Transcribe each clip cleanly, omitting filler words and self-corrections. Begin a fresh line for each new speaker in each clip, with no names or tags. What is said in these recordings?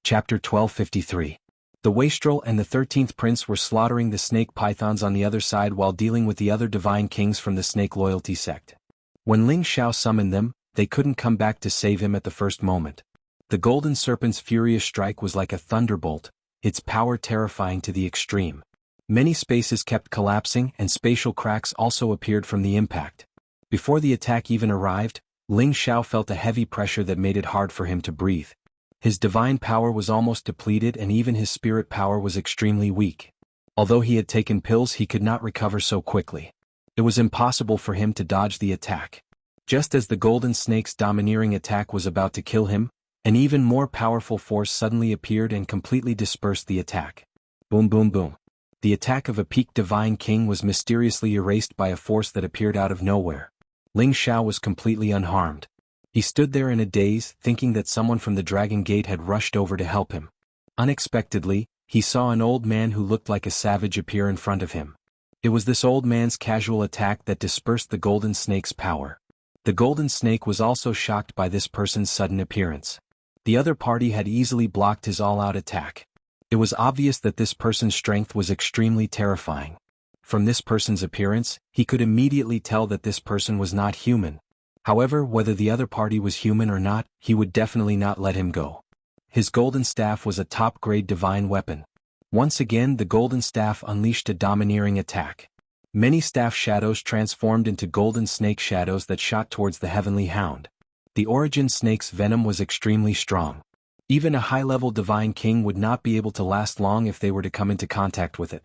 Chapter 1253. The wastrel and the 13th prince were slaughtering the snake pythons on the other side while dealing with the other divine kings from the snake loyalty sect. When Ling Xiao summoned them, they couldn't come back to save him at the first moment. The golden serpent's furious strike was like a thunderbolt, its power terrifying to the extreme. Many spaces kept collapsing and spatial cracks also appeared from the impact. Before the attack even arrived, Ling Xiao felt a heavy pressure that made it hard for him to breathe. His divine power was almost depleted and even his spirit power was extremely weak. Although he had taken pills, he could not recover so quickly. It was impossible for him to dodge the attack. Just as the golden snake's domineering attack was about to kill him, an even more powerful force suddenly appeared and completely dispersed the attack. Boom boom boom. The attack of a peak divine king was mysteriously erased by a force that appeared out of nowhere. Ling Xiao was completely unharmed. He stood there in a daze, thinking that someone from the Dragon Gate had rushed over to help him. Unexpectedly, he saw an old man who looked like a savage appear in front of him. It was this old man's casual attack that dispersed the golden snake's power. The golden snake was also shocked by this person's sudden appearance. The other party had easily blocked his all-out attack. It was obvious that this person's strength was extremely terrifying. From this person's appearance, he could immediately tell that this person was not human. However, whether the other party was human or not, he would definitely not let him go. His golden staff was a top-grade divine weapon. Once again, the golden staff unleashed a domineering attack. Many staff shadows transformed into golden snake shadows that shot towards the heavenly hound. The origin snake's venom was extremely strong. Even a high-level divine king would not be able to last long if they were to come into contact with it.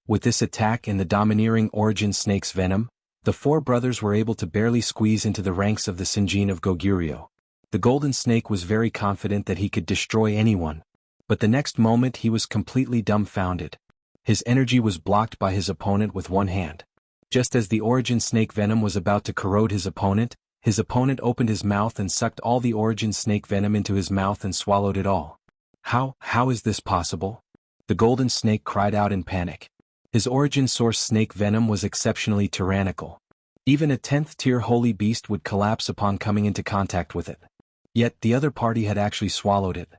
With this attack and the domineering origin snake's venom, the four brothers were able to barely squeeze into the ranks of the Sinjin of Goguryeo. The golden snake was very confident that he could destroy anyone, but the next moment he was completely dumbfounded. His energy was blocked by his opponent with one hand. Just as the origin snake venom was about to corrode his opponent opened his mouth and sucked all the origin snake venom into his mouth and swallowed it all. How is this possible? The golden snake cried out in panic. His origin source snake venom was exceptionally tyrannical. Even a 10th-tier holy beast would collapse upon coming into contact with it. Yet the other party had actually swallowed it.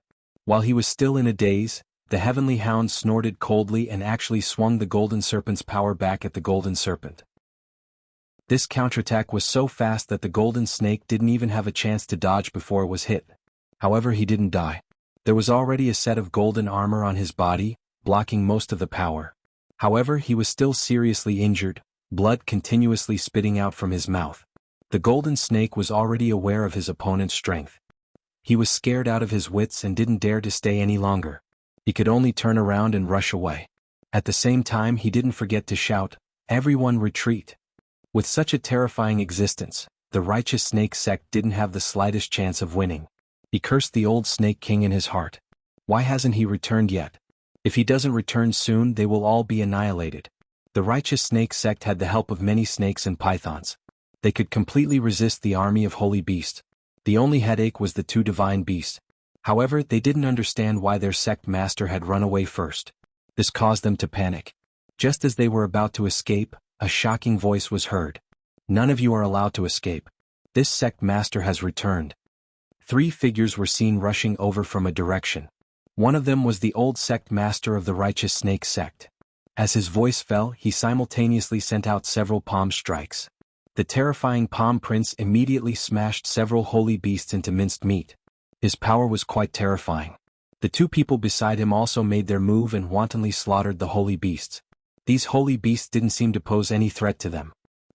While he was still in a daze, the heavenly hound snorted coldly and actually swung the golden serpent's power back at the golden serpent. This counterattack was so fast that the golden snake didn't even have a chance to dodge before it was hit. However, he didn't die. There was already a set of golden armor on his body, blocking most of the power. However, he was still seriously injured, blood continuously spitting out from his mouth. The golden snake was already aware of his opponent's strength. He was scared out of his wits and didn't dare to stay any longer. He could only turn around and rush away. At the same time, he didn't forget to shout, "Everyone retreat!" With such a terrifying existence, the righteous snake sect didn't have the slightest chance of winning. He cursed the old snake king in his heart. Why hasn't he returned yet? If he doesn't return soon, they will all be annihilated. The righteous snake sect had the help of many snakes and pythons. They could completely resist the army of holy beasts. The only headache was the two divine beasts. However, they didn't understand why their sect master had run away first. This caused them to panic. Just as they were about to escape, a shocking voice was heard. "None of you are allowed to escape. This sect master has returned." 3 figures were seen rushing over from a direction. One of them was the old sect master of the righteous snake sect. As his voice fell, he simultaneously sent out several palm strikes. The terrifying palm prince immediately smashed several holy beasts into minced meat. His power was quite terrifying. The 2 people beside him also made their move and wantonly slaughtered the holy beasts. These holy beasts didn't seem to pose any threat to them.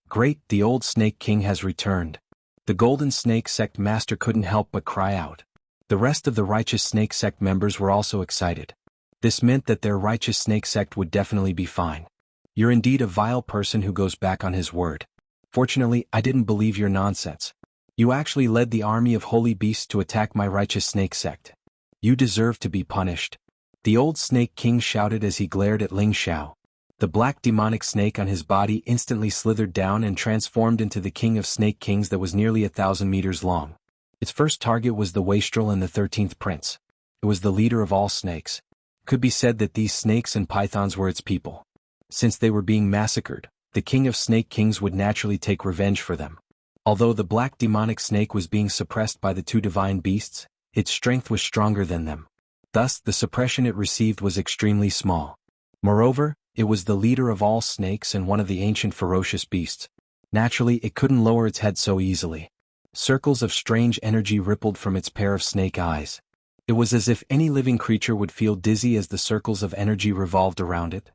Great, the old snake king has returned. The golden snake sect master couldn't help but cry out. The rest of the righteous snake sect members were also excited. This meant that their righteous snake sect would definitely be fine. "You're indeed a vile person who goes back on his word. Fortunately, I didn't believe your nonsense. You actually led the army of holy beasts to attack my righteous snake sect. You deserve to be punished." The old snake king shouted as he glared at Ling Xiao. The black demonic snake on his body instantly slithered down and transformed into the king of snake kings that was nearly 1,000 meters long. Its first target was the wastrel and the 13th prince. It was the leader of all snakes. It could be said that these snakes and pythons were its people. Since they were being massacred, the king of snake kings would naturally take revenge for them. Although the black demonic snake was being suppressed by the 2 divine beasts, its strength was stronger than them. Thus, the suppression it received was extremely small. Moreover, it was the leader of all snakes and one of the ancient ferocious beasts. Naturally, it couldn't lower its head so easily. Circles of strange energy rippled from its pair of snake eyes. It was as if any living creature would feel dizzy as the circles of energy revolved around it.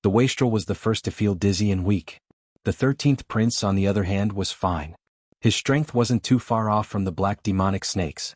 The wastrel was the first to feel dizzy and weak. The 13th prince, on the other hand, was fine. His strength wasn't too far off from the black demonic snakes.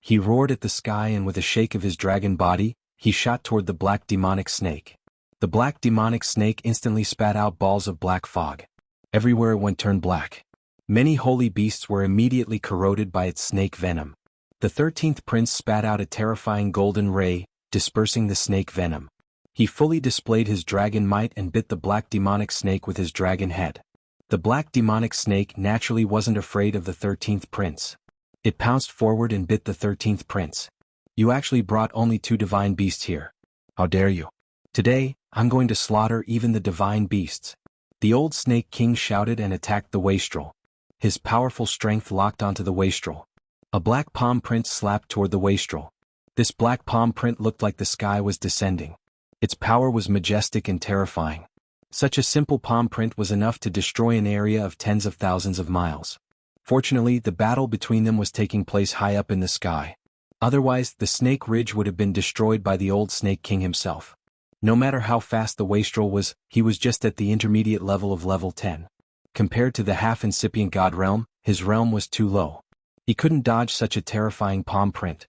He roared at the sky, and with a shake of his dragon body, he shot toward the black demonic snake. The black demonic snake instantly spat out balls of black fog. Everywhere it went turned black. Many holy beasts were immediately corroded by its snake venom. The 13th prince spat out a terrifying golden ray, dispersing the snake venom. He fully displayed his dragon might and bit the black demonic snake with his dragon head. The black demonic snake naturally wasn't afraid of the 13th prince. It pounced forward and bit the 13th prince. "You actually brought only 2 divine beasts here. How dare you? Today, I'm going to slaughter even the divine beasts." The old snake king shouted and attacked the wastrel. His powerful strength locked onto the wastrel. A black palm print slapped toward the wastrel. This black palm print looked like the sky was descending. Its power was majestic and terrifying. Such a simple palm print was enough to destroy an area of tens of thousands of miles. Fortunately, the battle between them was taking place high up in the sky. Otherwise, the Snake Ridge would have been destroyed by the old Snake King himself. No matter how fast the wastrel was, he was just at the intermediate level of level 10. Compared to the half-incipient god realm, his realm was too low. He couldn't dodge such a terrifying palm print.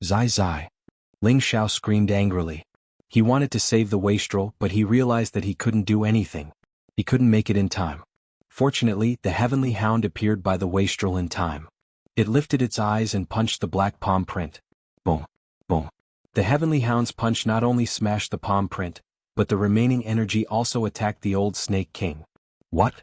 Zai zai. Ling Xiao screamed angrily. He wanted to save the wastrel, but he realized that he couldn't do anything. He couldn't make it in time. Fortunately, the heavenly hound appeared by the wastrel in time. It lifted its eyes and punched the black palm print. Boom, boom. The heavenly hound's punch not only smashed the palm print, but the remaining energy also attacked the old Snake King. What?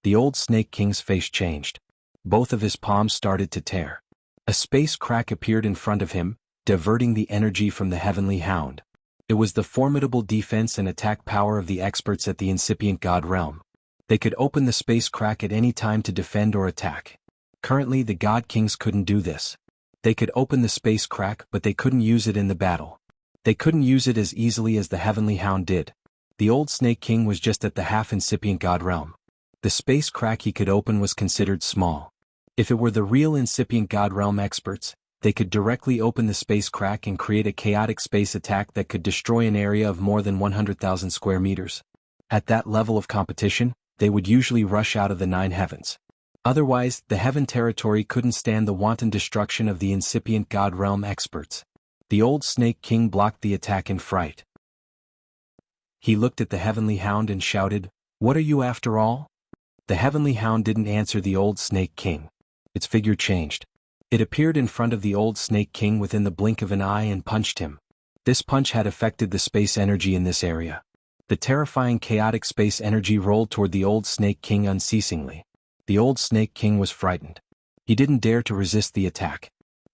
The old Snake King's face changed. Both of his palms started to tear. A space crack appeared in front of him, diverting the energy from the heavenly hound. It was the formidable defense and attack power of the experts at the incipient god realm. They could open the space crack at any time to defend or attack. Currently, the god kings couldn't do this. They could open the space crack, but they couldn't use it in the battle. They couldn't use it as easily as the heavenly hound did. The old Snake King was just at the half-incipient god realm. The space crack he could open was considered small. If it were the real incipient god realm experts, they could directly open the space crack and create a chaotic space attack that could destroy an area of more than 100,000 square meters. At that level of competition, they would usually rush out of the 9 heavens. Otherwise, the heaven territory couldn't stand the wanton destruction of the incipient god realm experts. The old Snake King blocked the attack in fright. He looked at the heavenly hound and shouted, "What are you after all?" The heavenly hound didn't answer the old Snake King. Its figure changed. It appeared in front of the old Snake King within the blink of an eye and punched him. This punch had affected the space energy in this area. The terrifying chaotic space energy rolled toward the old Snake King unceasingly. The old Snake King was frightened. He didn't dare to resist the attack.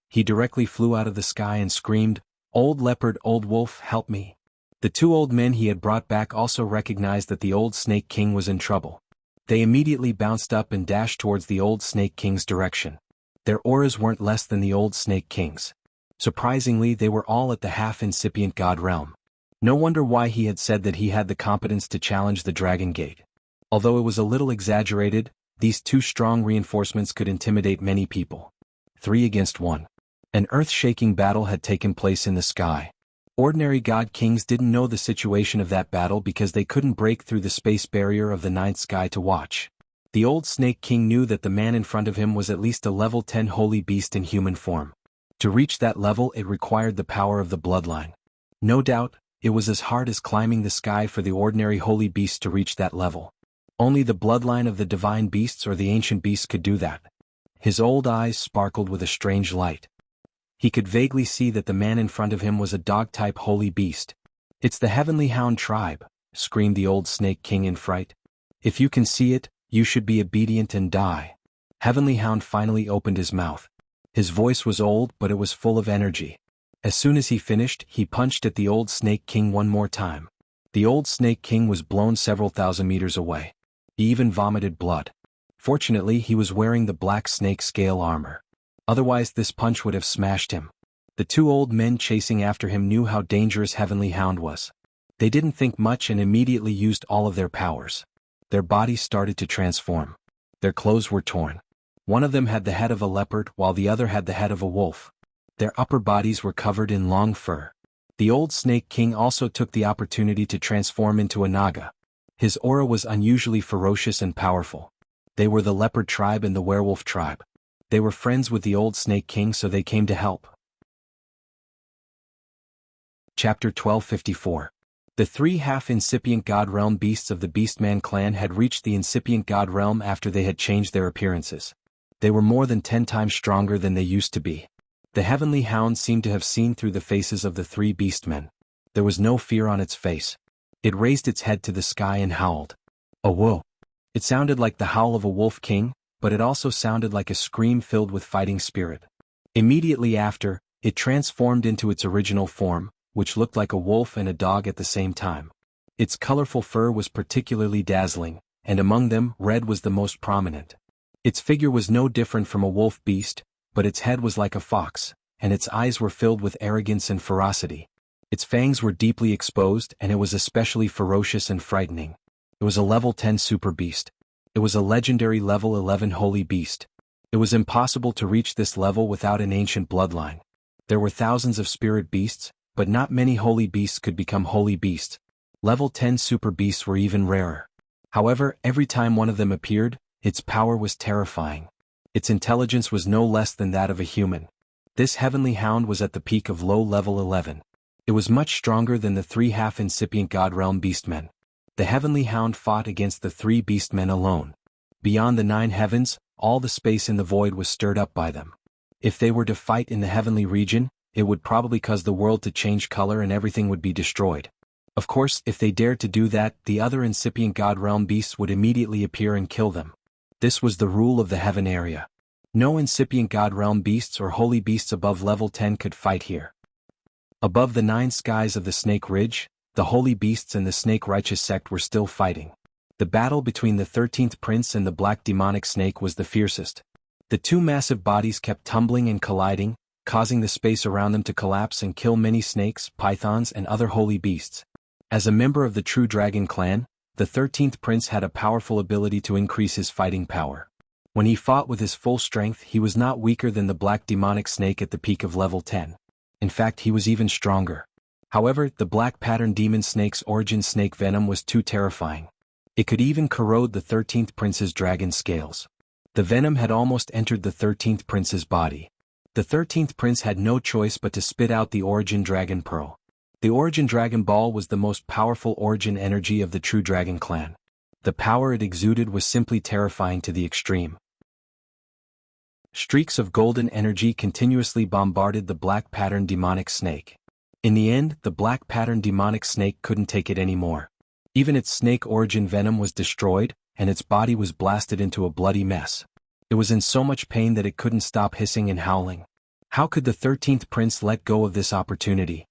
He directly flew out of the sky and screamed, "Old leopard, old wolf, help me." The 2 old men he had brought back also recognized that the old Snake King was in trouble. They immediately bounced up and dashed towards the old Snake King's direction. Their auras weren't less than the old Snake King's. Surprisingly, they were all at the half-incipient god realm. No wonder why he had said that he had the competence to challenge the Dragon Gate. Although it was a little exaggerated, these 2 strong reinforcements could intimidate many people. 3 against 1. An earth-shaking battle had taken place in the sky. Ordinary god kings didn't know the situation of that battle because they couldn't break through the space barrier of the 9th sky to watch. The old Snake King knew that the man in front of him was at least a level 10 holy beast in human form. To reach that level, it required the power of the bloodline. No doubt, it was as hard as climbing the sky for the ordinary holy beast to reach that level. Only the bloodline of the divine beasts or the ancient beasts could do that. His old eyes sparkled with a strange light. He could vaguely see that the man in front of him was a dog-type holy beast. "It's the heavenly hound tribe," screamed the old Snake King in fright. "If you can see it, you should be obedient and die." Heavenly Hound finally opened his mouth. His voice was old, but it was full of energy. As soon as he finished, he punched at the old Snake King one more time. The old Snake King was blown several thousand meters away. He even vomited blood. Fortunately, he was wearing the black snake scale armor. Otherwise, this punch would have smashed him. The two old men chasing after him knew how dangerous Heavenly Hound was. They didn't think much and immediately used all of their powers. Their bodies started to transform. Their clothes were torn. One of them had the head of a leopard while the other had the head of a wolf. Their upper bodies were covered in long fur. The old Snake King also took the opportunity to transform into a naga. His aura was unusually ferocious and powerful. They were the leopard tribe and the werewolf tribe. They were friends with the old Snake King, so they came to help. Chapter 1254. The three half-incipient God Realm beasts of the Beastman clan had reached the incipient God Realm after they had changed their appearances. They were more than 10 times stronger than they used to be. The Heavenly Hound seemed to have seen through the faces of the three beastmen. There was no fear on its face. It raised its head to the sky and howled. A whoa! It sounded like the howl of a wolf king, but it also sounded like a scream filled with fighting spirit. Immediately after, it transformed into its original form, which looked like a wolf and a dog at the same time. Its colorful fur was particularly dazzling, and among them, red was the most prominent. Its figure was no different from a wolf beast, but its head was like a fox, and its eyes were filled with arrogance and ferocity. Its fangs were deeply exposed, and it was especially ferocious and frightening. It was a level 10 super beast. It was a legendary level 11 holy beast. It was impossible to reach this level without an ancient bloodline. There were thousands of spirit beasts, but not many holy beasts could become holy beasts. Level 10 super beasts were even rarer. However, every time one of them appeared, its power was terrifying. Its intelligence was no less than that of a human. This Heavenly Hound was at the peak of low level 11. It was much stronger than the three half-incipient God Realm beastmen. The Heavenly Hound fought against the three beastmen alone. Beyond the 9 heavens, all the space in the void was stirred up by them. If they were to fight in the heavenly region, it would probably cause the world to change color and everything would be destroyed. Of course, if they dared to do that, the other incipient God Realm beasts would immediately appear and kill them. This was the rule of the heaven area. No incipient God Realm beasts or holy beasts above level 10 could fight here. Above the 9 skies of the Snake Ridge, the holy beasts and the Snake Righteous sect were still fighting. The battle between the 13th prince and the black demonic snake was the fiercest. The two massive bodies kept tumbling and colliding, causing the space around them to collapse and kill many snakes, pythons, and other holy beasts. As a member of the True Dragon clan, the 13th prince had a powerful ability to increase his fighting power. When he fought with his full strength, he was not weaker than the black demonic snake at the peak of level 10. In fact, he was even stronger. However, the black pattern demon snake's origin snake venom was too terrifying. It could even corrode the 13th prince's dragon scales. The venom had almost entered the 13th prince's body. The 13th prince had no choice but to spit out the origin dragon pearl. The origin dragon ball was the most powerful origin energy of the True Dragon clan. The power it exuded was simply terrifying to the extreme. Streaks of golden energy continuously bombarded the black pattern demonic snake. In the end, the black pattern demonic snake couldn't take it anymore. Even its snake origin venom was destroyed, and its body was blasted into a bloody mess. It was in so much pain that it couldn't stop hissing and howling. How could the 13th prince let go of this opportunity?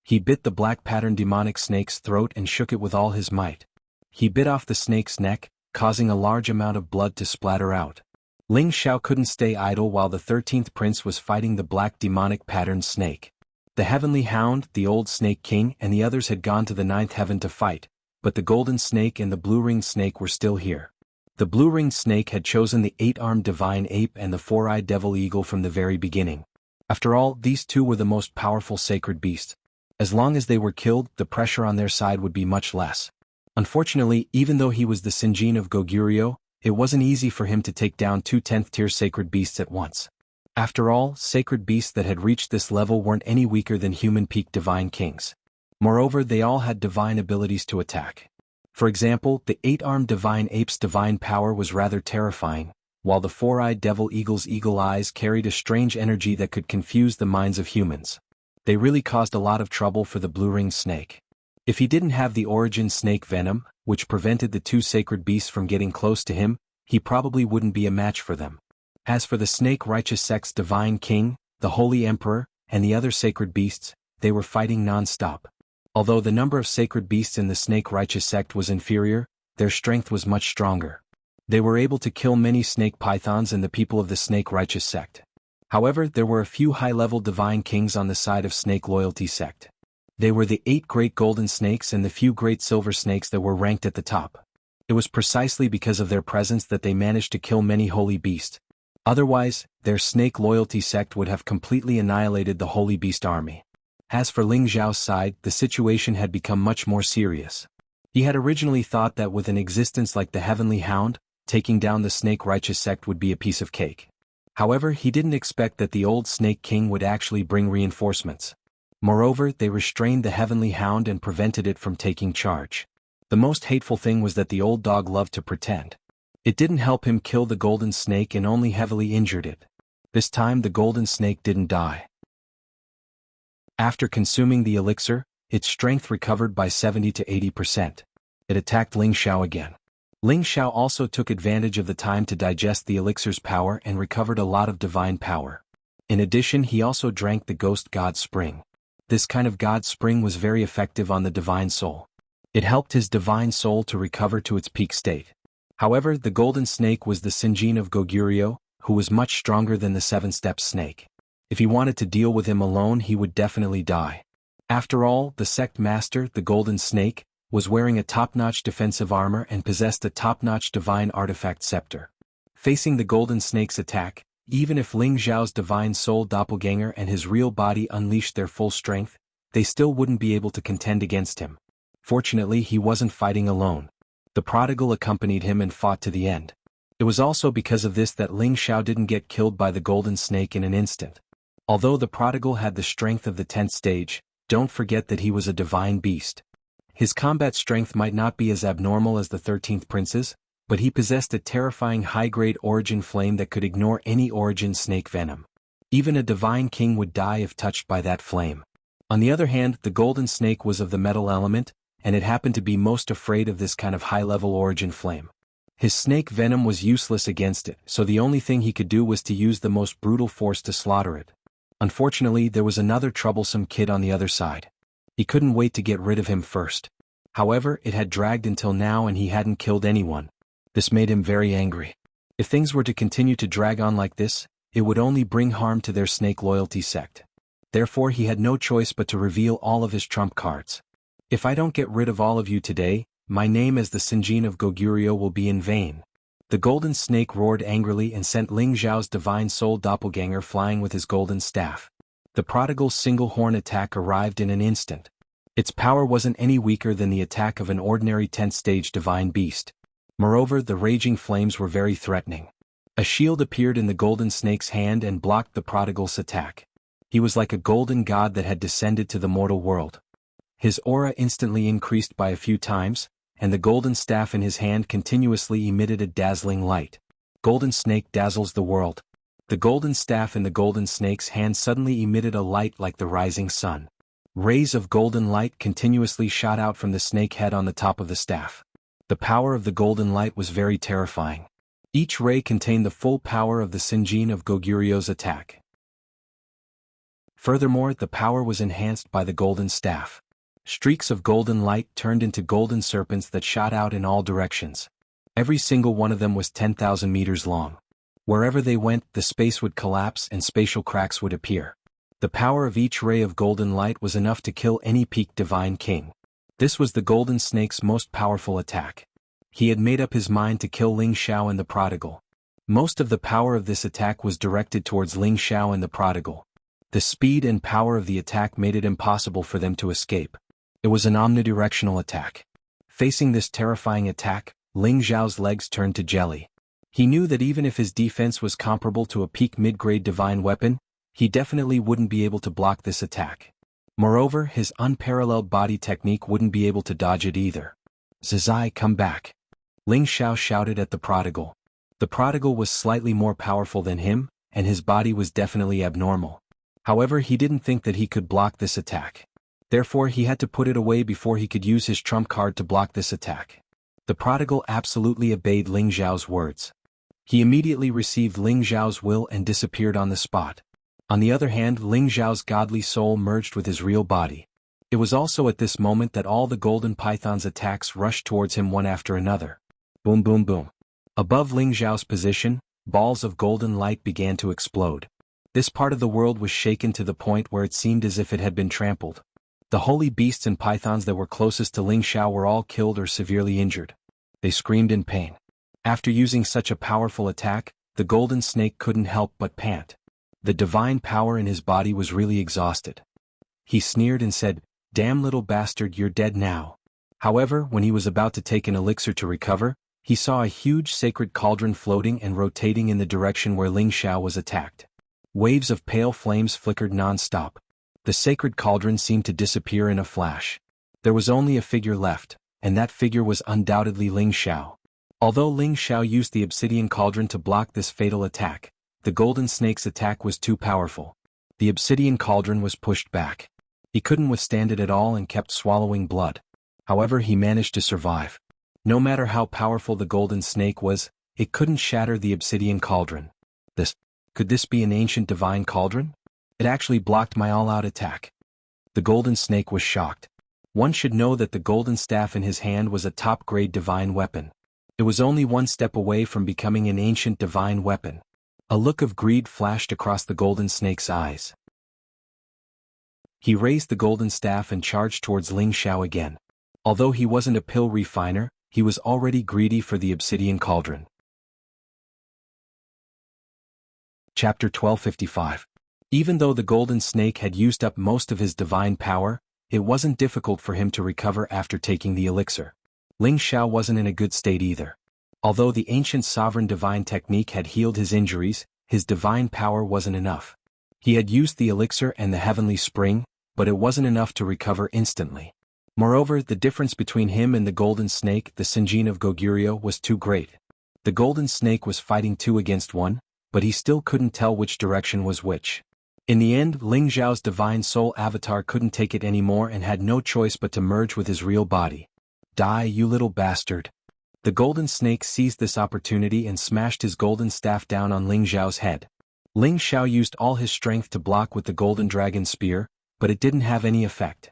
He bit the black pattern demonic snake's throat and shook it with all his might. He bit off the snake's neck, causing a large amount of blood to splatter out. Ling Xiao couldn't stay idle while the 13th prince was fighting the black demonic patterned snake. The Heavenly Hound, the old Snake King, and the others had gone to the 9th heaven to fight, but the golden snake and the blue-ringed snake were still here. The blue-ringed snake had chosen the 8-armed divine ape and the 4-eyed devil eagle from the very beginning. After all, these two were the most powerful sacred beasts. As long as they were killed, the pressure on their side would be much less. Unfortunately, even though he was the Sinjin of Goguryeo, it wasn't easy for him to take down 2 10th-tier sacred beasts at once. After all, sacred beasts that had reached this level weren't any weaker than human peak divine kings. Moreover, they all had divine abilities to attack. For example, the 8-armed divine ape's divine power was rather terrifying, while the 4-eyed devil eagle's eagle eyes carried a strange energy that could confuse the minds of humans. They really caused a lot of trouble for the blue-ringed snake. If he didn't have the origin snake venom, which prevented the 2 sacred beasts from getting close to him, he probably wouldn't be a match for them. As for the Snake Righteous sect's divine king, the Holy Emperor, and the other sacred beasts, they were fighting non-stop. Although the number of sacred beasts in the Snake Righteous sect was inferior, their strength was much stronger. They were able to kill many snake pythons and the people of the Snake Righteous sect. However, there were a few high-level divine kings on the side of snake loyalty sect. They were the 8 great golden snakes and the few great silver snakes that were ranked at the top. It was precisely because of their presence that they managed to kill many holy beasts. Otherwise, their snake loyalty sect would have completely annihilated the holy beast army. As for Ling Xiao's side, the situation had become much more serious. He had originally thought that with an existence like the Heavenly Hound, taking down the snake righteous sect would be a piece of cake. However, he didn't expect that the old Snake King would actually bring reinforcements. Moreover, they restrained the Heavenly Hound and prevented it from taking charge. The most hateful thing was that the old dog loved to pretend. It didn't help him kill the golden snake and only heavily injured it. This time the golden snake didn't die. After consuming the elixir, its strength recovered by 70 to 80%. It attacked Ling Xiao again. Ling Xiao also took advantage of the time to digest the elixir's power and recovered a lot of divine power. In addition, he also drank the ghost god spring. This kind of god spring was very effective on the divine soul. It helped his divine soul to recover to its peak state. However, the golden snake was the Sinjin of Goguryeo, who was much stronger than the 7-step snake. If he wanted to deal with him alone, he would definitely die. After all, the sect master, the golden snake, was wearing a top-notch defensive armor and possessed a top-notch divine artifact scepter. Facing the golden snake's attack, even if Ling Xiao's divine soul doppelganger and his real body unleashed their full strength, they still wouldn't be able to contend against him. Fortunately, he wasn't fighting alone. The prodigal accompanied him and fought to the end. It was also because of this that Ling Xiao didn't get killed by the golden snake in an instant. Although the prodigal had the strength of the 10th stage, don't forget that he was a divine beast. His combat strength might not be as abnormal as the 13th prince's, but he possessed a terrifying high-grade origin flame that could ignore any origin snake venom. Even a divine king would die if touched by that flame. On the other hand, the golden snake was of the metal element, and it happened to be most afraid of this kind of high-level origin flame. His snake venom was useless against it, so the only thing he could do was to use the most brutal force to slaughter it. Unfortunately, there was another troublesome kid on the other side. He couldn't wait to get rid of him first. However, it had dragged until now and he hadn't killed anyone. This made him very angry. If things were to continue to drag on like this, it would only bring harm to their snake loyalty sect. Therefore, he had no choice but to reveal all of his trump cards. If I don't get rid of all of you today, my name as the Sinjin of Goguryeo will be in vain. The golden snake roared angrily and sent Ling Xiao's divine soul doppelganger flying with his golden staff. The prodigal's single horn attack arrived in an instant. Its power wasn't any weaker than the attack of an ordinary 10th stage divine beast. Moreover, the raging flames were very threatening. A shield appeared in the golden snake's hand and blocked the prodigal's attack. He was like a golden god that had descended to the mortal world. His aura instantly increased by a few times, and the golden staff in his hand continuously emitted a dazzling light. Golden snake dazzles the world. The golden staff in the golden snake's hand suddenly emitted a light like the rising sun. Rays of golden light continuously shot out from the snake head on the top of the staff. The power of the golden light was very terrifying. Each ray contained the full power of the Sinjin of Goguryeo's attack. Furthermore, the power was enhanced by the golden staff. Streaks of golden light turned into golden serpents that shot out in all directions. Every single one of them was 10,000 meters long. Wherever they went, the space would collapse and spatial cracks would appear. The power of each ray of golden light was enough to kill any peak divine king. This was the golden snake's most powerful attack. He had made up his mind to kill Ling Xiao and the prodigal. Most of the power of this attack was directed towards Ling Xiao and the prodigal. The speed and power of the attack made it impossible for them to escape. It was an omnidirectional attack. Facing this terrifying attack, Ling Xiao's legs turned to jelly. He knew that even if his defense was comparable to a peak mid-grade divine weapon, he definitely wouldn't be able to block this attack. Moreover, his unparalleled body technique wouldn't be able to dodge it either. "Zizai, come back!" Ling Xiao shouted at the prodigal. The prodigal was slightly more powerful than him, and his body was definitely abnormal. However, he didn't think that he could block this attack. Therefore, he had to put it away before he could use his trump card to block this attack. The prodigal absolutely obeyed Ling Xiao's words. He immediately received Ling Xiao's will and disappeared on the spot. On the other hand, Ling Xiao's godly soul merged with his real body. It was also at this moment that all the golden python's attacks rushed towards him one after another. Boom boom boom. Above Ling Xiao's position, balls of golden light began to explode. This part of the world was shaken to the point where it seemed as if it had been trampled. The holy beasts and pythons that were closest to Ling Xiao were all killed or severely injured. They screamed in pain. After using such a powerful attack, the golden snake couldn't help but pant. The divine power in his body was really exhausted. He sneered and said, "Damn little bastard, you're dead now." However, when he was about to take an elixir to recover, he saw a huge sacred cauldron floating and rotating in the direction where Ling Xiao was attacked. Waves of pale flames flickered non-stop. The sacred cauldron seemed to disappear in a flash. There was only a figure left, and that figure was undoubtedly Ling Xiao. Although Ling Xiao used the obsidian cauldron to block this fatal attack, the golden snake's attack was too powerful. The obsidian cauldron was pushed back. He couldn't withstand it at all and kept swallowing blood. However, he managed to survive. No matter how powerful the golden snake was, it couldn't shatter the obsidian cauldron. Could this be an ancient divine cauldron? It actually blocked my all-out attack. The golden snake was shocked. One should know that the golden staff in his hand was a top-grade divine weapon. It was only one step away from becoming an ancient divine weapon. A look of greed flashed across the golden snake's eyes. He raised the golden staff and charged towards Ling Xiao again. Although he wasn't a pill refiner, he was already greedy for the obsidian cauldron. Chapter 1255. Even though the golden snake had used up most of his divine power, it wasn't difficult for him to recover after taking the elixir. Ling Xiao wasn't in a good state either. Although the ancient sovereign divine technique had healed his injuries, his divine power wasn't enough. He had used the elixir and the heavenly spring, but it wasn't enough to recover instantly. Moreover, the difference between him and the golden snake, the Sinjin of Goguryeo, was too great. The golden snake was fighting 2 against 1, but he still couldn't tell which direction was which. In the end, Ling Xiao's divine soul avatar couldn't take it anymore and had no choice but to merge with his real body. "Die, you little bastard." The golden snake seized this opportunity and smashed his golden staff down on Ling Xiao's head. Ling Xiao used all his strength to block with the golden dragon spear, but it didn't have any effect.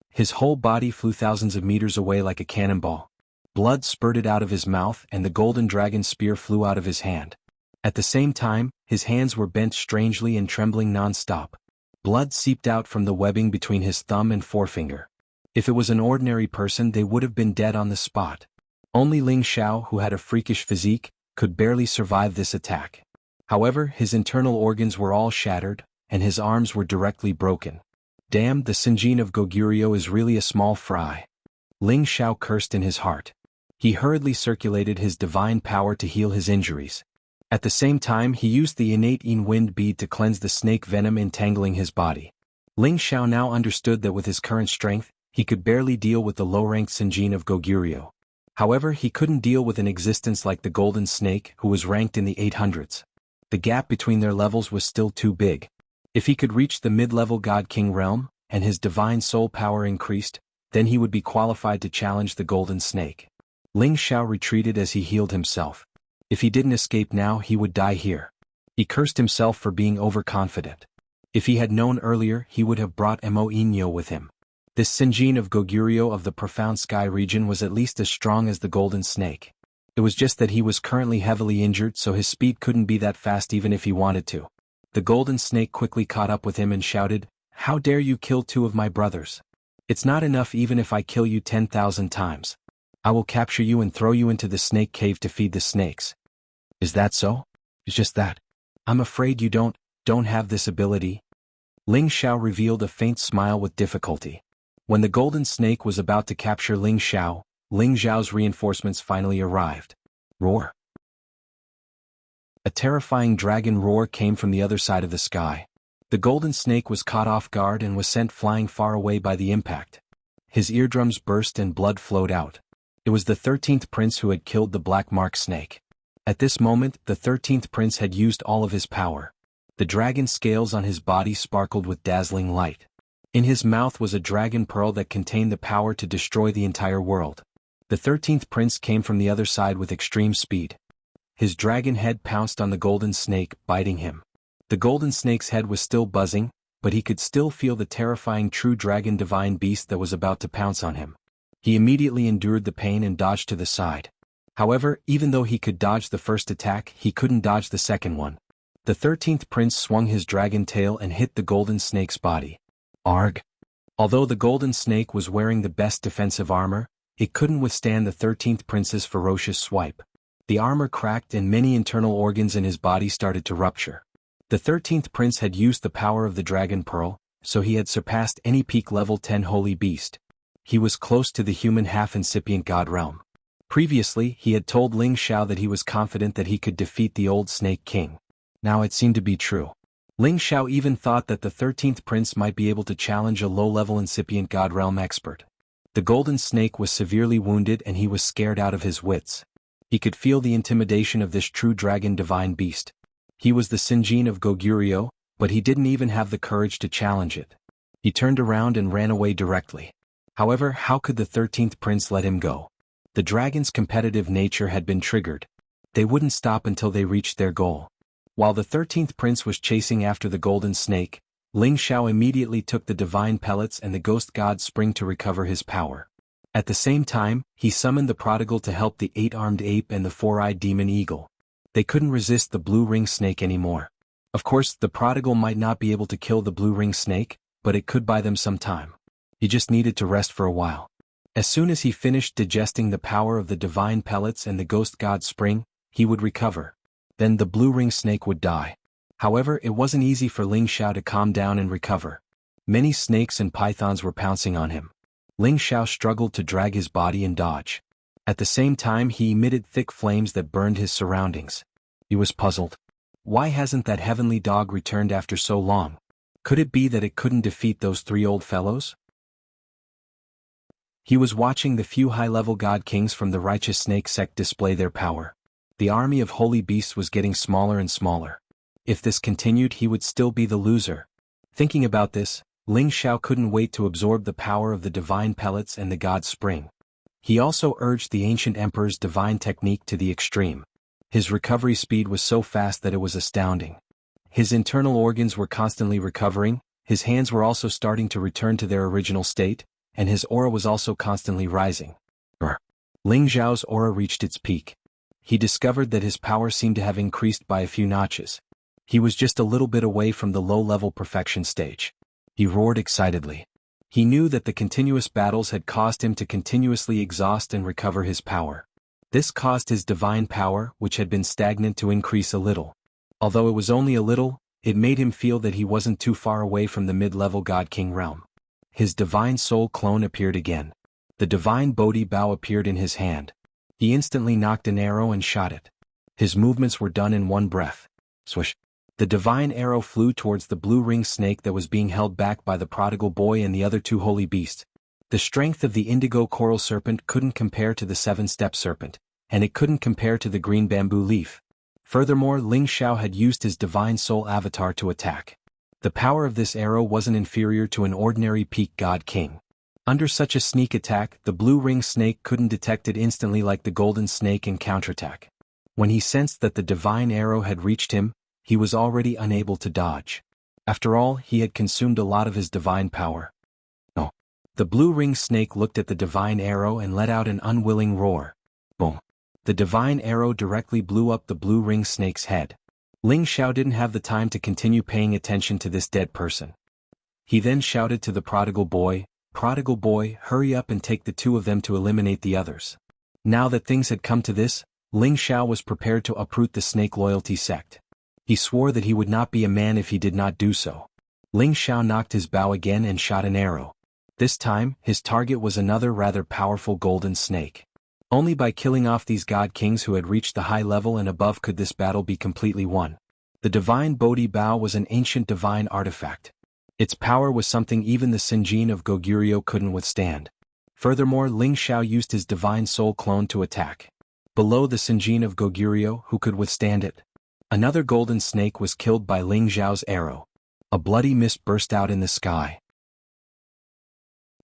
His whole body flew thousands of meters away like a cannonball. Blood spurted out of his mouth and the golden dragon spear flew out of his hand. At the same time, his hands were bent strangely and trembling non-stop. Blood seeped out from the webbing between his thumb and forefinger. If it was an ordinary person, they would have been dead on the spot. Only Ling Xiao, who had a freakish physique, could barely survive this attack. However, his internal organs were all shattered, and his arms were directly broken. "Damn, the Sinjin of Goguryeo is really a small fry." Ling Xiao cursed in his heart. He hurriedly circulated his divine power to heal his injuries. At the same time, he used the innate Yin wind bead to cleanse the snake venom entangling his body. Ling Xiao now understood that with his current strength, he could barely deal with the low-ranked Sinjin of Goguryeo. However, he couldn't deal with an existence like the golden snake, who was ranked in the 800s. The gap between their levels was still too big. If he could reach the mid-level God King realm, and his divine soul power increased, then he would be qualified to challenge the golden snake. Ling Xiao retreated as he healed himself. If he didn't escape now, he would die here. He cursed himself for being overconfident. If he had known earlier, he would have brought Mo Inyo with him. This Sinjin of Goguryeo of the Profound Sky region was at least as strong as the golden snake. It was just that he was currently heavily injured, so his speed couldn't be that fast even if he wanted to. The golden snake quickly caught up with him and shouted, "How dare you kill 2 of my brothers? It's not enough even if I kill you 10,000 times. I will capture you and throw you into the snake cave to feed the snakes." "Is that so?" "It's just that. I'm afraid you don't have this ability." Ling Xiao revealed a faint smile with difficulty. When the golden snake was about to capture Ling Xiao's reinforcements finally arrived. Roar. A terrifying dragon roar came from the other side of the sky. The golden snake was caught off guard and was sent flying far away by the impact. His eardrums burst and blood flowed out. It was the 13th prince who had killed the black mark snake. At this moment, the 13th prince had used all of his power. The dragon scales on his body sparkled with dazzling light. In his mouth was a dragon pearl that contained the power to destroy the entire world. The 13th prince came from the other side with extreme speed. His dragon head pounced on the golden snake, biting him. The golden snake's head was still buzzing, but he could still feel the terrifying true dragon divine beast that was about to pounce on him. He immediately endured the pain and dodged to the side. However, even though he could dodge the first attack, he couldn't dodge the second one. The 13th prince swung his dragon tail and hit the golden snake's body. Arg! Although the golden snake was wearing the best defensive armor, it couldn't withstand the 13th prince's ferocious swipe. The armor cracked and many internal organs in his body started to rupture. The 13th prince had used the power of the dragon pearl, so he had surpassed any peak level 10 holy beast. He was close to the human half-incipient god realm. Previously, he had told Ling Xiao that he was confident that he could defeat the old Snake King. Now it seemed to be true. Ling Xiao even thought that the 13th prince might be able to challenge a low-level incipient god realm expert. The golden snake was severely wounded and he was scared out of his wits. He could feel the intimidation of this true dragon divine beast. He was the Sinjin of Goguryeo, but he didn't even have the courage to challenge it. He turned around and ran away directly. However, how could the 13th prince let him go? The dragon's competitive nature had been triggered. They wouldn't stop until they reached their goal. While the 13th prince was chasing after the golden snake, Ling Xiao immediately took the divine pellets and the ghost god's spring to recover his power. At the same time, he summoned the prodigal to help the 8-armed ape and the 4-eyed demon eagle. They couldn't resist the blue ring snake anymore. Of course, the prodigal might not be able to kill the blue ring snake, but it could buy them some time. He just needed to rest for a while. As soon as he finished digesting the power of the divine pellets and the ghost god's spring, he would recover. Then the blue ring snake would die. However, it wasn't easy for Ling Xiao to calm down and recover. Many snakes and pythons were pouncing on him. Ling Xiao struggled to drag his body and dodge. At the same time, he emitted thick flames that burned his surroundings. He was puzzled. Why hasn't that heavenly dog returned after so long? Could it be that it couldn't defeat those 3 old fellows? He was watching the few high-level god kings from the righteous snake sect display their power. The army of holy beasts was getting smaller and smaller. If this continued, he would still be the loser. Thinking about this, Ling Xiao couldn't wait to absorb the power of the divine pellets and the god spring. He also urged the ancient emperor's divine technique to the extreme. His recovery speed was so fast that it was astounding. His internal organs were constantly recovering, his hands were also starting to return to their original state, and his aura was also constantly rising. Ling Xiao's aura reached its peak. He discovered that his power seemed to have increased by a few notches. He was just a little bit away from the low-level perfection stage. He roared excitedly. He knew that the continuous battles had caused him to continuously exhaust and recover his power. This caused his divine power, which had been stagnant, to increase a little. Although it was only a little, it made him feel that he wasn't too far away from the mid-level God King realm. His divine soul clone appeared again. The divine Bodhi bow appeared in his hand. He instantly knocked an arrow and shot it. His movements were done in one breath. Swish! The divine arrow flew towards the blue ring snake that was being held back by the prodigal boy and the other 2 holy beasts. The strength of the indigo coral serpent couldn't compare to the 7-step serpent, and it couldn't compare to the green bamboo leaf. Furthermore, Ling Xiao had used his divine soul avatar to attack. The power of this arrow wasn't inferior to an ordinary peak god king. Under such a sneak attack, the blue ring snake couldn't detect it instantly like the golden snake and counterattack. When he sensed that the divine arrow had reached him, he was already unable to dodge. After all, he had consumed a lot of his divine power. No. The blue ring snake looked at the divine arrow and let out an unwilling roar. Boom. The divine arrow directly blew up the blue ring snake's head. Ling Xiao didn't have the time to continue paying attention to this dead person. He then shouted to the prodigal boy, hurry up and take the 2 of them to eliminate the others. Now that things had come to this, Ling Xiao was prepared to uproot the snake loyalty sect. He swore that he would not be a man if he did not do so. Ling Xiao knocked his bow again and shot an arrow. This time, his target was another rather powerful golden snake. Only by killing off these god kings who had reached the high level and above could this battle be completely won. The divine Bodhi bow was an ancient divine artifact. Its power was something even the Sinjin of Goguryeo couldn't withstand. Furthermore, Ling Xiao used his divine soul clone to attack. Below the Sinjin of Goguryeo, who could withstand it? Another golden snake was killed by Ling Xiao's arrow. A bloody mist burst out in the sky.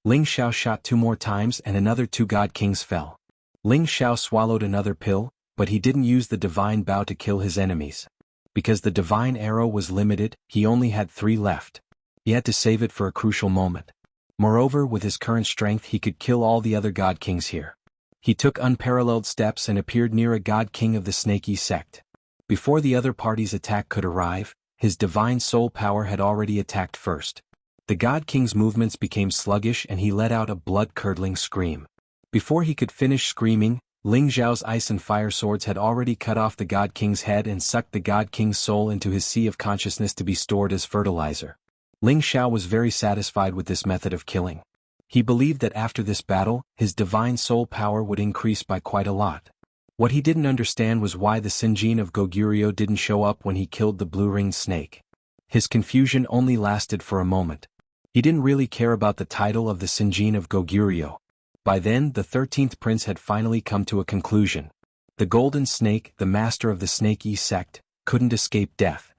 Ling Xiao shot 2 more times and another 2 god kings fell. Ling Xiao swallowed another pill, but he didn't use the divine bow to kill his enemies. Because the divine arrow was limited, he only had 3 left. He had to save it for a crucial moment. Moreover, with his current strength he could kill all the other god kings here. He took unparalleled steps and appeared near a god king of the snaky sect. Before the other party's attack could arrive, his divine soul power had already attacked first. The God King's movements became sluggish and he let out a blood-curdling scream. Before he could finish screaming, Ling Xiao's ice and fire swords had already cut off the God King's head and sucked the God King's soul into his sea of consciousness to be stored as fertilizer. Ling Xiao was very satisfied with this method of killing. He believed that after this battle, his divine soul power would increase by quite a lot. What he didn't understand was why the Sinjin of Goguryeo didn't show up when he killed the blue-ringed snake. His confusion only lasted for a moment. He didn't really care about the title of the Sinjin of Goguryeo. By then, the 13th prince had finally come to a conclusion. The golden snake, the master of the Snake Yi sect, couldn't escape death.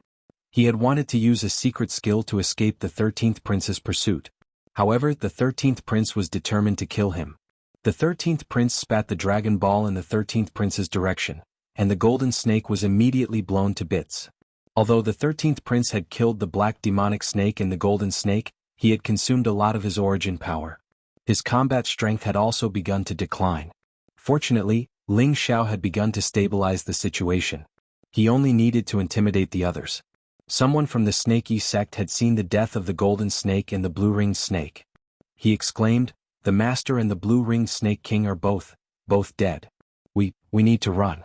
He had wanted to use a secret skill to escape the 13th prince's pursuit. However, the 13th prince was determined to kill him. The 13th prince spat the Dragon Ball in the 13th prince's direction, and the golden snake was immediately blown to bits. Although the 13th prince had killed the black demonic snake and the golden snake, he had consumed a lot of his origin power. His combat strength had also begun to decline. Fortunately, Ling Xiao had begun to stabilize the situation. He only needed to intimidate the others. Someone from the Snake Yi sect had seen the death of the golden snake and the blue-ringed snake. He exclaimed, "The master and the blue-ringed snake king are both dead. We need to run."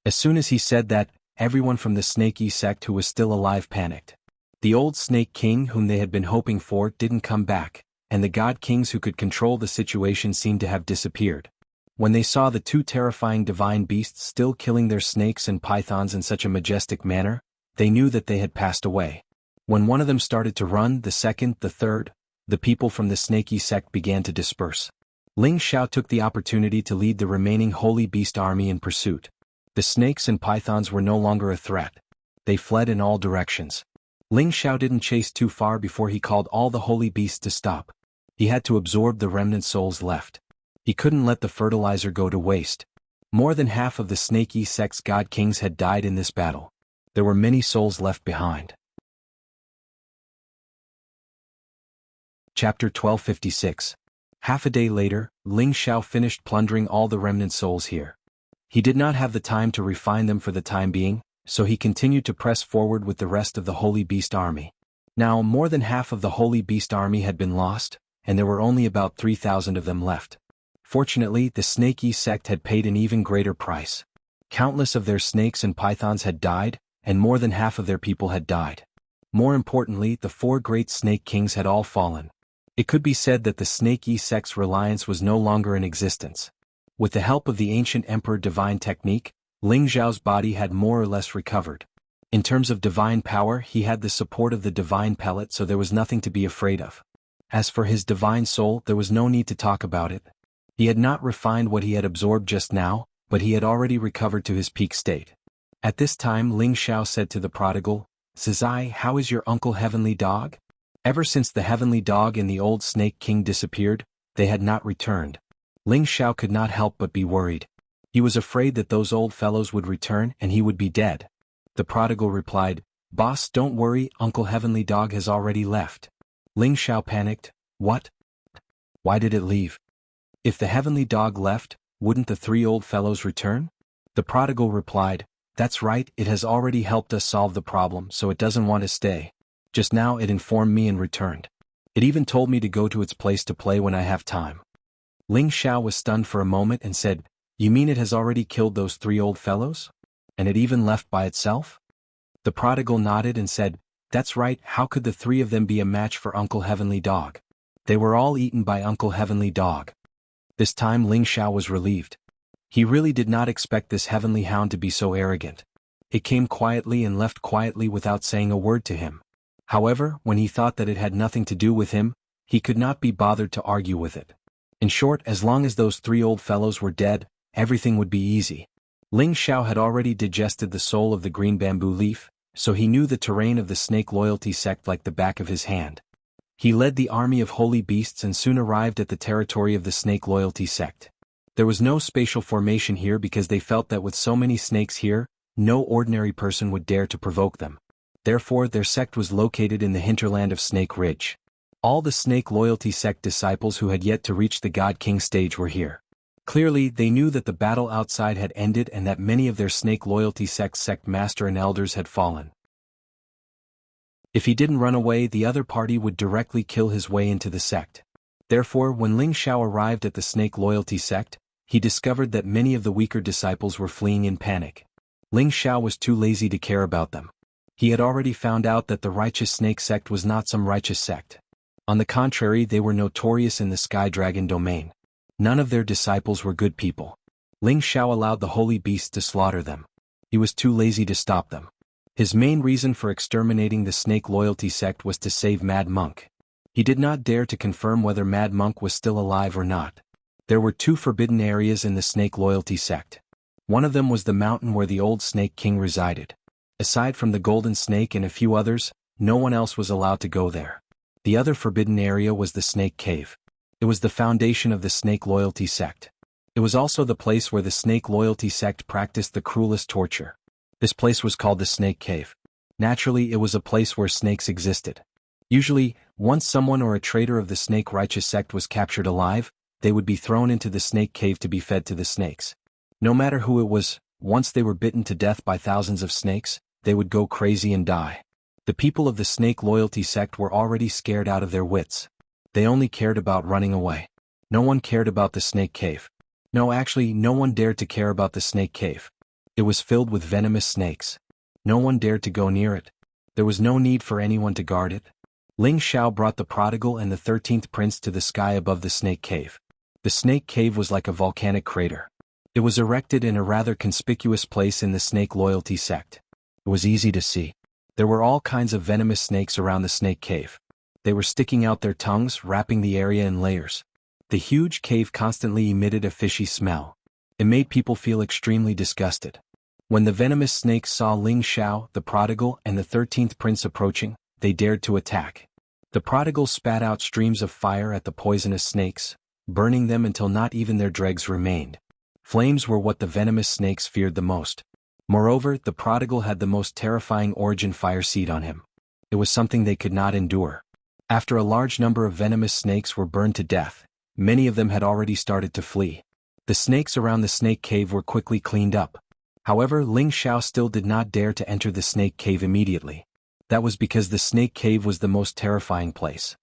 As soon as he said that, everyone from the Snake Yi sect who was still alive panicked. The old Snake King whom they had been hoping for didn't come back, and the God Kings who could control the situation seemed to have disappeared. When they saw the two terrifying divine beasts still killing their snakes and pythons in such a majestic manner, they knew that they had passed away. When one of them started to run, the second, the third, the people from the Snake Yi sect began to disperse. Ling Xiao took the opportunity to lead the remaining holy beast army in pursuit. The snakes and pythons were no longer a threat. They fled in all directions. Ling Xiao didn't chase too far before he called all the holy beasts to stop. He had to absorb the remnant souls left. He couldn't let the fertilizer go to waste. More than half of the Snake Yi sect's God Kings had died in this battle. There were many souls left behind. Chapter 1256. Half a day later, Ling Xiao finished plundering all the remnant souls here. He did not have the time to refine them for the time being, so he continued to press forward with the rest of the Holy Beast army. Now, more than half of the Holy Beast army had been lost, and there were only about 3,000 of them left. Fortunately, the Snake Yi sect had paid an even greater price. Countless of their snakes and pythons had died, and more than half of their people had died. More importantly, the 4 great Snake Kings had all fallen. It could be said that the Snake Yi sect's reliance was no longer in existence. With the help of the ancient Emperor Divine Technique, Ling Xiao's body had more or less recovered. In terms of divine power, he had the support of the divine pellet, so there was nothing to be afraid of. As for his divine soul, there was no need to talk about it. He had not refined what he had absorbed just now, but he had already recovered to his peak state. At this time Ling Xiao said to the prodigal, "Zizai, how is your uncle Heavenly Dog?" Ever since the Heavenly Dog and the old Snake King disappeared, they had not returned. Ling Xiao could not help but be worried. He was afraid that those old fellows would return and he would be dead. The prodigal replied, "Boss, don't worry, Uncle Heavenly Dog has already left." Ling Xiao panicked. "What? Why did it leave? If the Heavenly Dog left, wouldn't the 3 old fellows return?" The prodigal replied, "That's right, it has already helped us solve the problem, so it doesn't want to stay. Just now it informed me and returned. It even told me to go to its place to play when I have time." Ling Xiao was stunned for a moment and said, "You mean it has already killed those 3 old fellows? And it even left by itself?" The prodigal nodded and said, "That's right, how could the 3 of them be a match for Uncle Heavenly Dog? They were all eaten by Uncle Heavenly Dog." This time Ling Xiao was relieved. He really did not expect this heavenly hound to be so arrogant. It came quietly and left quietly without saying a word to him. However, when he thought that it had nothing to do with him, he could not be bothered to argue with it. In short, as long as those 3 old fellows were dead, everything would be easy. Ling Xiao had already digested the soul of the green bamboo leaf, so he knew the terrain of the snake loyalty sect like the back of his hand. He led the army of holy beasts and soon arrived at the territory of the snake loyalty sect. There was no spatial formation here because they felt that with so many snakes here, no ordinary person would dare to provoke them. Therefore, their sect was located in the hinterland of Snake Ridge. All the snake loyalty sect disciples who had yet to reach the God King stage were here. Clearly, they knew that the battle outside had ended and that many of their snake loyalty sect master and elders had fallen. If he didn't run away, the other party would directly kill his way into the sect. Therefore, when Ling Xiao arrived at the snake loyalty sect, he discovered that many of the weaker disciples were fleeing in panic. Ling Xiao was too lazy to care about them. He had already found out that the righteous snake sect was not some righteous sect. On the contrary, they were notorious in the Sky Dragon domain. None of their disciples were good people. Ling Xiao allowed the holy beast to slaughter them. He was too lazy to stop them. His main reason for exterminating the snake loyalty sect was to save Mad Monk. He did not dare to confirm whether Mad Monk was still alive or not. There were 2 forbidden areas in the snake loyalty sect. One of them was the mountain where the old Snake King resided. Aside from the Golden Snake and a few others, no one else was allowed to go there. The other forbidden area was the Snake Cave. It was the foundation of the snake loyalty sect. It was also the place where the snake loyalty sect practiced the cruelest torture. This place was called the Snake Cave. Naturally, it was a place where snakes existed. Usually, once someone or a traitor of the snake righteous sect was captured alive, they would be thrown into the Snake Cave to be fed to the snakes. No matter who it was, once they were bitten to death by thousands of snakes, they would go crazy and die. The people of the snake loyalty sect were already scared out of their wits. They only cared about running away. No one cared about the Snake Cave. No, actually, no one dared to care about the Snake Cave. It was filled with venomous snakes. No one dared to go near it. There was no need for anyone to guard it. Ling Xiao brought the prodigal and the 13th prince to the sky above the Snake Cave. The Snake Cave was like a volcanic crater. It was erected in a rather conspicuous place in the snake loyalty sect. It was easy to see. There were all kinds of venomous snakes around the Snake Cave. They were sticking out their tongues, wrapping the area in layers. The huge cave constantly emitted a fishy smell. It made people feel extremely disgusted. When the venomous snakes saw Ling Xiao, the prodigal, and the 13th prince approaching, they dared to attack. The prodigal spat out streams of fire at the poisonous snakes, burning them until not even their dregs remained. Flames were what the venomous snakes feared the most. Moreover, the prodigal had the most terrifying origin fire seed on him. It was something they could not endure. After a large number of venomous snakes were burned to death, many of them had already started to flee. The snakes around the Snake Cave were quickly cleaned up. However, Ling Xiao still did not dare to enter the Snake Cave immediately. That was because the Snake Cave was the most terrifying place.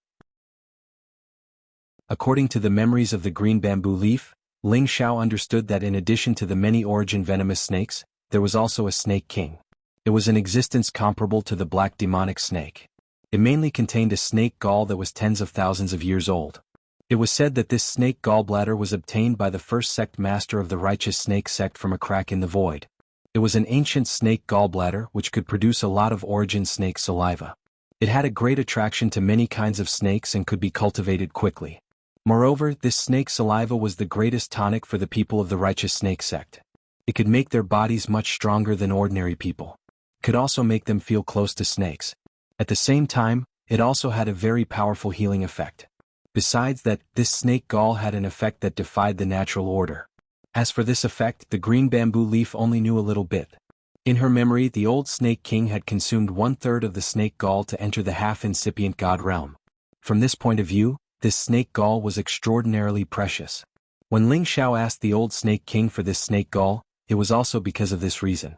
According to the memories of the green bamboo leaf, Ling Xiao understood that in addition to the many origin venomous snakes, there was also a Snake King. It was an existence comparable to the black demonic snake. It mainly contained a snake gall that was tens of thousands of years old. It was said that this snake gallbladder was obtained by the first sect master of the righteous snake sect from a crack in the void. It was an ancient snake gallbladder which could produce a lot of origin snake saliva. It had a great attraction to many kinds of snakes and could be cultivated quickly. Moreover, this snake saliva was the greatest tonic for the people of the righteous snake sect. It could make their bodies much stronger than ordinary people. It could also make them feel close to snakes. At the same time, it also had a very powerful healing effect. Besides that, this snake gall had an effect that defied the natural order. As for this effect, the green bamboo leaf only knew a little bit. In her memory, the old Snake King had consumed 1/3 of the snake gall to enter the half-incipient god realm. From this point of view, this snake gall was extraordinarily precious. When Ling Xiao asked the old Snake King for this snake gall, it was also because of this reason.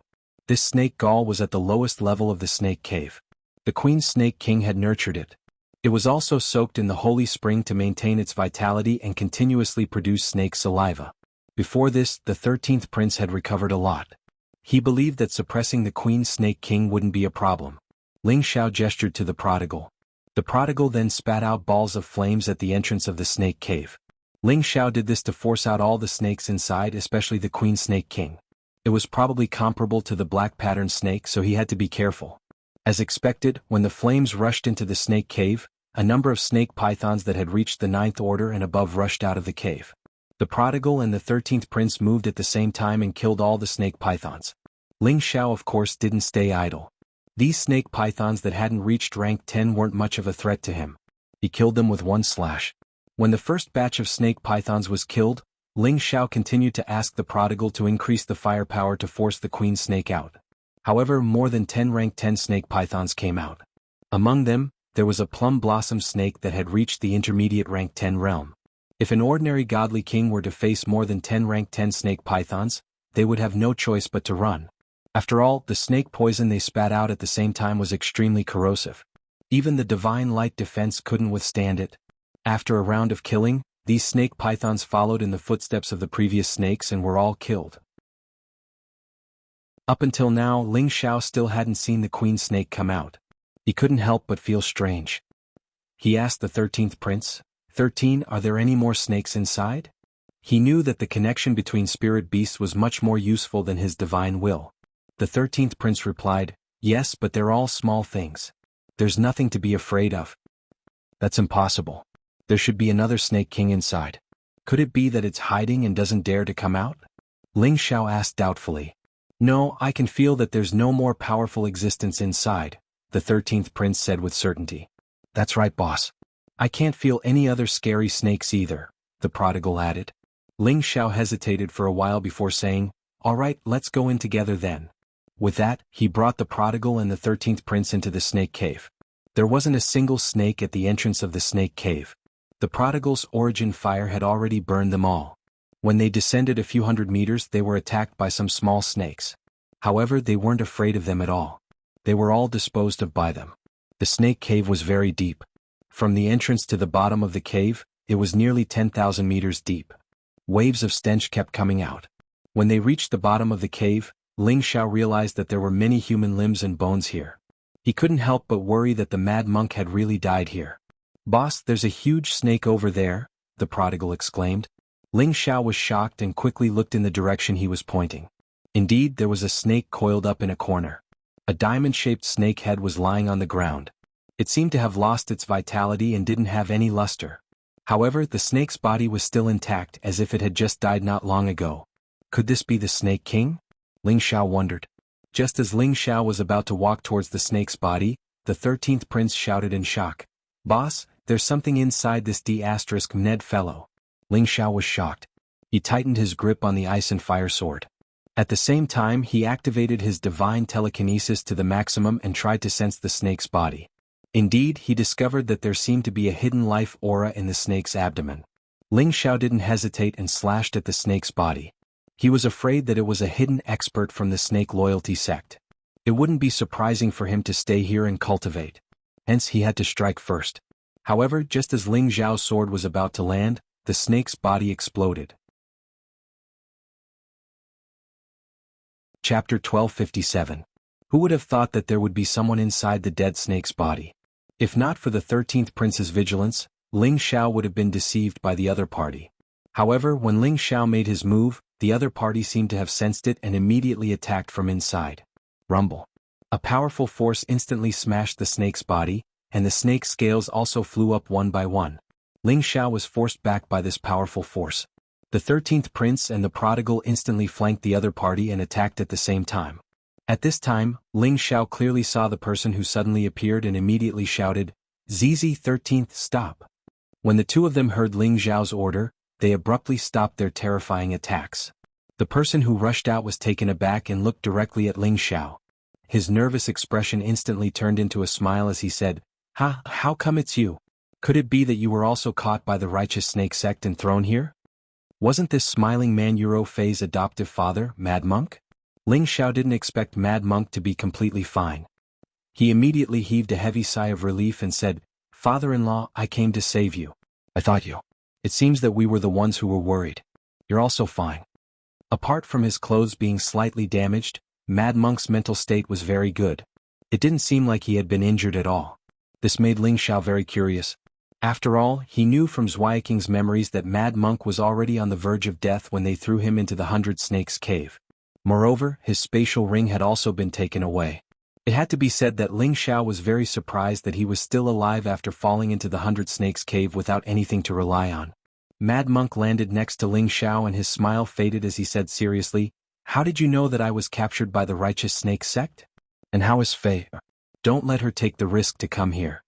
This snake gall was at the lowest level of the Snake Cave. The Queen Snake King had nurtured it. It was also soaked in the holy spring to maintain its vitality and continuously produce snake saliva. Before this, the 13th prince had recovered a lot. He believed that suppressing the Queen Snake King wouldn't be a problem. Ling Xiao gestured to the prodigal. The prodigal then spat out balls of flames at the entrance of the Snake Cave. Ling Xiao did this to force out all the snakes inside, especially the Queen Snake King. It was probably comparable to the black pattern snake, so he had to be careful. As expected, when the flames rushed into the Snake Cave, a number of snake pythons that had reached the 9th order and above rushed out of the cave. The prodigal and the 13th prince moved at the same time and killed all the snake pythons. Ling Xiao of course didn't stay idle. These snake pythons that hadn't reached rank 10 weren't much of a threat to him. He killed them with one slash. When the first batch of snake pythons was killed, Ling Xiao continued to ask the prodigal to increase the firepower to force the queen snake out. However, more than 10 rank 10 snake pythons came out. Among them, there was a plum blossom snake that had reached the intermediate rank 10 realm. If an ordinary godly king were to face more than 10 rank 10 snake pythons, they would have no choice but to run. After all, the snake poison they spat out at the same time was extremely corrosive. Even the divine light defense couldn't withstand it. After a round of killing, these snake pythons followed in the footsteps of the previous snakes and were all killed. Up until now, Ling Xiao still hadn't seen the queen snake come out. He couldn't help but feel strange. He asked the 13th prince, 13, are there any more snakes inside? He knew that the connection between spirit beasts was much more useful than his divine will. The 13th prince replied, yes, but they're all small things. There's nothing to be afraid of. That's impossible. There should be another snake king inside. Could it be that it's hiding and doesn't dare to come out? Ling Xiao asked doubtfully. No, I can feel that there's no more powerful existence inside, the 13th prince said with certainty. That's right, boss. I can't feel any other scary snakes either, the prodigal added. Ling Xiao hesitated for a while before saying, all right, let's go in together then. With that, he brought the prodigal and the 13th prince into the snake cave. There wasn't a single snake at the entrance of the snake cave. The prodigal's origin fire had already burned them all. When they descended a few hundred meters, they were attacked by some small snakes. However, they weren't afraid of them at all. They were all disposed of by them. The snake cave was very deep. From the entrance to the bottom of the cave, it was nearly 10,000 meters deep. Waves of stench kept coming out. When they reached the bottom of the cave, Ling Xiao realized that there were many human limbs and bones here. He couldn't help but worry that the mad monk had really died here. Boss, there's a huge snake over there, the prodigal exclaimed. Ling Xiao was shocked and quickly looked in the direction he was pointing. Indeed, there was a snake coiled up in a corner. A diamond-shaped snake head was lying on the ground. It seemed to have lost its vitality and didn't have any luster. However, the snake's body was still intact as if it had just died not long ago. Could this be the Snake King? Ling Xiao wondered. Just as Ling Xiao was about to walk towards the snake's body, the 13th prince shouted in shock. Boss, there's something inside this D*Ned fellow. Ling Xiao was shocked. He tightened his grip on the ice and fire sword. At the same time, he activated his divine telekinesis to the maximum and tried to sense the snake's body. Indeed, he discovered that there seemed to be a hidden life aura in the snake's abdomen. Ling Xiao didn't hesitate and slashed at the snake's body. He was afraid that it was a hidden expert from the snake loyalty sect. It wouldn't be surprising for him to stay here and cultivate. Hence, he had to strike first. However, just as Ling Xiao's sword was about to land, the snake's body exploded. Chapter 1257. Who would have thought that there would be someone inside the dead snake's body? If not for the 13th prince's vigilance, Ling Xiao would have been deceived by the other party. However, when Ling Xiao made his move, the other party seemed to have sensed it and immediately attacked from inside. Rumble. A powerful force instantly smashed the snake's body, and the snake's scales also flew up one by one. Ling Xiao was forced back by this powerful force. The 13th prince and the prodigal instantly flanked the other party and attacked at the same time. At this time, Ling Xiao clearly saw the person who suddenly appeared and immediately shouted, ZZ 13th, stop. When the two of them heard Ling Xiao's order, they abruptly stopped their terrifying attacks. The person who rushed out was taken aback and looked directly at Ling Xiao. His nervous expression instantly turned into a smile as he said, how come it's you? Could it be that you were also caught by the righteous snake sect and thrown here? Wasn't this smiling man Euro Fei's adoptive father, Mad Monk? Ling Xiao didn't expect Mad Monk to be completely fine. He immediately heaved a heavy sigh of relief and said, Father-in-law, I came to save you. I thought you. It seems that we were the ones who were worried. You're also fine. Apart from his clothes being slightly damaged, Mad Monk's mental state was very good. It didn't seem like he had been injured at all. This made Ling Xiao very curious. After all, he knew from Zhuaiking's memories that Mad Monk was already on the verge of death when they threw him into the 100 Snakes cave. Moreover, his spatial ring had also been taken away. It had to be said that Ling Xiao was very surprised that he was still alive after falling into the 100 Snakes cave without anything to rely on. Mad Monk landed next to Ling Xiao and his smile faded as he said seriously, How did you know that I was captured by the righteous snake sect? And how is Fei? Don't let her take the risk to come here.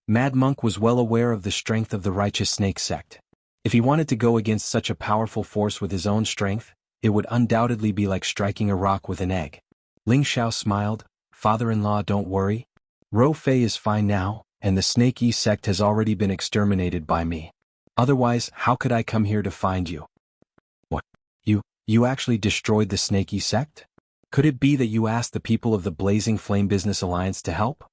Mad Monk was well aware of the strength of the righteous snake sect. If he wanted to go against such a powerful force with his own strength, it would undoubtedly be like striking a rock with an egg. Ling Xiao smiled, Father-in-law, don't worry. Ro Fei is fine now, and the Snake Yi sect has already been exterminated by me. Otherwise, how could I come here to find you? What? You actually destroyed the snaky sect? Could it be that you asked the people of the Blazing Flame Business Alliance to help?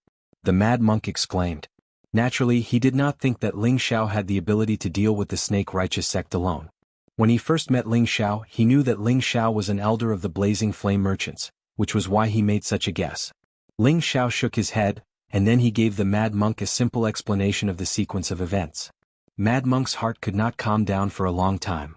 The mad monk exclaimed. Naturally, he did not think that Ling Xiao had the ability to deal with the snake righteous sect alone. When he first met Ling Xiao, he knew that Ling Xiao was an elder of the Blazing Flame Merchants, which was why he made such a guess. Ling Xiao shook his head, and then he gave the mad monk a simple explanation of the sequence of events. Mad monk's heart could not calm down for a long time.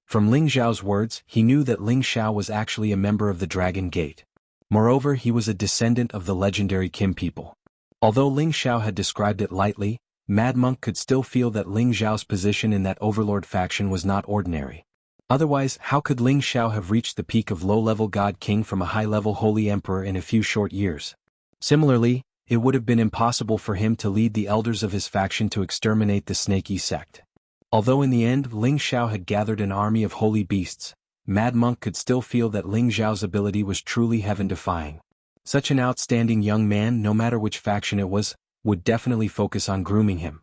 From Ling Xiao's words, he knew that Ling Xiao was actually a member of the Dragon Gate. Moreover, he was a descendant of the legendary Kim people. Although Ling Xiao had described it lightly, Mad Monk could still feel that Ling Xiao's position in that overlord faction was not ordinary. Otherwise, how could Ling Xiao have reached the peak of low-level God King from a high-level Holy Emperor in a few short years? Similarly, it would have been impossible for him to lead the elders of his faction to exterminate the snaky sect. Although in the end Ling Xiao had gathered an army of holy beasts, Mad Monk could still feel that Ling Xiao's ability was truly heaven-defying. Such an outstanding young man, no matter which faction it was, would definitely focus on grooming him.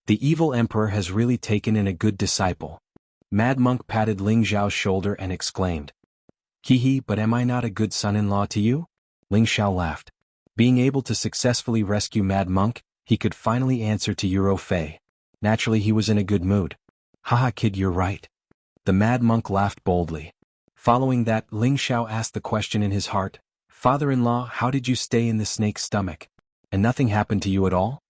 The evil emperor has really taken in a good disciple. Mad Monk patted Ling Xiao's shoulder and exclaimed. Hee, but am I not a good son-in-law to you? Ling Xiao laughed. Being able to successfully rescue Mad Monk, he could finally answer to Euro Fei. Naturally he was in a good mood. Haha kid, you're right. The Mad Monk laughed boldly. Following that, Ling Xiao asked the question in his heart, Father-in-law, how did you stay in the snake's stomach? And nothing happened to you at all?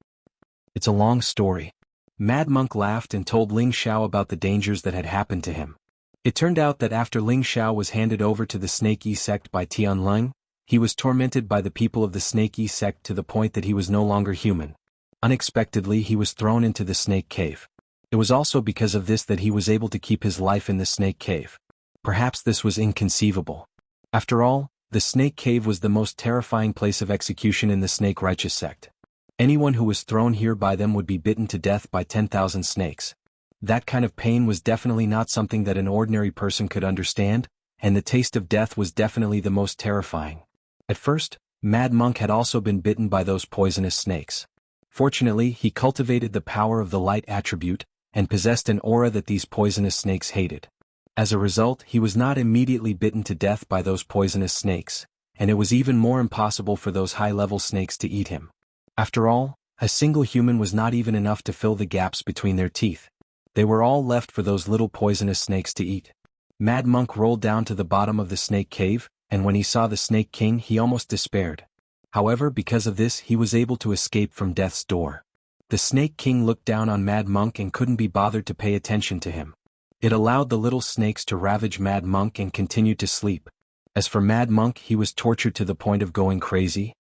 It's a long story. Mad Monk laughed and told Ling Xiao about the dangers that had happened to him. It turned out that after Ling Xiao was handed over to the Snake Yi sect by Tian Lung, he was tormented by the people of the Snake Yi sect to the point that he was no longer human. Unexpectedly, he was thrown into the snake cave. It was also because of this that he was able to keep his life in the snake cave. Perhaps this was inconceivable. After all, the snake cave was the most terrifying place of execution in the snake righteous sect. Anyone who was thrown here by them would be bitten to death by 10,000 snakes. That kind of pain was definitely not something that an ordinary person could understand, and the taste of death was definitely the most terrifying. At first, Mad Monk had also been bitten by those poisonous snakes. Fortunately, he cultivated the power of the light attribute, and possessed an aura that these poisonous snakes hated. As a result, he was not immediately bitten to death by those poisonous snakes, and it was even more impossible for those high-level snakes to eat him. After all, a single human was not even enough to fill the gaps between their teeth. They were all left for those little poisonous snakes to eat. Mad Monk rolled down to the bottom of the snake cave, and when he saw the Snake King he almost despaired. However, because of this he was able to escape from death's door. The Snake King looked down on Mad Monk and couldn't be bothered to pay attention to him. It allowed the little snakes to ravage Mad Monk and continued to sleep. As for Mad Monk, he was tortured to the point of going crazy.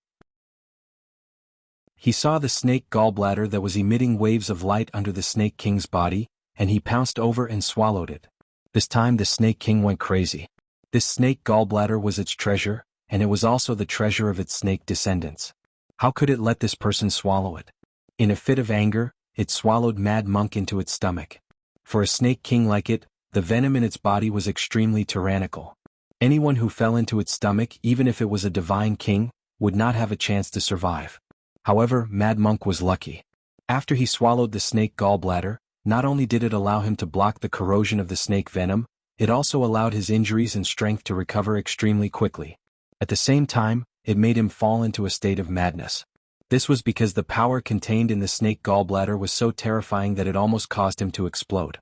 He saw the snake gallbladder that was emitting waves of light under the Snake King's body, and he pounced over and swallowed it. This time the Snake King went crazy. This snake gallbladder was its treasure, and it was also the treasure of its snake descendants. How could it let this person swallow it? In a fit of anger, it swallowed Mad Monk into its stomach. For a Snake King like it, the venom in its body was extremely tyrannical. Anyone who fell into its stomach, even if it was a divine king, would not have a chance to survive. However, Mad Monk was lucky. After he swallowed the snake gallbladder, not only did it allow him to block the corrosion of the snake venom, it also allowed his injuries and strength to recover extremely quickly. At the same time, it made him fall into a state of madness. This was because the power contained in the snake gallbladder was so terrifying that it almost caused him to explode.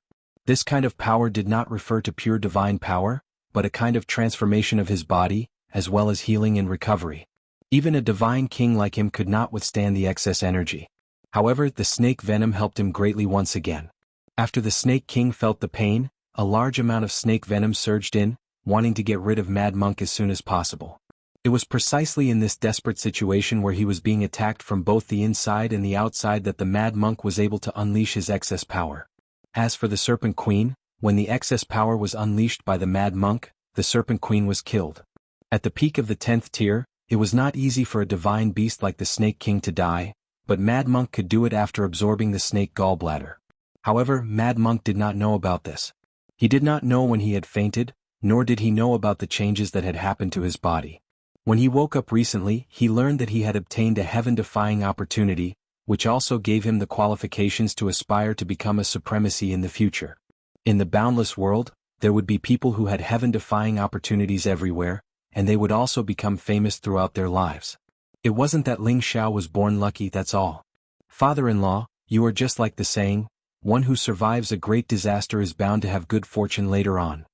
This kind of power did not refer to pure divine power, but a kind of transformation of his body, as well as healing and recovery. Even a divine king like him could not withstand the excess energy. However, the snake venom helped him greatly once again. After the Snake King felt the pain, a large amount of snake venom surged in, wanting to get rid of Mad Monk as soon as possible. It was precisely in this desperate situation where he was being attacked from both the inside and the outside that the Mad Monk was able to unleash his excess power. As for the Serpent Queen, when the excess power was unleashed by the Mad Monk, the Serpent Queen was killed. At the peak of the 10th tier, it was not easy for a divine beast like the Snake King to die, but Mad Monk could do it after absorbing the snake gallbladder. However, Mad Monk did not know about this. He did not know when he had fainted, nor did he know about the changes that had happened to his body. When he woke up recently, he learned that he had obtained a heaven-defying opportunity, which also gave him the qualifications to aspire to become a supremacy in the future. In the boundless world, there would be people who had heaven-defying opportunities everywhere, and they would also become famous throughout their lives. It wasn't that Ling Xiao was born lucky, that's all. Father-in-law, you are just like the saying, one who survives a great disaster is bound to have good fortune later on.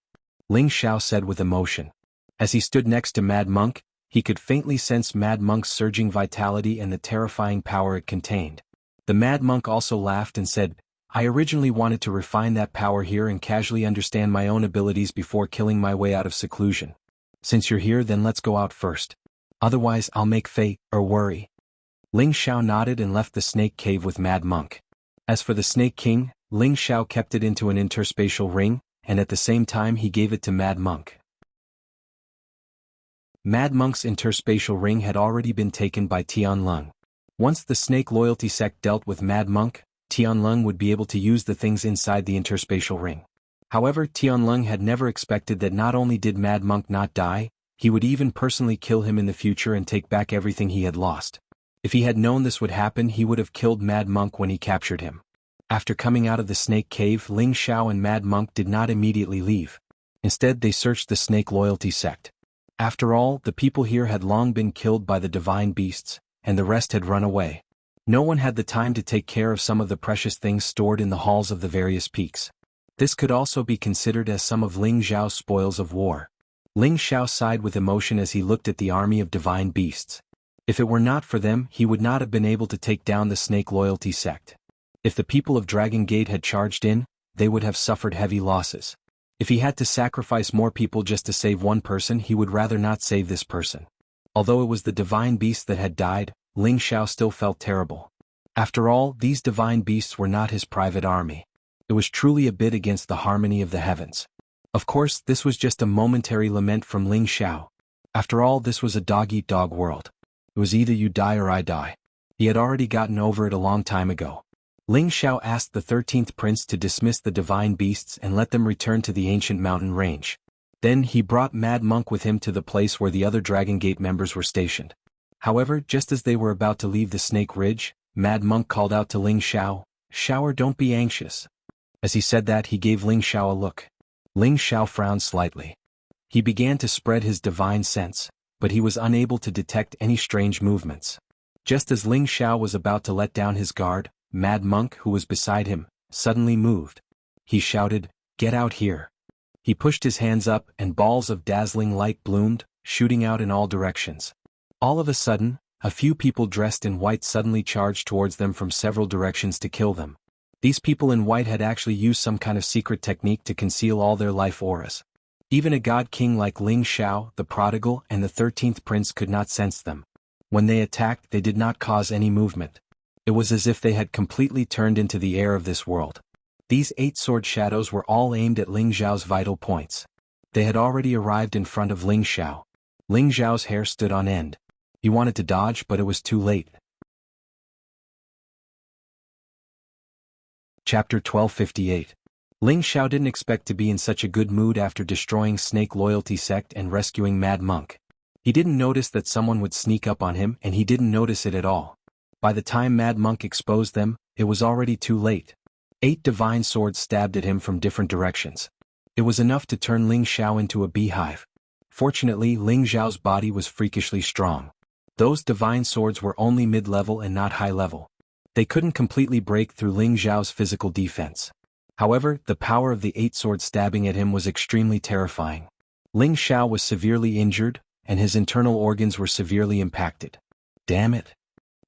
Ling Xiao said with emotion. As he stood next to Mad Monk, he could faintly sense Mad Monk's surging vitality and the terrifying power it contained. The Mad Monk also laughed and said, I originally wanted to refine that power here and casually understand my own abilities before killing my way out of seclusion. Since you're here, then let's go out first. Otherwise I'll make fate or worry. Ling Xiao nodded and left the snake cave with Mad Monk. As for the Snake King, Ling Xiao kept it into an interspatial ring, and at the same time he gave it to Mad Monk. Mad Monk's interspatial ring had already been taken by Tianlong. Once the snake loyalty sect dealt with Mad Monk, Tianlong would be able to use the things inside the interspatial ring. However, Tianlong had never expected that not only did Mad Monk not die, he would even personally kill him in the future and take back everything he had lost. If he had known this would happen, he would have killed Mad Monk when he captured him. After coming out of the snake cave, Ling Xiao and Mad Monk did not immediately leave. Instead, they searched the snake loyalty sect. After all, the people here had long been killed by the divine beasts, and the rest had run away. No one had the time to take care of some of the precious things stored in the halls of the various peaks. This could also be considered as some of Ling Xiao's spoils of war. Ling Xiao sighed with emotion as he looked at the army of divine beasts. If it were not for them, he would not have been able to take down the snake loyalty sect. If the people of Dragon Gate had charged in, they would have suffered heavy losses. If he had to sacrifice more people just to save one person, he would rather not save this person. Although it was the divine beast that had died, Ling Xiao still felt terrible. After all, these divine beasts were not his private army. It was truly a bid against the harmony of the heavens. Of course, this was just a momentary lament from Ling Xiao. After all, this was a dog-eat-dog world. It was either you die or I die. He had already gotten over it a long time ago. Ling Xiao asked the 13th prince to dismiss the divine beasts and let them return to the ancient mountain range. Then he brought Mad Monk with him to the place where the other Dragon Gate members were stationed. However, just as they were about to leave the Snake Ridge, Mad Monk called out to Ling Xiao, "Xiao, don't be anxious." As he said that, he gave Ling Xiao a look. Ling Xiao frowned slightly. He began to spread his divine sense, but he was unable to detect any strange movements. Just as Ling Xiao was about to let down his guard, Mad Monk, who was beside him, suddenly moved. He shouted, "Get out here." He pushed his hands up and balls of dazzling light bloomed, shooting out in all directions. All of a sudden, a few people dressed in white suddenly charged towards them from several directions to kill them. These people in white had actually used some kind of secret technique to conceal all their life auras. Even a god king like Ling Xiao, the prodigal, and the 13th prince could not sense them. When they attacked, they did not cause any movement. It was as if they had completely turned into the air of this world. These 8 sword shadows were all aimed at Ling Xiao's vital points. They had already arrived in front of Ling Xiao. Ling Xiao's hair stood on end. He wanted to dodge, but it was too late. Chapter 1258. Ling Xiao didn't expect to be in such a good mood after destroying Snake Loyalty Sect and rescuing Mad Monk. He didn't notice that someone would sneak up on him, and he didn't notice it at all. By the time Mad Monk exposed them, it was already too late. 8 divine swords stabbed at him from different directions. It was enough to turn Ling Xiao into a beehive. Fortunately, Ling Xiao's body was freakishly strong. Those divine swords were only mid-level and not high-level. They couldn't completely break through Ling Xiao's physical defense. However, the power of the 8 swords stabbing at him was extremely terrifying. Ling Xiao was severely injured, and his internal organs were severely impacted. Damn it!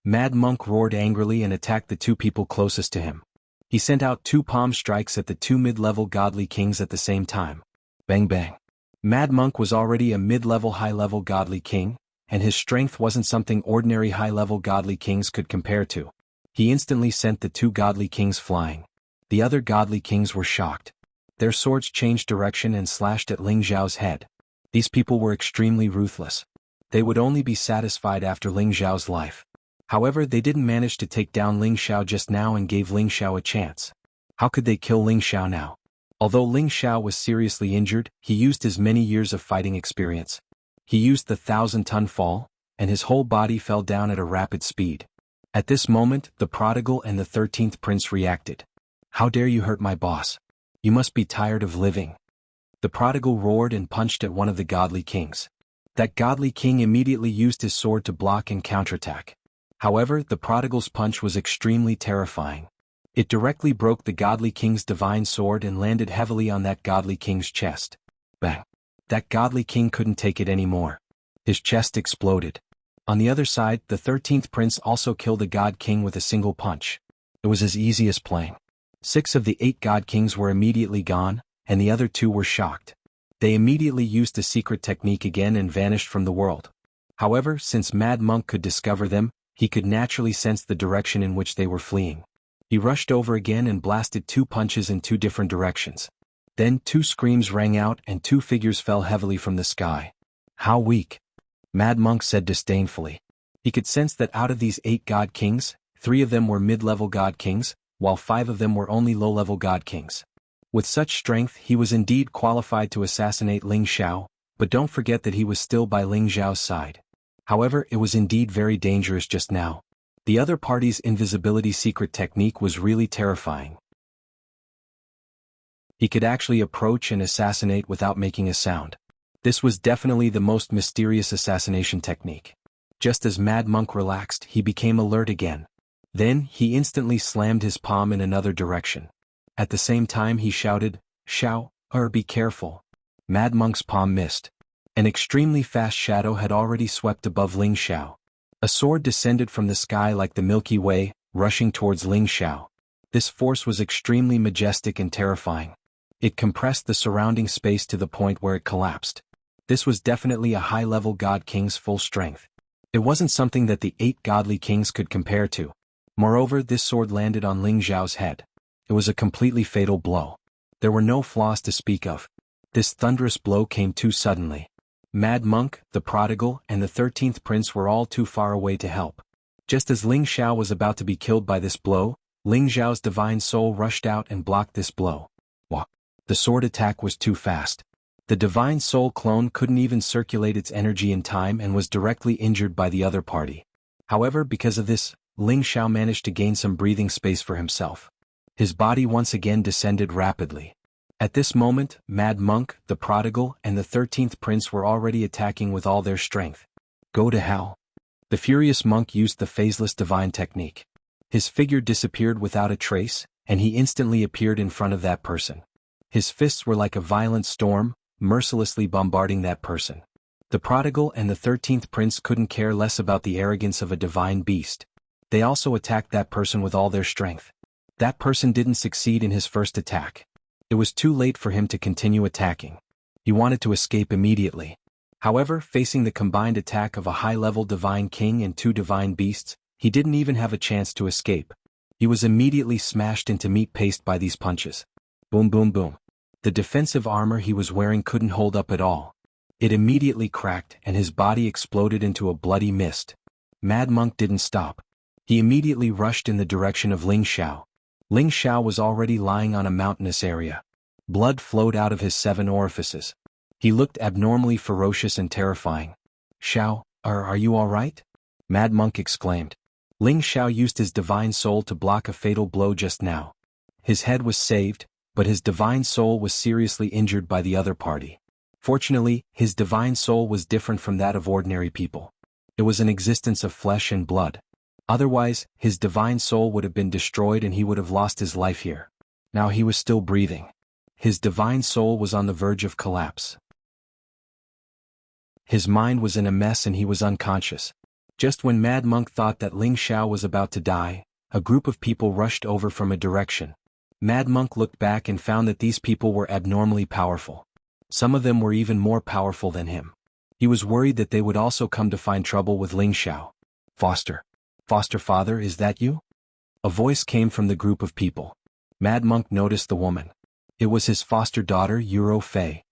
Mad Monk roared angrily and attacked the 2 people closest to him. He sent out 2 palm strikes at the 2 mid-level godly kings at the same time. Bang bang. Mad Monk was already a mid-level high-level godly king, and his strength wasn't something ordinary high-level godly kings could compare to. He instantly sent the 2 godly kings flying. The other godly kings were shocked. Their swords changed direction and slashed at Ling Xiao's head. These people were extremely ruthless. They would only be satisfied after Ling Xiao's life. However, they didn't manage to take down Ling Xiao just now and gave Ling Xiao a chance. How could they kill Ling Xiao now? Although Ling Xiao was seriously injured, he used his many years of fighting experience. He used the 1,000-ton fall, and his whole body fell down at a rapid speed. At this moment, the prodigal and the 13th prince reacted. "How dare you hurt my boss? You must be tired of living." The prodigal roared and punched at one of the godly kings. That godly king immediately used his sword to block and counterattack. However, the prodigal's punch was extremely terrifying. It directly broke the godly king's divine sword and landed heavily on that godly king's chest. Bang! That godly king couldn't take it anymore. His chest exploded. On the other side, the 13th prince also killed a god king with a single punch. It was as easy as playing. 6 of the 8 god kings were immediately gone, and the other 2 were shocked. They immediately used the secret technique again and vanished from the world. However, since Mad Monk could discover them, he could naturally sense the direction in which they were fleeing. He rushed over again and blasted 2 punches in 2 different directions. Then 2 screams rang out and 2 figures fell heavily from the sky. "How weak," Mad Monk said disdainfully. He could sense that out of these 8 god kings, 3 of them were mid-level god kings, while 5 of them were only low-level god kings. With such strength he was indeed qualified to assassinate Ling Xiao, but don't forget that he was still by Ling Xiao's side. However, it was indeed very dangerous just now. The other party's invisibility secret technique was really terrifying. He could actually approach and assassinate without making a sound. This was definitely the most mysterious assassination technique. Just as Mad Monk relaxed, he became alert again. Then, he instantly slammed his palm in another direction. At the same time he shouted, "Xiao, be careful." Mad Monk's palm missed. An extremely fast shadow had already swept above Ling Xiao. A sword descended from the sky like the Milky Way, rushing towards Ling Xiao. This force was extremely majestic and terrifying. It compressed the surrounding space to the point where it collapsed. This was definitely a high-level god king's full strength. It wasn't something that the 8 godly kings could compare to. Moreover, this sword landed on Ling Xiao's head. It was a completely fatal blow. There were no flaws to speak of. This thunderous blow came too suddenly. Mad Monk, the prodigal, and the 13th prince were all too far away to help. Just as Ling Xiao was about to be killed by this blow, Ling Xiao's divine soul rushed out and blocked this blow. Wah! The sword attack was too fast. The divine soul clone couldn't even circulate its energy in time and was directly injured by the other party. However, because of this, Ling Xiao managed to gain some breathing space for himself. His body once again descended rapidly. At this moment, Mad Monk, the prodigal, and the 13th prince were already attacking with all their strength. Go to hell. The furious monk used the phaseless divine technique. His figure disappeared without a trace, and he instantly appeared in front of that person. His fists were like a violent storm, mercilessly bombarding that person. The prodigal and the 13th prince couldn't care less about the arrogance of a divine beast. They also attacked that person with all their strength. That person didn't succeed in his first attack. It was too late for him to continue attacking. He wanted to escape immediately. However, facing the combined attack of a high-level divine king and 2 divine beasts, he didn't even have a chance to escape. He was immediately smashed into meat paste by these punches. Boom boom boom. The defensive armor he was wearing couldn't hold up at all. It immediately cracked and his body exploded into a bloody mist. Mad Monk didn't stop. He immediately rushed in the direction of Ling Xiao. Ling Xiao was already lying on a mountainous area. Blood flowed out of his 7 orifices. He looked abnormally ferocious and terrifying. "Xiao, are you all right?" Mad Monk exclaimed. Ling Xiao used his divine soul to block a fatal blow just now. His head was saved, but his divine soul was seriously injured by the other party. Fortunately, his divine soul was different from that of ordinary people. It was an existence of flesh and blood. Otherwise, his divine soul would have been destroyed and he would have lost his life here. Now he was still breathing. His divine soul was on the verge of collapse. His mind was in a mess and he was unconscious. Just when Mad Monk thought that Ling Xiao was about to die, a group of people rushed over from a direction. Mad Monk looked back and found that these people were abnormally powerful. Some of them were even more powerful than him. He was worried that they would also come to find trouble with Ling Xiao. Foster father, is that you?" A voice came from the group of people. Mad Monk noticed the woman. It was his foster daughter, Yuro Fei.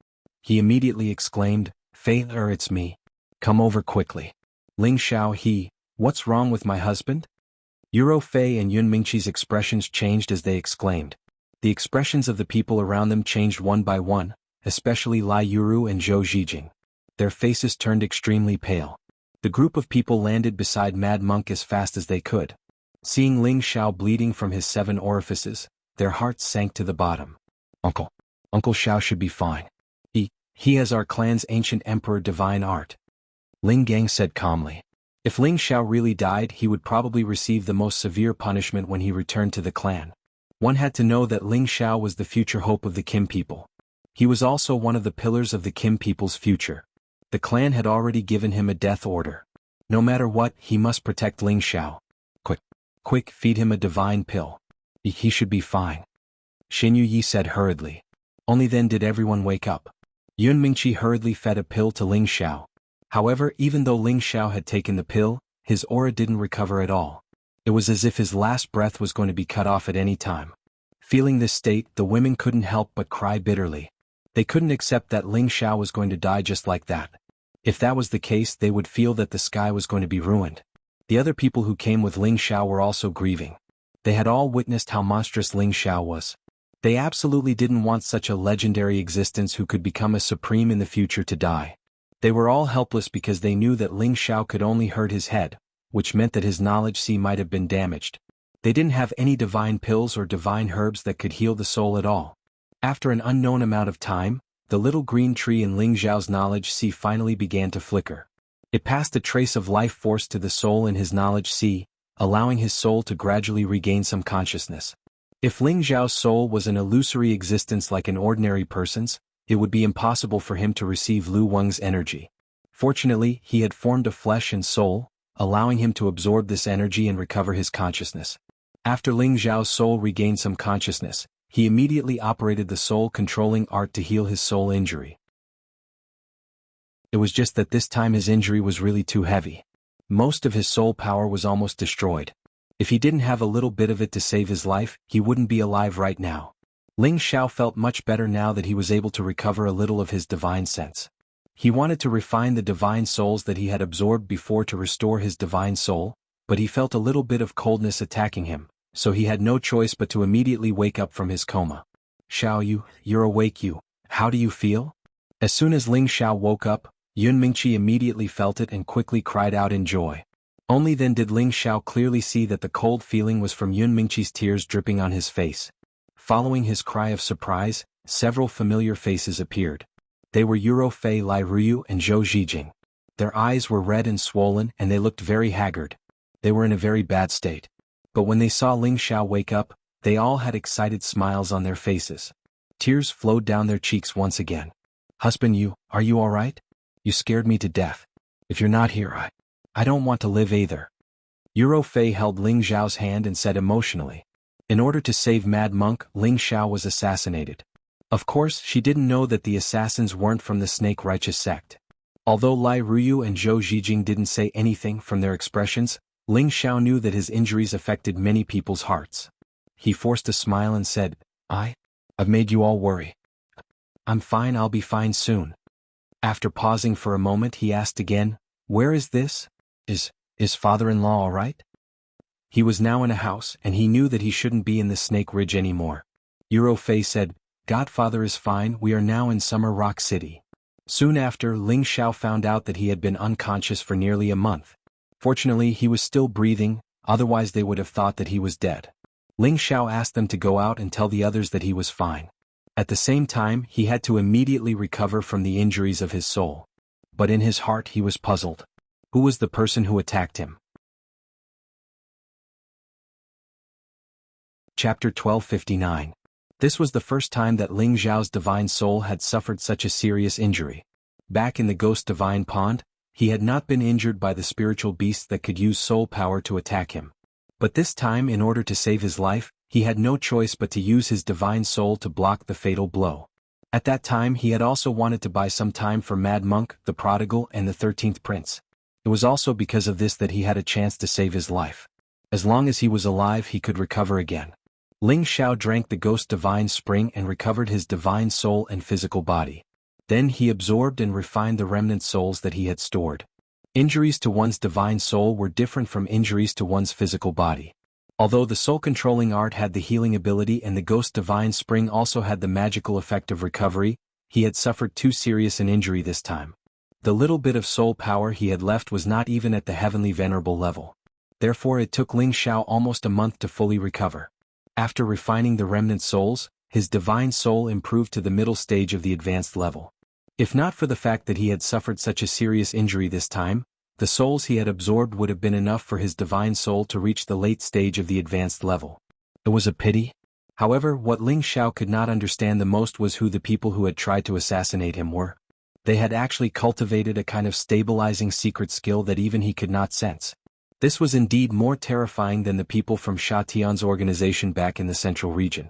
He immediately exclaimed, "Fei, it's me. Come over quickly." Ling Xiao, what's wrong with my husband?" Yuro Fei and Yun Mingqi's expressions changed as they exclaimed. The expressions of the people around them changed one by one, especially Lai Yuru and Zhou Zhijing. Their faces turned extremely pale. The group of people landed beside Mad Monk as fast as they could. Seeing Ling Xiao bleeding from his 7 orifices, their hearts sank to the bottom. Uncle Xiao should be fine. He has our clan's ancient emperor divine art. Ling Gang said calmly. If Ling Xiao really died, he would probably receive the most severe punishment when he returned to the clan. One had to know that Ling Xiao was the future hope of the Kim people. He was also one of the pillars of the Kim people's future. The clan had already given him a death order. No matter what, he must protect Ling Xiao. Quick, feed him a divine pill. He should be fine. Xin Yi said hurriedly. Only then did everyone wake up. Yun Mingqi hurriedly fed a pill to Ling Xiao. However, even though Ling Xiao had taken the pill, his aura didn't recover at all. It was as if his last breath was going to be cut off at any time. Feeling this state, the women couldn't help but cry bitterly. They couldn't accept that Ling Xiao was going to die just like that. If that was the case, they would feel that the sky was going to be ruined. The other people who came with Ling Xiao were also grieving. They had all witnessed how monstrous Ling Xiao was. They absolutely didn't want such a legendary existence who could become a supreme in the future to die. They were all helpless because they knew that Ling Xiao could only hurt his head, which meant that his knowledge sea might have been damaged. They didn't have any divine pills or divine herbs that could heal the soul at all. After an unknown amount of time, the little green tree in Ling Xiao's knowledge sea finally began to flicker. It passed a trace of life force to the soul in his knowledge sea, allowing his soul to gradually regain some consciousness. If Ling Xiao's soul was an illusory existence like an ordinary person's, it would be impossible for him to receive Lu Weng's energy. Fortunately, he had formed a flesh and soul, allowing him to absorb this energy and recover his consciousness. After Ling Xiao's soul regained some consciousness, he immediately operated the soul-controlling art to heal his soul injury. It was just that this time his injury was really too heavy. Most of his soul power was almost destroyed. If he didn't have a little bit of it to save his life, he wouldn't be alive right now. Ling Xiao felt much better now that he was able to recover a little of his divine sense. He wanted to refine the divine souls that he had absorbed before to restore his divine soul, but he felt a little bit of coldness attacking him, so he had no choice but to immediately wake up from his coma. Xiao, you're awake. How do you feel? As soon as Ling Xiao woke up, Yun Mingqi immediately felt it and quickly cried out in joy. Only then did Ling Xiao clearly see that the cold feeling was from Yun Mingqi's tears dripping on his face. Following his cry of surprise, several familiar faces appeared. They were Yuro Fei, Lai Ruyu, and Zhou Zhijing. Their eyes were red and swollen and they looked very haggard. They were in a very bad state. But when they saw Ling Xiao wake up, they all had excited smiles on their faces. Tears flowed down their cheeks once again. Husband, are you all right? You scared me to death. If you're not here, I don't want to live either. Yuro Fei held Ling Xiao's hand and said emotionally. In order to save Mad Monk, Ling Xiao was assassinated. Of course, she didn't know that the assassins weren't from the Snake Righteous sect. Although Lai Ruyu and Zhou Zhijing didn't say anything from their expressions, Ling Xiao knew that his injuries affected many people's hearts. He forced a smile and said, I've made you all worry. I'm fine, I'll be fine soon. After pausing for a moment he asked again, where is this? Is father-in-law all right? He was now in a house and he knew that he shouldn't be in the Snake Ridge anymore. Yuro Fei said, Godfather is fine, we are now in Summer Rock City. Soon after, Ling Xiao found out that he had been unconscious for nearly a month. Fortunately, he was still breathing, otherwise they would have thought that he was dead. Ling Xiao asked them to go out and tell the others that he was fine. At the same time, he had to immediately recover from the injuries of his soul. But in his heart he was puzzled. Who was the person who attacked him? Chapter 1259. This was the first time that Ling Xiao's divine soul had suffered such a serious injury. Back in the Ghost Divine Pond, he had not been injured by the spiritual beasts that could use soul power to attack him. But this time, in order to save his life, he had no choice but to use his divine soul to block the fatal blow. At that time he had also wanted to buy some time for Mad Monk, the Prodigal, and the 13th Prince. It was also because of this that he had a chance to save his life. As long as he was alive he could recover again. Ling Xiao drank the Ghost Divine Spring and recovered his divine soul and physical body. Then he absorbed and refined the remnant souls that he had stored. Injuries to one's divine soul were different from injuries to one's physical body. Although the soul-controlling art had the healing ability and the Ghost Divine Spring also had the magical effect of recovery, he had suffered too serious an injury this time. The little bit of soul power he had left was not even at the heavenly venerable level. Therefore it took Ling Xiao almost a month to fully recover. After refining the remnant souls, his divine soul improved to the middle stage of the advanced level. If not for the fact that he had suffered such a serious injury this time, the souls he had absorbed would have been enough for his divine soul to reach the late stage of the advanced level. It was a pity. However, what Ling Xiao could not understand the most was who the people who had tried to assassinate him were. They had actually cultivated a kind of stabilizing secret skill that even he could not sense. This was indeed more terrifying than the people from Sha Tian's organization back in the central region.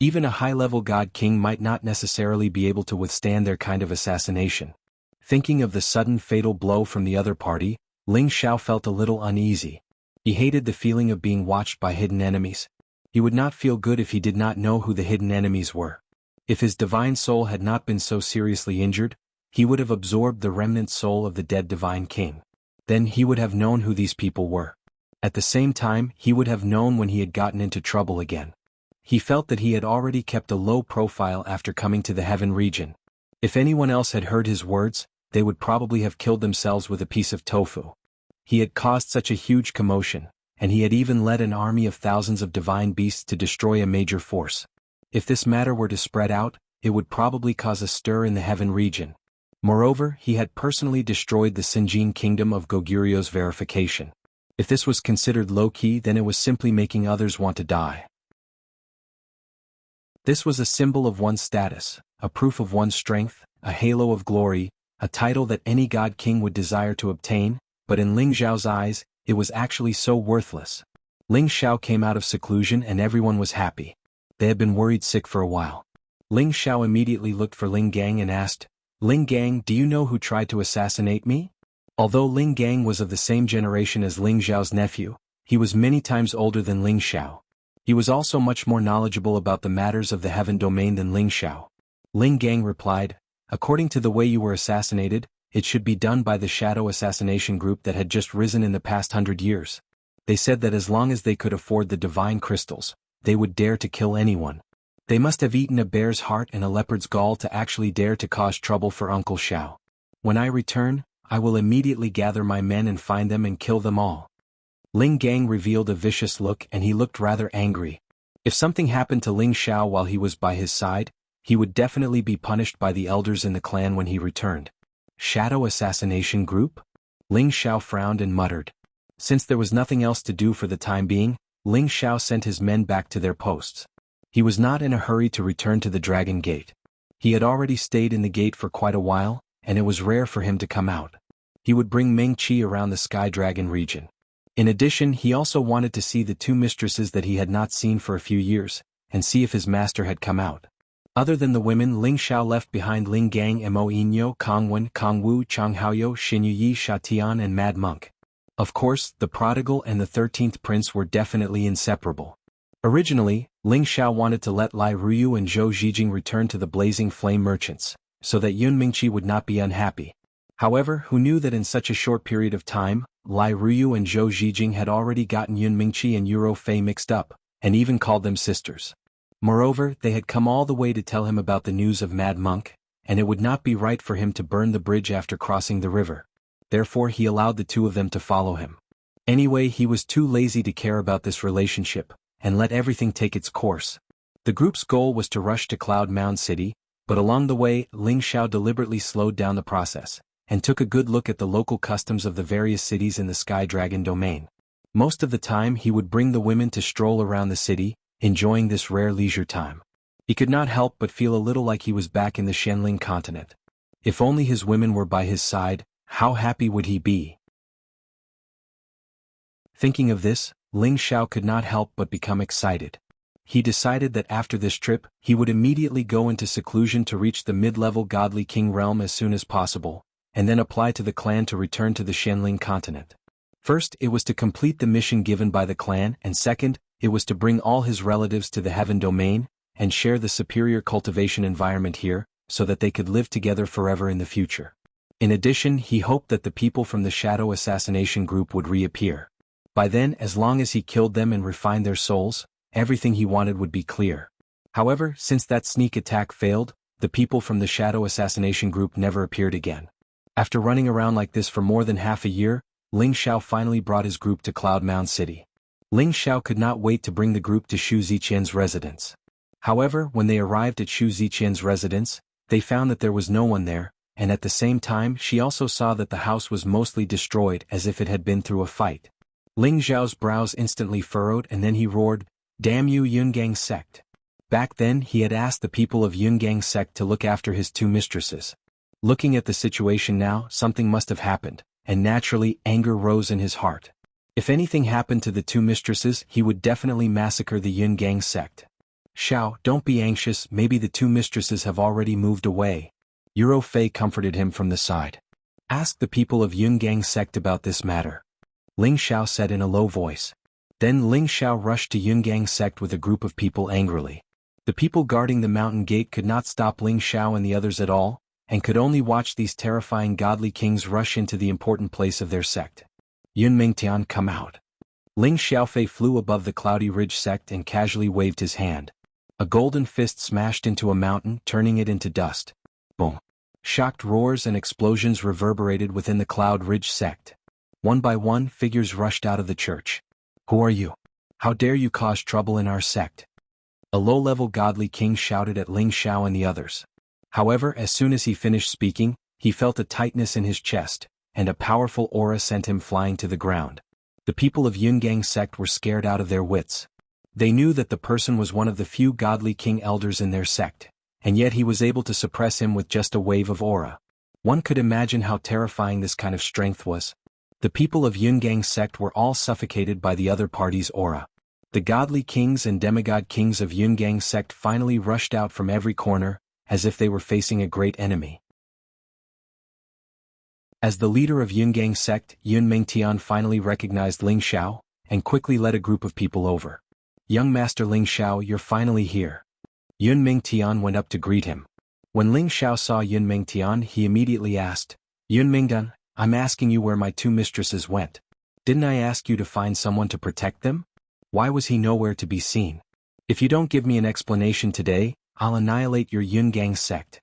Even a high-level god king might not necessarily be able to withstand their kind of assassination. Thinking of the sudden fatal blow from the other party, Ling Xiao felt a little uneasy. He hated the feeling of being watched by hidden enemies. He would not feel good if he did not know who the hidden enemies were. If his divine soul had not been so seriously injured, he would have absorbed the remnant soul of the dead divine king. Then he would have known who these people were. At the same time, he would have known when he had gotten into trouble again. He felt that he had already kept a low profile after coming to the heaven region. If anyone else had heard his words, they would probably have killed themselves with a piece of tofu. He had caused such a huge commotion, and he had even led an army of thousands of divine beasts to destroy a major force. If this matter were to spread out, it would probably cause a stir in the heaven region. Moreover, he had personally destroyed the Sinjin kingdom of Goguryu's verification. If this was considered low-key, then it was simply making others want to die. This was a symbol of one's status, a proof of one's strength, a halo of glory, a title that any god king would desire to obtain, but in Ling Xiao's eyes, it was actually so worthless. Ling Xiao came out of seclusion and everyone was happy. They had been worried sick for a while. Ling Xiao immediately looked for Ling Gang and asked, "Ling Gang, do you know who tried to assassinate me?" Although Ling Gang was of the same generation as Ling Xiao's nephew, he was many times older than Ling Xiao. He was also much more knowledgeable about the matters of the heaven domain than Ling Xiao. Ling Gang replied, "According to the way you were assassinated, it should be done by the shadow assassination group that had just risen in the past 100 years. They said that as long as they could afford the divine crystals, they would dare to kill anyone. They must have eaten a bear's heart and a leopard's gall to actually dare to cause trouble for Uncle Xiao. When I return, I will immediately gather my men and find them and kill them all." Ling Gang revealed a vicious look and he looked rather angry. If something happened to Ling Xiao while he was by his side, he would definitely be punished by the elders in the clan when he returned. Shadow assassination group? Ling Xiao frowned and muttered. Since there was nothing else to do for the time being, Ling Xiao sent his men back to their posts. He was not in a hurry to return to the Dragon Gate. He had already stayed in the gate for quite a while, and it was rare for him to come out. He would bring Meng Qi around the Sky Dragon region. In addition, he also wanted to see the two mistresses that he had not seen for a few years, and see if his master had come out. Other than the women, Ling Xiao left behind Ling Gang, Mo Yinyo, Kong Wen, Kong Wu, Chang Haoyou, Xin Yuyi, Sha Tian and Mad Monk. Of course, the prodigal and the 13th prince were definitely inseparable. Originally, Ling Xiao wanted to let Lai Ruyu and Zhou Zhijing return to the Blazing Flame merchants, so that Yun Mingqi would not be unhappy. However, who knew that in such a short period of time, Lai Ruyu and Zhou Zhijing had already gotten Yun Mingqi and Euro Fei mixed up, and even called them sisters. Moreover, they had come all the way to tell him about the news of Mad Monk, and it would not be right for him to burn the bridge after crossing the river. Therefore he allowed the two of them to follow him. Anyway, he was too lazy to care about this relationship, and let everything take its course. The group's goal was to rush to Cloud Mound City, but along the way, Ling Xiao deliberately slowed down the process, and took a good look at the local customs of the various cities in the Sky Dragon domain. Most of the time he would bring the women to stroll around the city, enjoying this rare leisure time. He could not help but feel a little like he was back in the Shenling continent. If only his women were by his side, how happy would he be? Thinking of this, Ling Xiao could not help but become excited. He decided that after this trip, he would immediately go into seclusion to reach the mid-level godly king realm as soon as possible, and then apply to the clan to return to the Shenling continent. First, it was to complete the mission given by the clan, and second, it was to bring all his relatives to the heaven domain, and share the superior cultivation environment here, so that they could live together forever in the future. In addition, he hoped that the people from the shadow assassination group would reappear. By then, as long as he killed them and refined their souls, everything he wanted would be clear. However, since that sneak attack failed, the people from the shadow assassination group never appeared again. After running around like this for more than half a year, Ling Xiao finally brought his group to Cloud Mound City. Ling Xiao could not wait to bring the group to Xu Ziqian's residence. However, when they arrived at Xu Ziqian's residence, they found that there was no one there, and at the same time she also saw that the house was mostly destroyed as if it had been through a fight. Ling Xiao's brows instantly furrowed and then he roared, "Damn you Yungang sect!" Back then he had asked the people of Yungang sect to look after his two mistresses. Looking at the situation now, something must have happened, and naturally anger rose in his heart. If anything happened to the two mistresses, he would definitely massacre the Yungang sect. "Xiao, don't be anxious, maybe the two mistresses have already moved away." Euro Fei comforted him from the side. "Ask the people of Yungang sect about this matter," Ling Xiao said in a low voice. Then Ling Xiao rushed to Yungang sect with a group of people angrily. The people guarding the mountain gate could not stop Ling Xiao and the others at all, and could only watch these terrifying godly kings rush into the important place of their sect. "Yun Mingtian, come out." Ling Xiaofei flew above the Cloudy Ridge sect and casually waved his hand. A golden fist smashed into a mountain, turning it into dust. Boom. Shocked roars and explosions reverberated within the Cloud Ridge sect. One by one, figures rushed out of the church. "Who are you? How dare you cause trouble in our sect?" A low-level godly king shouted at Ling Xiao and the others. However, as soon as he finished speaking, he felt a tightness in his chest, and a powerful aura sent him flying to the ground. The people of Yungang sect were scared out of their wits. They knew that the person was one of the few godly king elders in their sect, and yet he was able to suppress him with just a wave of aura. One could imagine how terrifying this kind of strength was. The people of Yungang sect were all suffocated by the other party's aura. The godly kings and demigod kings of Yungang sect finally rushed out from every corner, as if they were facing a great enemy. As the leader of Yungang sect, Yun Mingtian finally recognized Ling Xiao, and quickly led a group of people over. "Young Master Ling Xiao, you're finally here." Yun Mingtian went up to greet him. When Ling Xiao saw Yun Mingtian, he immediately asked, "Yun Mingdan, I'm asking you where my two mistresses went. Didn't I ask you to find someone to protect them? Why was he nowhere to be seen? If you don't give me an explanation today, I'll annihilate your Yungang sect."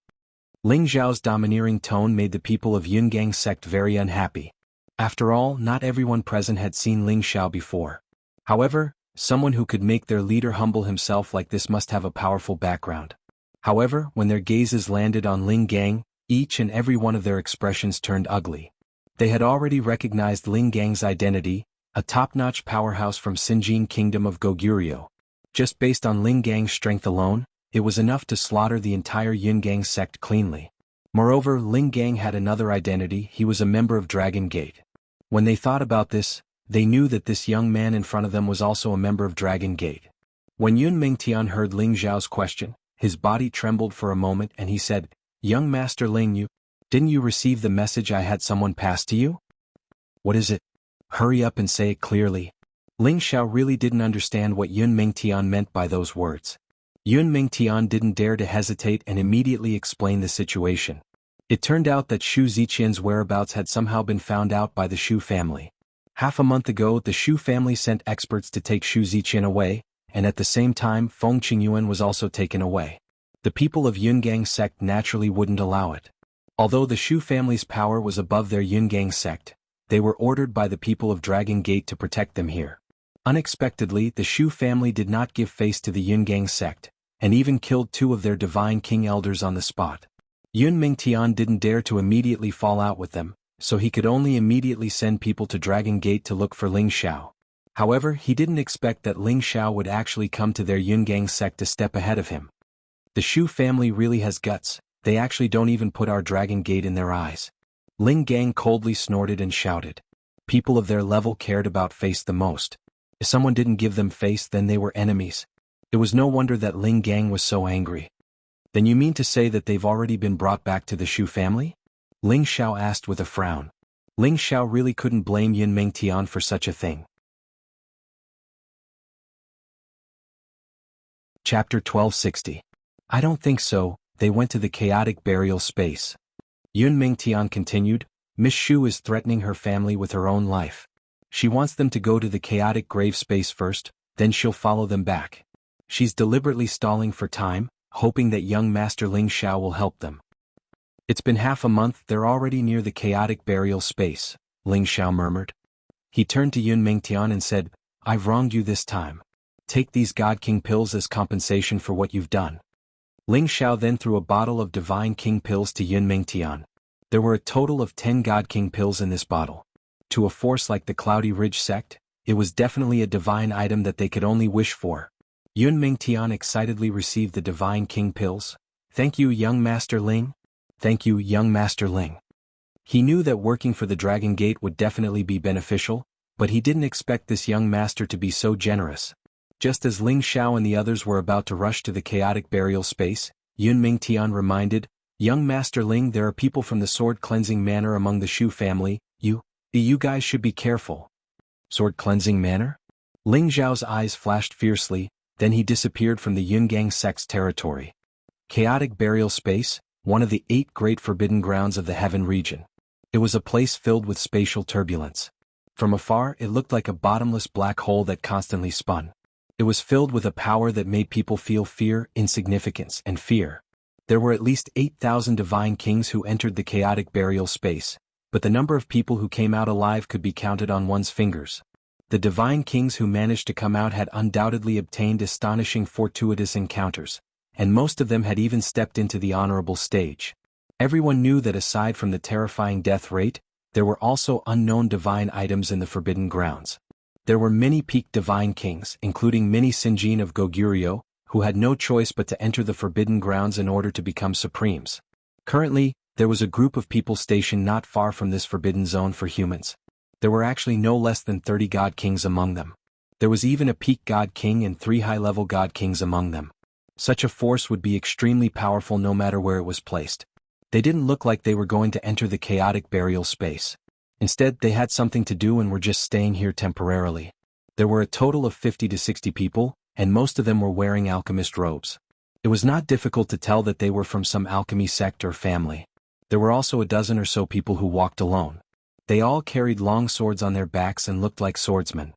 Ling Xiao's domineering tone made the people of Yungang sect very unhappy. After all, not everyone present had seen Ling Xiao before. However, someone who could make their leader humble himself like this must have a powerful background. However, when their gazes landed on Ling Gang, each and every one of their expressions turned ugly. They had already recognized Ling Gang's identity, a top-notch powerhouse from Xinjiang Kingdom of Goguryeo. Just based on Ling Gang's strength alone, it was enough to slaughter the entire Yungang sect cleanly. Moreover, Ling Gang had another identity, he was a member of Dragon Gate. When they thought about this, they knew that this young man in front of them was also a member of Dragon Gate. When Yun Mingtian heard Ling Xiao's question, his body trembled for a moment and he said, "Young Master Ling, didn't you receive the message I had someone pass to you? What is it? Hurry up and say it clearly." Ling Xiao really didn't understand what Yun Mingtian meant by those words. Yun Mingtian didn't dare to hesitate and immediately explained the situation. It turned out that Xu Ziqian's whereabouts had somehow been found out by the Xu family. Half a month ago, the Xu family sent experts to take Xu Ziqian away, and at the same time Feng Qingyuan was also taken away. The people of Yungang sect naturally wouldn't allow it. Although the Xu family's power was above their Yungang sect, they were ordered by the people of Dragon Gate to protect them here. Unexpectedly, the Xu family did not give face to the Yungang sect, and even killed two of their divine king elders on the spot. Yun Mingtian didn't dare to immediately fall out with them, so he could only immediately send people to Dragon Gate to look for Ling Xiao. However, he didn't expect that Ling Xiao would actually come to their Yungang sect a step ahead of him. The Xu family really has guts, they actually don't even put our Dragon Gate in their eyes. Ling Gang coldly snorted and shouted. People of their level cared about face the most. If someone didn't give them face, then they were enemies. It was no wonder that Ling Gang was so angry. "Then you mean to say that they've already been brought back to the Xu family?" Ling Xiao asked with a frown. Ling Xiao really couldn't blame Yun Mingtian for such a thing. Chapter 1260. "I don't think so, they went to the chaotic burial space." Yun Mingtian continued, "Miss Xu is threatening her family with her own life. She wants them to go to the chaotic grave space first, then she'll follow them back. She's deliberately stalling for time, hoping that young Master Ling Xiao will help them." "It's been half a month, they're already near the chaotic burial space," Ling Xiao murmured. He turned to Yun Mingtian and said, "I've wronged you this time. Take these God King pills as compensation for what you've done." Ling Xiao then threw a bottle of Divine King pills to Yun Mingtian. There were a total of 10 God King pills in this bottle. To a force like the Cloudy Ridge sect, it was definitely a divine item that they could only wish for. Yun Mingtian excitedly received the Divine King pills. "Thank you, young Master Ling." "Thank you, young Master Ling." He knew that working for the Dragon Gate would definitely be beneficial, but he didn't expect this young master to be so generous. Just as Ling Xiao and the others were about to rush to the chaotic burial space, Yun Mingtian reminded, "Young Master Ling, there are people from the Sword Cleansing Manor among the Shu family. You guys should be careful." Sword Cleansing Manor? Ling Xiao's eyes flashed fiercely, then he disappeared from the Yungang sect's territory. Chaotic burial space, one of the 8 great forbidden grounds of the Heaven region. It was a place filled with spatial turbulence. From afar, it looked like a bottomless black hole that constantly spun. It was filled with a power that made people feel fear, insignificance, and fear. There were at least 8,000 divine kings who entered the chaotic burial space, but the number of people who came out alive could be counted on one's fingers. The divine kings who managed to come out had undoubtedly obtained astonishing fortuitous encounters, and most of them had even stepped into the honorable stage. Everyone knew that aside from the terrifying death rate, there were also unknown divine items in the forbidden grounds. There were many peak divine kings, including Mini Sinjin of Goguryeo, who had no choice but to enter the forbidden grounds in order to become supremes. Currently, there was a group of people stationed not far from this forbidden zone for humans. There were actually no less than 30 God Kings among them. There was even a peak God King and 3 high-level God Kings among them. Such a force would be extremely powerful no matter where it was placed. They didn't look like they were going to enter the chaotic burial space. Instead, they had something to do and were just staying here temporarily. There were a total of 50 to 60 people, and most of them were wearing alchemist robes. It was not difficult to tell that they were from some alchemy sect or family. There were also a dozen or so people who walked alone. They all carried long swords on their backs and looked like swordsmen.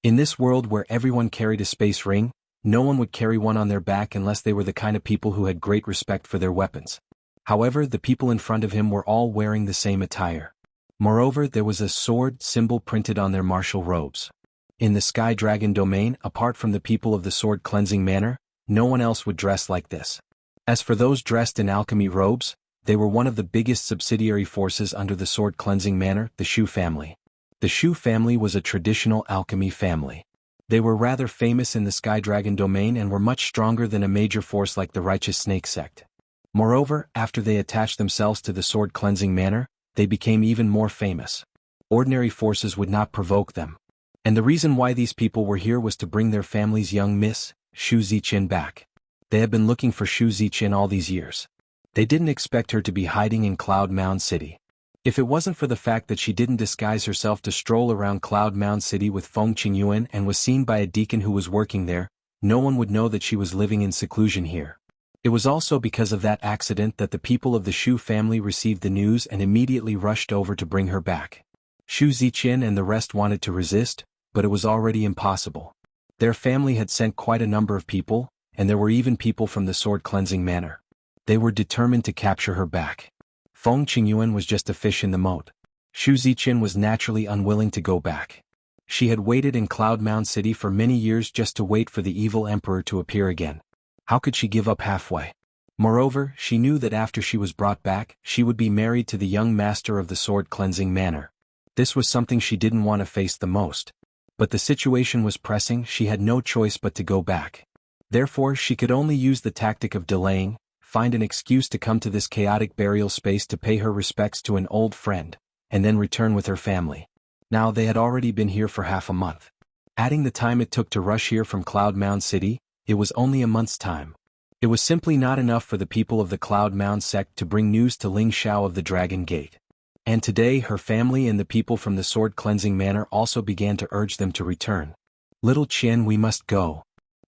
In this world where everyone carried a space ring, no one would carry one on their back unless they were the kind of people who had great respect for their weapons. However, the people in front of him were all wearing the same attire. Moreover, there was a sword symbol printed on their martial robes. In the Sky Dragon domain, apart from the people of the Sword Cleansing Manor, no one else would dress like this. As for those dressed in alchemy robes, they were one of the biggest subsidiary forces under the Sword Cleansing Manor, the Shu family. The Shu family was a traditional alchemy family. They were rather famous in the Sky Dragon domain and were much stronger than a major force like the Righteous Snake sect. Moreover, after they attached themselves to the Sword Cleansing Manor, they became even more famous. Ordinary forces would not provoke them. And the reason why these people were here was to bring their family's young Miss, Shu Ziqin, back. They had been looking for Shu Ziqin all these years. They didn't expect her to be hiding in Cloud Mound City. If it wasn't for the fact that she didn't disguise herself to stroll around Cloud Mound City with Feng Qingyuan and was seen by a deacon who was working there, no one would know that she was living in seclusion here. It was also because of that accident that the people of the Shu family received the news and immediately rushed over to bring her back. Shu Ziqin and the rest wanted to resist, but it was already impossible. Their family had sent quite a number of people, and there were even people from the Sword Cleansing Manor. They were determined to capture her back. Feng Qingyuan was just a fish in the moat. Shu Ziqin was naturally unwilling to go back. She had waited in Cloud Mound City for many years just to wait for the evil emperor to appear again. How could she give up halfway? Moreover, she knew that after she was brought back, she would be married to the young master of the Sword Cleansing Manor. This was something she didn't want to face the most. But the situation was pressing, she had no choice but to go back. Therefore, she could only use the tactic of delaying, find an excuse to come to this chaotic burial space to pay her respects to an old friend, and then return with her family. Now they had already been here for half a month. Adding the time it took to rush here from Cloud Mound City, it was only a month's time. It was simply not enough for the people of the Cloud Mound sect to bring news to Ling Xiao of the Dragon Gate. And today her family and the people from the Sword Cleansing Manor also began to urge them to return. "Little Qian, we must go."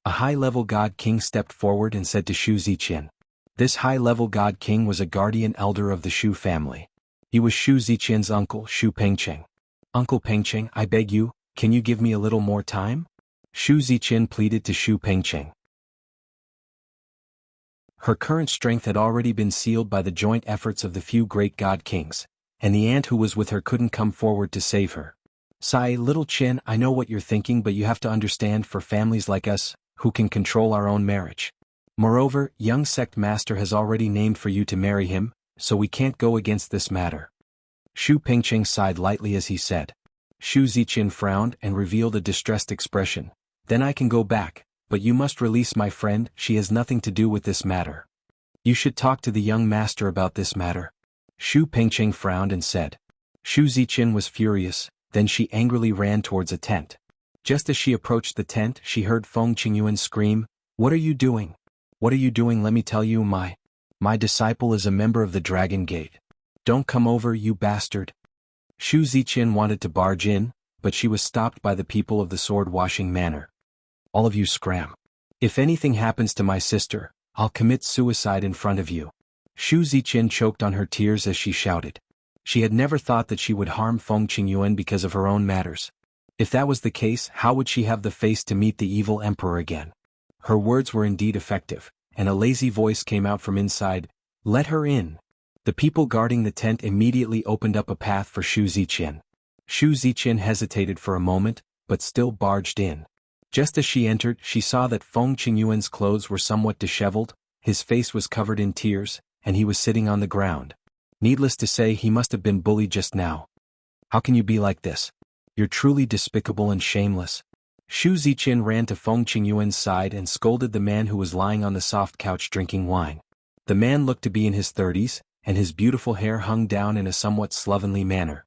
A high-level God King stepped forward and said to Shu Ziqin. This high-level God King was a guardian elder of the Shu family. He was Shu Ziqin's uncle, Shu Pengcheng. "Uncle Pengcheng, I beg you, can you give me a little more time?" Shu Ziqin pleaded to Shu Pengcheng. Her current strength had already been sealed by the joint efforts of the few great God Kings, and the aunt who was with her couldn't come forward to save her. Sigh, little Chin, I know what you're thinking, but you have to understand, for families like us, who can control our own marriage. Moreover, young sect master has already named for you to marry him, so we can't go against this matter. Shu Pingqing sighed lightly as he said. Shu Ziqin frowned and revealed a distressed expression. Then I can go back, but you must release my friend, she has nothing to do with this matter. You should talk to the young master about this matter. Shu Pingqing frowned and said. Shu Ziqin was furious, then she angrily ran towards a tent. Just as she approached the tent, she heard Feng Qingyuan scream, "What are you doing? What are you doing? Let me tell you, my disciple is a member of the Dragon Gate. Don't come over, you bastard." Shu Ziqin wanted to barge in, but she was stopped by the people of the sword-washing manor. All of you scram. If anything happens to my sister, I'll commit suicide in front of you. Shu Ziqin choked on her tears as she shouted. She had never thought that she would harm Feng Qingyuan because of her own matters. If that was the case, how would she have the face to meet the evil emperor again? Her words were indeed effective, and a lazy voice came out from inside, "Let her in." The people guarding the tent immediately opened up a path for Shu Ziqin. Shu Ziqin hesitated for a moment, but still barged in. Just as she entered, she saw that Feng Qingyuan's clothes were somewhat disheveled, his face was covered in tears, and he was sitting on the ground. Needless to say, he must have been bullied just now. How can you be like this? You're truly despicable and shameless. Shu Ziqin ran to Feng Qingyuan's side and scolded the man who was lying on the soft couch drinking wine. The man looked to be in his 30s, and his beautiful hair hung down in a somewhat slovenly manner.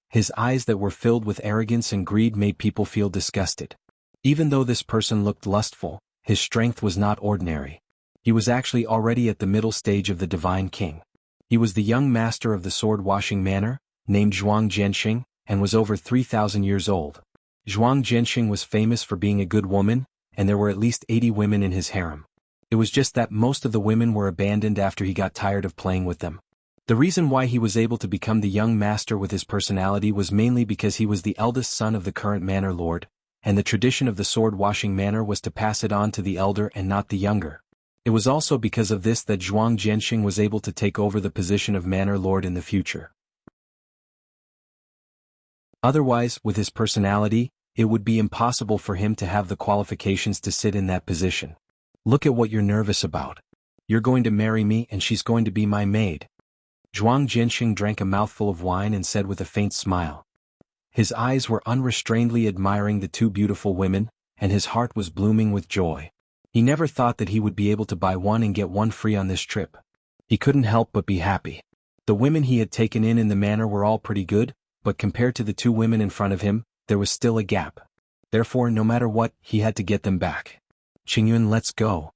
His eyes that were filled with arrogance and greed made people feel disgusted. Even though this person looked lustful, his strength was not ordinary. He was actually already at the middle stage of the Divine King. He was the young master of the sword-washing manor, named Zhuang Jianxing, and was over 3,000 years old. Zhuang Jianxing was famous for being a good woman, and there were at least 80 women in his harem. It was just that most of the women were abandoned after he got tired of playing with them. The reason why he was able to become the young master with his personality was mainly because he was the eldest son of the current manor lord, and the tradition of the sword-washing manor was to pass it on to the elder and not the younger. It was also because of this that Zhuang Jianxing was able to take over the position of manor lord in the future. Otherwise, with his personality, it would be impossible for him to have the qualifications to sit in that position. Look at what you're nervous about. You're going to marry me and she's going to be my maid. Zhuang Jianxing drank a mouthful of wine and said with a faint smile. His eyes were unrestrainedly admiring the two beautiful women, and his heart was blooming with joy. He never thought that he would be able to buy one and get one free on this trip. He couldn't help but be happy. The women he had taken in the manor were all pretty good, but compared to the two women in front of him, there was still a gap. Therefore, no matter what, he had to get them back. "Qingyuan, let's go."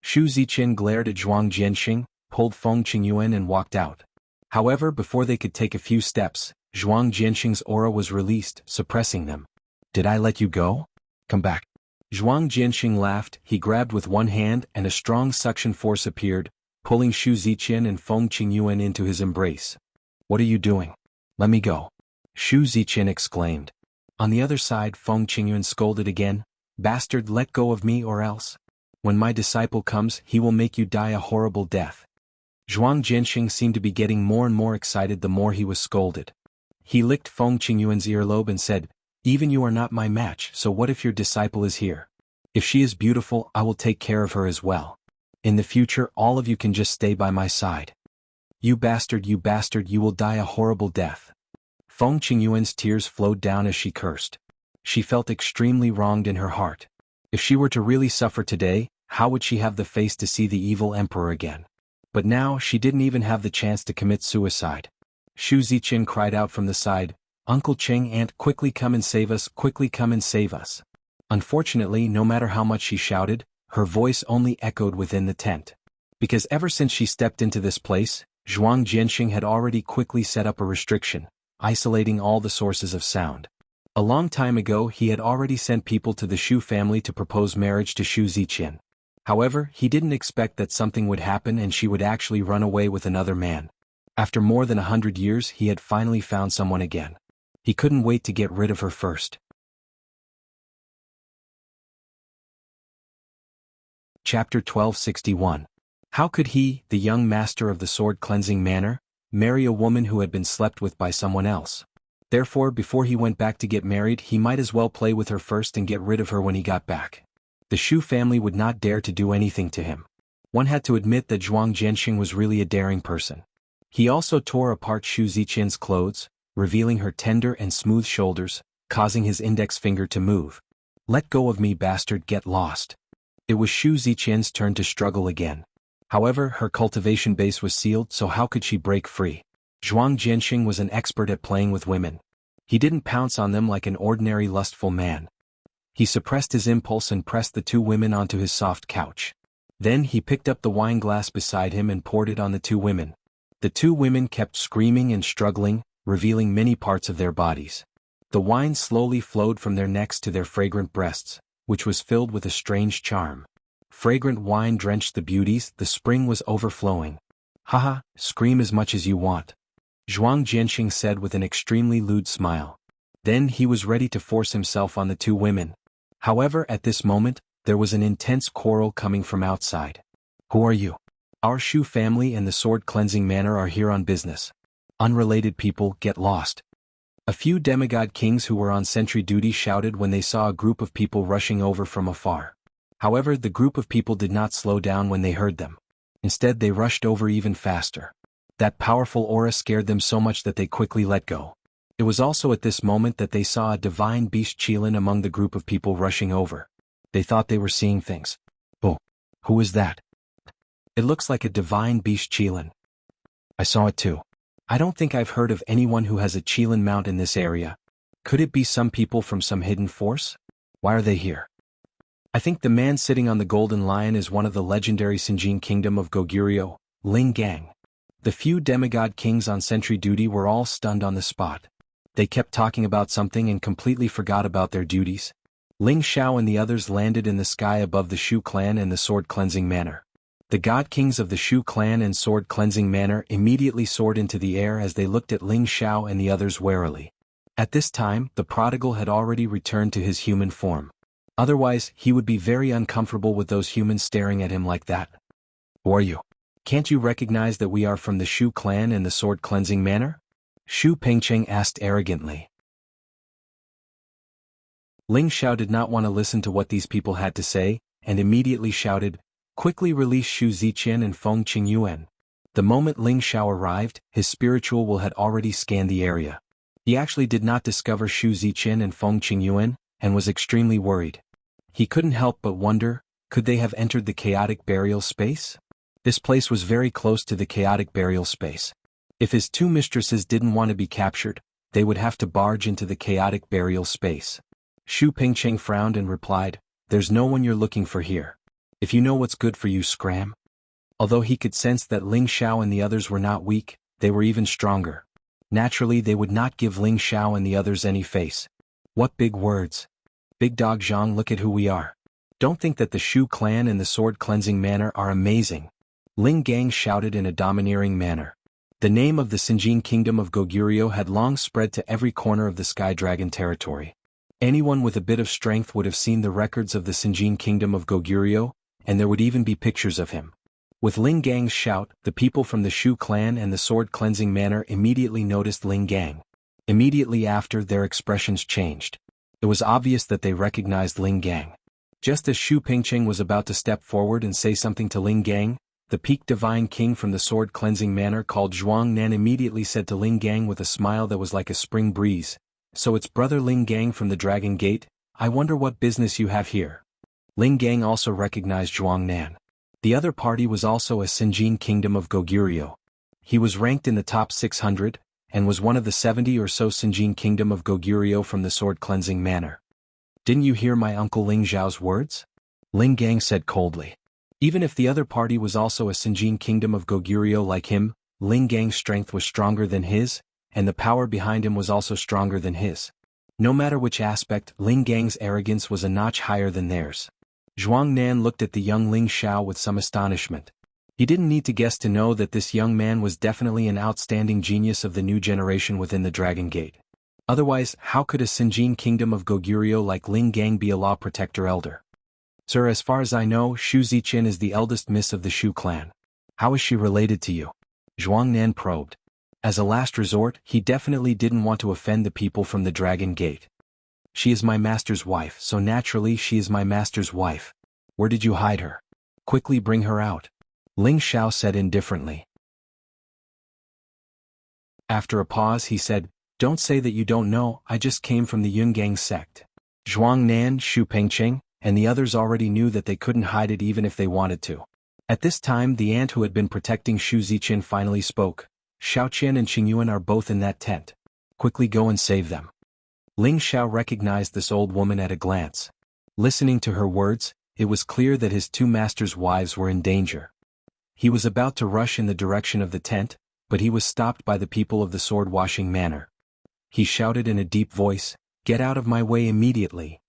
Shu Ziqin glared at Zhuang Jianxing, pulled Feng Qingyuan and walked out. However, before they could take a few steps, Zhuang Jianxing's aura was released, suppressing them. "Did I let you go? Come back." Zhuang Jianxing laughed, he grabbed with one hand and a strong suction force appeared, pulling Shu Ziqin and Feng Qingyuan into his embrace. "What are you doing? Let me go." Shu Ziqin exclaimed. On the other side, Feng Qingyuan scolded again, "Bastard, let go of me or else. When my disciple comes, he will make you die a horrible death." Zhuang Jianxing seemed to be getting more and more excited the more he was scolded. He licked Feng Qingyuan's earlobe and said, "Even you are not my match, so what if your disciple is here? If she is beautiful, I will take care of her as well. In the future, all of you can just stay by my side." You bastard, you will die a horrible death." Feng Qingyuan's tears flowed down as she cursed. She felt extremely wronged in her heart. If she were to really suffer today, how would she have the face to see the evil emperor again? But now, she didn't even have the chance to commit suicide. Shu Ziqin cried out from the side, "Uncle Cheng, aunt, quickly come and save us, quickly come and save us." Unfortunately, no matter how much she shouted, her voice only echoed within the tent. Because ever since she stepped into this place, Zhuang Jianxing had already quickly set up a restriction, isolating all the sources of sound. A long time ago he had already sent people to the Shu family to propose marriage to Shu Ziqin. However, he didn't expect that something would happen and she would actually run away with another man. After more than 100 years he had finally found someone again. He couldn't wait to get rid of her first. Chapter 1261. How could he, the young master of the sword-cleansing manor, marry a woman who had been slept with by someone else. Therefore, before he went back to get married, he might as well play with her first and get rid of her when he got back. The Shu family would not dare to do anything to him. One had to admit that Zhuang Jianxing was really a daring person. He also tore apart Shu Ziqian's clothes, revealing her tender and smooth shoulders, causing his index finger to move. "Let go of me, bastard, get lost." It was Shu Ziqian's turn to struggle again. However, her cultivation base was sealed, so how could she break free? Zhuang Jianxing was an expert at playing with women. He didn't pounce on them like an ordinary lustful man. He suppressed his impulse and pressed the two women onto his soft couch. Then he picked up the wine glass beside him and poured it on the two women. The two women kept screaming and struggling, revealing many parts of their bodies. The wine slowly flowed from their necks to their fragrant breasts, which was filled with a strange charm. Fragrant wine drenched the beauties, the spring was overflowing. "Haha, scream as much as you want," Zhuang Jianxing said with an extremely lewd smile. Then he was ready to force himself on the two women. However, at this moment, there was an intense quarrel coming from outside. "Who are you?" "Our Shu family and the sword cleansing manor are here on business." "Unrelated people, get lost." A few demigod kings who were on sentry duty shouted when they saw a group of people rushing over from afar. However, the group of people did not slow down when they heard them. Instead, they rushed over even faster. That powerful aura scared them so much that they quickly let go. It was also at this moment that they saw a divine beast Qilin among the group of people rushing over. They thought they were seeing things. "Oh, who is that?" "It looks like a divine beast Qilin." "I saw it too. I don't think I've heard of anyone who has a Qilin mount in this area. Could it be some people from some hidden force? Why are they here?" "I think the man sitting on the golden lion is one of the legendary Sinjin kingdom of Goguryeo, Ling Gang." The few demigod kings on sentry duty were all stunned on the spot. They kept talking about something and completely forgot about their duties. Ling Xiao and the others landed in the sky above the Shu clan and the sword cleansing manor. The god kings of the Shu clan and sword cleansing manor immediately soared into the air as they looked at Ling Xiao and the others warily. At this time, the prodigal had already returned to his human form. Otherwise, he would be very uncomfortable with those humans staring at him like that. "Who are you? Can't you recognize that we are from the Shu clan and the sword cleansing manor?" Shu Pengcheng asked arrogantly. Ling Xiao did not want to listen to what these people had to say, and immediately shouted, "Quickly release Shu Ziqian and Feng Qingyuan." The moment Ling Xiao arrived, his spiritual will had already scanned the area. He actually did not discover Shu Ziqian and Feng Qingyuan, and was extremely worried. He couldn't help but wonder, could they have entered the chaotic burial space? This place was very close to the chaotic burial space. If his two mistresses didn't want to be captured, they would have to barge into the chaotic burial space. Shu Pengcheng frowned and replied, "There's no one you're looking for here. If you know what's good for you, scram." Although he could sense that Ling Xiao and the others were not weak, they were even stronger. Naturally, they would not give Ling Xiao and the others any face. What big words. "Big dog Zhang, look at who we are. Don't think that the Shu clan and the sword cleansing manor are amazing." Ling Gang shouted in a domineering manner. The name of the Sinjin kingdom of Goguryeo had long spread to every corner of the Sky Dragon territory. Anyone with a bit of strength would have seen the records of the Sinjin kingdom of Goguryeo, and there would even be pictures of him. With Ling Gang's shout, the people from the Shu clan and the sword cleansing manor immediately noticed Ling Gang. Immediately after, their expressions changed. It was obvious that they recognized Ling Gang. Just as Shu Pengcheng was about to step forward and say something to Ling Gang, the peak divine king from the sword cleansing manor called Zhuang Nan immediately said to Ling Gang with a smile that was like a spring breeze, "So it's brother Ling Gang from the Dragon Gate? I wonder what business you have here." Ling Gang also recognized Zhuang Nan. The other party was also a Sinjin kingdom of Goguryeo. He was ranked in the top 600, and was one of the 70 or so Sinjin kingdom of Goguryeo from the sword cleansing manor. "Didn't you hear my uncle Ling Zhao's words?" Ling Gang said coldly. Even if the other party was also a Sinjin kingdom of Goguryeo like him, Ling Gang's strength was stronger than his, and the power behind him was also stronger than his. No matter which aspect, Ling Gang's arrogance was a notch higher than theirs. Zhuang Nan looked at the young Ling Xiao with some astonishment. He didn't need to guess to know that this young man was definitely an outstanding genius of the new generation within the Dragon Gate. Otherwise, how could a Sinjin kingdom of Goguryeo like Ling Gang be a law protector elder? "Sir, as far as I know, Shu Ziqian is the eldest miss of the Shu clan. How is she related to you?" Zhuang Nan probed. As a last resort, he definitely didn't want to offend the people from the Dragon Gate. She is my master's wife, so naturally she is my master's wife. Where did you hide her? Quickly bring her out. Ling Xiao said indifferently. After a pause he said, don't say that you don't know, I just came from the Yungang sect. Zhuang Nan, Xu Pengqing, and the others already knew that they couldn't hide it even if they wanted to. At this time the aunt who had been protecting Xu Ziqian finally spoke. Xiaoqian and Qingyuan are both in that tent. Quickly go and save them. Ling Xiao recognized this old woman at a glance. Listening to her words, it was clear that his two masters' wives were in danger. He was about to rush in the direction of the tent, but he was stopped by the people of the sword-washing manor. He shouted in a deep voice, get out of my way immediately.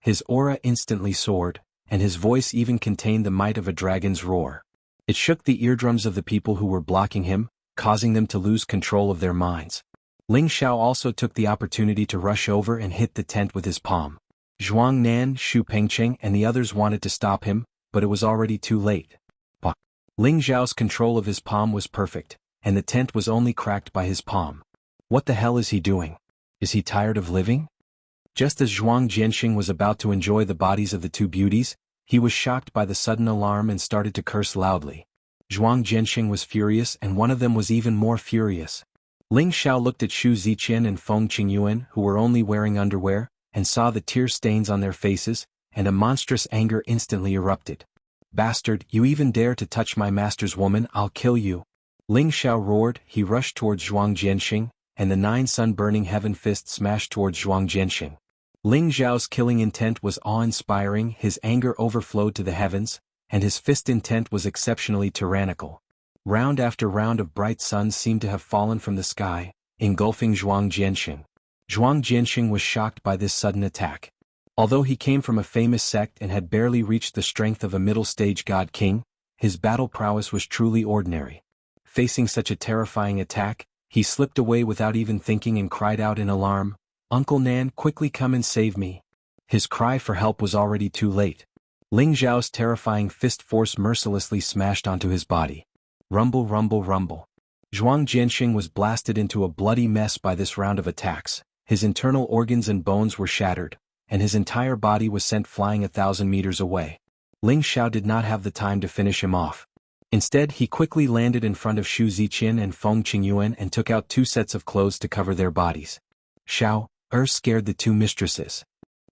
His aura instantly soared, and his voice even contained the might of a dragon's roar. It shook the eardrums of the people who were blocking him, causing them to lose control of their minds. Ling Xiao also took the opportunity to rush over and hit the tent with his palm. Zhuang Nan, Xu Pengqing and the others wanted to stop him, but it was already too late. Ling Xiao's control of his palm was perfect, and the tent was only cracked by his palm. What the hell is he doing? Is he tired of living? Just as Zhuang Jianxing was about to enjoy the bodies of the two beauties, he was shocked by the sudden alarm and started to curse loudly. Zhuang Jianxing was furious and one of them was even more furious. Ling Xiao looked at Xu Ziqian and Feng Qingyuan who were only wearing underwear, and saw the tear stains on their faces, and a monstrous anger instantly erupted. Bastard, you even dare to touch my master's woman, I'll kill you. Ling Xiao roared, he rushed towards Zhuang Jianxing, and the 9 sun-burning heaven fists smashed towards Zhuang Jianxing. Ling Xiao's killing intent was awe-inspiring, his anger overflowed to the heavens, and his fist intent was exceptionally tyrannical. Round after round of bright suns seemed to have fallen from the sky, engulfing Zhuang Jianxing. Zhuang Jianxing was shocked by this sudden attack. Although he came from a famous sect and had barely reached the strength of a middle-stage god king, his battle prowess was truly ordinary. Facing such a terrifying attack, he slipped away without even thinking and cried out in alarm, Uncle Nan, quickly come and save me. His cry for help was already too late. Ling Xiao's terrifying fist force mercilessly smashed onto his body. Rumble, rumble, rumble. Zhuang Jianxing was blasted into a bloody mess by this round of attacks. His internal organs and bones were shattered, and his entire body was sent flying 1,000 meters away. Ling Xiao did not have the time to finish him off. Instead, he quickly landed in front of Xu Ziqian and Feng Qingyuan and took out 2 sets of clothes to cover their bodies. Xiao, scared the 2 mistresses.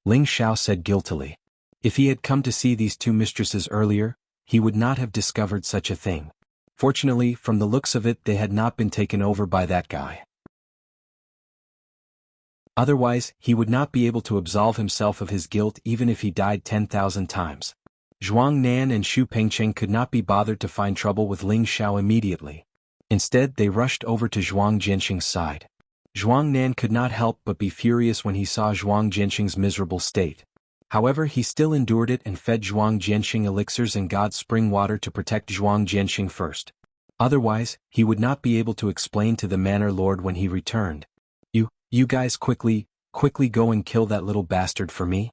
Ling Xiao said guiltily. If he had come to see these 2 mistresses earlier, he would not have discovered such a thing. Fortunately, from the looks of it, they had not been taken over by that guy. Otherwise, he would not be able to absolve himself of his guilt even if he died 10,000 times. Zhuang Nan and Xu Pengqing could not be bothered to find trouble with Ling Xiao immediately. Instead, they rushed over to Zhuang Jianxing's side. Zhuang Nan could not help but be furious when he saw Zhuang Jianxing's miserable state. However, he still endured it and fed Zhuang Jianxing elixirs and god spring water to protect Zhuang Jianxing first. Otherwise, he would not be able to explain to the manor lord when he returned. You guys quickly go and kill that little bastard for me.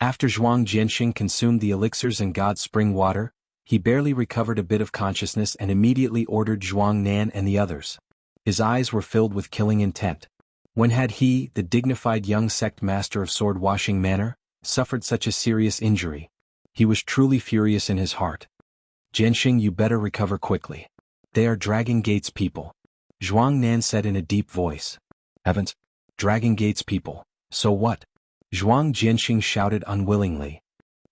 After Zhuang Jianxing consumed the elixirs and god spring water, he barely recovered a bit of consciousness and immediately ordered Zhuang Nan and the others. His eyes were filled with killing intent. When had he, the dignified young sect master of sword-washing manor, suffered such a serious injury? He was truly furious in his heart. Jianxing, you better recover quickly. They are Dragon Gate's people. Zhuang Nan said in a deep voice. Heavens! Dragon Gate's people, so what? Zhuang Jianxing shouted unwillingly.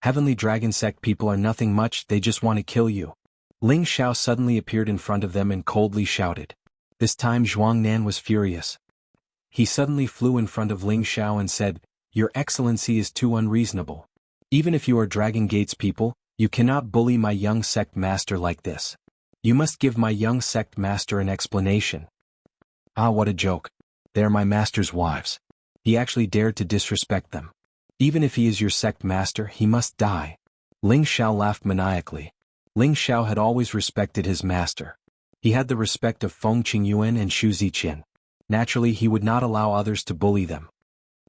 Heavenly Dragon Sect people are nothing much, they just want to kill you. Ling Xiao suddenly appeared in front of them and coldly shouted. This time Zhuang Nan was furious. He suddenly flew in front of Ling Xiao and said, Your Excellency is too unreasonable. Even if you are Dragon Gate's people, you cannot bully my young sect master like this. You must give my young sect master an explanation. Ah, what a joke. They are my master's wives. He actually dared to disrespect them. Even if he is your sect master, he must die. Ling Xiao laughed maniacally. Ling Xiao had always respected his master. He had the respect of Feng Qingyuan and Xu Ziqian. Naturally, he would not allow others to bully them.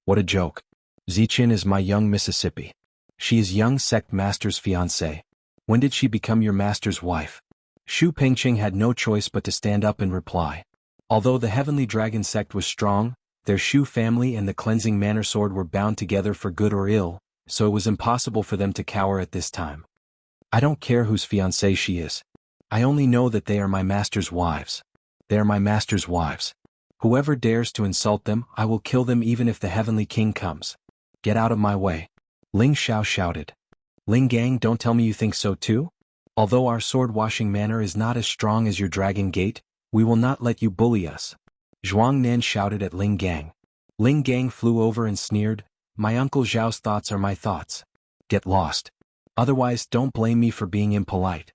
What a joke. Ziqian is my young Mississippi. She is young sect master's fiancée. When did she become your master's wife? Xu Pengqing had no choice but to stand up and reply. Although the heavenly dragon sect was strong, their Shu family and the cleansing manor sword were bound together for good or ill, so it was impossible for them to cower at this time. I don't care whose fiancée she is. I only know that they are my master's wives. They are my master's wives. Whoever dares to insult them, I will kill them even if the heavenly king comes. Get out of my way. Ling Xiao shouted. Ling Gang, don't tell me you think so too? Although our sword-washing manor is not as strong as your dragon gate, we will not let you bully us. Zhuang Nan shouted at Ling Gang. Ling Gang flew over and sneered, my uncle Zhao's thoughts are my thoughts. Get lost. Otherwise, don't blame me for being impolite.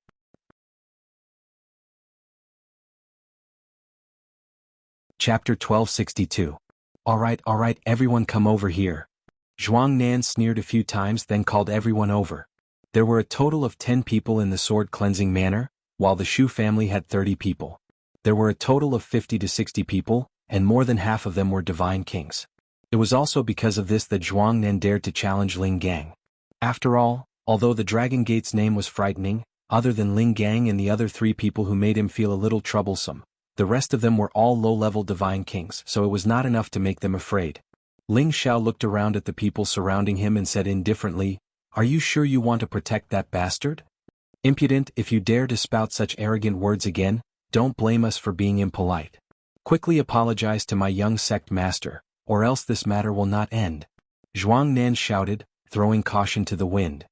Chapter 1262. Alright, everyone come over here. Zhuang Nan sneered a few times then called everyone over. There were a total of 10 people in the sword-cleansing manor, while the Shu family had 30 people. There were a total of 50 to 60 people, and more than half of them were divine kings. It was also because of this that Zhuang Nan dared to challenge Ling Gang. After all, although the Dragon Gate's name was frightening, other than Ling Gang and the other 3 people who made him feel a little troublesome, the rest of them were all low-level divine kings, so it was not enough to make them afraid. Ling Xiao looked around at the people surrounding him and said indifferently, "Are you sure you want to protect that bastard? Impudent, if you dare to spout such arrogant words again, don't blame us for being impolite. Quickly apologize to my young sect master, or else this matter will not end." Zhuang Nan shouted, throwing caution to the wind.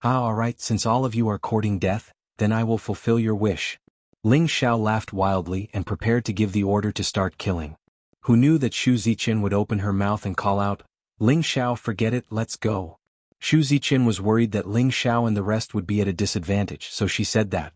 Alright, since all of you are courting death, then I will fulfill your wish. Ling Xiao laughed wildly and prepared to give the order to start killing. Who knew that Xu Ziqian would open her mouth and call out, "Ling Xiao, forget it, let's go." Xu Ziqian was worried that Ling Xiao and the rest would be at a disadvantage, so she said that.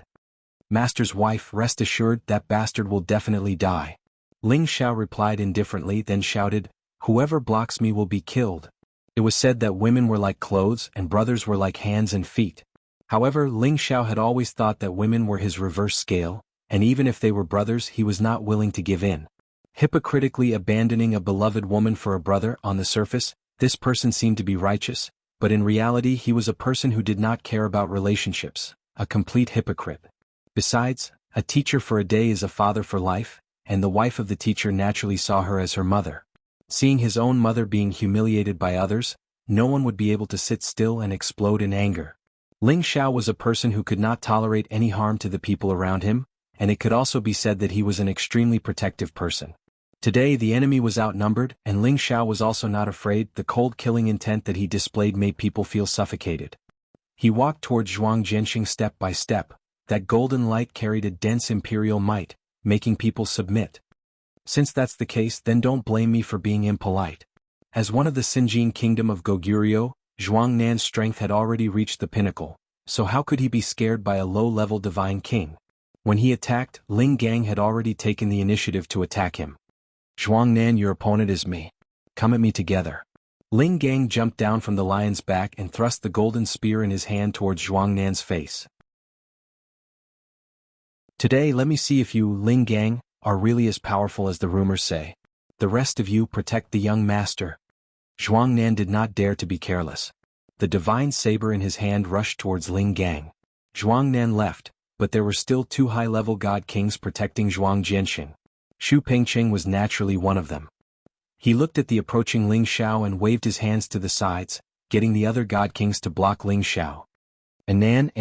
"Master's wife, rest assured that bastard will definitely die." Ling Xiao replied indifferently then shouted, "Whoever blocks me will be killed." It was said that women were like clothes and brothers were like hands and feet. However, Ling Xiao had always thought that women were his reverse scale, and even if they were brothers he was not willing to give in. Hypocritically abandoning a beloved woman for a brother, on the surface, this person seemed to be righteous, but in reality he was a person who did not care about relationships, a complete hypocrite. Besides, a teacher for a day is a father for life, and the wife of the teacher naturally saw her as her mother. Seeing his own mother being humiliated by others, no one would be able to sit still and explode in anger. Ling Xiao was a person who could not tolerate any harm to the people around him, and it could also be said that he was an extremely protective person. Today the enemy was outnumbered, and Ling Xiao was also not afraid. The cold killing intent that he displayed made people feel suffocated. He walked towards Zhuang Jianxing step by step. That golden light carried a dense imperial might, making people submit. Since that's the case, then don't blame me for being impolite. As one of the Xinjiang kingdom of Goguryeo, Zhuang Nan's strength had already reached the pinnacle, so how could he be scared by a low-level divine king? When he attacked, Ling Gang had already taken the initiative to attack him. "Zhuang Nan, your opponent is me. Come at me together." Ling Gang jumped down from the lion's back and thrust the golden spear in his hand towards Zhuang Nan's face. "Today let me see if you, Ling Gang, are really as powerful as the rumors say. The rest of you protect the young master." Zhuang Nan did not dare to be careless. The divine saber in his hand rushed towards Ling Gang. Zhuang Nan left, but there were still 2 high-level god kings protecting Zhuang Jianxing. Xu Pengcheng was naturally one of them. He looked at the approaching Ling Xiao and waved his hands to the sides, getting the other god kings to block Ling Xiao. Nan.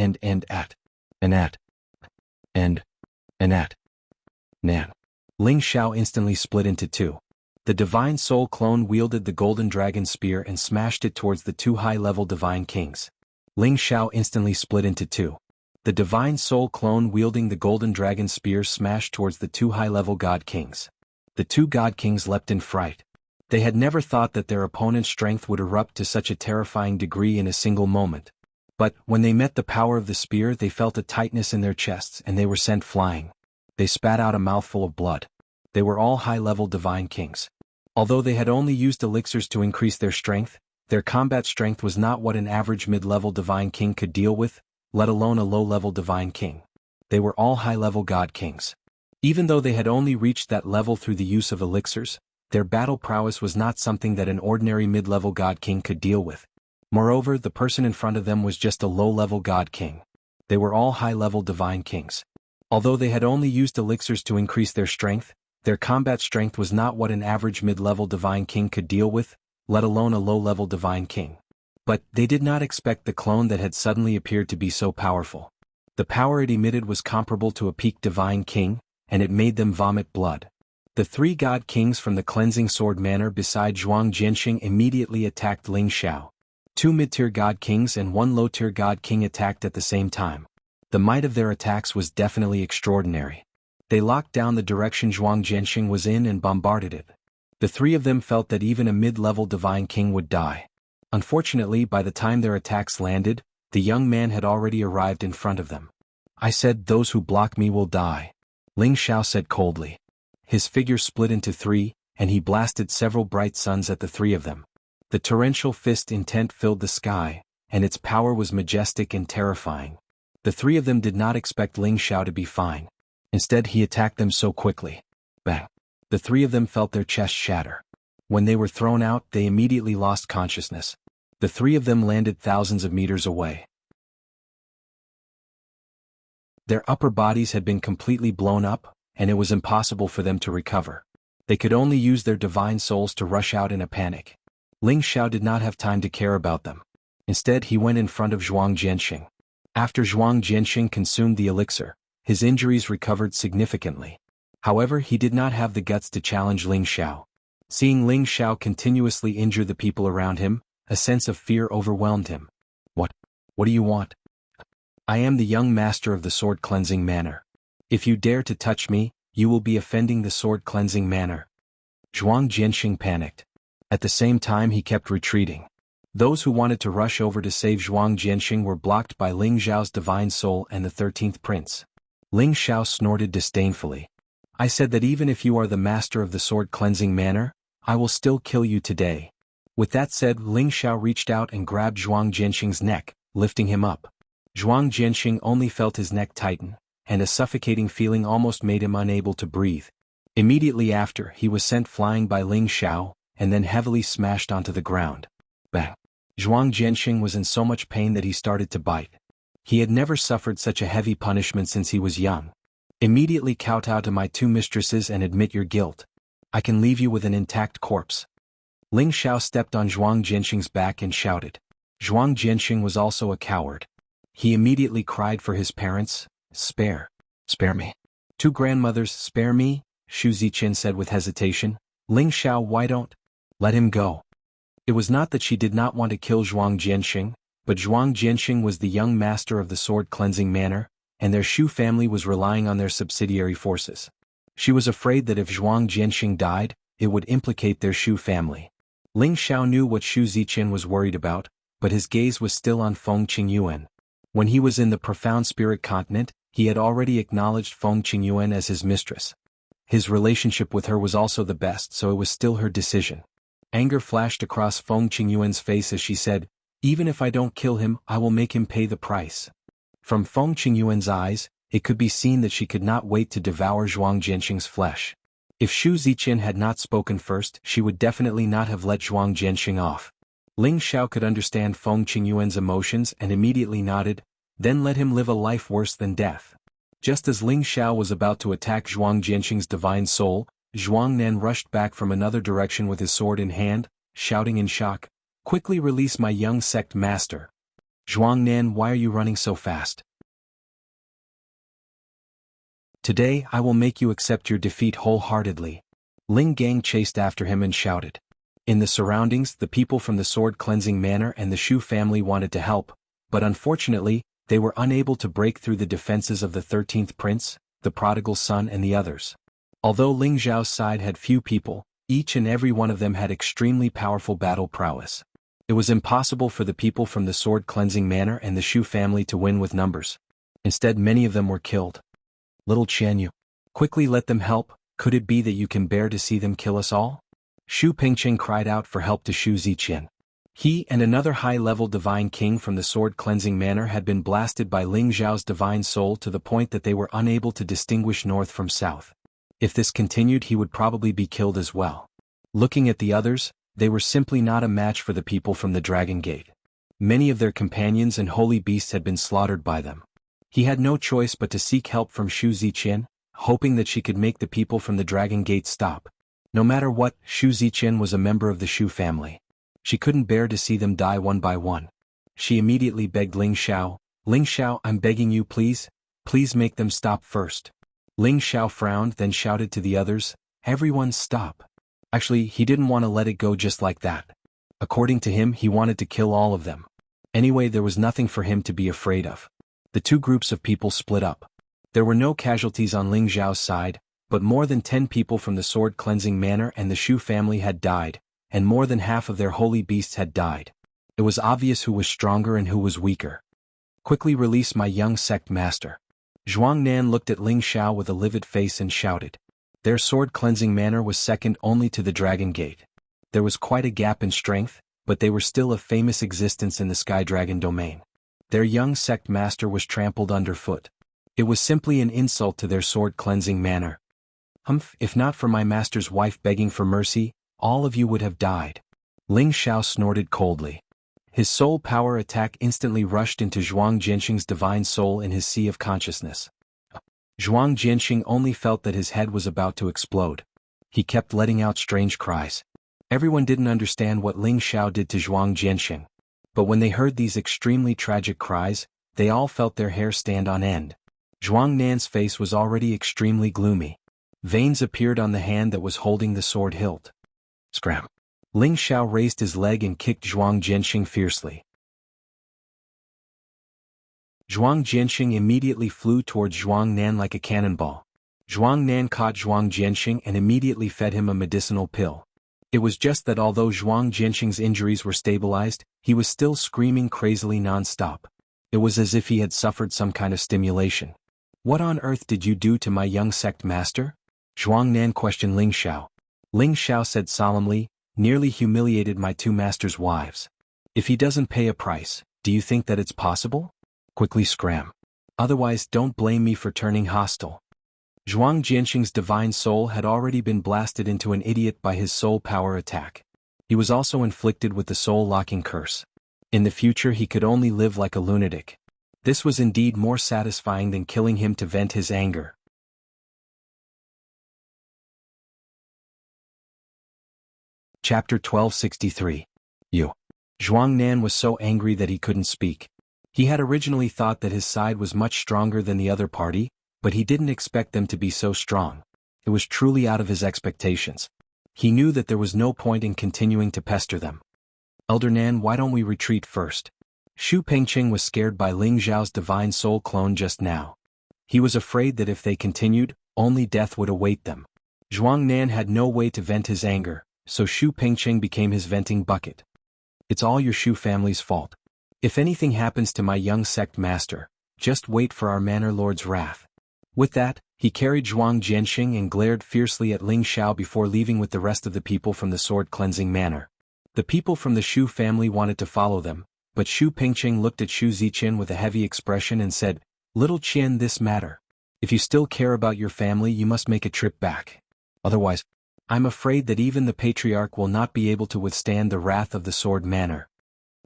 Ling Xiao instantly split into 2. The divine soul clone wielded the golden dragon spear and smashed it towards the 2 high-level divine kings. Ling Xiao instantly split into 2. The divine soul clone wielding the golden dragon spear smashed towards the 2 high-level god kings. The 2 god kings leapt in fright. They had never thought that their opponent's strength would erupt to such a terrifying degree in a single moment. But, when they met the power of the spear, they felt a tightness in their chests and they were sent flying. They spat out a mouthful of blood. They were all high-level divine kings. Although they had only used elixirs to increase their strength, their combat strength was not what an average mid-level divine king could deal with, let alone a low-level divine king. They were all high-level god kings. Even though they had only reached that level through the use of elixirs, their battle prowess was not something that an ordinary mid-level god king could deal with. Moreover, the person in front of them was just a low-level god king. They were all high-level divine kings. Although they had only used elixirs to increase their strength, Their combat strength was not what an average mid-level divine king could deal with, let alone a low-level divine king. But they did not expect the clone that had suddenly appeared to be so powerful. The power it emitted was comparable to a peak divine king, and it made them vomit blood. The three god kings from the cleansing sword manor beside Zhuang Jianxing immediately attacked Ling Xiao. Two mid-tier god kings and one low-tier god king attacked at the same time. The might of their attacks was definitely extraordinary. They locked down the direction Zhuang Jianxing was in and bombarded it. The three of them felt that even a mid-level divine king would die. Unfortunately, by the time their attacks landed, the young man had already arrived in front of them. "I said those who block me will die," Ling Xiao said coldly. His figure split into three, and he blasted several bright suns at the three of them. The torrential fist intent filled the sky, and its power was majestic and terrifying. The three of them did not expect Ling Xiao to be fine. Instead, he attacked them so quickly. Bang! The three of them felt their chests shatter. When they were thrown out, they immediately lost consciousness. The three of them landed thousands of meters away. Their upper bodies had been completely blown up, and it was impossible for them to recover. They could only use their divine souls to rush out in a panic. Ling Xiao did not have time to care about them. Instead, he went in front of Zhuang Jianxing. After Zhuang Jianxing consumed the elixir, his injuries recovered significantly. However, he did not have the guts to challenge Ling Xiao. Seeing Ling Xiao continuously injure the people around him, a sense of fear overwhelmed him. What do you want?" "I am the young master of the sword cleansing manor. If you dare to touch me, you will be offending the sword cleansing manor." Zhuang Jianxing panicked. At the same time, he kept retreating. Those who wanted to rush over to save Zhuang Jianxing were blocked by Ling Xiao's divine soul and the 13th prince. Ling Xiao snorted disdainfully. "I said that even if you are the master of the sword cleansing manor, I will still kill you today." With that said, Ling Xiao reached out and grabbed Zhuang Jianxing's neck, lifting him up. Zhuang Jianxing only felt his neck tighten, and a suffocating feeling almost made him unable to breathe. Immediately after, he was sent flying by Ling Xiao, and then heavily smashed onto the ground. Bang! Zhuang Jianxing was in so much pain that he started to bite. He had never suffered such a heavy punishment since he was young. "Immediately kowtow to my two mistresses and admit your guilt. I can leave you with an intact corpse." Ling Xiao stepped on Zhuang Jianxing's back and shouted. Zhuang Jianxing was also a coward. He immediately cried for his parents, Spare me." "Two grandmothers, spare me," Xu Ziqian said with hesitation. "Ling Xiao, why don't let him go?" It was not that she did not want to kill Zhuang Jianxing, but Zhuang Jianxing was the young master of the sword cleansing manor, and their Xu family was relying on their subsidiary forces. She was afraid that if Zhuang Jianxing died, it would implicate their Xu family. Ling Xiao knew what Xu Ziqian was worried about, but his gaze was still on Feng Qingyuan. When he was in the profound spirit continent, he had already acknowledged Feng Qingyuan as his mistress. His relationship with her was also the best, so it was still her decision. Anger flashed across Feng Qingyuan's face as she said, "Even if I don't kill him, I will make him pay the price." From Feng Qingyuan's eyes, it could be seen that she could not wait to devour Zhuang Jianxing's flesh. If Xu Ziqian had not spoken first, she would definitely not have let Zhuang Jianxing off. Ling Xiao could understand Feng Qingyuan's emotions and immediately nodded, "Then let him live a life worse than death." Just as Ling Xiao was about to attack Zhuang Jianxing's divine soul, Zhuang Nan rushed back from another direction with his sword in hand, shouting in shock, "Quickly release my young sect master." "Zhuang Nan, why are you running so fast? Today I will make you accept your defeat wholeheartedly." Ling Gang chased after him and shouted. In the surroundings, the people from the sword cleansing manor and the Xu family wanted to help, but unfortunately, they were unable to break through the defenses of the 13th prince, the prodigal son and the others. Although Ling Zhao's side had few people, each and every one of them had extremely powerful battle prowess. It was impossible for the people from the sword cleansing manor and the Xu family to win with numbers. Instead, many of them were killed. "Little Qianyu, quickly let them help. Could it be that you can bear to see them kill us all?" Xu Pingqing cried out for help to Xu Ziqian. He and another high-level divine king from the sword cleansing manor had been blasted by Ling Zhao's divine soul to the point that they were unable to distinguish north from south. If this continued, he would probably be killed as well. Looking at the others, they were simply not a match for the people from the Dragon Gate. Many of their companions and holy beasts had been slaughtered by them. He had no choice but to seek help from Xu Ziqian, hoping that she could make the people from the Dragon Gate stop. No matter what, Shu Ziqian was a member of the Shu family. She couldn't bear to see them die one by one. She immediately begged Ling Xiao, "Ling Xiao, I'm begging you, please make them stop first." Ling Xiao frowned, then shouted to the others, "Everyone stop." Actually, he didn't want to let it go just like that. According to him, he wanted to kill all of them. Anyway, there was nothing for him to be afraid of. The two groups of people split up. There were no casualties on Ling Xiao's side, but more than 10 people from the sword cleansing manor and the Shu family had died, and more than half of their holy beasts had died. It was obvious who was stronger and who was weaker. "Quickly release my young sect master." Zhuang Nan looked at Ling Xiao with a livid face and shouted. Their sword cleansing manor was second only to the Dragon Gate. There was quite a gap in strength, but they were still a famous existence in the Sky Dragon domain. Their young sect master was trampled underfoot. It was simply an insult to their sword cleansing manor. If not for my master's wife begging for mercy, all of you would have died." Ling Xiao snorted coldly. His soul power attack instantly rushed into Zhuang Jianxing's divine soul in his sea of consciousness. Zhuang Jianxing only felt that his head was about to explode. He kept letting out strange cries. Everyone didn't understand what Ling Xiao did to Zhuang Jianxing. But when they heard these extremely tragic cries, they all felt their hair stand on end. Zhuang Nan's face was already extremely gloomy. Veins appeared on the hand that was holding the sword hilt. Scram! Ling Xiao raised his leg and kicked Zhuang Jianxing fiercely. Zhuang Jianxing immediately flew towards Zhuang Nan like a cannonball. Zhuang Nan caught Zhuang Jianxing and immediately fed him a medicinal pill. It was just that although Zhuang Jianxing's injuries were stabilized, he was still screaming crazily non-stop. It was as if he had suffered some kind of stimulation. "What on earth did you do to my young sect master?" Zhuang Nan questioned Ling Xiao. Ling Xiao said solemnly, "Nearly humiliated my two masters' wives. If he doesn't pay a price, do you think that it's possible? Quickly scram. Otherwise don't blame me for turning hostile." Zhuang Jianxing's divine soul had already been blasted into an idiot by his soul power attack. He was also inflicted with the soul-locking curse. In the future he could only live like a lunatic. This was indeed more satisfying than killing him to vent his anger. Chapter 1263. Zhuang Nan was so angry that he couldn't speak. He had originally thought that his side was much stronger than the other party, but he didn't expect them to be so strong. It was truly out of his expectations. He knew that there was no point in continuing to pester them. "Elder Nan, why don't we retreat first?" Shu Pengqing was scared by Ling Xiao's divine soul clone just now. He was afraid that if they continued, only death would await them. Zhuang Nan had no way to vent his anger, so Shu Pengqing became his venting bucket. "It's all your Shu family's fault. If anything happens to my young sect master, just wait for our manor lord's wrath." With that, he carried Zhuang Jianxing and glared fiercely at Ling Xiao before leaving with the rest of the people from the sword cleansing manor. The people from the Shu family wanted to follow them, but Shu Pengqing looked at Shu Ziqian with a heavy expression and said, "Little Qian, this matter. If you still care about your family, you must make a trip back. Otherwise, I'm afraid that even the patriarch will not be able to withstand the wrath of the sword manor."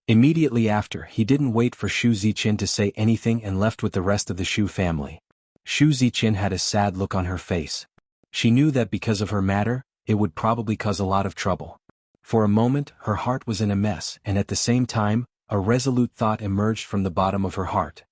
Immediately after, he didn't wait for Shu Ziqian to say anything and left with the rest of the Shu family. Shu Ziqian had a sad look on her face. She knew that because of her matter, it would probably cause a lot of trouble. For a moment, her heart was in a mess, and at the same time, a resolute thought emerged from the bottom of her heart.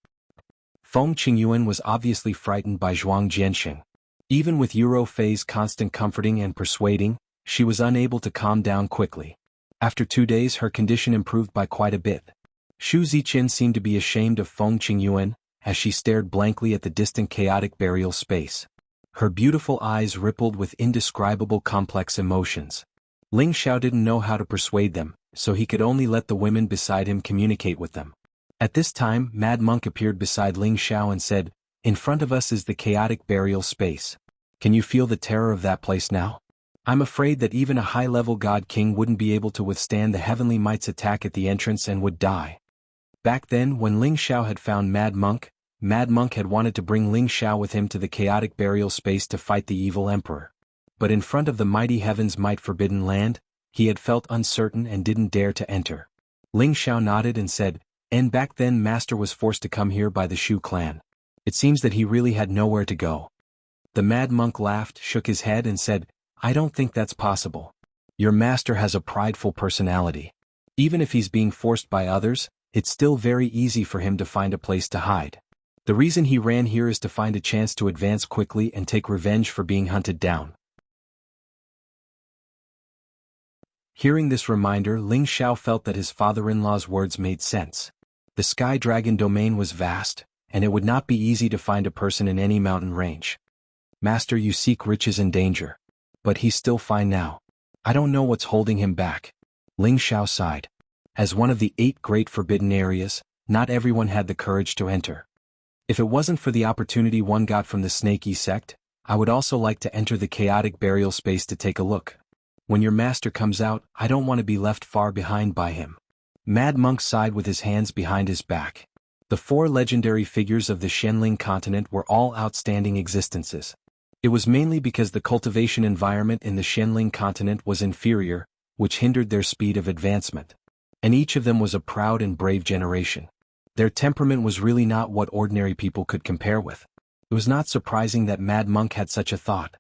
Feng Qingyuan was obviously frightened by Zhuang Jianxing. Even with Euro Fei's constant comforting and persuading, she was unable to calm down quickly. After 2 days, her condition improved by quite a bit. Shu Ziqian seemed to be ashamed of Feng Qingyuan, as she stared blankly at the distant chaotic burial space. Her beautiful eyes rippled with indescribable complex emotions. Ling Xiao didn't know how to persuade them, so he could only let the women beside him communicate with them. At this time, Mad Monk appeared beside Ling Xiao and said, "In front of us is the chaotic burial space. Can you feel the terror of that place now? I'm afraid that even a high-level god king wouldn't be able to withstand the heavenly might's attack at the entrance and would die." Back then, when Ling Xiao had found Mad Monk had wanted to bring Ling Xiao with him to the chaotic burial space to fight the evil emperor. But in front of the mighty heaven's might-forbidden land, he had felt uncertain and didn't dare to enter. Ling Xiao nodded and said, "And back then Master was forced to come here by the Shu clan. It seems that he really had nowhere to go." The mad monk laughed, shook his head and said, "I don't think that's possible. Your master has a prideful personality. Even if he's being forced by others, it's still very easy for him to find a place to hide. The reason he ran here is to find a chance to advance quickly and take revenge for being hunted down." Hearing this reminder, Ling Xiao felt that his father-in-law's words made sense. The Sky Dragon domain was vast, and it would not be easy to find a person in any mountain range. "Master, you seek riches and danger. But he's still fine now. I don't know what's holding him back." Ling Xiao sighed. As one of the 8 great forbidden areas, not everyone had the courage to enter. "If it wasn't for the opportunity one got from the Snaky sect, I would also like to enter the chaotic burial space to take a look. When your master comes out, I don't want to be left far behind by him." Mad Monk sighed with his hands behind his back. The 4 legendary figures of the Shenling continent were all outstanding existences. It was mainly because the cultivation environment in the Shenling continent was inferior, which hindered their speed of advancement. And each of them was a proud and brave generation. Their temperament was really not what ordinary people could compare with. It was not surprising that Mad Monk had such a thought.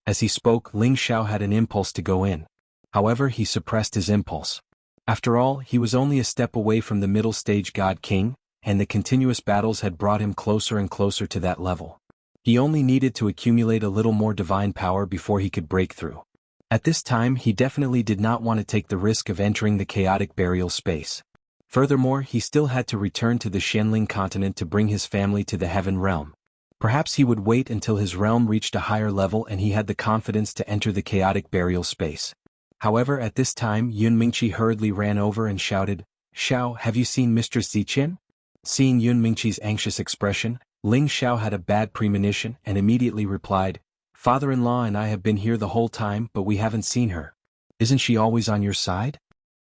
As he spoke, Ling Xiao had an impulse to go in. However, he suppressed his impulse. After all, he was only a step away from the middle stage God King, and the continuous battles had brought him closer and closer to that level. He only needed to accumulate a little more divine power before he could break through. At this time, he definitely did not want to take the risk of entering the chaotic burial space. Furthermore, he still had to return to the Shenling continent to bring his family to the Heaven Realm. Perhaps he would wait until his realm reached a higher level and he had the confidence to enter the chaotic burial space. However, at this time, Yun Mingqi hurriedly ran over and shouted, "Xiao, have you seen Mistress Ziqian?" Seeing Yun Mingqi's anxious expression, Ling Xiao had a bad premonition and immediately replied, "Father-in-law and I have been here the whole time, but we haven't seen her. Isn't she always on your side?"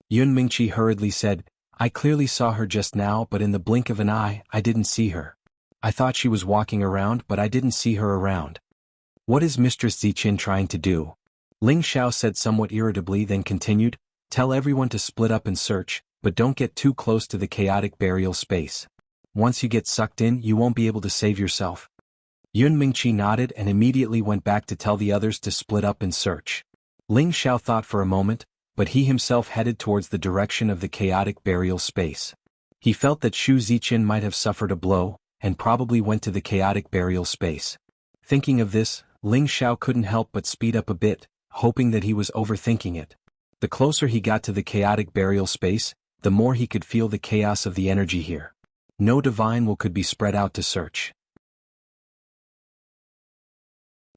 Yun Mingqi hurriedly said, "I clearly saw her just now, but in the blink of an eye, I didn't see her. I thought she was walking around, but I didn't see her around." "What is Mistress Ziqian trying to do?" Ling Xiao said somewhat irritably, then continued, "Tell everyone to split up and search, but don't get too close to the chaotic burial space. Once you get sucked in, you won't be able to save yourself." Yun Mingqi nodded and immediately went back to tell the others to split up and search. Ling Xiao thought for a moment, but he himself headed towards the direction of the chaotic burial space. He felt that Shu Ziqian might have suffered a blow, and probably went to the chaotic burial space. Thinking of this, Ling Xiao couldn't help but speed up a bit, hoping that he was overthinking it. The closer he got to the chaotic burial space, the more he could feel the chaos of the energy here. No divine will could be spread out to search.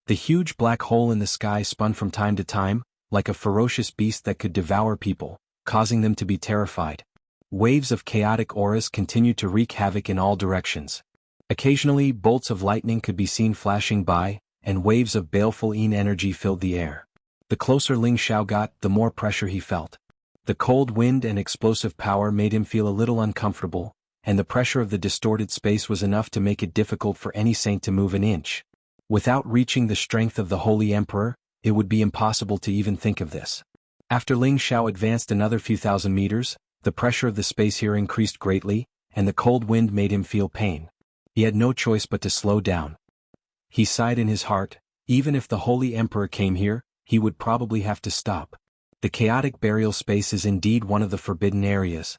The huge black hole in the sky spun from time to time, like a ferocious beast that could devour people, causing them to be terrified. Waves of chaotic auras continued to wreak havoc in all directions. Occasionally, bolts of lightning could be seen flashing by, and waves of baleful energy filled the air. The closer Ling Xiao got, the more pressure he felt. The cold wind and explosive power made him feel a little uncomfortable, and the pressure of the distorted space was enough to make it difficult for any saint to move an inch. Without reaching the strength of the Holy Emperor, it would be impossible to even think of this. After Ling Xiao advanced another few thousand meters, the pressure of the space here increased greatly, and the cold wind made him feel pain. He had no choice but to slow down. He sighed in his heart. Even if the Holy Emperor came here, he would probably have to stop. The chaotic burial space is indeed one of the forbidden areas.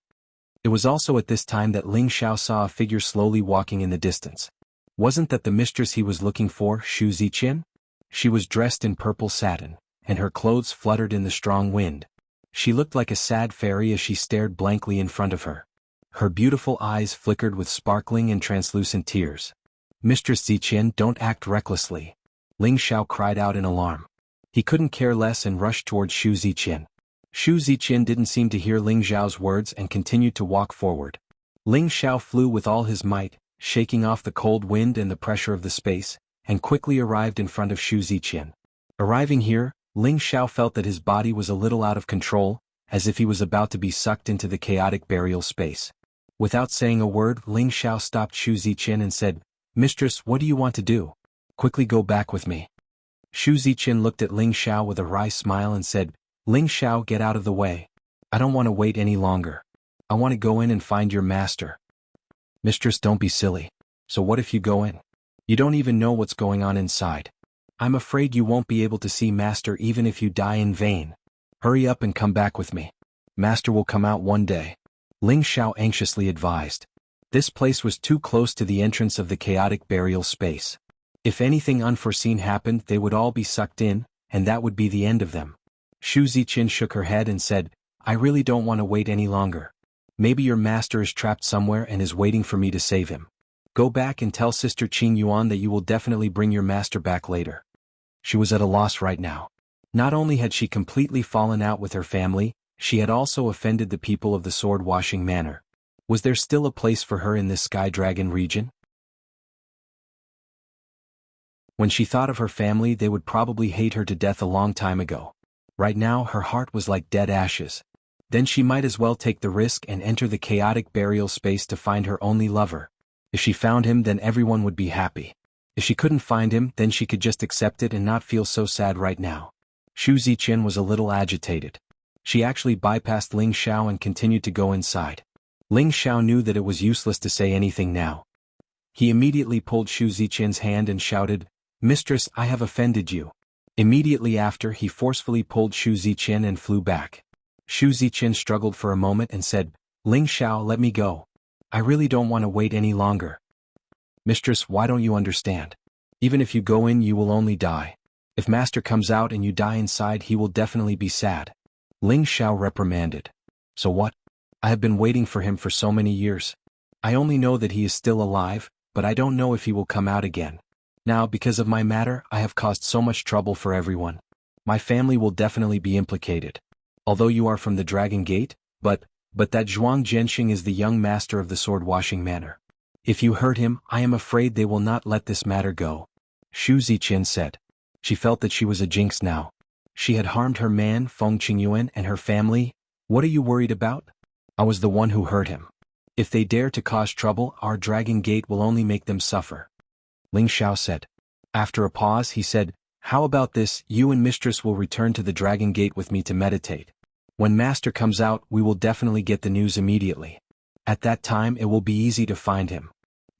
It was also at this time that Ling Xiao saw a figure slowly walking in the distance. Wasn't that the mistress he was looking for, Shu Ziqian? She was dressed in purple satin, and her clothes fluttered in the strong wind. She looked like a sad fairy as she stared blankly in front of her. Her beautiful eyes flickered with sparkling and translucent tears. "Mistress Ziqian, don't act recklessly," Ling Xiao cried out in alarm. He couldn't care less and rushed towards Shu Ziqian. Shu Ziqian didn't seem to hear Ling Xiao's words and continued to walk forward. Ling Xiao flew with all his might, shaking off the cold wind and the pressure of the space, and quickly arrived in front of Shu Ziqian. Arriving here, Ling Xiao felt that his body was a little out of control, as if he was about to be sucked into the chaotic burial space. Without saying a word, Ling Xiao stopped Shu Ziqian and said, "Mistress, what do you want to do? Quickly go back with me." Shu Ziqian looked at Ling Xiao with a wry smile and said, "Ling Xiao, get out of the way. I don't want to wait any longer. I want to go in and find your master." "Mistress, don't be silly. So what if you go in? You don't even know what's going on inside. I'm afraid you won't be able to see Master even if you die in vain. Hurry up and come back with me. Master will come out one day. Ling Xiao anxiously advised. This place was too close to the entrance of the chaotic burial space. If anything unforeseen happened, they would all be sucked in, and that would be the end of them. Shu Ziqin shook her head and said, I really don't want to wait any longer. Maybe your master is trapped somewhere and is waiting for me to save him. Go back and tell Sister Qing Yuan that you will definitely bring your master back later. She was at a loss right now. Not only had she completely fallen out with her family, she had also offended the people of the sword-washing manor. Was there still a place for her in this Sky Dragon region? When she thought of her family, they would probably hate her to death a long time ago. Right now her heart was like dead ashes. Then she might as well take the risk and enter the chaotic burial space to find her only lover. If she found him, then everyone would be happy. If she couldn't find him, then she could just accept it and not feel so sad right now. Shu Ziqin was a little agitated. She actually bypassed Ling Xiao and continued to go inside. Ling Xiao knew that it was useless to say anything now. He immediately pulled Shu Ziqin's hand and shouted, Mistress, I have offended you. Immediately after, he forcefully pulled Shu Ziqin and flew back. Shu Ziqin struggled for a moment and said, Ling Xiao, let me go. I really don't want to wait any longer. Mistress, why don't you understand? Even if you go in, you will only die. If Master comes out and you die inside, he will definitely be sad. Ling Xiao reprimanded. So what? I have been waiting for him for so many years. I only know that he is still alive, but I don't know if he will come out again. Now, because of my matter, I have caused so much trouble for everyone. My family will definitely be implicated. Although you are from the Dragon Gate, but that Zhuang Zhenxing is the young master of the sword-washing manor. If you hurt him, I am afraid they will not let this matter go. Shu Ziqin said. She felt that she was a jinx now. She had harmed her man, Feng Qingyuan, and her family. What are you worried about? I was the one who hurt him. If they dare to cause trouble, our Dragon Gate will only make them suffer. Ling Xiao said. After a pause, he said, How about this, you and Mistress will return to the Dragon Gate with me to meditate. When Master comes out, we will definitely get the news immediately. At that time it will be easy to find him.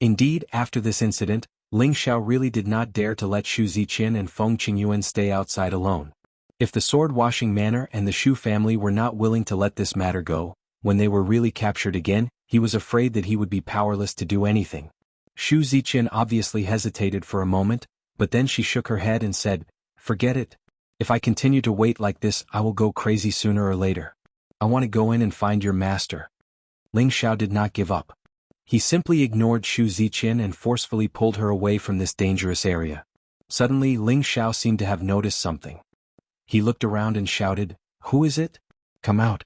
Indeed, after this incident, Ling Xiao really did not dare to let Shu Ziqin and Feng Qingyuan stay outside alone. If the sword-washing manor and the Shu family were not willing to let this matter go, when they were really captured again, he was afraid that he would be powerless to do anything. Shu Ziqin obviously hesitated for a moment, but then she shook her head and said, Forget it. If I continue to wait like this, I will go crazy sooner or later. I want to go in and find your master. Ling Xiao did not give up. He simply ignored Shu Ziqin and forcefully pulled her away from this dangerous area. Suddenly, Ling Xiao seemed to have noticed something. He looked around and shouted, Who is it? Come out.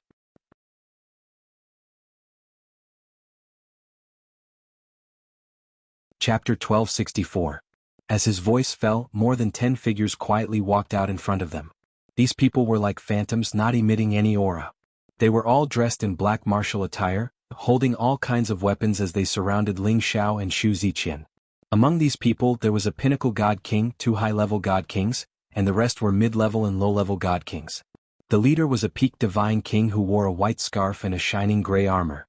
Chapter 1264. As his voice fell, more than 10 figures quietly walked out in front of them. These people were like phantoms, not emitting any aura. They were all dressed in black martial attire, holding all kinds of weapons as they surrounded Ling Xiao and Shu Ziqin. Among these people there was a pinnacle god king, 2 high-level god kings, and the rest were mid-level and low-level god kings. The leader was a peak divine king who wore a white scarf and a shining gray armor.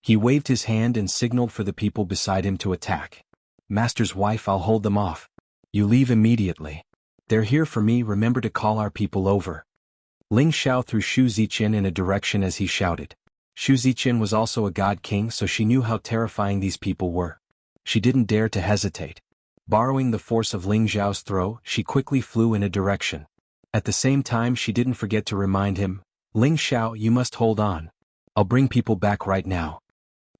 He waved his hand and signaled for the people beside him to attack. Master's wife, I'll hold them off. You leave immediately. They're here for me, remember to call our people over. Ling Xiao threw Shu Ziqin in a direction as he shouted. Shu Ziqin was also a god king, so she knew how terrifying these people were. She didn't dare to hesitate. Borrowing the force of Ling Xiao's throw, she quickly flew in a direction. At the same time, she didn't forget to remind him, Ling Xiao, you must hold on. I'll bring people back right now.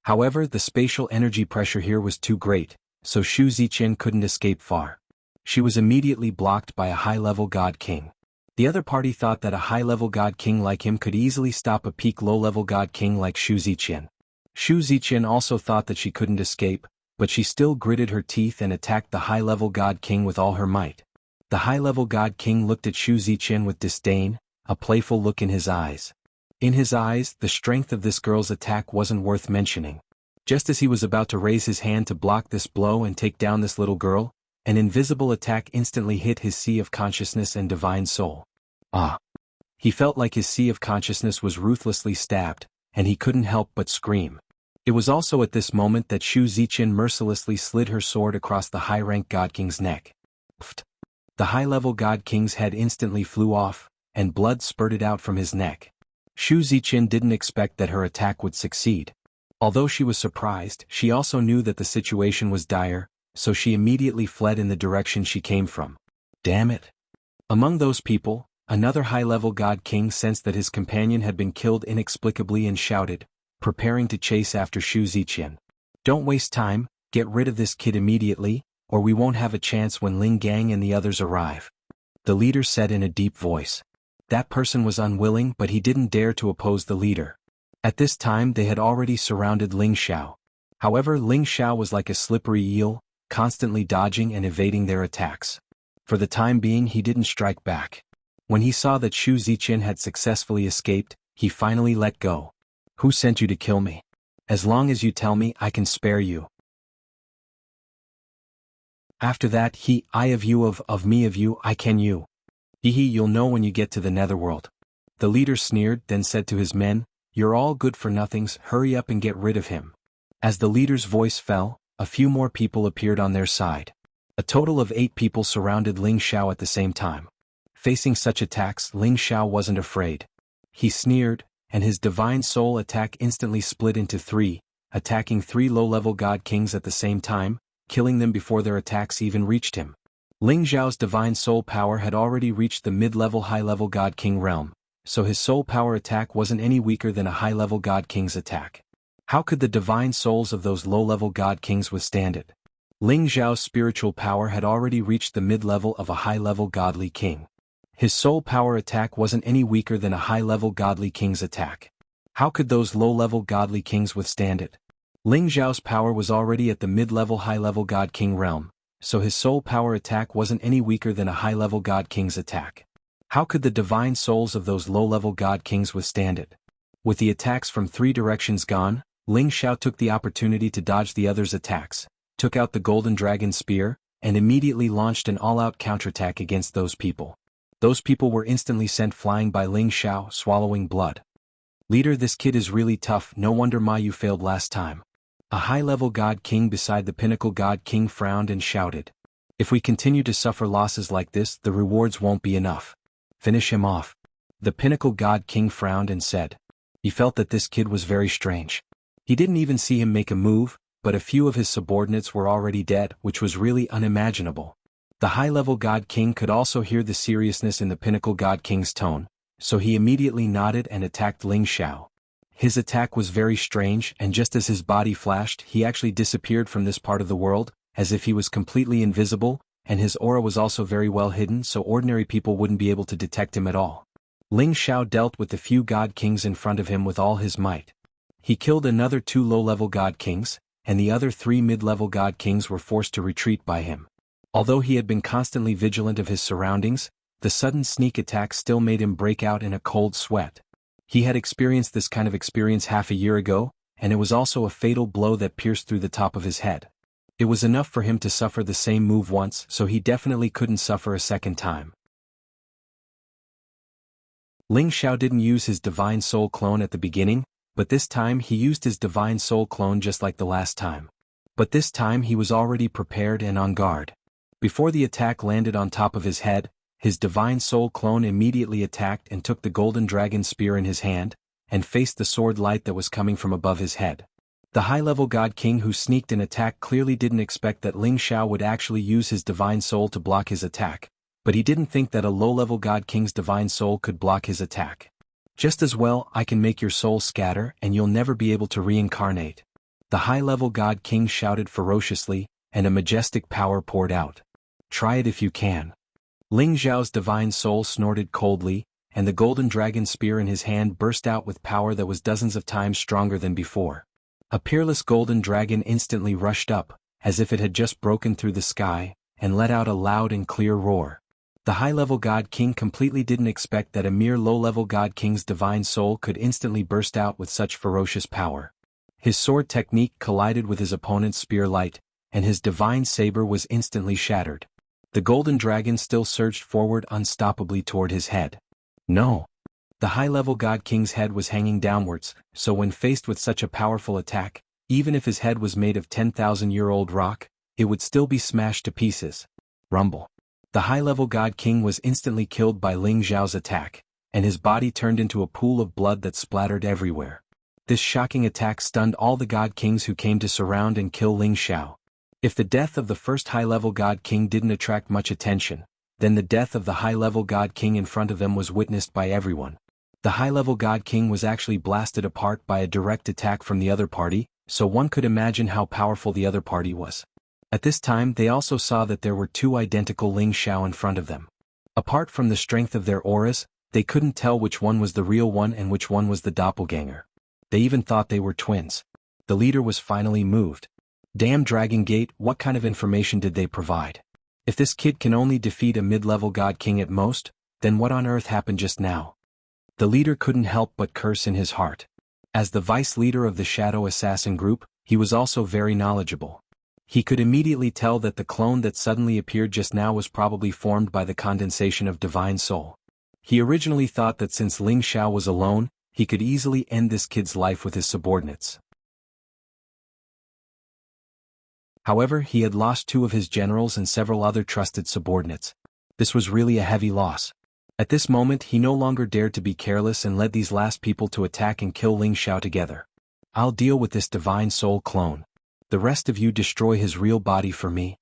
However, the spatial energy pressure here was too great, so Shu Ziqin couldn't escape far. She was immediately blocked by a high-level god king. The other party thought that a high-level god king like him could easily stop a peak low-level god king like Shu Ziqin. Shu Ziqin also thought that she couldn't escape, but she still gritted her teeth and attacked the high-level god king with all her might. The high-level god king looked at Shu Ziqin with disdain, a playful look in his eyes. In his eyes, the strength of this girl's attack wasn't worth mentioning. Just as he was about to raise his hand to block this blow and take down this little girl, an invisible attack instantly hit his sea of consciousness and divine soul. Ah! He felt like his sea of consciousness was ruthlessly stabbed, and he couldn't help but scream. It was also at this moment that Shu Ziqin mercilessly slid her sword across the high-rank god king's neck. Pfft! The high-level God King's head instantly flew off, and blood spurted out from his neck. Xu Ziqian didn't expect that her attack would succeed. Although she was surprised, she also knew that the situation was dire, so she immediately fled in the direction she came from. Damn it! Among those people, another high-level God King sensed that his companion had been killed inexplicably and shouted, preparing to chase after Xu Ziqian. Don't waste time, get rid of this kid immediately, or we won't have a chance when Ling Gang and the others arrive. The leader said in a deep voice. That person was unwilling, but he didn't dare to oppose the leader. At this time they had already surrounded Ling Xiao. However, Ling Xiao was like a slippery eel, constantly dodging and evading their attacks. For the time being he didn't strike back. When he saw that Xu Ziqian had successfully escaped, he finally let go. Who sent you to kill me? As long as you tell me, I can spare you. After that, I of you of me of you, I can you. You'll know when you get to the netherworld. The leader sneered, then said to his men, You're all good for nothings, hurry up and get rid of him. As the leader's voice fell, a few more people appeared on their side. A total of 8 people surrounded Ling Xiao at the same time. Facing such attacks, Ling Xiao wasn't afraid. He sneered, and his divine soul attack instantly split into 3, attacking 3 low-level God Kings at the same time, killing them before their attacks even reached him. Ling Xiao's divine soul power had already reached the mid-level high-level God King realm, so his soul power attack wasn't any weaker than a high-level God King's attack. How could the divine souls of those low-level God Kings withstand it? Ling Xiao's spiritual power had already reached the mid-level of a high-level godly king. His soul power attack wasn't any weaker than a high-level godly king's attack. How could those low-level godly kings withstand it? Ling Xiao's power was already at the mid-level high-level God King realm, so his soul power attack wasn't any weaker than a high-level God King's attack. How could the divine souls of those low-level God Kings withstand it? With the attacks from 3 directions gone, Ling Xiao took the opportunity to dodge the others' attacks, took out the Golden Dragon Spear, and immediately launched an all-out counterattack against those people. Those people were instantly sent flying by Ling Xiao, swallowing blood. Leader, this kid is really tough, no wonder you failed last time. A high-level God King beside the pinnacle God King frowned and shouted. If we continue to suffer losses like this, the rewards won't be enough. Finish him off. The pinnacle God King frowned and said. He felt that this kid was very strange. He didn't even see him make a move, but a few of his subordinates were already dead, which was really unimaginable. The high-level God King could also hear the seriousness in the pinnacle God King's tone, so he immediately nodded and attacked Ling Xiao. His attack was very strange, and just as his body flashed, he actually disappeared from this part of the world, as if he was completely invisible, and his aura was also very well hidden so ordinary people wouldn't be able to detect him at all. Ling Xiao dealt with the few God Kings in front of him with all his might. He killed another 2 low-level God Kings, and the other 3 mid-level God Kings were forced to retreat by him. Although he had been constantly vigilant of his surroundings, the sudden sneak attack still made him break out in a cold sweat. He had experienced this kind of experience half a year ago, and it was also a fatal blow that pierced through the top of his head. It was enough for him to suffer the same move once, so he definitely couldn't suffer a second time. Ling Xiao didn't use his divine soul clone at the beginning, but this time he used his divine soul clone just like the last time. But this time he was already prepared and on guard. Before the attack landed on top of his head, his divine soul clone immediately attacked and took the golden dragon spear in his hand, and faced the sword light that was coming from above his head. The high-level God King who sneaked an attack clearly didn't expect that Ling Xiao would actually use his divine soul to block his attack, but he didn't think that a low-level God King's divine soul could block his attack. Just as well, I can make your soul scatter and you'll never be able to reincarnate. The high-level God King shouted ferociously, and a majestic power poured out. Try it if you can. Ling Xiao's divine soul snorted coldly, and the golden dragon spear in his hand burst out with power that was dozens of times stronger than before. A peerless golden dragon instantly rushed up, as if it had just broken through the sky, and let out a loud and clear roar. The high-level God King completely didn't expect that a mere low-level God King's divine soul could instantly burst out with such ferocious power. His sword technique collided with his opponent's spear light, and his divine saber was instantly shattered. The golden dragon still surged forward unstoppably toward his head. No! The high-level God King's head was hanging downwards, so when faced with such a powerful attack, even if his head was made of 10,000-year-old rock, it would still be smashed to pieces. Rumble. The high-level God King was instantly killed by Ling Xiao's attack, and his body turned into a pool of blood that splattered everywhere. This shocking attack stunned all the God Kings who came to surround and kill Ling Xiao. If the death of the first high-level God King didn't attract much attention, then the death of the high-level God King in front of them was witnessed by everyone. The high-level God King was actually blasted apart by a direct attack from the other party, so one could imagine how powerful the other party was. At this time they also saw that there were two identical Ling Xiao in front of them. Apart from the strength of their auras, they couldn't tell which one was the real one and which one was the doppelganger. They even thought they were twins. The leader was finally moved. Damn Dragon Gate, what kind of information did they provide? If this kid can only defeat a mid-level God King at most, then what on earth happened just now? The leader couldn't help but curse in his heart. As the vice leader of the Shadow Assassin group, he was also very knowledgeable. He could immediately tell that the clone that suddenly appeared just now was probably formed by the condensation of divine soul. He originally thought that since Ling Xiao was alone, he could easily end this kid's life with his subordinates. However, he had lost two of his generals and several other trusted subordinates. This was really a heavy loss. At this moment he no longer dared to be careless and led these last people to attack and kill Ling Xiao together. I'll deal with this divine soul clone. The rest of you destroy his real body for me.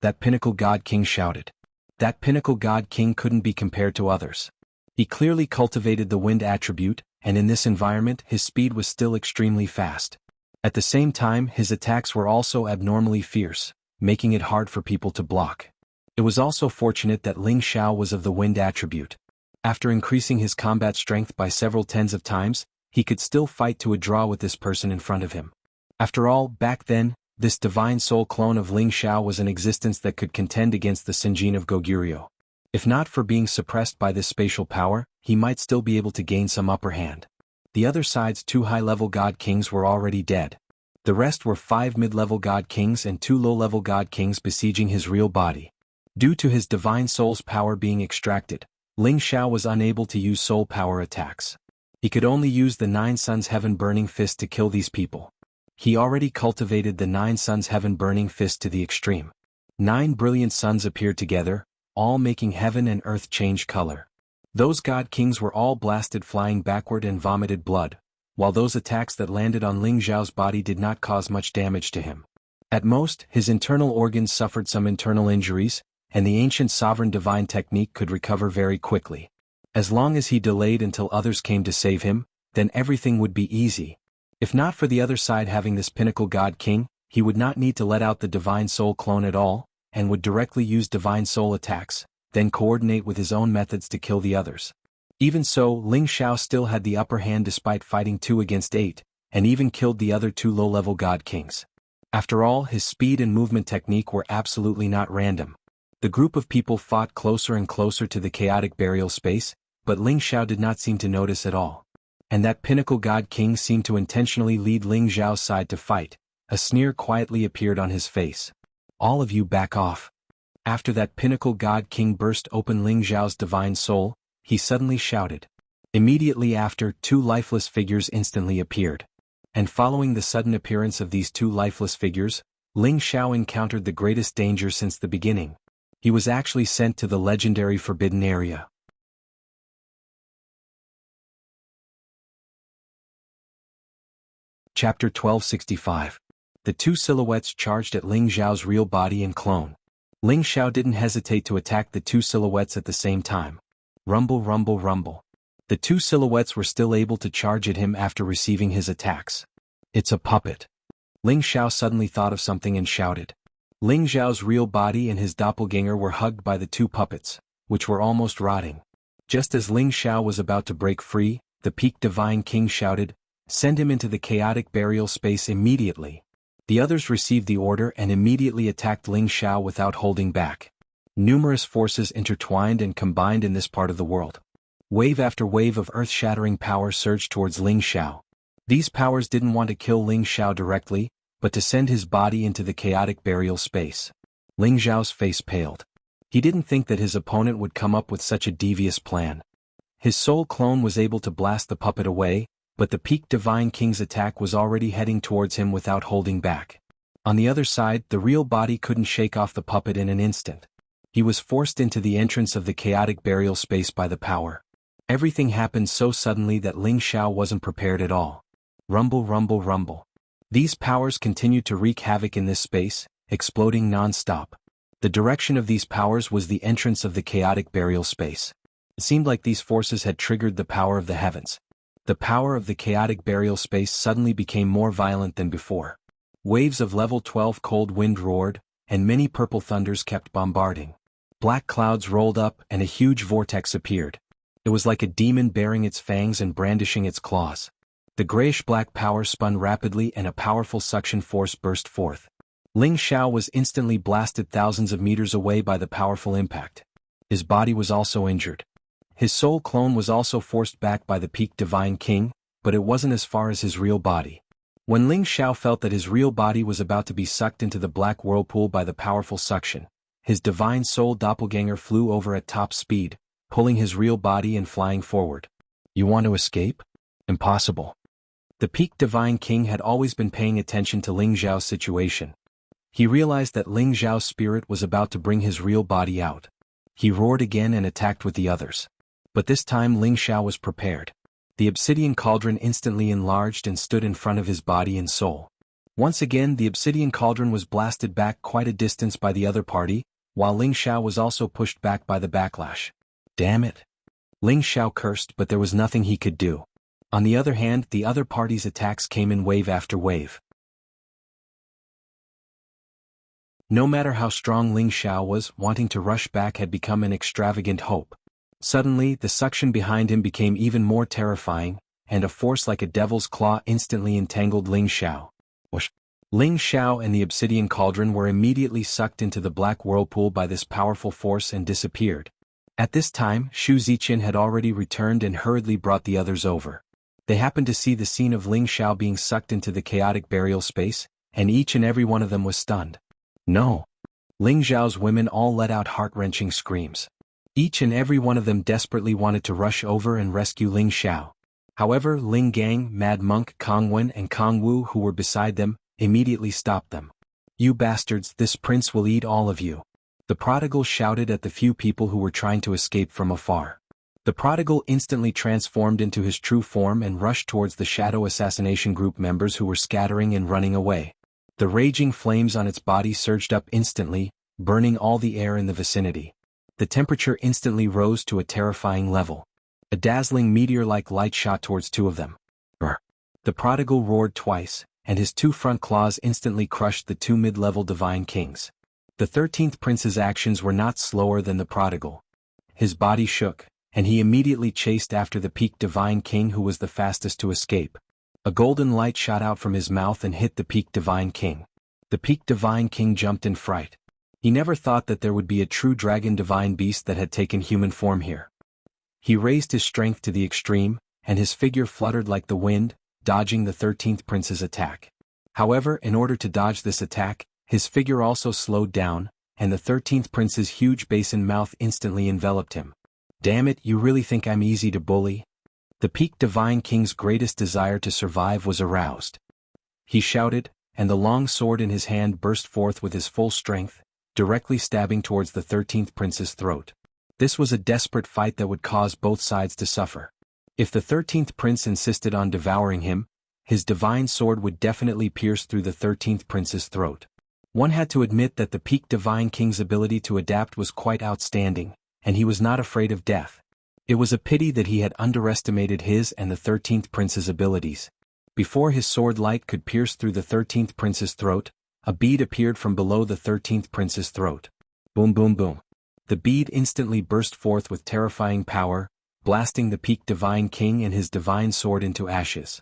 That Pinnacle God King shouted. That Pinnacle God King couldn't be compared to others. He clearly cultivated the wind attribute, and in this environment his speed was still extremely fast. At the same time his attacks were also abnormally fierce, making it hard for people to block. It was also fortunate that Ling Xiao was of the wind attribute. After increasing his combat strength by several tens of times, he could still fight to a draw with this person in front of him. After all, back then, this divine soul clone of Ling Xiao was an existence that could contend against the Sinjin of Goguryeo. If not for being suppressed by this spatial power, he might still be able to gain some upper hand. The other side's two high-level God Kings were already dead. The rest were 5 mid-level God Kings and 2 low-level God Kings besieging his real body. Due to his divine soul's power being extracted, Ling Xiao was unable to use soul power attacks. He could only use the 9 Suns Heaven Burning Fist to kill these people. He already cultivated the 9 Suns Heaven Burning Fist to the extreme. 9 brilliant suns appeared together, all making heaven and earth change color. Those God Kings were all blasted flying backward and vomited blood, while those attacks that landed on Ling Xiao's body did not cause much damage to him. At most, his internal organs suffered some internal injuries, and the ancient sovereign divine technique could recover very quickly. As long as he delayed until others came to save him, then everything would be easy. If not for the other side having this Pinnacle God King, he would not need to let out the divine soul clone at all, and would directly use divine soul attacks, then coordinate with his own methods to kill the others. Even so, Ling Xiao still had the upper hand despite fighting 2 against 8, and even killed the other 2 low-level God Kings. After all, his speed and movement technique were absolutely not random. The group of people fought closer and closer to the chaotic burial space, but Ling Xiao did not seem to notice at all. And that Pinnacle God King seemed to intentionally lead Ling Xiao's side to fight. A sneer quietly appeared on his face. All of you back off. After that Pinnacle God King burst open Ling Xiao's divine soul, he suddenly shouted. Immediately after, 2 lifeless figures instantly appeared. And following the sudden appearance of these 2 lifeless figures, Ling Xiao encountered the greatest danger since the beginning. He was actually sent to the legendary Forbidden Area. Chapter 1265. The 2 silhouettes charged at Ling Xiao's real body and clone. Ling Xiao didn't hesitate to attack the 2 silhouettes at the same time. Rumble, rumble, rumble. The 2 silhouettes were still able to charge at him after receiving his attacks. It's a puppet. Ling Xiao suddenly thought of something and shouted. Ling Xiao's real body and his doppelganger were hugged by the 2 puppets, which were almost rotting. Just as Ling Xiao was about to break free, the Peak Divine King shouted, "Send him into the chaotic burial space immediately." The others received the order and immediately attacked Ling Xiao without holding back. Numerous forces intertwined and combined in this part of the world. Wave after wave of earth-shattering power surged towards Ling Xiao. These powers didn't want to kill Ling Xiao directly, but to send his body into the chaotic burial space. Ling Xiao's face paled. He didn't think that his opponent would come up with such a devious plan. His soul clone was able to blast the puppet away, but the Peak Divine King's attack was already heading towards him without holding back. On the other side, the real body couldn't shake off the puppet in an instant. He was forced into the entrance of the chaotic burial space by the power. Everything happened so suddenly that Ling Xiao wasn't prepared at all. Rumble, rumble, rumble. These powers continued to wreak havoc in this space, exploding non-stop. The direction of these powers was the entrance of the chaotic burial space. It seemed like these forces had triggered the power of the heavens. The power of the chaotic burial space suddenly became more violent than before. Waves of level 12 cold wind roared, and many purple thunders kept bombarding. Black clouds rolled up and a huge vortex appeared. It was like a demon baring its fangs and brandishing its claws. The grayish-black power spun rapidly and a powerful suction force burst forth. Ling Xiao was instantly blasted thousands of meters away by the powerful impact. His body was also injured. His soul clone was also forced back by the peak Divine King, but it wasn't as far as his real body. When Ling Xiao felt that his real body was about to be sucked into the black whirlpool by the powerful suction, his divine soul doppelganger flew over at top speed, pulling his real body and flying forward. You want to escape? Impossible. The peak Divine King had always been paying attention to Ling Xiao's situation. He realized that Ling Xiao's spirit was about to bring his real body out. He roared again and attacked with the others. But this time Ling Xiao was prepared. The obsidian cauldron instantly enlarged and stood in front of his body and soul. Once again the obsidian cauldron was blasted back quite a distance by the other party, while Ling Xiao was also pushed back by the backlash. Damn it! Ling Xiao cursed, but there was nothing he could do. On the other hand, the other party's attacks came in wave after wave. No matter how strong Ling Xiao was, wanting to rush back had become an extravagant hope. Suddenly, the suction behind him became even more terrifying, and a force like a devil's claw instantly entangled Ling Xiao. Whoosh! Ling Xiao and the obsidian cauldron were immediately sucked into the black whirlpool by this powerful force and disappeared. At this time, Xu Ziqian had already returned and hurriedly brought the others over. They happened to see the scene of Ling Xiao being sucked into the chaotic burial space, and each and every one of them was stunned. No! Ling Xiao's women all let out heart-wrenching screams. Each and every one of them desperately wanted to rush over and rescue Ling Xiao. However, Ling Gang, Mad Monk, Kong Wen and Kong Wu who were beside them, immediately stopped them. You bastards, this prince will eat all of you. The prodigal shouted at the few people who were trying to escape from afar. The prodigal instantly transformed into his true form and rushed towards the Shadow Assassination Group members who were scattering and running away. The raging flames on its body surged up instantly, burning all the air in the vicinity. The temperature instantly rose to a terrifying level. A dazzling meteor-like light shot towards two of them. Brr! The prodigal roared twice, and his two front claws instantly crushed the two mid-level divine kings. The 13th prince's actions were not slower than the prodigal. His body shook, and he immediately chased after the peak divine king who was the fastest to escape. A golden light shot out from his mouth and hit the peak divine king. The peak divine king jumped in fright. He never thought that there would be a true dragon divine beast that had taken human form here. He raised his strength to the extreme, and his figure fluttered like the wind, dodging the 13th prince's attack. However, in order to dodge this attack, his figure also slowed down, and the 13th prince's huge basin mouth instantly enveloped him. Damn it, you really think I'm easy to bully? The peak divine king's greatest desire to survive was aroused. He shouted, and the long sword in his hand burst forth with his full strength, directly stabbing towards the 13th prince's throat. This was a desperate fight that would cause both sides to suffer. If the 13th prince insisted on devouring him, his divine sword would definitely pierce through the 13th prince's throat. One had to admit that the peak divine king's ability to adapt was quite outstanding, and he was not afraid of death. It was a pity that he had underestimated his and the 13th prince's abilities. Before his sword light could pierce through the 13th prince's throat, a bead appeared from below the 13th prince's throat. Boom boom boom. The bead instantly burst forth with terrifying power, blasting the peak divine king and his divine sword into ashes.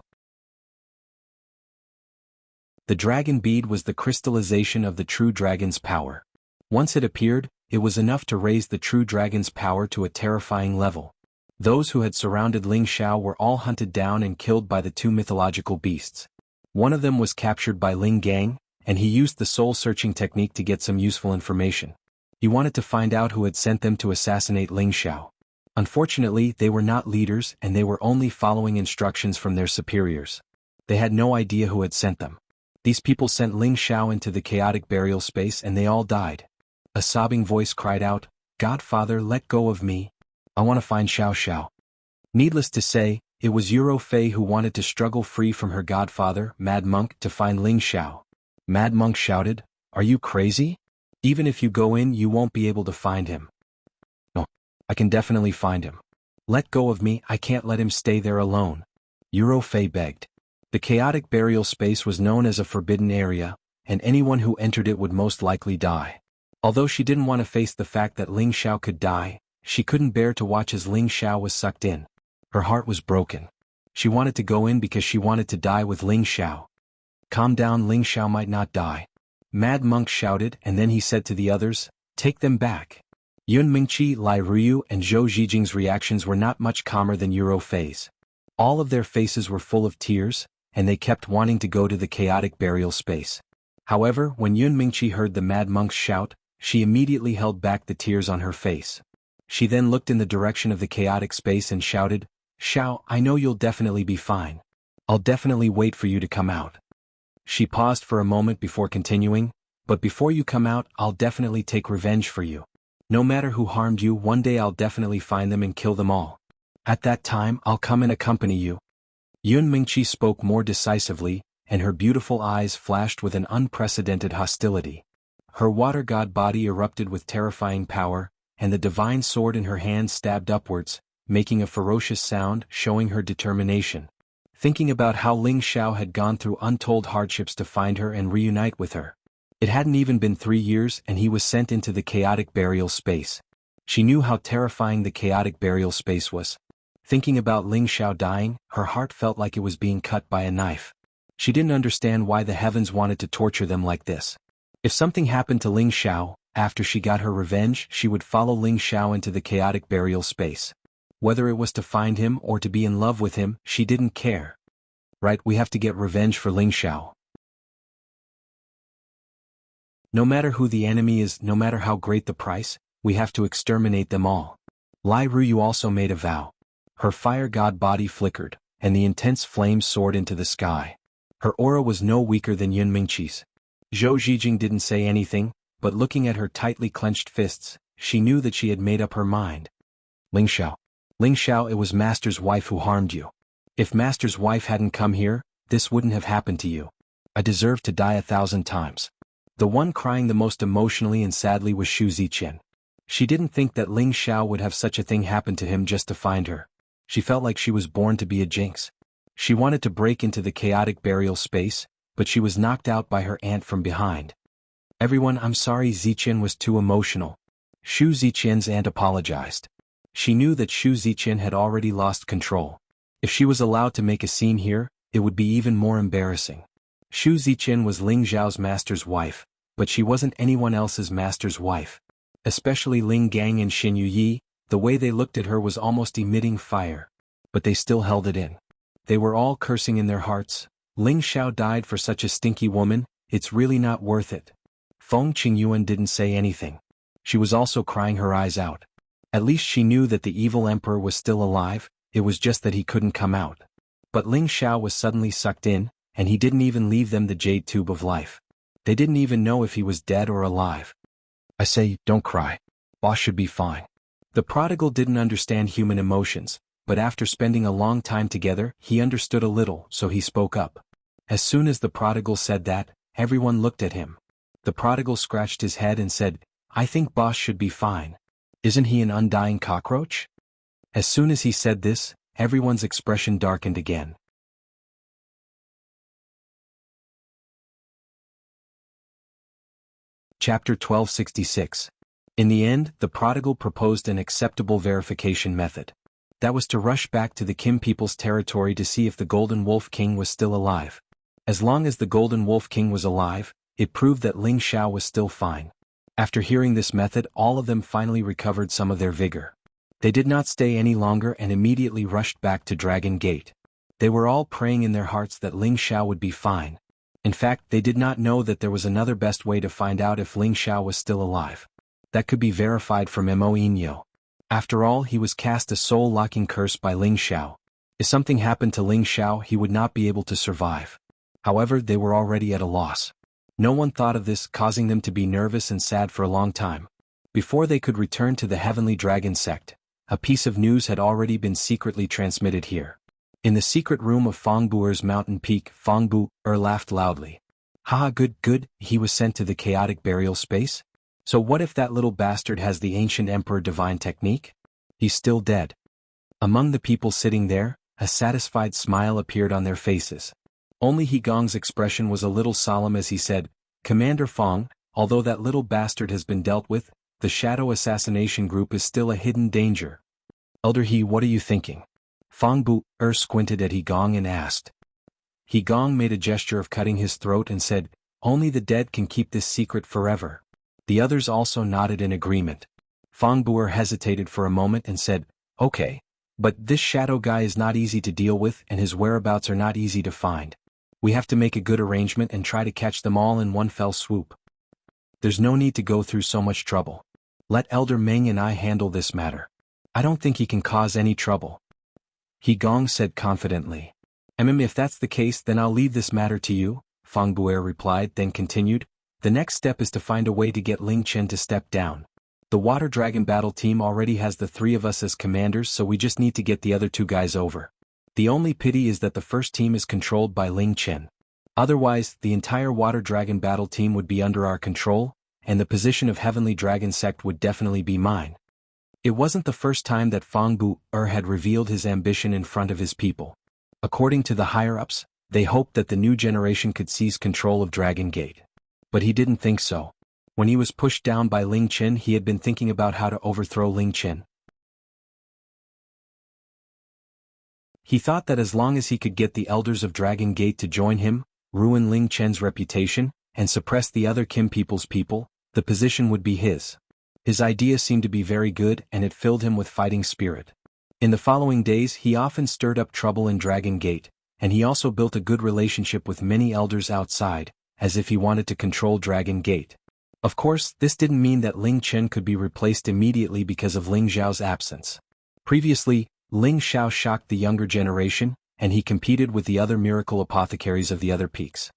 The dragon bead was the crystallization of the true dragon's power. Once it appeared, it was enough to raise the true dragon's power to a terrifying level. Those who had surrounded Ling Xiao were all hunted down and killed by the two mythological beasts. One of them was captured by Ling Gang, and he used the soul-searching technique to get some useful information. He wanted to find out who had sent them to assassinate Ling Xiao. Unfortunately, they were not leaders and they were only following instructions from their superiors. They had no idea who had sent them. These people sent Ling Xiao into the chaotic burial space and they all died. A sobbing voice cried out, "Godfather, let go of me. I want to find Xiao Xiao." Needless to say, it was Euro Fei who wanted to struggle free from her godfather, Mad Monk, to find Ling Xiao. Mad Monk shouted, "Are you crazy? Even if you go in, you won't be able to find him." "No, I can definitely find him. Let go of me, I can't let him stay there alone," Euro Fei begged. The chaotic burial space was known as a forbidden area, and anyone who entered it would most likely die. Although she didn't want to face the fact that Ling Xiao could die, she couldn't bear to watch as Ling Xiao was sucked in. Her heart was broken. She wanted to go in because she wanted to die with Ling Xiao. "Calm down, Ling Xiao might not die," Mad Monk shouted, and then he said to the others, "Take them back." Yun Mingqi, Lai Ruyu, and Zhou Zijing's reactions were not much calmer than Euro Fei's. All of their faces were full of tears, and they kept wanting to go to the chaotic burial space. However, when Yun Mingqi heard the Mad Monk's shout, she immediately held back the tears on her face. She then looked in the direction of the chaotic space and shouted, "Xiao, I know you'll definitely be fine. I'll definitely wait for you to come out." She paused for a moment before continuing, "But before you come out, I'll definitely take revenge for you. No matter who harmed you, one day I'll definitely find them and kill them all. At that time, I'll come and accompany you." Yun Mingqi spoke more decisively, and her beautiful eyes flashed with an unprecedented hostility. Her water god body erupted with terrifying power, and the divine sword in her hand stabbed upwards, making a ferocious sound, showing her determination. Thinking about how Ling Xiao had gone through untold hardships to find her and reunite with her. It hadn't even been 3 years and he was sent into the chaotic burial space. She knew how terrifying the chaotic burial space was. Thinking about Ling Xiao dying, her heart felt like it was being cut by a knife. She didn't understand why the heavens wanted to torture them like this. If something happened to Ling Xiao, after she got her revenge, she would follow Ling Xiao into the chaotic burial space. Whether it was to find him or to be in love with him, she didn't care. "Right, we have to get revenge for Ling Xiao. No matter who the enemy is, no matter how great the price, we have to exterminate them all." Lai Ruyu also made a vow. Her fire god body flickered, and the intense flames soared into the sky. Her aura was no weaker than Yun Mingqi's. Zhou Zijing didn't say anything, but looking at her tightly clenched fists, she knew that she had made up her mind. "Ling Xiao. Ling Xiao, it was Master's wife who harmed you. If Master's wife hadn't come here, this wouldn't have happened to you. I deserve to die 1,000 times." The one crying the most emotionally and sadly was Xu Ziqian. She didn't think that Ling Xiao would have such a thing happen to him just to find her. She felt like she was born to be a jinx. She wanted to break into the chaotic burial space, but she was knocked out by her aunt from behind. "Everyone, I'm sorry, Ziqian was too emotional." Xu Ziqian's aunt apologized. She knew that Xu Ziqian had already lost control. If she was allowed to make a scene here, it would be even more embarrassing. Xu Ziqian was Ling Zhao's master's wife, but she wasn't anyone else's master's wife. Especially Ling Gang and Xin Yuyi, the way they looked at her was almost emitting fire. But they still held it in. They were all cursing in their hearts. "Ling Xiao died for such a stinky woman, it's really not worth it." Feng Qingyuan didn't say anything. She was also crying her eyes out. At least she knew that the evil emperor was still alive, it was just that he couldn't come out. But Ling Xiao was suddenly sucked in, and he didn't even leave them the jade tube of life. They didn't even know if he was dead or alive. "I say, don't cry. Boss should be fine." The prodigal didn't understand human emotions, but after spending a long time together, he understood a little, so he spoke up. As soon as the prodigal said that, everyone looked at him. The prodigal scratched his head and said, "I think boss should be fine. Isn't he an undying cockroach?" As soon as he said this, everyone's expression darkened again. Chapter 1266. In the end, the prodigal proposed an acceptable verification method. That was to rush back to the Kim people's territory to see if the Golden Wolf King was still alive. As long as the Golden Wolf King was alive, it proved that Ling Xiao was still fine. After hearing this method, all of them finally recovered some of their vigor. They did not stay any longer and immediately rushed back to Dragon Gate. They were all praying in their hearts that Ling Xiao would be fine. In fact, they did not know that there was another best way to find out if Ling Xiao was still alive. That could be verified from Mo Inyo. After all, he was cast a soul-locking curse by Ling Xiao. If something happened to Ling Xiao, he would not be able to survive. However, they were already at a loss. No one thought of this, causing them to be nervous and sad for a long time. Before they could return to the Heavenly Dragon sect, a piece of news had already been secretly transmitted here. In the secret room of Fang Buer's mountain peak, Fang Buer laughed loudly. Haha, good, he was sent to the chaotic burial space? So what if that little bastard has the ancient emperor divine technique? He's still dead. Among the people sitting there, a satisfied smile appeared on their faces. Only He Gong's expression was a little solemn as he said, Commander Fang, although that little bastard has been dealt with, the Shadow Assassination Group is still a hidden danger. Elder He, what are you thinking? Fang Buer squinted at He Gong and asked. He Gong made a gesture of cutting his throat and said, only the dead can keep this secret forever. The others also nodded in agreement. Fang Buer hesitated for a moment and said, okay, but this shadow guy is not easy to deal with and his whereabouts are not easy to find. We have to make a good arrangement and try to catch them all in one fell swoop. There's no need to go through so much trouble. Let Elder Meng and I handle this matter. I don't think he can cause any trouble. He Gong said confidently. If that's the case, then I'll leave this matter to you, Fang Buer replied, then continued. The next step is to find a way to get Ling Chen to step down. The Water Dragon battle team already has the three of us as commanders, so we just need to get the other two guys over. The only pity is that the first team is controlled by Ling Chen. Otherwise, the entire Water Dragon battle team would be under our control, and the position of Heavenly Dragon sect would definitely be mine. It wasn't the first time that Fang Buer had revealed his ambition in front of his people. According to the higher-ups, they hoped that the new generation could seize control of Dragon Gate. But he didn't think so. When he was pushed down by Ling Chen, he had been thinking about how to overthrow Ling Chen. He thought that as long as he could get the elders of Dragon Gate to join him, ruin Ling Chen's reputation, and suppress the other Kim people's people, the position would be his. His idea seemed to be very good and it filled him with fighting spirit. In the following days he often stirred up trouble in Dragon Gate, and he also built a good relationship with many elders outside, as if he wanted to control Dragon Gate. Of course, this didn't mean that Ling Chen could be replaced immediately because of Ling Xiao's absence. Previously, Ling Xiao shocked the younger generation, and he competed with the other miracle apothecaries of the other peaks.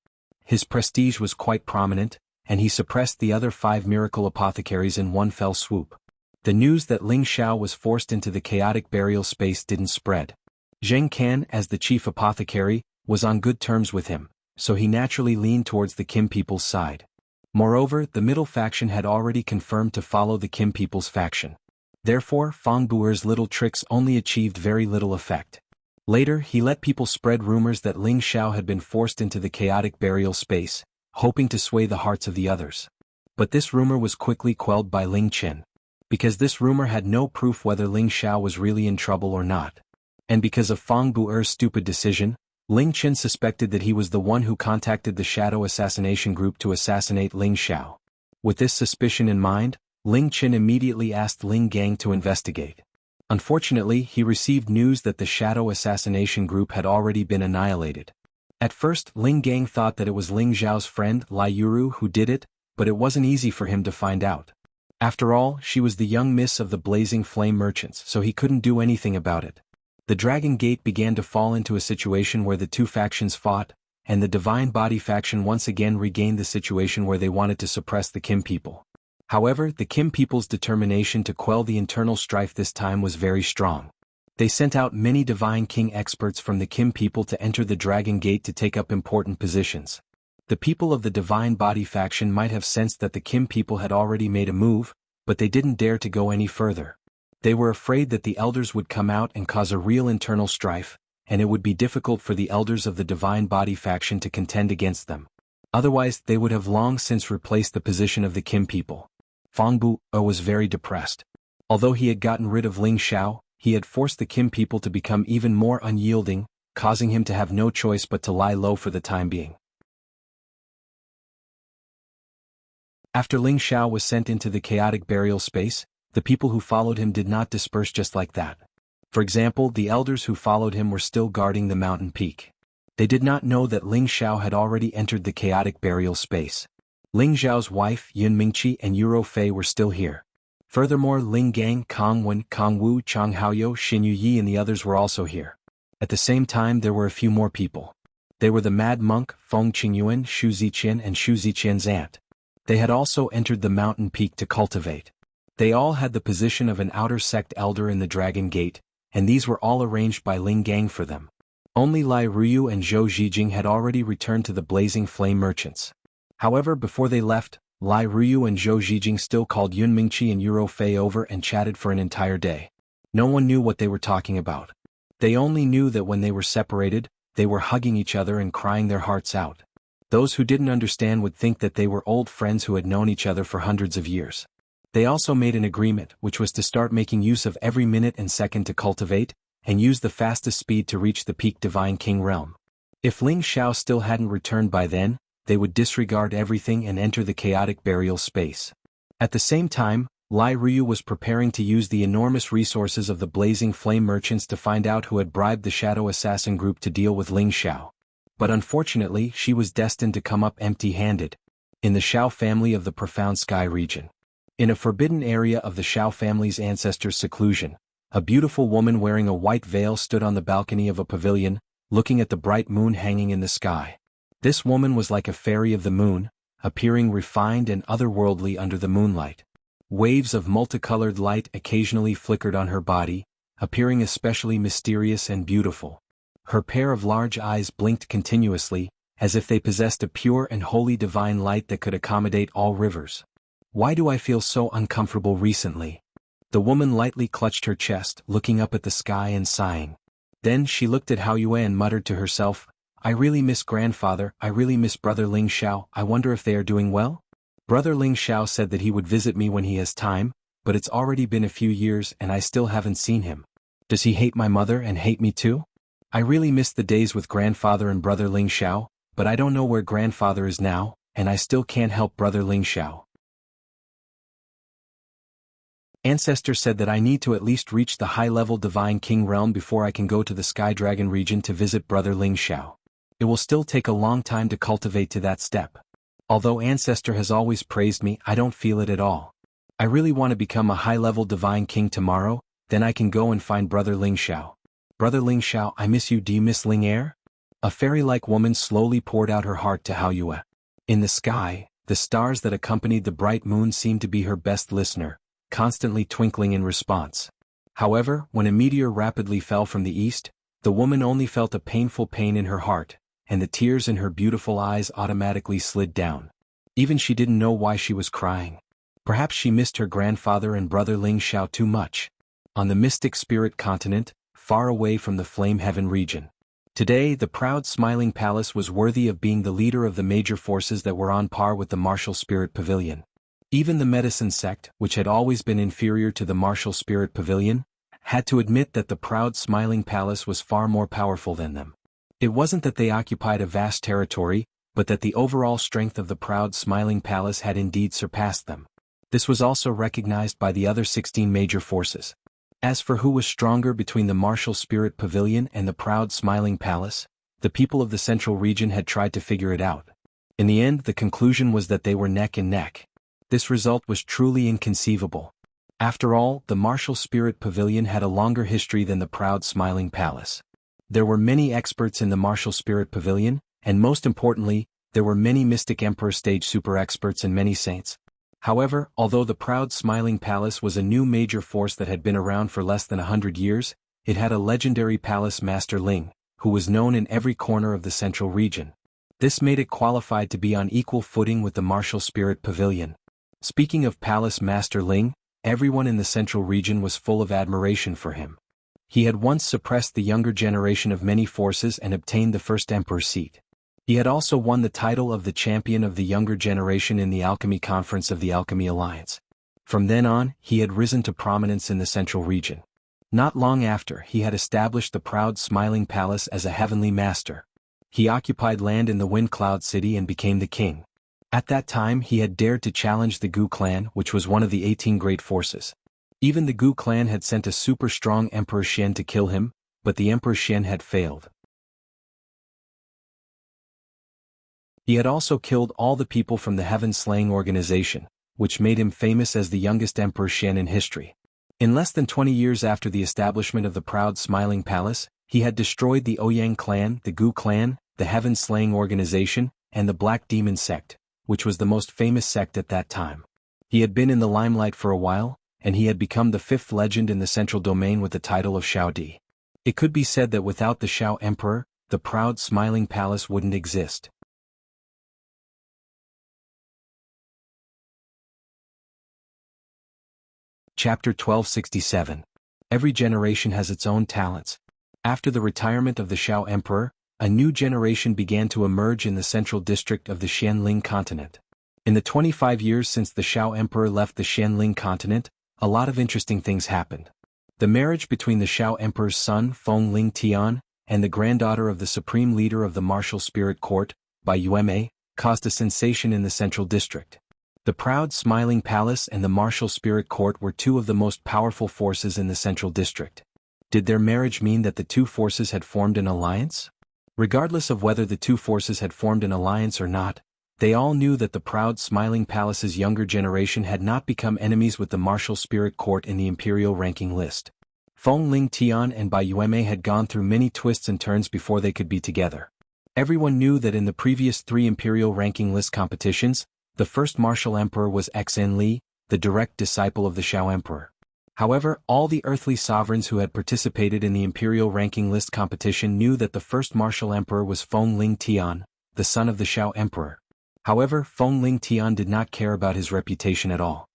His prestige was quite prominent, and he suppressed the other 5 miracle apothecaries in one fell swoop. The news that Ling Xiao was forced into the chaotic burial space didn't spread. Zheng Can, as the chief apothecary, was on good terms with him, so he naturally leaned towards the Kim people's side. Moreover, the middle faction had already confirmed to follow the Kim people's faction. Therefore, Fang Buer's little tricks only achieved very little effect. Later, he let people spread rumors that Ling Xiao had been forced into the chaotic burial space, hoping to sway the hearts of the others. But this rumor was quickly quelled by Ling Chen. Because this rumor had no proof whether Ling Xiao was really in trouble or not. And because of Fang Buer's stupid decision, Ling Chen suspected that he was the one who contacted the Shadow Assassination Group to assassinate Ling Xiao. With this suspicion in mind, Ling Chen immediately asked Ling Gang to investigate. Unfortunately, he received news that the Shadow Assassination Group had already been annihilated. At first, Ling Gang thought that it was Ling Xiao's friend, Lai Yuru, who did it, but it wasn't easy for him to find out. After all, she was the young miss of the Blazing Flame Merchants, so he couldn't do anything about it. The Dragon Gate began to fall into a situation where the two factions fought, and the Divine Body faction once again regained the situation where they wanted to suppress the Kim people. However, the Kim people's determination to quell the internal strife this time was very strong. They sent out many Divine King experts from the Kim people to enter the Dragon Gate to take up important positions. The people of the Divine Body faction might have sensed that the Kim people had already made a move, but they didn't dare to go any further. They were afraid that the elders would come out and cause a real internal strife, and it would be difficult for the elders of the Divine Body faction to contend against them. Otherwise, they would have long since replaced the position of the Kim people. Fang Buer was very depressed. Although he had gotten rid of Ling Xiao, he had forced the Kim people to become even more unyielding, causing him to have no choice but to lie low for the time being. After Ling Xiao was sent into the chaotic burial space, the people who followed him did not disperse just like that. For example, the elders who followed him were still guarding the mountain peak. They did not know that Ling Xiao had already entered the chaotic burial space. Ling Xiao's wife, Yun Mingqi and Yuro Fei were still here. Furthermore, Ling Gang, Kong Wen, Kong Wu, Chang Haoyou, Xin Yu Yi and the others were also here. At the same time there were a few more people. They were the mad monk, Feng Qingyuan, Xu Ziqian and Xu Ziqian's aunt. They had also entered the mountain peak to cultivate. They all had the position of an outer sect elder in the Dragon Gate, and these were all arranged by Ling Gang for them. Only Lai Ruyu and Zhou Zhijing had already returned to the Blazing Flame merchants. However, before they left, Lai Ruyu and Zhou Zhijing still called Yun Mingqi and Yuro Fei over and chatted for an entire day. No one knew what they were talking about. They only knew that when they were separated, they were hugging each other and crying their hearts out. Those who didn't understand would think that they were old friends who had known each other for hundreds of years. They also made an agreement, which was to start making use of every minute and second to cultivate, and use the fastest speed to reach the peak Divine King realm. If Ling Xiao still hadn't returned by then, they would disregard everything and enter the chaotic burial space. At the same time, Lai Ruyu was preparing to use the enormous resources of the Blazing Flame merchants to find out who had bribed the Shadow Assassin group to deal with Ling Xiao. But unfortunately, she was destined to come up empty-handed. In the Xiao family of the Profound Sky region. In a forbidden area of the Xiao family's ancestors' seclusion, a beautiful woman wearing a white veil stood on the balcony of a pavilion, looking at the bright moon hanging in the sky. This woman was like a fairy of the moon, appearing refined and otherworldly under the moonlight. Waves of multicolored light occasionally flickered on her body, appearing especially mysterious and beautiful. Her pair of large eyes blinked continuously, as if they possessed a pure and holy divine light that could accommodate all rivers. Why do I feel so uncomfortable recently? The woman lightly clutched her chest, looking up at the sky and sighing. Then she looked at Hao Yue and muttered to herself, I really miss grandfather, I really miss brother Ling Xiao, I wonder if they are doing well? Brother Ling Xiao said that he would visit me when he has time, but it's already been a few years and I still haven't seen him. Does he hate my mother and hate me too? I really miss the days with grandfather and brother Ling Xiao, but I don't know where grandfather is now, and I still can't help brother Ling Xiao. Ancestor said that I need to at least reach the high-level Divine King realm before I can go to the Sky Dragon region to visit brother Ling Xiao. It will still take a long time to cultivate to that step. Although Ancestor has always praised me, I don't feel it at all. I really want to become a high-level Divine King tomorrow, then I can go and find brother Ling Xiao. Brother Ling Xiao, I miss you. Do you miss Ling Air? A fairy-like woman slowly poured out her heart to Hao Yue. In the sky, the stars that accompanied the bright moon seemed to be her best listener, constantly twinkling in response. However, when a meteor rapidly fell from the east, the woman only felt a painful pain in her heart, and the tears in her beautiful eyes automatically slid down. Even she didn't know why she was crying. Perhaps she missed her grandfather and brother Ling Xiao too much. On the mystic spirit continent, far away from the Flame Heaven region. Today, the proud smiling palace was worthy of being the leader of the major forces that were on par with the martial spirit pavilion. Even the medicine sect, which had always been inferior to the martial spirit pavilion, had to admit that the proud smiling palace was far more powerful than them. It wasn't that they occupied a vast territory, but that the overall strength of the proud smiling palace had indeed surpassed them. This was also recognized by the other 16 major forces. As for who was stronger between the martial spirit pavilion and the proud smiling palace, the people of the central region had tried to figure it out. In the end, the conclusion was that they were neck and neck. This result was truly inconceivable. After all, the martial spirit pavilion had a longer history than the proud smiling palace. There were many experts in the martial spirit pavilion, and most importantly, there were many mystic emperor stage super experts and many saints. However, although the proud smiling palace was a new major force that had been around for less than 100 years, it had a legendary palace master Ling, who was known in every corner of the central region. This made it qualified to be on equal footing with the martial spirit pavilion. Speaking of palace master Ling, everyone in the central region was full of admiration for him. He had once suppressed the younger generation of many forces and obtained the first emperor's seat. He had also won the title of the champion of the younger generation in the Alchemy Conference of the Alchemy Alliance. From then on, he had risen to prominence in the central region. Not long after, he had established the proud smiling palace as a heavenly master. He occupied land in the Wind Cloud City and became the king. At that time, he had dared to challenge the Gu clan, which was one of the 18 great forces. Even the Gu clan had sent a super strong Emperor Xian to kill him, but the Emperor Xian had failed. He had also killed all the people from the Heaven Slaying organization, which made him famous as the youngest Emperor Xian in history. In less than 20 years after the establishment of the proud smiling palace, he had destroyed the Ouyang clan, the Gu clan, the heaven-slaying organization, and the Black Demon sect, which was the most famous sect at that time. He had been in the limelight for a while, and he had become the fifth legend in the central domain with the title of Shao Di. It could be said that without the Shao Emperor, the proud smiling palace wouldn't exist. Chapter 1267. Every generation has its own talents. After the retirement of the Shao Emperor, a new generation began to emerge in the central district of the Xianling continent. In the 25 years since the Shao Emperor left the Xianling continent, a lot of interesting things happened. The marriage between the Shao Emperor's son Feng Ling Tian and the granddaughter of the supreme leader of the martial spirit court, Bai Yueme, caused a sensation in the central district. The proud smiling palace and the martial spirit court were two of the most powerful forces in the central district. Did their marriage mean that the two forces had formed an alliance? Regardless of whether the two forces had formed an alliance or not, they all knew that the proud smiling palace's younger generation had not become enemies with the martial spirit court in the imperial ranking list. Feng Ling Tian and Bai Yueme had gone through many twists and turns before they could be together. Everyone knew that in the previous 3 imperial ranking list competitions, the first martial emperor was Xen Li, the direct disciple of the Shao Emperor. However, all the earthly sovereigns who had participated in the imperial ranking list competition knew that the first martial emperor was Feng Ling Tian, the son of the Shao Emperor. However, Feng Ling Tian did not care about his reputation at all.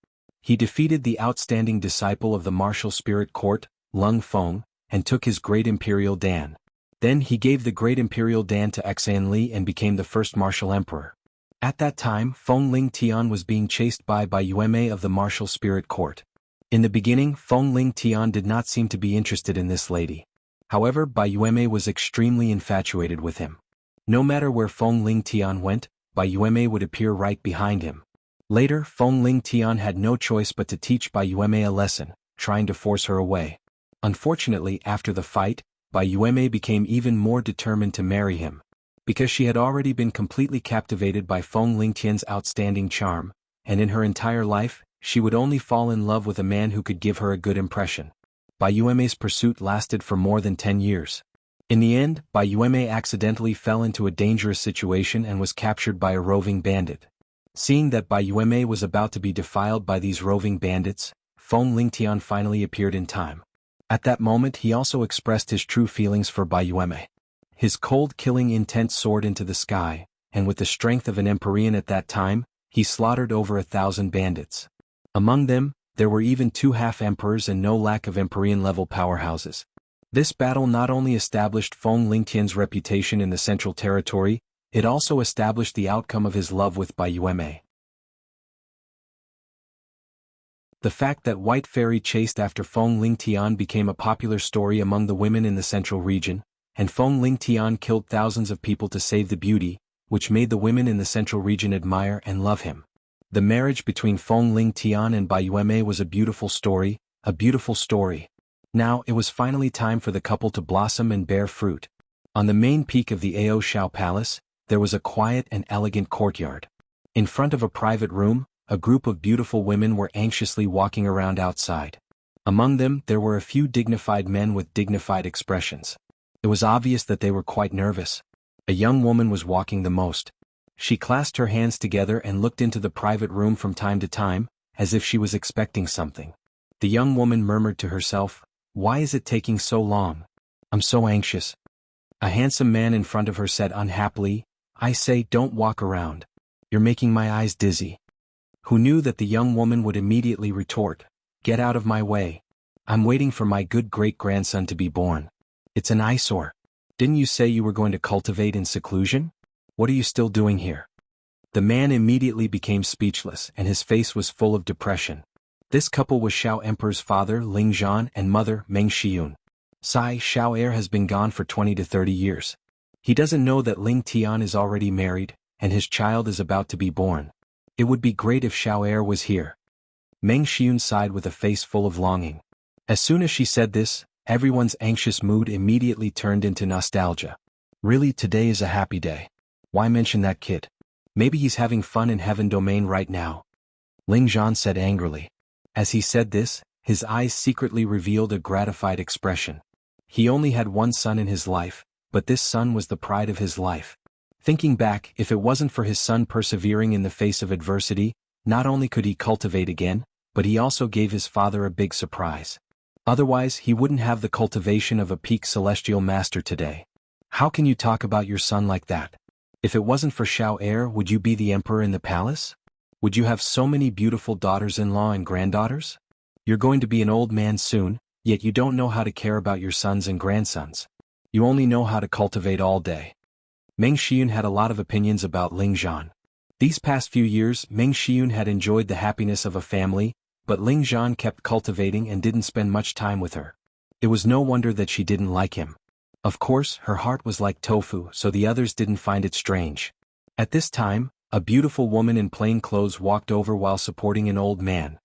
He defeated the outstanding disciple of the martial spirit court, Lung Feng, and took his great imperial Dan. Then he gave the great imperial Dan to Xan Li and became the first martial emperor. At that time, Feng Ling Tian was being chased by Bai Yueme of the martial spirit court. In the beginning, Feng Ling Tian did not seem to be interested in this lady. However, Bai Yueme was extremely infatuated with him. No matter where Feng Ling Tian went, Bai Yueme would appear right behind him. Later, Feng Ling Tian had no choice but to teach Bai Yueme a lesson, trying to force her away. Unfortunately, after the fight, Bai Yueme became even more determined to marry him. Because she had already been completely captivated by Feng Ling Tian's outstanding charm, and in her entire life, she would only fall in love with a man who could give her a good impression. Bai Yueme's pursuit lasted for more than 10 years. In the end, Bai Yueme accidentally fell into a dangerous situation and was captured by a roving bandit. Seeing that Bai Yueme was about to be defiled by these roving bandits, Feng Ling Tian finally appeared in time. At that moment he also expressed his true feelings for Bai Yueme. His cold-killing intent soared into the sky, and with the strength of an Empyrean at that time, he slaughtered over 1,000 bandits. Among them, there were even 2 half-emperors and no lack of Empyrean-level powerhouses. This battle not only established Feng Ling Tian's reputation in the Central Territory, it also established the outcome of his love with Bai Yueme. The fact that White Fairy chased after Feng Ling Tian became a popular story among the women in the Central region, and Feng Ling Tian killed thousands of people to save the beauty, which made the women in the Central region admire and love him. The marriage between Feng Ling Tian and Bai Yueme was a beautiful story, a beautiful story. Now it was finally time for the couple to blossom and bear fruit. On the main peak of the Ao Shao Palace, there was a quiet and elegant courtyard. In front of a private room, a group of beautiful women were anxiously walking around outside. Among them, there were a few dignified men with dignified expressions. It was obvious that they were quite nervous. A young woman was walking the most. She clasped her hands together and looked into the private room from time to time, as if she was expecting something. The young woman murmured to herself, "Why is it taking so long? I'm so anxious." A handsome man in front of her said unhappily, "I say, don't walk around. You're making my eyes dizzy." Who knew that the young woman would immediately retort, "Get out of my way. I'm waiting for my good great-grandson to be born. It's an eyesore. Didn't you say you were going to cultivate in seclusion? What are you still doing here?" The man immediately became speechless and his face was full of depression. This couple was Shao Emperor's father Ling Zhan and mother Meng Xiyun. Shao Heir has been gone for 20 to 30 years. He doesn't know that Ling Tian is already married, and his child is about to be born. It would be great if Shao Heir was here. Meng Xiyun sighed with a face full of longing. As soon as she said this, everyone's anxious mood immediately turned into nostalgia. Really, today is a happy day. Why mention that kid? Maybe he's having fun in Heaven Domain right now. Ling Zhan said angrily. As he said this, his eyes secretly revealed a gratified expression. He only had one son in his life, but this son was the pride of his life. Thinking back, if it wasn't for his son persevering in the face of adversity, not only could he cultivate again, but he also gave his father a big surprise. Otherwise, he wouldn't have the cultivation of a peak celestial master today. How can you talk about your son like that? If it wasn't for Xiao Er, would you be the emperor in the palace? Would you have so many beautiful daughters-in-law and granddaughters? You're going to be an old man soon, yet you don't know how to care about your sons and grandsons. You only know how to cultivate all day. Meng Xiun had a lot of opinions about Ling Zhan. These past few years, Meng Xiun had enjoyed the happiness of a family, but Ling Zhan kept cultivating and didn't spend much time with her. It was no wonder that she didn't like him. Of course, her heart was like tofu, so the others didn't find it strange. At this time, a beautiful woman in plain clothes walked over while supporting an old man.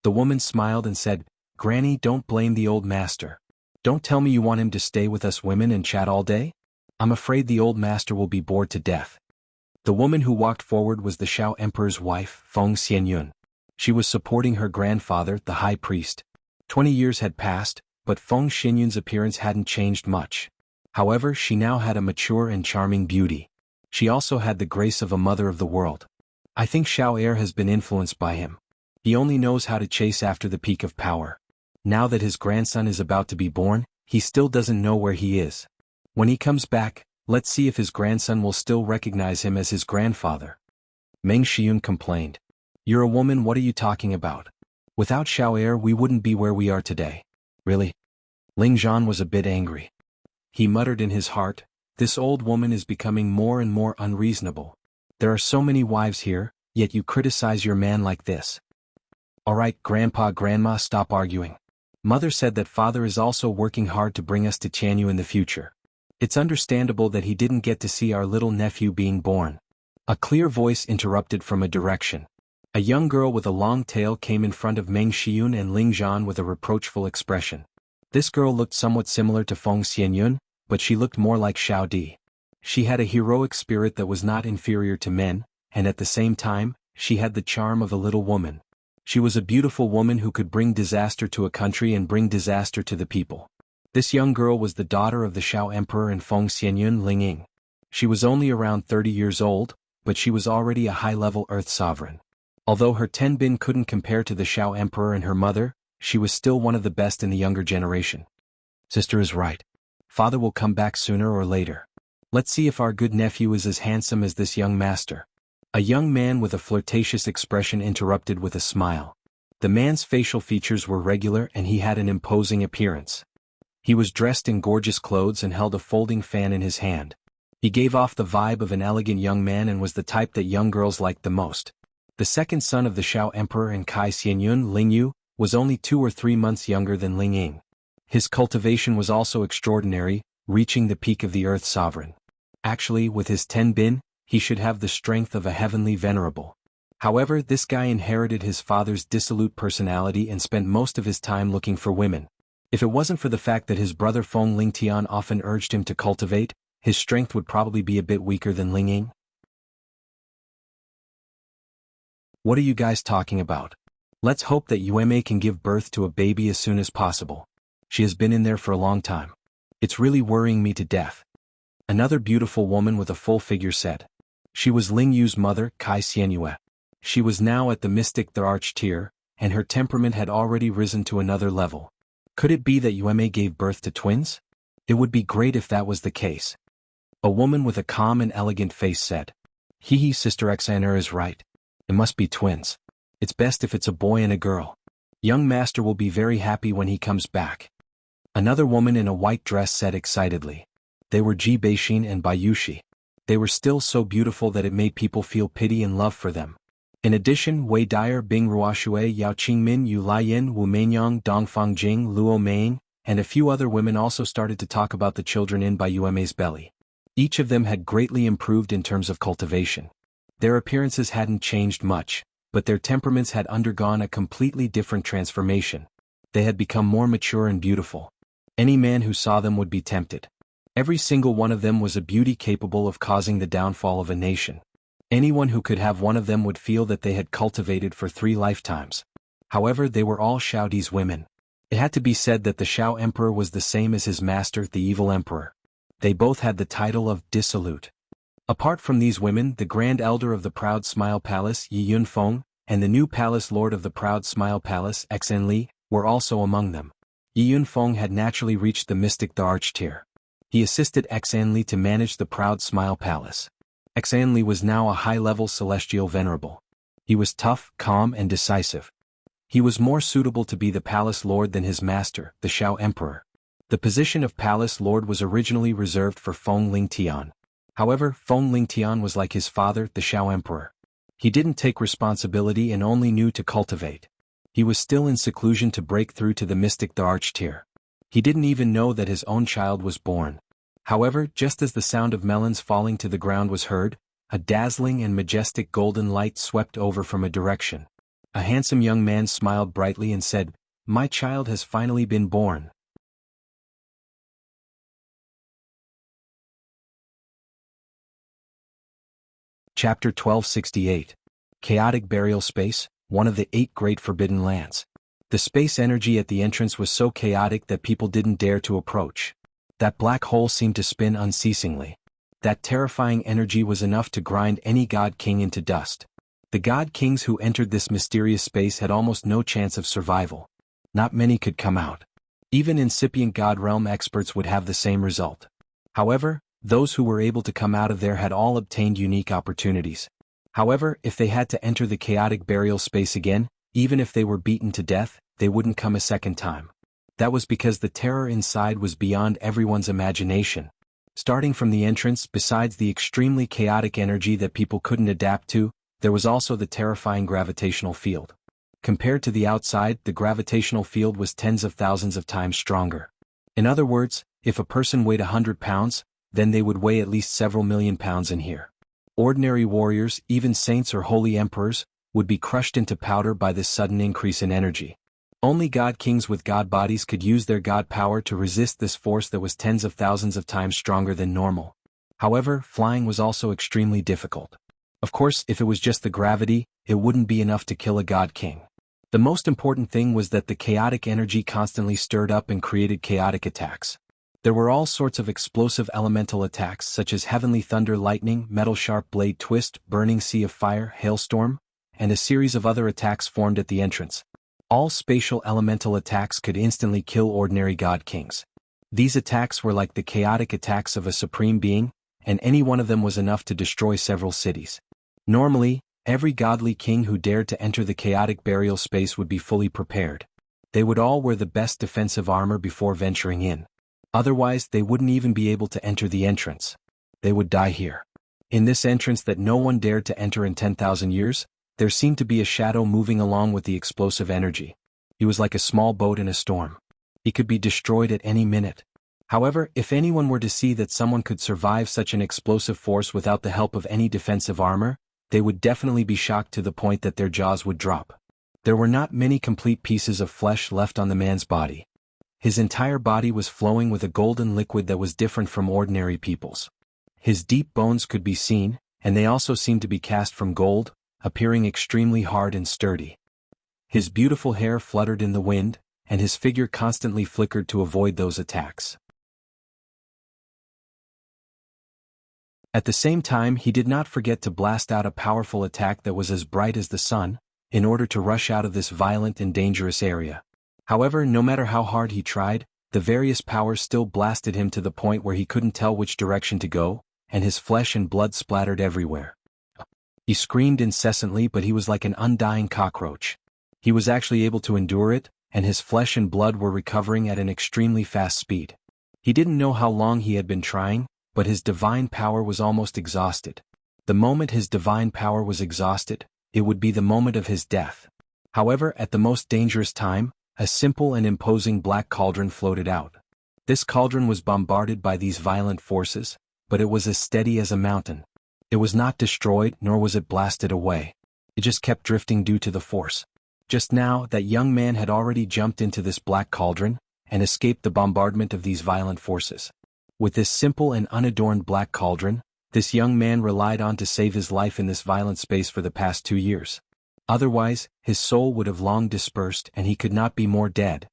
The woman smiled and said, "Granny, don't blame the old master. Don't tell me you want him to stay with us women and chat all day? I'm afraid the old master will be bored to death." The woman who walked forward was the Xiao Emperor's wife, Feng Xianyun. She was supporting her grandfather, the high priest. 20 years had passed, but Feng Xianyun's appearance hadn't changed much. However, she now had a mature and charming beauty. She also had the grace of a mother of the world. I think Xiao Er has been influenced by him. He only knows how to chase after the peak of power. Now that his grandson is about to be born, he still doesn't know where he is. When he comes back, let's see if his grandson will still recognize him as his grandfather. Meng Xiun complained. "You're a woman, what are you talking about? Without Xiao Er we wouldn't be where we are today." "Really?" Ling Zhan was a bit angry. He muttered in his heart, "This old woman is becoming more and more unreasonable. There are so many wives here, yet you criticize your man like this." "Alright, Grandpa, Grandma, stop arguing. Mother said that father is also working hard to bring us to Tianyu in the future. It's understandable that he didn't get to see our little nephew being born." A clear voice interrupted from a direction. A young girl with a long tail came in front of Meng Xiun and Ling Zhan with a reproachful expression. This girl looked somewhat similar to Feng Xianyun, but she looked more like Xiao Di. She had a heroic spirit that was not inferior to men, and at the same time, she had the charm of a little woman. She was a beautiful woman who could bring disaster to a country and bring disaster to the people. This young girl was the daughter of the Xiao Emperor and Feng Xianyun Ling Ying. She was only around 30 years old, but she was already a high-level Earth sovereign. Although her Tenbin couldn't compare to the Xiao Emperor and her mother, she was still one of the best in the younger generation. "Sister is right. Father will come back sooner or later. Let's see if our good nephew is as handsome as this young master." A young man with a flirtatious expression interrupted with a smile. The man's facial features were regular and he had an imposing appearance. He was dressed in gorgeous clothes and held a folding fan in his hand. He gave off the vibe of an elegant young man and was the type that young girls liked the most. The second son of the Xiao Emperor and Kai Xianyun, Ling Yu, was only 2 or 3 months younger than Ling Ying. His cultivation was also extraordinary, reaching the peak of the Earth Sovereign. Actually, with his Tenbin, he should have the strength of a heavenly venerable. However, this guy inherited his father's dissolute personality and spent most of his time looking for women. If it wasn't for the fact that his brother Feng Lingtian often urged him to cultivate, his strength would probably be a bit weaker than Ling Ying. "What are you guys talking about? Let's hope that Yueme can give birth to a baby as soon as possible. She has been in there for a long time. It's really worrying me to death." Another beautiful woman with a full figure said. She was Ling Yu's mother, Kai Xianyue. She was now at the mystic the arch tier, and her temperament had already risen to another level. Could it be that Yueme gave birth to twins? It would be great if that was the case. A woman with a calm and elegant face said. Hee, Sister Xaner is right. It must be twins. It's best if it's a boy and a girl. Young master will be very happy when he comes back. Another woman in a white dress said excitedly. They were Ji Beixin and Bayushi. They were still so beautiful that it made people feel pity and love for them. In addition, Wei Dyer, Bing Ruoshui, Yao Qingmin, Yu Laiyan, Wu Meinyang, Dongfang Jing, Luo Main, and a few other women also started to talk about the children in by Yueme's belly. Each of them had greatly improved in terms of cultivation. Their appearances hadn't changed much, but their temperaments had undergone a completely different transformation. They had become more mature and beautiful. Any man who saw them would be tempted. Every single one of them was a beauty capable of causing the downfall of a nation. Anyone who could have one of them would feel that they had cultivated for 3 lifetimes. However, they were all Xiaodi's women. It had to be said that the Shao Emperor was the same as his master, the evil emperor. They both had the title of dissolute. Apart from these women, the Grand Elder of the Proud Smile Palace, Yi Yunfeng, and the new Palace Lord of the Proud Smile Palace, Xanli, were also among them. Yi Yunfeng had naturally reached the mystic the Arch-tier. He assisted Xanli to manage the Proud Smile Palace. Xanli was now a high-level celestial venerable. He was tough, calm, and decisive. He was more suitable to be the Palace Lord than his master, the Shao Emperor. The position of Palace Lord was originally reserved for Feng Lingtian. However, Feng Lingtian was like his father, the Shao Emperor. He didn't take responsibility and only knew to cultivate. He was still in seclusion to break through to the mystic the Arch-tier. He didn't even know that his own child was born. However, just as the sound of melons falling to the ground was heard, a dazzling and majestic golden light swept over from a direction. A handsome young man smiled brightly and said, "My child has finally been born." Chapter 1268. Chaotic Burial Space, one of the 8 great forbidden lands. The space energy at the entrance was so chaotic that people didn't dare to approach. That black hole seemed to spin unceasingly. That terrifying energy was enough to grind any god king into dust. The god kings who entered this mysterious space had almost no chance of survival. Not many could come out. Even incipient god realm experts would have the same result. However, those who were able to come out of there had all obtained unique opportunities. However, if they had to enter the chaotic burial space again, even if they were beaten to death, they wouldn't come a second time. That was because the terror inside was beyond everyone's imagination. Starting from the entrance, besides the extremely chaotic energy that people couldn't adapt to, there was also the terrifying gravitational field. Compared to the outside, the gravitational field was tens of thousands of times stronger. In other words, if a person weighed 100 pounds, then they would weigh at least several million pounds in here. Ordinary warriors, even saints or holy emperors, would be crushed into powder by this sudden increase in energy. Only god kings with god bodies could use their god power to resist this force that was tens of thousands of times stronger than normal. However, flying was also extremely difficult. Of course, if it was just the gravity, it wouldn't be enough to kill a god king. The most important thing was that the chaotic energy constantly stirred up and created chaotic attacks. There were all sorts of explosive elemental attacks such as heavenly thunder, lightning, metal sharp blade twist, burning sea of fire, hailstorm, and a series of other attacks formed at the entrance. All spatial elemental attacks could instantly kill ordinary god kings. These attacks were like the chaotic attacks of a supreme being, and any one of them was enough to destroy several cities. Normally, every godly king who dared to enter the chaotic burial space would be fully prepared. They would all wear the best defensive armor before venturing in. Otherwise, they wouldn't even be able to enter the entrance. They would die here. In this entrance that no one dared to enter in 10,000 years, there seemed to be a shadow moving along with the explosive energy. He was like a small boat in a storm. He could be destroyed at any minute. However, if anyone were to see that someone could survive such an explosive force without the help of any defensive armor, they would definitely be shocked to the point that their jaws would drop. There were not many complete pieces of flesh left on the man's body. His entire body was flowing with a golden liquid that was different from ordinary people's. His deep bones could be seen, and they also seemed to be cast from gold, appearing extremely hard and sturdy. His beautiful hair fluttered in the wind, and his figure constantly flickered to avoid those attacks. At the same time, he did not forget to blast out a powerful attack that was as bright as the sun, in order to rush out of this violent and dangerous area. However, no matter how hard he tried, the various powers still blasted him to the point where he couldn't tell which direction to go, and his flesh and blood splattered everywhere. He screamed incessantly, but he was like an undying cockroach. He was actually able to endure it, and his flesh and blood were recovering at an extremely fast speed. He didn't know how long he had been trying, but his divine power was almost exhausted. The moment his divine power was exhausted, it would be the moment of his death. However, at the most dangerous time, a simple and imposing black cauldron floated out. This cauldron was bombarded by these violent forces, but it was as steady as a mountain. It was not destroyed, nor was it blasted away. It just kept drifting due to the force. Just now, that young man had already jumped into this black cauldron, and escaped the bombardment of these violent forces. With this simple and unadorned black cauldron, this young man relied on to save his life in this violent space for the past 2 years. Otherwise, his soul would have long dispersed and he could not be more dead.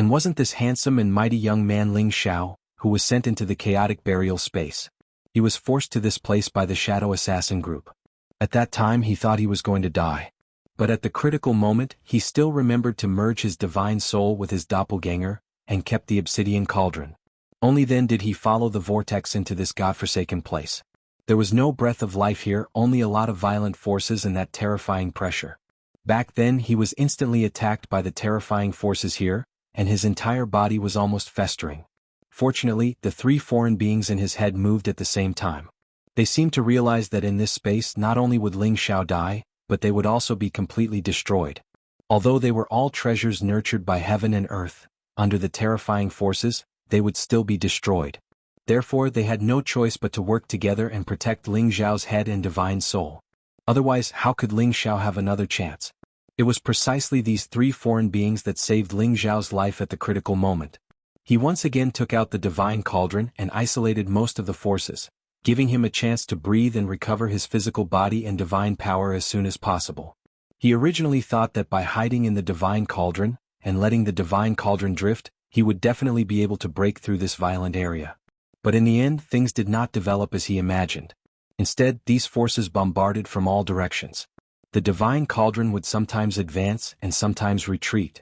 And wasn't this handsome and mighty young man Ling Xiao, who was sent into the chaotic burial space? He was forced to this place by the Shadow Assassin group. At that time he thought he was going to die. But at the critical moment, he still remembered to merge his divine soul with his doppelganger, and kept the obsidian cauldron. Only then did he follow the vortex into this godforsaken place. There was no breath of life here, only a lot of violent forces and that terrifying pressure. Back then he was instantly attacked by the terrifying forces here, and his entire body was almost festering. Fortunately, the three foreign beings in his head moved at the same time. They seemed to realize that in this space not only would Ling Xiao die, but they would also be completely destroyed. Although they were all treasures nurtured by heaven and earth, under the terrifying forces, they would still be destroyed. Therefore they had no choice but to work together and protect Ling Xiao's head and divine soul. Otherwise, how could Ling Xiao have another chance? It was precisely these three foreign beings that saved Ling Xiao's life at the critical moment. He once again took out the divine cauldron and isolated most of the forces, giving him a chance to breathe and recover his physical body and divine power as soon as possible. He originally thought that by hiding in the divine cauldron, and letting the divine cauldron drift, he would definitely be able to break through this violent area. But in the end, things did not develop as he imagined. Instead, these forces bombarded from all directions. The divine cauldron would sometimes advance and sometimes retreat.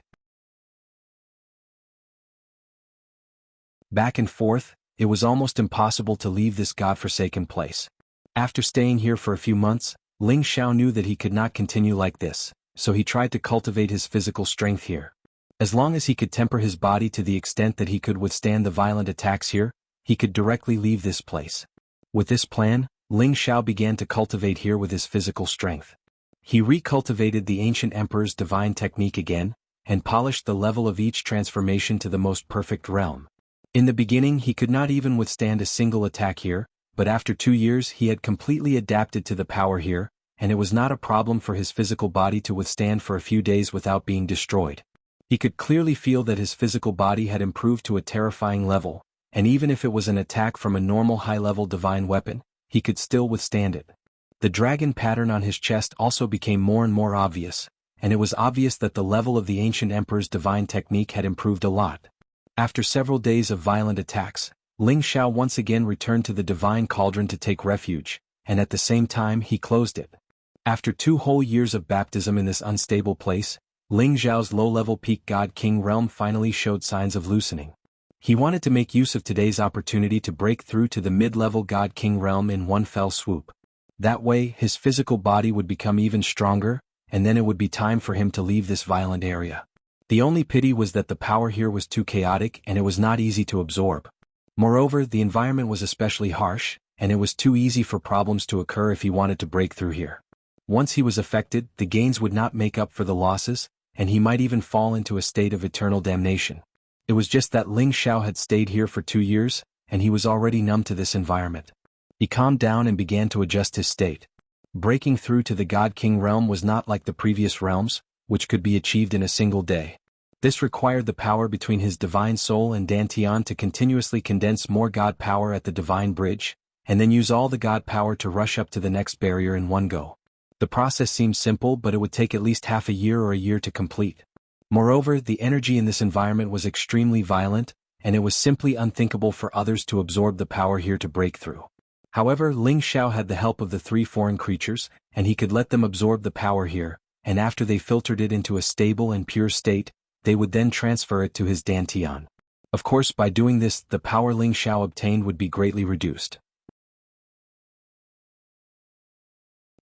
Back and forth, it was almost impossible to leave this godforsaken place. After staying here for a few months, Ling Xiao knew that he could not continue like this, so he tried to cultivate his physical strength here. As long as he could temper his body to the extent that he could withstand the violent attacks here, he could directly leave this place. With this plan, Ling Xiao began to cultivate here with his physical strength. He recultivated the ancient emperor's divine technique again, and polished the level of each transformation to the most perfect realm. In the beginning he could not even withstand a single attack here, but after 2 years he had completely adapted to the power here, and it was not a problem for his physical body to withstand for a few days without being destroyed. He could clearly feel that his physical body had improved to a terrifying level, and even if it was an attack from a normal high-level divine weapon, he could still withstand it. The dragon pattern on his chest also became more and more obvious, and it was obvious that the level of the ancient emperor's divine technique had improved a lot. After several days of violent attacks, Ling Xiao once again returned to the divine cauldron to take refuge, and at the same time he closed it. After 2 whole years of baptism in this unstable place, Ling Xiao's low-level peak God King realm finally showed signs of loosening. He wanted to make use of today's opportunity to break through to the mid-level God King realm in one fell swoop. That way, his physical body would become even stronger, and then it would be time for him to leave this violent area. The only pity was that the power here was too chaotic and it was not easy to absorb. Moreover, the environment was especially harsh, and it was too easy for problems to occur if he wanted to break through here. Once he was affected, the gains would not make up for the losses, and he might even fall into a state of eternal damnation. It was just that Ling Xiao had stayed here for 2 years, and he was already numb to this environment. He calmed down and began to adjust his state. Breaking through to the God King realm was not like the previous realms, which could be achieved in a single day. This required the power between his divine soul and Dantian to continuously condense more God power at the divine bridge, and then use all the God power to rush up to the next barrier in one go. The process seemed simple, but it would take at least half a year or a year to complete. Moreover, the energy in this environment was extremely violent, and it was simply unthinkable for others to absorb the power here to break through. However, Ling Xiao had the help of the 3 foreign creatures, and he could let them absorb the power here, and after they filtered it into a stable and pure state, they would then transfer it to his Dantian. Of course, by doing this, the power Ling Xiao obtained would be greatly reduced.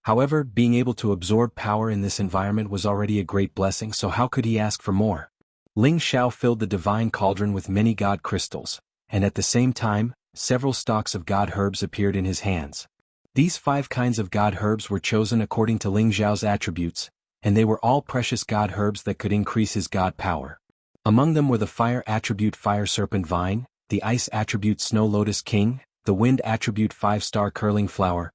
However, being able to absorb power in this environment was already a great blessing, so how could he ask for more? Ling Xiao filled the divine cauldron with many God crystals, and at the same time, several stalks of God herbs appeared in his hands. These 5 kinds of God herbs were chosen according to Ling Xiao's attributes, and they were all precious God herbs that could increase his God power. Among them were the fire attribute Fire Serpent Vine, the ice attribute Snow Lotus King, the wind attribute 5-star Curling Flower.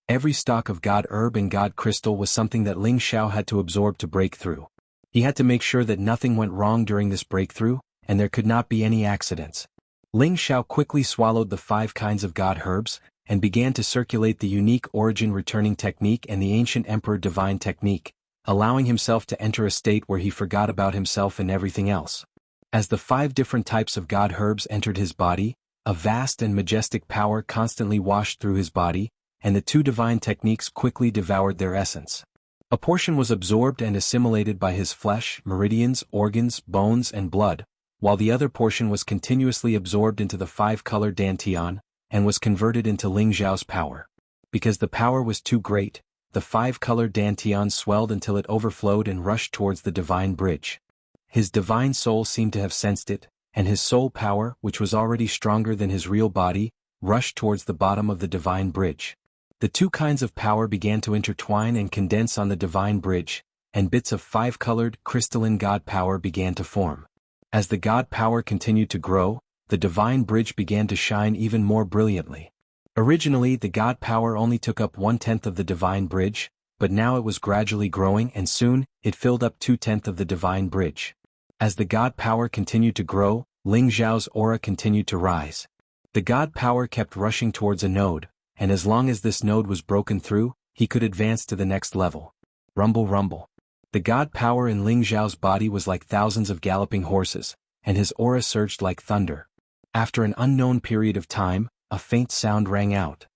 Every stalk of God herb and God crystal was something that Ling Xiao had to absorb to break through. He had to make sure that nothing went wrong during this breakthrough, and there could not be any accidents. Ling Xiao quickly swallowed the 5 kinds of God herbs, and began to circulate the unique origin returning technique and the ancient emperor divine technique, allowing himself to enter a state where he forgot about himself and everything else. As the 5 different types of god herbs entered his body, a vast and majestic power constantly washed through his body, and the 2 divine techniques quickly devoured their essence. A portion was absorbed and assimilated by his flesh, meridians, organs, bones, and blood, while the other portion was continuously absorbed into the 5-color dantian, and was converted into Ling Xiao's power. Because the power was too great, the 5-color dantian swelled until it overflowed and rushed towards the divine bridge. His divine soul seemed to have sensed it, and his soul power, which was already stronger than his real body, rushed towards the bottom of the divine bridge. The 2 kinds of power began to intertwine and condense on the divine bridge, and bits of 5-colored, crystalline god power began to form. As the god power continued to grow, the divine bridge began to shine even more brilliantly. Originally, the god power only took up 1/10 of the divine bridge, but now it was gradually growing and soon, it filled up 2/10 of the divine bridge. As the god power continued to grow, Ling Xiao's aura continued to rise. The god power kept rushing towards a node, and as long as this node was broken through, he could advance to the next level. Rumble rumble. The god power in Ling Xiao's body was like thousands of galloping horses, and his aura surged like thunder. After an unknown period of time, a faint sound rang out.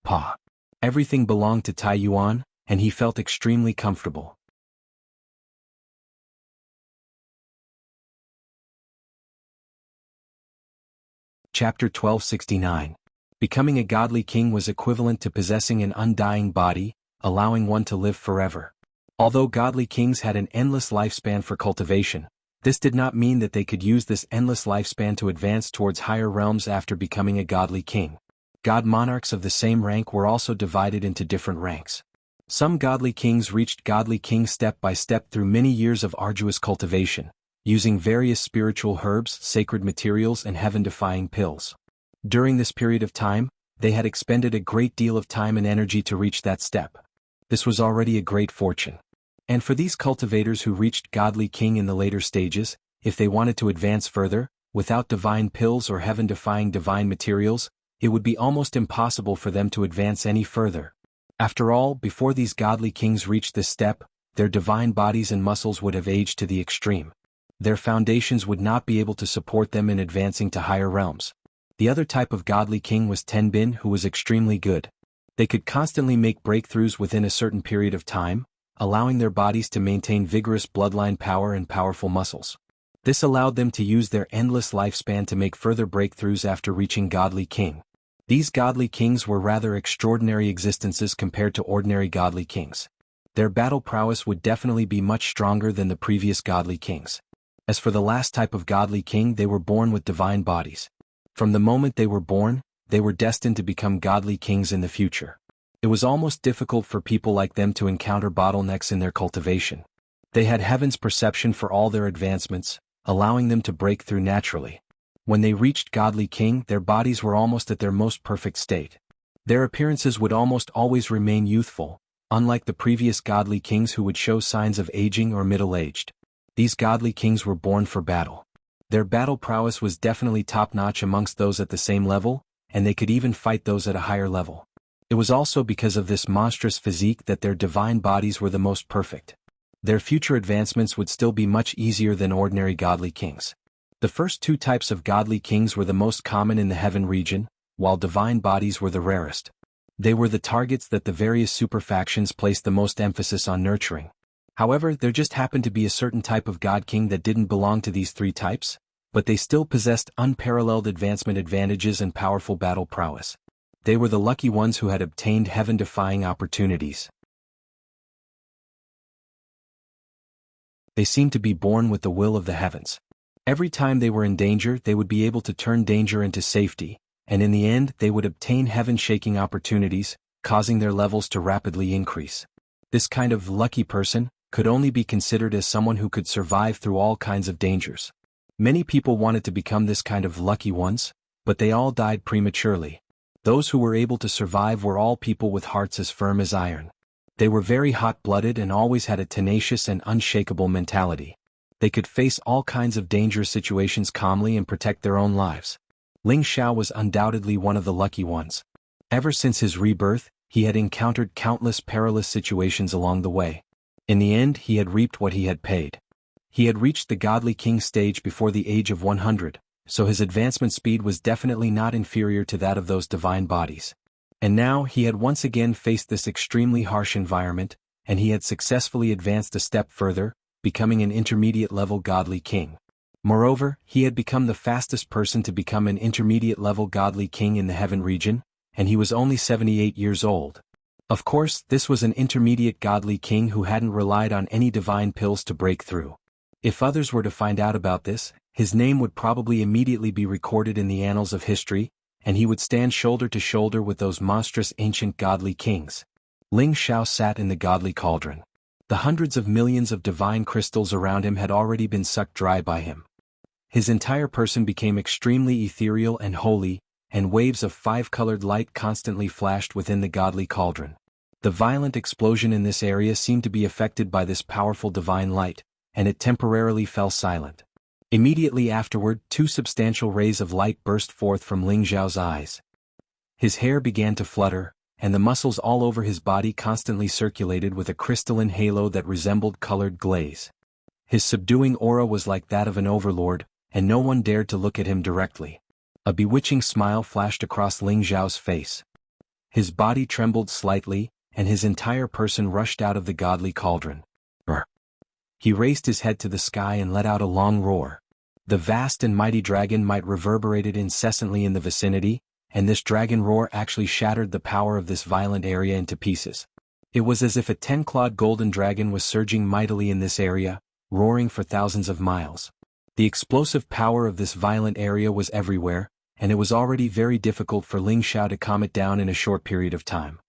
Pa. Everything belonged to Tai Yuan, and he felt extremely comfortable. Chapter 1269. Becoming a godly king was equivalent to possessing an undying body, allowing one to live forever. Although godly kings had an endless lifespan for cultivation, this did not mean that they could use this endless lifespan to advance towards higher realms after becoming a godly king. God monarchs of the same rank were also divided into different ranks. Some godly kings reached godly king step by step through many years of arduous cultivation, using various spiritual herbs, sacred materials, and heaven-defying pills. During this period of time, they had expended a great deal of time and energy to reach that step. This was already a great fortune. And for these cultivators who reached godly king in the later stages, if they wanted to advance further, without divine pills or heaven-defying divine materials, it would be almost impossible for them to advance any further. After all, before these godly kings reached this step, their divine bodies and muscles would have aged to the extreme. Their foundations would not be able to support them in advancing to higher realms. The other type of godly king was Tenbin, who was extremely good. They could constantly make breakthroughs within a certain period of time, allowing their bodies to maintain vigorous bloodline power and powerful muscles. This allowed them to use their endless lifespan to make further breakthroughs after reaching godly king. These godly kings were rather extraordinary existences compared to ordinary godly kings. Their battle prowess would definitely be much stronger than the previous godly kings. As for the last type of godly king, they were born with divine bodies. From the moment they were born, they were destined to become godly kings in the future. It was almost difficult for people like them to encounter bottlenecks in their cultivation. They had heaven's perception for all their advancements, allowing them to break through naturally. When they reached godly king, their bodies were almost at their most perfect state. Their appearances would almost always remain youthful, unlike the previous godly kings who would show signs of aging or middle-aged. These godly kings were born for battle. Their battle prowess was definitely top-notch amongst those at the same level, and they could even fight those at a higher level. It was also because of this monstrous physique that their divine bodies were the most perfect. Their future advancements would still be much easier than ordinary godly kings. The first 2 types of godly kings were the most common in the heaven region, while divine bodies were the rarest. They were the targets that the various superfactions placed the most emphasis on nurturing. However, there just happened to be a certain type of god king that didn't belong to these 3 types, but they still possessed unparalleled advancement advantages and powerful battle prowess. They were the lucky ones who had obtained heaven-defying opportunities. They seemed to be born with the will of the heavens. Every time they were in danger, they would be able to turn danger into safety, and in the end they would obtain heaven-shaking opportunities, causing their levels to rapidly increase. This kind of lucky person could only be considered as someone who could survive through all kinds of dangers. Many people wanted to become this kind of lucky ones, but they all died prematurely. Those who were able to survive were all people with hearts as firm as iron. They were very hot-blooded and always had a tenacious and unshakable mentality. They could face all kinds of dangerous situations calmly and protect their own lives. Ling Xiao was undoubtedly one of the lucky ones. Ever since his rebirth, he had encountered countless perilous situations along the way. In the end, he had reaped what he had paid. He had reached the godly king stage before the age of 100, so his advancement speed was definitely not inferior to that of those divine bodies. And now he had once again faced this extremely harsh environment, and he had successfully advanced a step further, becoming an intermediate-level godly king. Moreover, he had become the fastest person to become an intermediate-level godly king in the heaven region, and he was only 78 years old. Of course, this was an intermediate godly king who hadn't relied on any divine pills to break through. If others were to find out about this, his name would probably immediately be recorded in the annals of history, and he would stand shoulder to shoulder with those monstrous ancient godly kings. Ling Xiao sat in the godly cauldron. The hundreds of millions of divine crystals around him had already been sucked dry by him. His entire person became extremely ethereal and holy, and waves of five-colored light constantly flashed within the godly cauldron. The violent explosion in this area seemed to be affected by this powerful divine light, and it temporarily fell silent. Immediately afterward, two substantial rays of light burst forth from Ling Xiao's eyes. His hair began to flutter, and the muscles all over his body constantly circulated with a crystalline halo that resembled colored glaze. His subduing aura was like that of an overlord, and no one dared to look at him directly. A bewitching smile flashed across Ling Xiao's face. His body trembled slightly, and his entire person rushed out of the godly cauldron. He raised his head to the sky and let out a long roar. The vast and mighty dragon might reverberated incessantly in the vicinity, and this dragon roar actually shattered the power of this violent area into pieces. It was as if a 10-clawed golden dragon was surging mightily in this area, roaring for thousands of miles. The explosive power of this violent area was everywhere, and it was already very difficult for Ling Xiao to calm it down in a short period of time.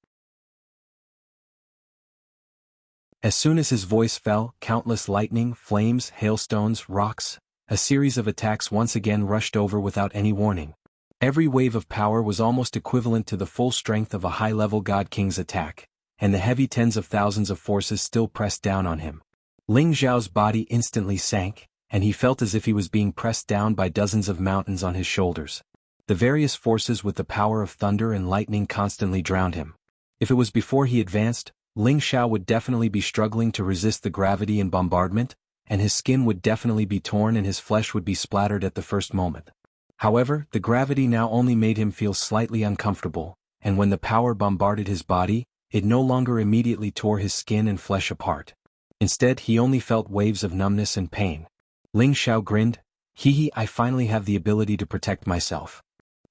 As soon as his voice fell, countless lightning, flames, hailstones, rocks, a series of attacks once again rushed over without any warning. Every wave of power was almost equivalent to the full strength of a high-level God King's attack, and the heavy tens of thousands of forces still pressed down on him. Ling Xiao's body instantly sank, and he felt as if he was being pressed down by dozens of mountains on his shoulders. The various forces with the power of thunder and lightning constantly drowned him. If it was before he advanced, Ling Xiao would definitely be struggling to resist the gravity and bombardment, and his skin would definitely be torn and his flesh would be splattered at the first moment. However, the gravity now only made him feel slightly uncomfortable, and when the power bombarded his body, it no longer immediately tore his skin and flesh apart. Instead, he only felt waves of numbness and pain. Ling Xiao grinned, "Hee, I finally have the ability to protect myself."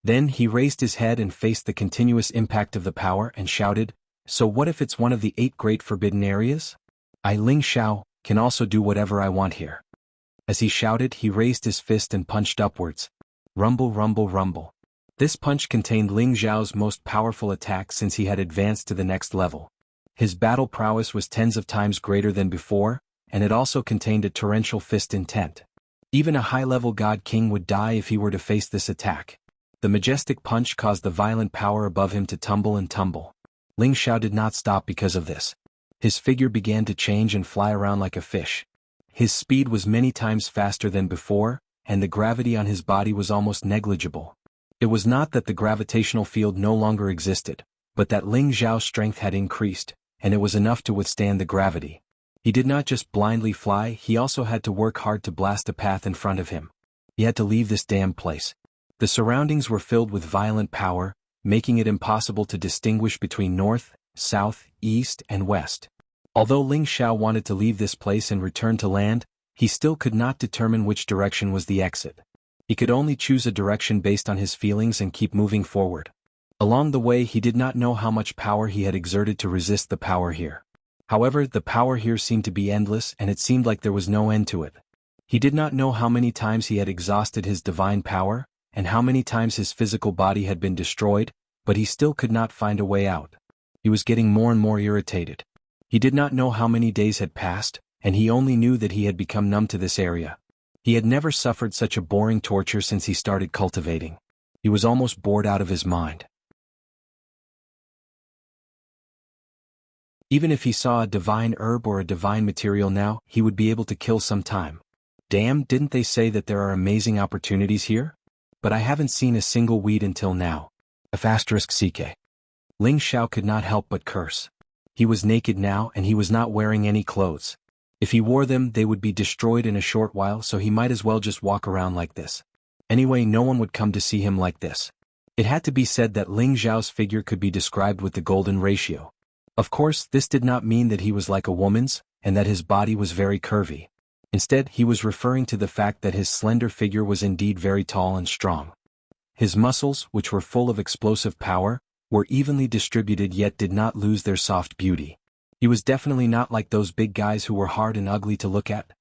Then he raised his head and faced the continuous impact of the power and shouted, "So what if it's one of the 8 great forbidden areas? I, Ling Xiao, can also do whatever I want here." As he shouted, he raised his fist and punched upwards. Rumble, rumble, rumble. This punch contained Ling Xiao's most powerful attack since he had advanced to the next level. His battle prowess was tens of times greater than before, and it also contained a torrential fist intent. Even a high-level God King would die if he were to face this attack. The majestic punch caused the violent power above him to tumble and tumble. Ling Xiao did not stop because of this. His figure began to change and fly around like a fish. His speed was many times faster than before, and the gravity on his body was almost negligible. It was not that the gravitational field no longer existed, but that Ling Xiao's strength had increased, and it was enough to withstand the gravity. He did not just blindly fly, he also had to work hard to blast a path in front of him. He had to leave this damn place. The surroundings were filled with violent power, making it impossible to distinguish between north, south, east, and west. Although Ling Xiao wanted to leave this place and return to land, he still could not determine which direction was the exit. He could only choose a direction based on his feelings and keep moving forward. Along the way, he did not know how much power he had exerted to resist the power here. However, the power here seemed to be endless, and it seemed like there was no end to it. He did not know how many times he had exhausted his divine power, and how many times his physical body had been destroyed, but he still could not find a way out. He was getting more and more irritated. He did not know how many days had passed, and he only knew that he had become numb to this area. He had never suffered such a boring torture since he started cultivating. He was almost bored out of his mind. Even if he saw a divine herb or a divine material now, he would be able to kill some time. Damn, didn't they say that there are amazing opportunities here? But I haven't seen a single weed until now. *CK. Ling Xiao could not help but curse. He was naked now and he was not wearing any clothes. If he wore them, they would be destroyed in a short while, so he might as well just walk around like this. Anyway, no one would come to see him like this. It had to be said that Ling Xiao's figure could be described with the golden ratio. Of course, this did not mean that he was like a woman's, and that his body was very curvy. Instead, he was referring to the fact that his slender figure was indeed very tall and strong. His muscles, which were full of explosive power, were evenly distributed yet did not lose their soft beauty. He was definitely not like those big guys who were hard and ugly to look at.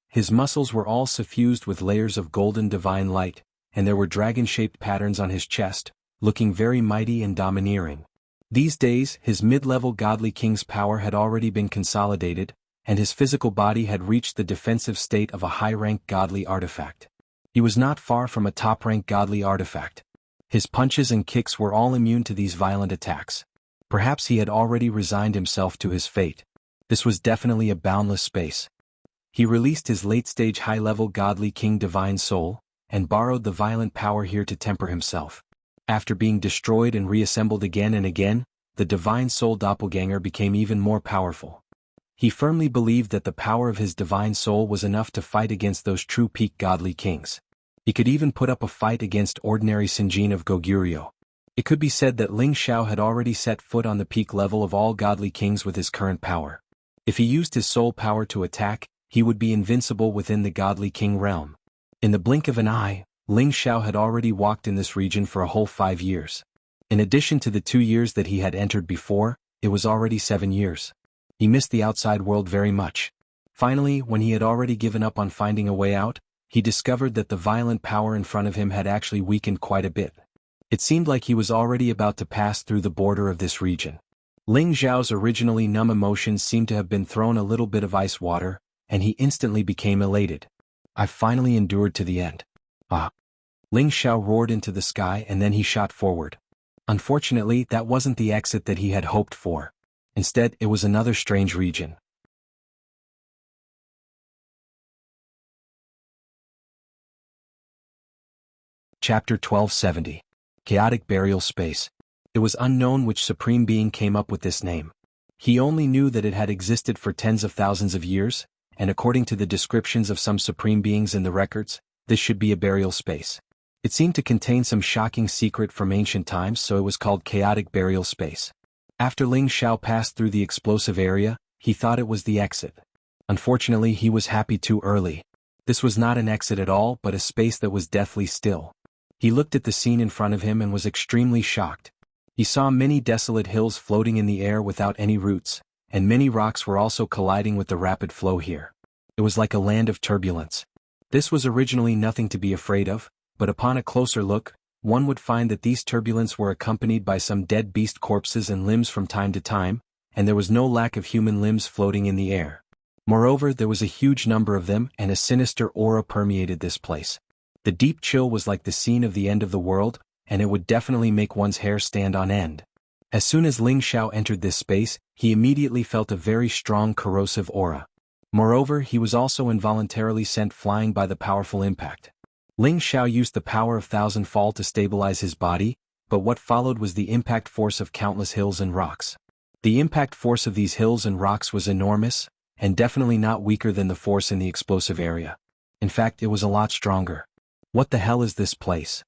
His muscles were all suffused with layers of golden divine light, and there were dragon-shaped patterns on his chest, looking very mighty and domineering. These days, his mid-level godly king's power had already been consolidated, and his physical body had reached the defensive state of a high-rank godly artifact. He was not far from a top-rank godly artifact. His punches and kicks were all immune to these violent attacks. Perhaps he had already resigned himself to his fate. This was definitely a boundless space. He released his late-stage high-level godly king divine soul, and borrowed the violent power here to temper himself. After being destroyed and reassembled again and again, the divine soul doppelganger became even more powerful. He firmly believed that the power of his divine soul was enough to fight against those true peak godly kings. He could even put up a fight against ordinary Sinjin of Goguryeo. It could be said that Ling Xiao had already set foot on the peak level of all godly kings with his current power. If he used his soul power to attack, he would be invincible within the godly king realm. In the blink of an eye, Ling Xiao had already walked in this region for a whole 5 years. In addition to the 2 years that he had entered before, it was already 7 years. He missed the outside world very much. Finally, when he had already given up on finding a way out, he discovered that the violent power in front of him had actually weakened quite a bit. It seemed like he was already about to pass through the border of this region. Ling Xiao's originally numb emotions seemed to have been thrown a little bit of ice water, and he instantly became elated. "I've finally endured to the end." Ah! Ling Xiao roared into the sky and then he shot forward. Unfortunately, that wasn't the exit that he had hoped for. Instead, it was another strange region. Chapter 1270. Chaotic Burial Space. It was unknown which supreme being came up with this name. He only knew that it had existed for tens of thousands of years, and according to the descriptions of some supreme beings in the records, this should be a burial space. It seemed to contain some shocking secret from ancient times, so it was called Chaotic Burial Space. After Ling Xiao passed through the explosive area, he thought it was the exit. Unfortunately, he was happy too early. This was not an exit at all, but a space that was deathly still. He looked at the scene in front of him and was extremely shocked. He saw many desolate hills floating in the air without any roots, and many rocks were also colliding with the rapid flow here. It was like a land of turbulence. This was originally nothing to be afraid of, but upon a closer look, one would find that these turbulence were accompanied by some dead beast corpses and limbs from time to time, and there was no lack of human limbs floating in the air. Moreover, there was a huge number of them and a sinister aura permeated this place. The deep chill was like the scene of the end of the world, and it would definitely make one's hair stand on end. As soon as Ling Xiao entered this space, he immediately felt a very strong corrosive aura. Moreover, he was also involuntarily sent flying by the powerful impact. Ling Xiao used the power of Thousand Fall to stabilize his body, but what followed was the impact force of countless hills and rocks. The impact force of these hills and rocks was enormous, and definitely not weaker than the force in the explosive area. In fact, it was a lot stronger. What the hell is this place?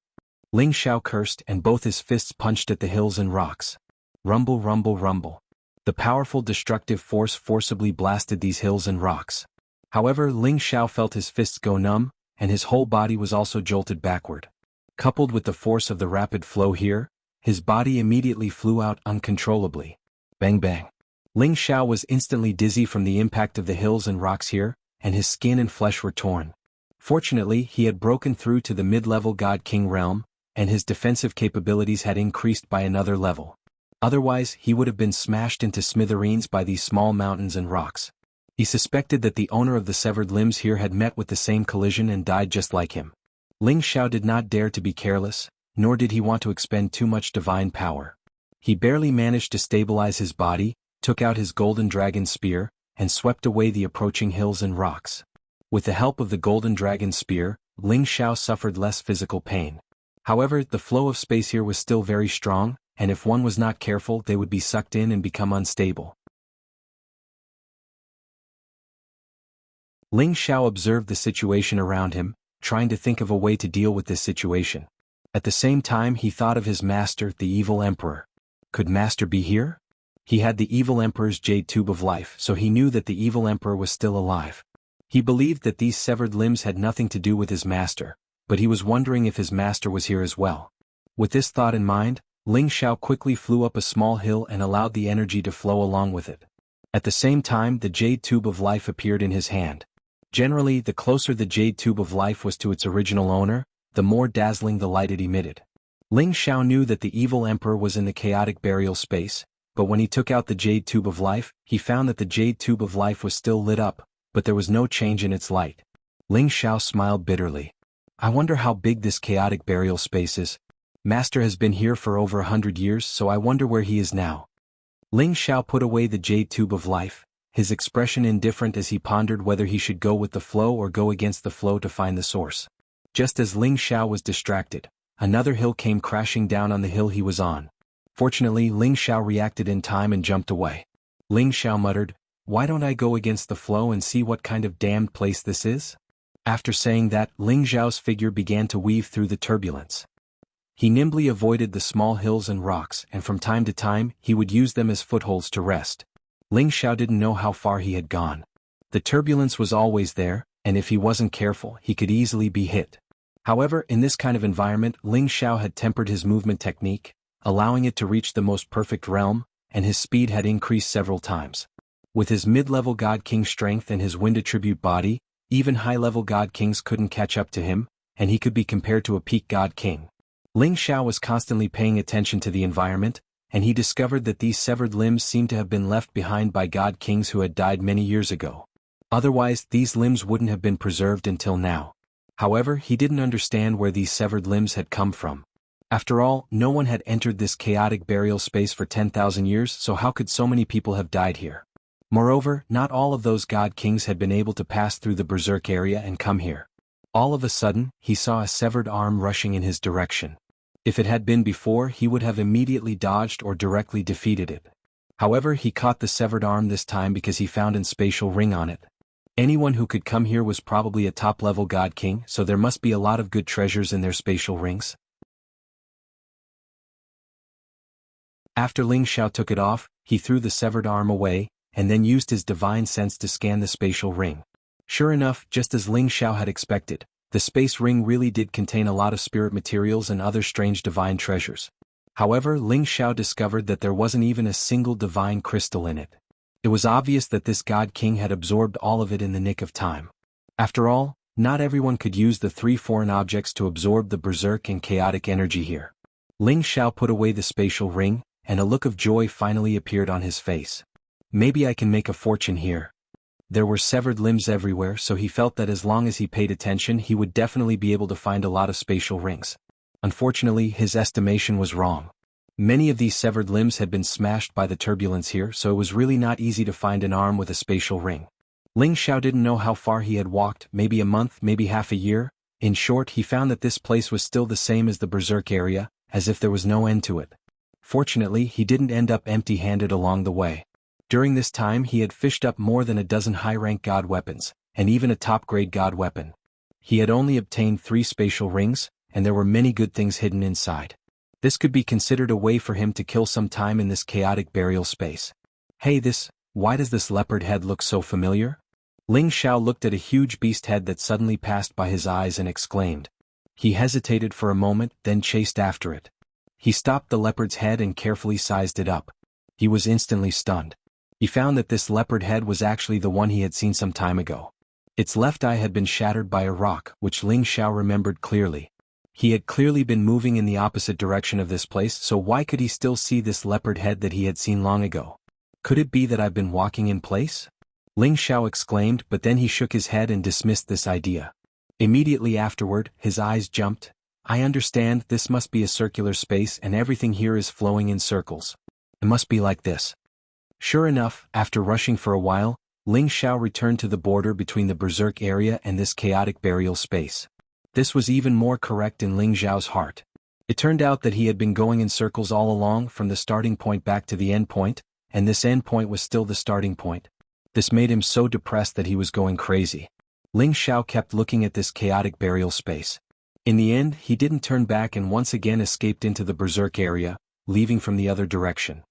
Ling Xiao cursed and both his fists punched at the hills and rocks. Rumble, rumble, rumble. The powerful destructive force forcibly blasted these hills and rocks. However, Ling Xiao felt his fists go numb, and his whole body was also jolted backward. Coupled with the force of the rapid flow here, his body immediately flew out uncontrollably. Bang bang. Ling Xiao was instantly dizzy from the impact of the hills and rocks here, and his skin and flesh were torn. Fortunately, he had broken through to the mid-level God King realm, and his defensive capabilities had increased by another level. Otherwise, he would have been smashed into smithereens by these small mountains and rocks. He suspected that the owner of the severed limbs here had met with the same collision and died just like him. Ling Xiao did not dare to be careless, nor did he want to expend too much divine power. He barely managed to stabilize his body, took out his golden dragon spear, and swept away the approaching hills and rocks. With the help of the golden dragon spear, Ling Xiao suffered less physical pain. However, the flow of space here was still very strong, and if one was not careful, they would be sucked in and become unstable. Ling Xiao observed the situation around him, trying to think of a way to deal with this situation. At the same time he thought of his master, the evil emperor. Could master be here? He had the evil emperor's jade tube of life, so he knew that the evil emperor was still alive. He believed that these severed limbs had nothing to do with his master, but he was wondering if his master was here as well. With this thought in mind, Ling Xiao quickly flew up a small hill and allowed the energy to flow along with it. At the same time the jade tube of life appeared in his hand. Generally, the closer the jade tube of life was to its original owner, the more dazzling the light it emitted. Ling Xiao knew that the evil emperor was in the chaotic burial space, but when he took out the jade tube of life, he found that the jade tube of life was still lit up, but there was no change in its light. Ling Xiao smiled bitterly. I wonder how big this chaotic burial space is. Master has been here for over 100 years, so I wonder where he is now. Ling Xiao put away the jade tube of life, his expression indifferent as he pondered whether he should go with the flow or go against the flow to find the source. Just as Ling Xiao was distracted, another hill came crashing down on the hill he was on. Fortunately, Ling Xiao reacted in time and jumped away. Ling Xiao muttered, "Why don't I go against the flow and see what kind of damned place this is?" After saying that, Ling Xiao's figure began to weave through the turbulence. He nimbly avoided the small hills and rocks, and from time to time, he would use them as footholds to rest. Ling Xiao didn't know how far he had gone. The turbulence was always there, and if he wasn't careful, he could easily be hit. However, in this kind of environment, Ling Xiao had tempered his movement technique, allowing it to reach the most perfect realm, and his speed had increased several times. With his mid-level God King strength and his wind attribute body, even high-level God Kings couldn't catch up to him, and he could be compared to a peak God King. Ling Xiao was constantly paying attention to the environment, and he discovered that these severed limbs seemed to have been left behind by God Kings who had died many years ago. Otherwise, these limbs wouldn't have been preserved until now. However, he didn't understand where these severed limbs had come from. After all, no one had entered this chaotic burial space for 10,000 years, so how could so many people have died here? Moreover, not all of those God Kings had been able to pass through the berserk area and come here. All of a sudden, he saw a severed arm rushing in his direction. If it had been before, he would have immediately dodged or directly defeated it. However, he caught the severed arm this time because he found a spatial ring on it. Anyone who could come here was probably a top-level God King, so there must be a lot of good treasures in their spatial rings. After Ling Xiao took it off, he threw the severed arm away, and then used his divine sense to scan the spatial ring. Sure enough, just as Ling Xiao had expected, the space ring really did contain a lot of spirit materials and other strange divine treasures. However, Ling Xiao discovered that there wasn't even a single divine crystal in it. It was obvious that this God King had absorbed all of it in the nick of time. After all, not everyone could use the 3 foreign objects to absorb the berserk and chaotic energy here. Ling Xiao put away the spatial ring, and a look of joy finally appeared on his face. Maybe I can make a fortune here. There were severed limbs everywhere, so he felt that as long as he paid attention he would definitely be able to find a lot of spatial rings. Unfortunately, his estimation was wrong. Many of these severed limbs had been smashed by the turbulence here, so it was really not easy to find an arm with a spatial ring. Ling Xiao didn't know how far he had walked, maybe a month, maybe half a year. In short, he found that this place was still the same as the berserk area, as if there was no end to it. Fortunately, he didn't end up empty-handed along the way. During this time he had fished up more than a dozen high-rank god weapons, and even a top-grade god weapon. He had only obtained 3 spatial rings, and there were many good things hidden inside. This could be considered a way for him to kill some time in this chaotic burial space. Hey why does this leopard head look so familiar? Ling Xiao looked at a huge beast head that suddenly passed by his eyes and exclaimed. He hesitated for a moment, then chased after it. He stopped the leopard's head and carefully sized it up. He was instantly stunned. He found that this leopard head was actually the one he had seen some time ago. Its left eye had been shattered by a rock, which Ling Xiao remembered clearly. He had clearly been moving in the opposite direction of this place, so why could he still see this leopard head that he had seen long ago? Could it be that I've been walking in place? Ling Xiao exclaimed, but then he shook his head and dismissed this idea. Immediately afterward, his eyes jumped. I understand, this must be a circular space and everything here is flowing in circles. It must be like this. Sure enough, after rushing for a while, Ling Xiao returned to the border between the berserk area and this chaotic burial space. This was even more correct in Ling Xiao's heart. It turned out that he had been going in circles all along from the starting point back to the end point, and this end point was still the starting point. This made him so depressed that he was going crazy. Ling Xiao kept looking at this chaotic burial space. In the end, he didn't turn back and once again escaped into the berserk area, leaving from the other direction.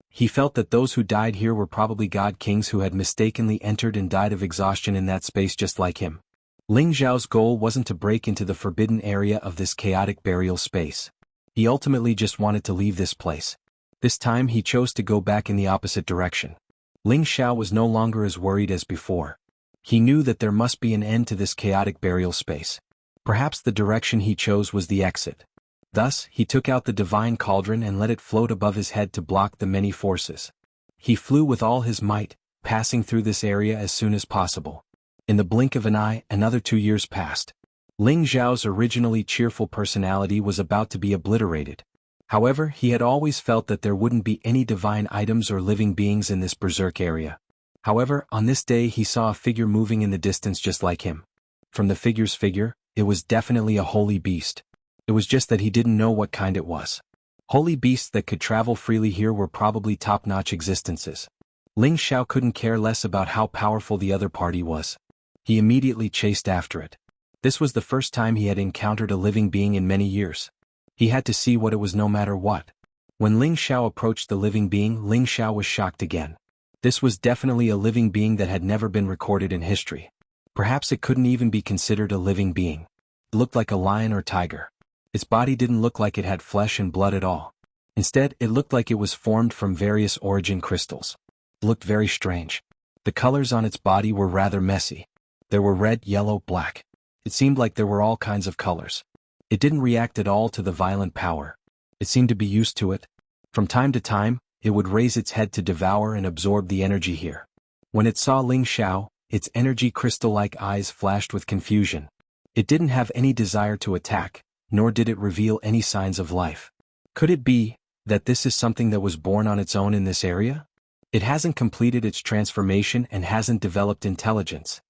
He felt that those who died here were probably god kings who had mistakenly entered and died of exhaustion in that space just like him. Ling Xiao's goal wasn't to break into the forbidden area of this chaotic burial space. He ultimately just wanted to leave this place. This time he chose to go back in the opposite direction. Ling Xiao was no longer as worried as before. He knew that there must be an end to this chaotic burial space. Perhaps the direction he chose was the exit. Thus, he took out the divine cauldron and let it float above his head to block the many forces. He flew with all his might, passing through this area as soon as possible. In the blink of an eye, another 2 years passed. Ling Xiao's originally cheerful personality was about to be obliterated. However, he had always felt that there wouldn't be any divine items or living beings in this berserk area. However, on this day he saw a figure moving in the distance just like him. From the figure's figure, it was definitely a holy beast. It was just that he didn't know what kind it was. Holy beasts that could travel freely here were probably top-notch existences. Ling Xiao couldn't care less about how powerful the other party was. He immediately chased after it. This was the first time he had encountered a living being in many years. He had to see what it was no matter what. When Ling Xiao approached the living being, Ling Xiao was shocked again. This was definitely a living being that had never been recorded in history. Perhaps it couldn't even be considered a living being. It looked like a lion or tiger. Its body didn't look like it had flesh and blood at all. Instead, it looked like it was formed from various origin crystals. It looked very strange. The colors on its body were rather messy. There were red, yellow, black. It seemed like there were all kinds of colors. It didn't react at all to the violent power. It seemed to be used to it. From time to time, it would raise its head to devour and absorb the energy here. When it saw Ling Xiao, its energy crystal-like eyes flashed with confusion. It didn't have any desire to attack, nor did it reveal any signs of life. Could it be that this is something that was born on its own in this area? It hasn't completed its transformation and hasn't developed intelligence.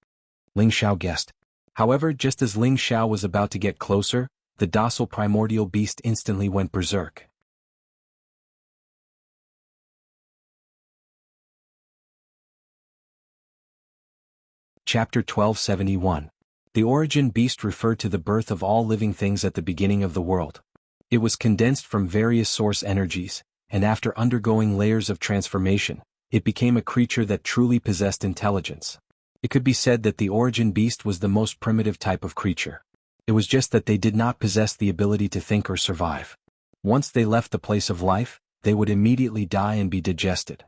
Ling Xiao guessed. However, just as Ling Xiao was about to get closer, the docile primordial beast instantly went berserk. Chapter 1271. The origin beast referred to the birth of all living things at the beginning of the world. It was condensed from various source energies, and after undergoing layers of transformation, it became a creature that truly possessed intelligence. It could be said that the origin beast was the most primitive type of creature. It was just that they did not possess the ability to think or survive. Once they left the place of life, they would immediately die and be digested.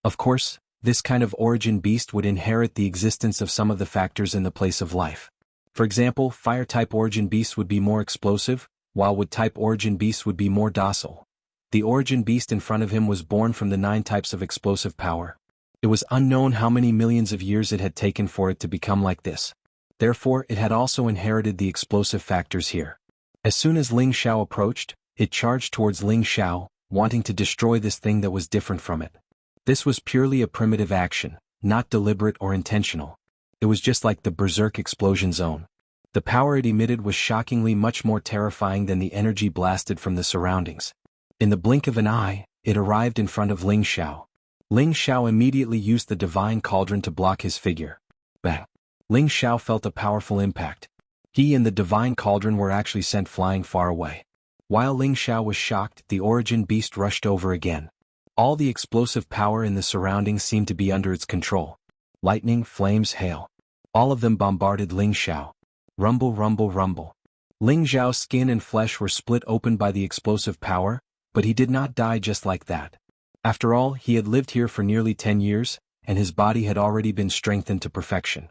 Of course, this kind of origin beast would inherit the existence of some of the factors in the place of life. For example, fire-type origin beasts would be more explosive, while wood-type origin beasts would be more docile. The origin beast in front of him was born from the 9 types of explosive power. It was unknown how many millions of years it had taken for it to become like this. Therefore, it had also inherited the explosive factors here. As soon as Ling Xiao approached, it charged towards Ling Xiao, wanting to destroy this thing that was different from it. This was purely a primitive action, not deliberate or intentional. It was just like the berserk explosion zone. The power it emitted was shockingly much more terrifying than the energy blasted from the surroundings. In the blink of an eye, it arrived in front of Ling Xiao. Ling Xiao immediately used the divine cauldron to block his figure. Bang! Ling Xiao felt a powerful impact. He and the divine cauldron were actually sent flying far away. While Ling Xiao was shocked, the origin beast rushed over again. All the explosive power in the surroundings seemed to be under its control. Lightning, flames, hail. All of them bombarded Ling Xiao. Rumble, rumble, rumble. Ling Xiao's skin and flesh were split open by the explosive power, but he did not die just like that. After all, he had lived here for nearly 10 years, and his body had already been strengthened to perfection.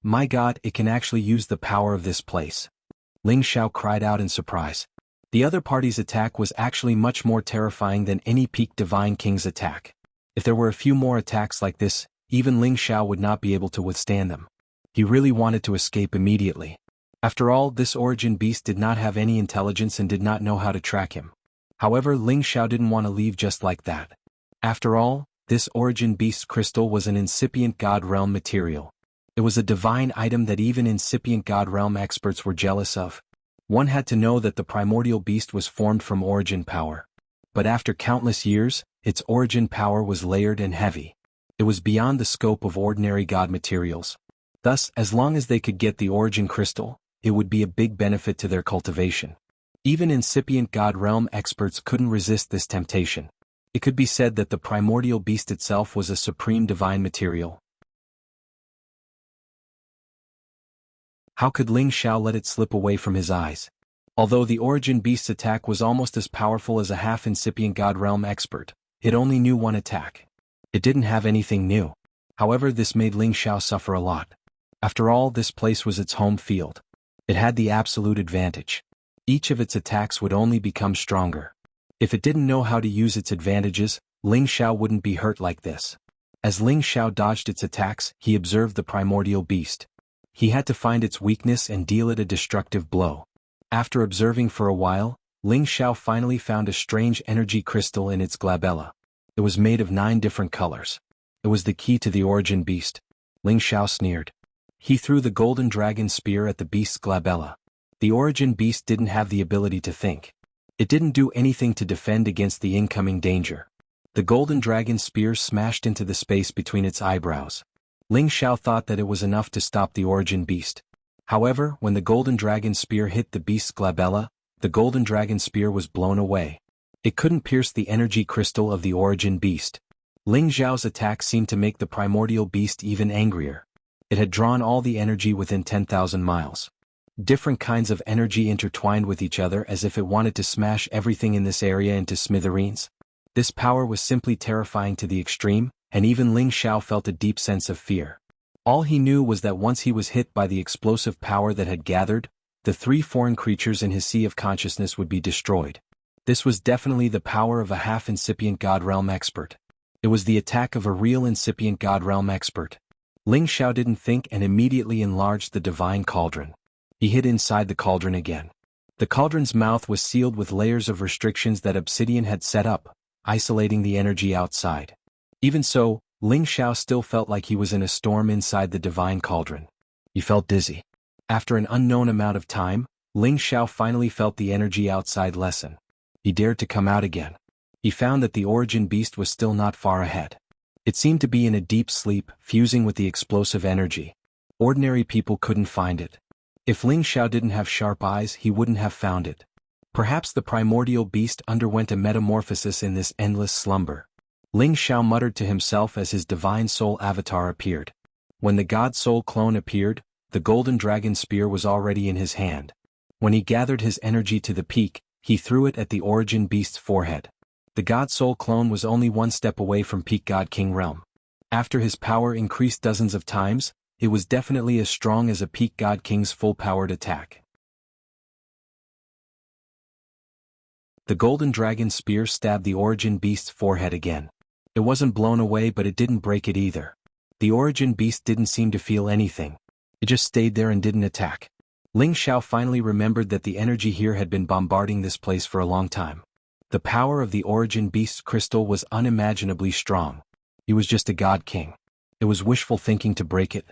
My God, it can actually use the power of this place. Ling Xiao cried out in surprise. The other party's attack was actually much more terrifying than any peak divine king's attack. If there were a few more attacks like this, even Ling Xiao would not be able to withstand them. He really wanted to escape immediately. After all, this origin beast did not have any intelligence and did not know how to track him. However, Ling Xiao didn't want to leave just like that. After all, this origin beast crystal was an incipient God realm material. It was a divine item that even incipient God realm experts were jealous of. One had to know that the primordial beast was formed from origin power. But after countless years, its origin power was layered and heavy. It was beyond the scope of ordinary God materials. Thus, as long as they could get the origin crystal, it would be a big benefit to their cultivation. Even incipient God realm experts couldn't resist this temptation. It could be said that the primordial beast itself was a supreme divine material. How could Ling Xiao let it slip away from his eyes? Although the origin beast's attack was almost as powerful as a half-incipient God realm expert, it only knew one attack. It didn't have anything new. However, this made Ling Xiao suffer a lot. After all, this place was its home field. It had the absolute advantage. Each of its attacks would only become stronger. If it didn't know how to use its advantages, Ling Xiao wouldn't be hurt like this. As Ling Xiao dodged its attacks, he observed the primordial beast. He had to find its weakness and deal it a destructive blow. After observing for a while, Ling Xiao finally found a strange energy crystal in its glabella. It was made of 9 different colors. It was the key to the origin beast. Ling Xiao sneered. He threw the golden dragon spear at the beast's glabella. The origin beast didn't have the ability to think. It didn't do anything to defend against the incoming danger. The golden dragon spear smashed into the space between its eyebrows. Ling Xiao thought that it was enough to stop the origin beast. However, when the golden dragon spear hit the beast's glabella, the golden dragon spear was blown away. It couldn't pierce the energy crystal of the origin beast. Ling Xiao's attack seemed to make the primordial beast even angrier. It had drawn all the energy within 10,000 miles. Different kinds of energy intertwined with each other as if it wanted to smash everything in this area into smithereens. This power was simply terrifying to the extreme, and even Ling Xiao felt a deep sense of fear. All he knew was that once he was hit by the explosive power that had gathered, the 3 foreign creatures in his sea of consciousness would be destroyed. This was definitely the power of a half-incipient God realm expert. It was the attack of a real incipient God realm expert. Ling Xiao didn't think and immediately enlarged the divine cauldron. He hid inside the cauldron again. The cauldron's mouth was sealed with layers of restrictions that Obsidian had set up, isolating the energy outside. Even so, Ling Xiao still felt like he was in a storm inside the divine cauldron. He felt dizzy. After an unknown amount of time, Ling Xiao finally felt the energy outside lessen. He dared to come out again. He found that the origin beast was still not far ahead. It seemed to be in a deep sleep, fusing with the explosive energy. Ordinary people couldn't find it. If Ling Xiao didn't have sharp eyes, he wouldn't have found it. Perhaps the primordial beast underwent a metamorphosis in this endless slumber. Ling Xiao muttered to himself as his divine soul avatar appeared. When the God soul clone appeared, the golden dragon spear was already in his hand. When he gathered his energy to the peak, he threw it at the origin beast's forehead. The God soul clone was only 1 step away from peak God King realm. After his power increased dozens of times, it was definitely as strong as a peak God King's full-powered attack. The golden dragon spear stabbed the origin beast's forehead again. It wasn't blown away, but it didn't break it either. The origin beast didn't seem to feel anything. It just stayed there and didn't attack. Ling Xiao finally remembered that the energy here had been bombarding this place for a long time. The power of the origin beast's crystal was unimaginably strong. He was just a God King. It was wishful thinking to break it.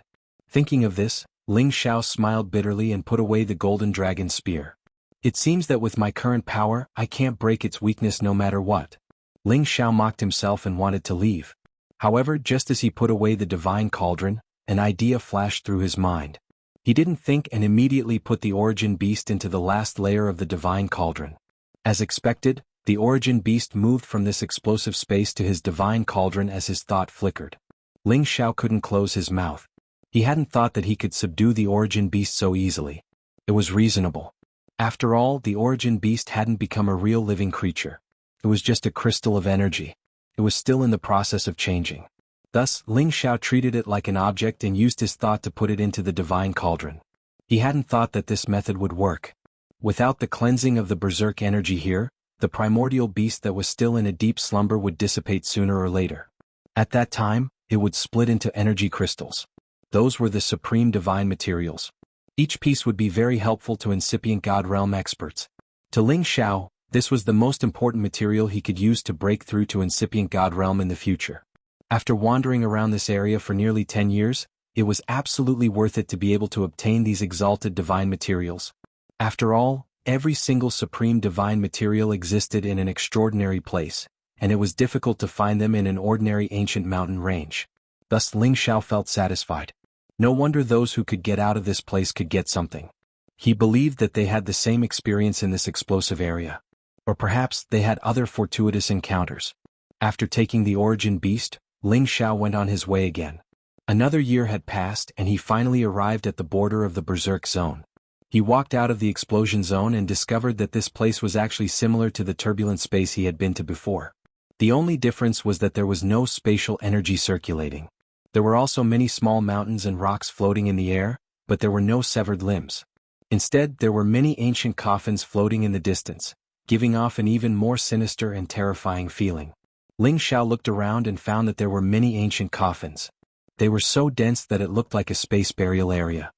Thinking of this, Ling Xiao smiled bitterly and put away the golden dragon spear. It seems that with my current power, I can't break its weakness no matter what. Ling Xiao mocked himself and wanted to leave. However, just as he put away the divine cauldron, an idea flashed through his mind. He didn't think and immediately put the origin beast into the last layer of the divine cauldron. As expected, the origin beast moved from this explosive space to his divine cauldron as his thought flickered. Ling Xiao couldn't close his mouth. He hadn't thought that he could subdue the origin beast so easily. It was reasonable. After all, the origin beast hadn't become a real living creature. It was just a crystal of energy. It was still in the process of changing. Thus, Ling Xiao treated it like an object and used his thought to put it into the divine cauldron. He hadn't thought that this method would work. Without the cleansing of the berserk energy here, the primordial beast that was still in a deep slumber would dissipate sooner or later. At that time, it would split into energy crystals. Those were the supreme divine materials. Each piece would be very helpful to incipient God realm experts. To Ling Xiao, this was the most important material he could use to break through to incipient God realm in the future. After wandering around this area for nearly 10 years, it was absolutely worth it to be able to obtain these exalted divine materials. After all, every single supreme divine material existed in an extraordinary place, and it was difficult to find them in an ordinary ancient mountain range. Thus Ling Xiao felt satisfied. No wonder those who could get out of this place could get something. He believed that they had the same experience in this explosive area. Or perhaps they had other fortuitous encounters. After taking the origin beast, Ling Xiao went on his way again. Another year had passed and he finally arrived at the border of the Berserk Zone. He walked out of the explosion zone and discovered that this place was actually similar to the turbulent space he had been to before. The only difference was that there was no spatial energy circulating. There were also many small mountains and rocks floating in the air, but there were no severed limbs. Instead, there were many ancient coffins floating in the distance, giving off an even more sinister and terrifying feeling. Ling Xiao looked around and found that there were many ancient coffins. They were so dense that it looked like a space burial area.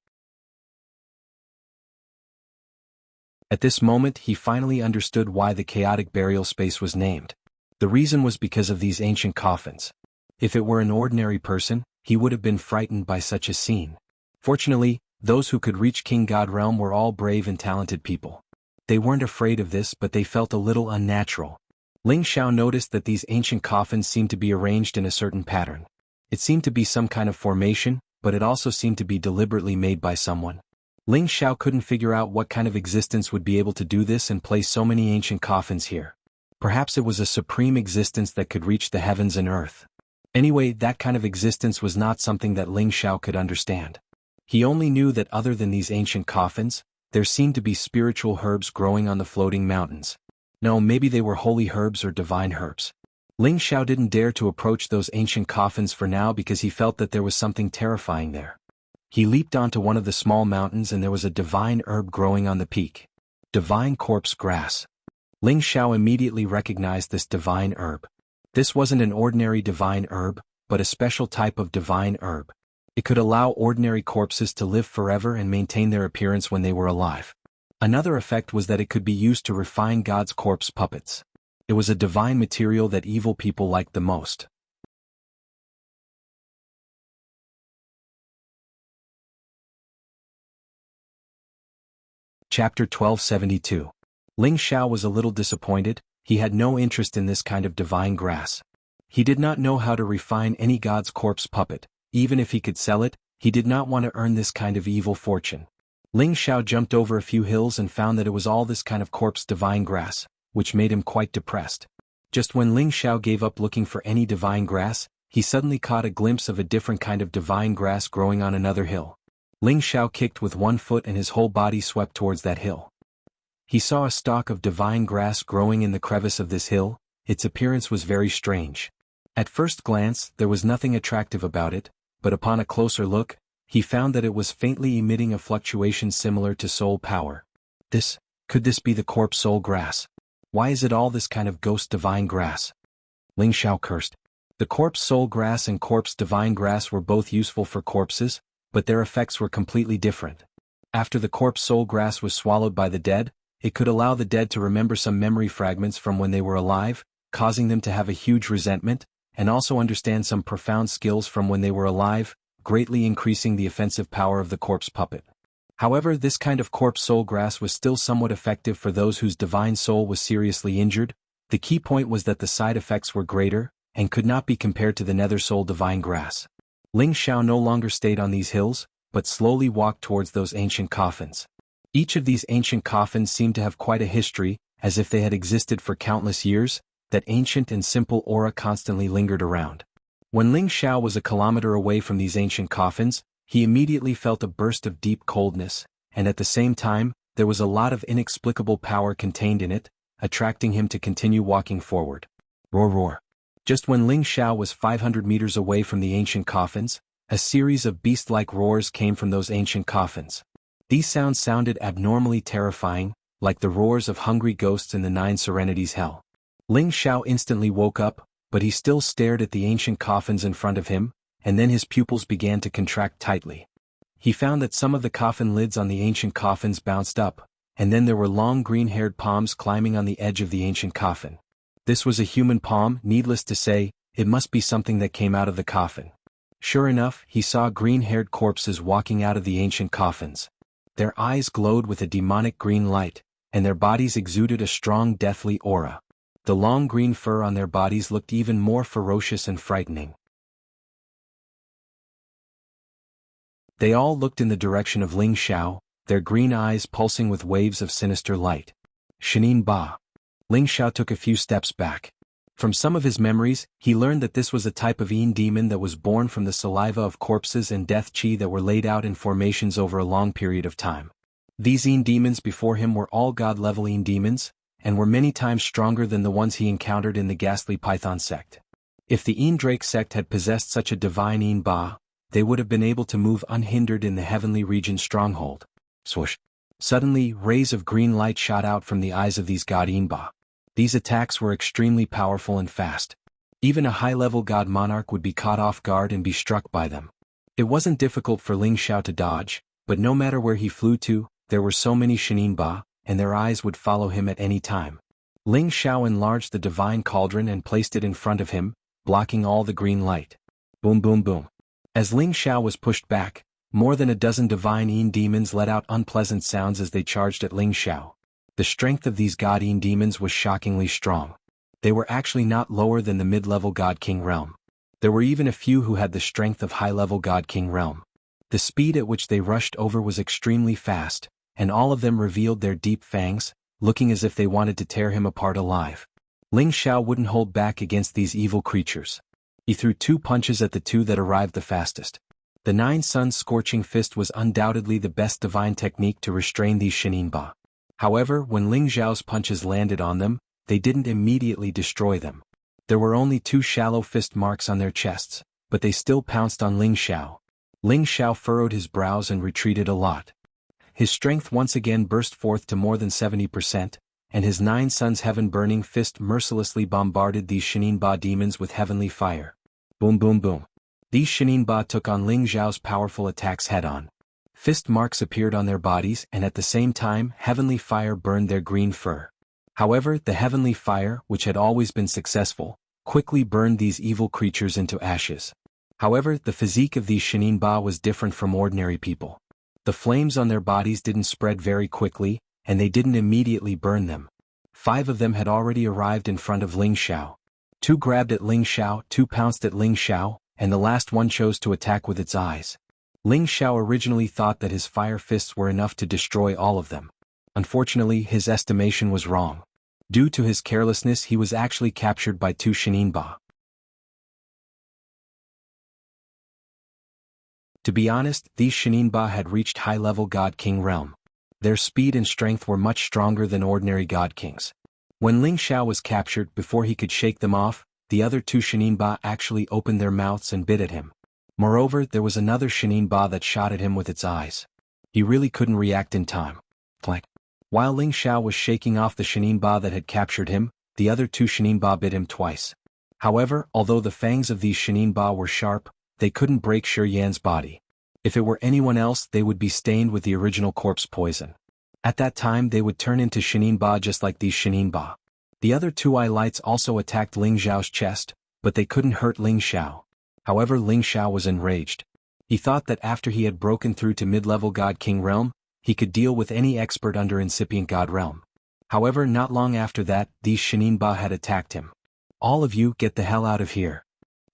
At this moment he finally understood why the chaotic burial space was named. The reason was because of these ancient coffins. If it were an ordinary person, he would have been frightened by such a scene. Fortunately, those who could reach King God Realm were all brave and talented people. They weren't afraid of this, but they felt a little unnatural. Ling Xiao noticed that these ancient coffins seemed to be arranged in a certain pattern. It seemed to be some kind of formation, but it also seemed to be deliberately made by someone. Ling Xiao couldn't figure out what kind of existence would be able to do this and place so many ancient coffins here. Perhaps it was a supreme existence that could reach the heavens and earth. Anyway, that kind of existence was not something that Ling Xiao could understand. He only knew that other than these ancient coffins, there seemed to be spiritual herbs growing on the floating mountains. No, maybe they were holy herbs or divine herbs. Ling Xiao didn't dare to approach those ancient coffins for now because he felt that there was something terrifying there. He leaped onto one of the small mountains and there was a divine herb growing on the peak. Divine corpse grass. Ling Xiao immediately recognized this divine herb. This wasn't an ordinary divine herb, but a special type of divine herb. It could allow ordinary corpses to live forever and maintain their appearance when they were alive. Another effect was that it could be used to refine God's corpse puppets. It was a divine material that evil people liked the most. Chapter 1272. Ling Xiao was a little disappointed. He had no interest in this kind of divine grass. He did not know how to refine any god's corpse puppet. Even if he could sell it, he did not want to earn this kind of evil fortune. Ling Xiao jumped over a few hills and found that it was all this kind of corpse divine grass, which made him quite depressed. Just when Ling Xiao gave up looking for any divine grass, he suddenly caught a glimpse of a different kind of divine grass growing on another hill. Ling Xiao kicked with one foot and his whole body swept towards that hill. He saw a stalk of divine grass growing in the crevice of this hill. Its appearance was very strange. At first glance, there was nothing attractive about it, but upon a closer look, he found that it was faintly emitting a fluctuation similar to soul power. Could this be the corpse soul grass? Why is it all this kind of ghost divine grass? Ling Xiao cursed. The corpse soul grass and corpse divine grass were both useful for corpses, but their effects were completely different. After the corpse soul grass was swallowed by the dead, it could allow the dead to remember some memory fragments from when they were alive, causing them to have a huge resentment, and also understand some profound skills from when they were alive, greatly increasing the offensive power of the corpse puppet. However, this kind of corpse soul grass was still somewhat effective for those whose divine soul was seriously injured. The key point was that the side effects were greater, and could not be compared to the nether soul divine grass. Ling Xiao no longer stayed on these hills, but slowly walked towards those ancient coffins. Each of these ancient coffins seemed to have quite a history, as if they had existed for countless years. That ancient and simple aura constantly lingered around. When Ling Xiao was a kilometer away from these ancient coffins, he immediately felt a burst of deep coldness, and at the same time, there was a lot of inexplicable power contained in it, attracting him to continue walking forward. Roar roar. Just when Ling Xiao was 500 meters away from the ancient coffins, a series of beast-like roars came from those ancient coffins. These sounds sounded abnormally terrifying, like the roars of hungry ghosts in the Nine Serenities hell. Ling Xiao instantly woke up, but he still stared at the ancient coffins in front of him, and then his pupils began to contract tightly. He found that some of the coffin lids on the ancient coffins bounced up, and then there were long green-haired palms climbing on the edge of the ancient coffin. This was a human palm. Needless to say, it must be something that came out of the coffin. Sure enough, he saw green-haired corpses walking out of the ancient coffins. Their eyes glowed with a demonic green light, and their bodies exuded a strong deathly aura. The long green fur on their bodies looked even more ferocious and frightening. They all looked in the direction of Ling Xiao, their green eyes pulsing with waves of sinister light. Shinin Ba. Ling Xiao took a few steps back. From some of his memories, he learned that this was a type of Yin demon that was born from the saliva of corpses and death chi that were laid out in formations over a long period of time. These Yin demons before him were all god-level Yin demons, and were many times stronger than the ones he encountered in the ghastly Python sect. If the Yin Drake sect had possessed such a divine Yin Ba, they would have been able to move unhindered in the heavenly region stronghold. Swoosh. Suddenly, rays of green light shot out from the eyes of these god Yin Ba. These attacks were extremely powerful and fast. Even a high-level god monarch would be caught off guard and be struck by them. It wasn't difficult for Ling Xiao to dodge, but no matter where he flew to, there were so many Shinin Ba, and their eyes would follow him at any time. Ling Xiao enlarged the divine cauldron and placed it in front of him, blocking all the green light. Boom boom boom. As Ling Xiao was pushed back, more than a dozen divine Yin demons let out unpleasant sounds as they charged at Ling Xiao. The strength of these god Yin demons was shockingly strong. They were actually not lower than the mid-level God King realm. There were even a few who had the strength of high-level God King realm. The speed at which they rushed over was extremely fast, and all of them revealed their deep fangs, looking as if they wanted to tear him apart alive. Ling Xiao wouldn't hold back against these evil creatures. He threw 2 punches at the 2 that arrived the fastest. The Nine Suns Scorching Fist was undoubtedly the best divine technique to restrain these Shinin Ba. However, when Ling Xiao's punches landed on them, they didn't immediately destroy them. There were only 2 shallow fist marks on their chests, but they still pounced on Ling Xiao. Ling Xiao furrowed his brows and retreated a lot. His strength once again burst forth to more than 70%, and his Nine Suns Heaven-burning fist mercilessly bombarded these Shinin Ba demons with heavenly fire. Boom boom boom. These Shinin Ba took on Ling Xiao's powerful attacks head-on. Fist marks appeared on their bodies and at the same time heavenly fire burned their green fur. However, the heavenly fire, which had always been successful, quickly burned these evil creatures into ashes. However, the physique of these Shinin Ba was different from ordinary people. The flames on their bodies didn't spread very quickly, and they didn't immediately burn them. 5 of them had already arrived in front of Ling Xiao. 2 grabbed at Ling Xiao, 2 pounced at Ling Xiao, and the last one chose to attack with its eyes. Ling Xiao originally thought that his fire fists were enough to destroy all of them. Unfortunately, his estimation was wrong. Due to his carelessness, he was actually captured by 2 Shinin Ba. To be honest, these Shinin Ba had reached high-level God King realm. Their speed and strength were much stronger than ordinary God Kings. When Ling Xiao was captured, before he could shake them off, the other 2 Shinin Ba actually opened their mouths and bit at him. Moreover, there was another Shinin Ba that shot at him with its eyes. He really couldn't react in time. Clank. While Ling Xiao was shaking off the Shinin Ba that had captured him, the other 2 Shinin Ba bit him twice. However, although the fangs of these Shinin Ba were sharp, they couldn't break Shi Yan's body. If it were anyone else, they would be stained with the original corpse poison. At that time they would turn into Shinin Ba just like these Shinin Ba. The other 2 eye lights also attacked Ling Xiao's chest, but they couldn't hurt Ling Xiao. However, Ling Xiao was enraged. He thought that after he had broken through to mid-level God King realm, he could deal with any expert under incipient God realm. However, not long after that, these Shinin Ba had attacked him. All of you, get the hell out of here!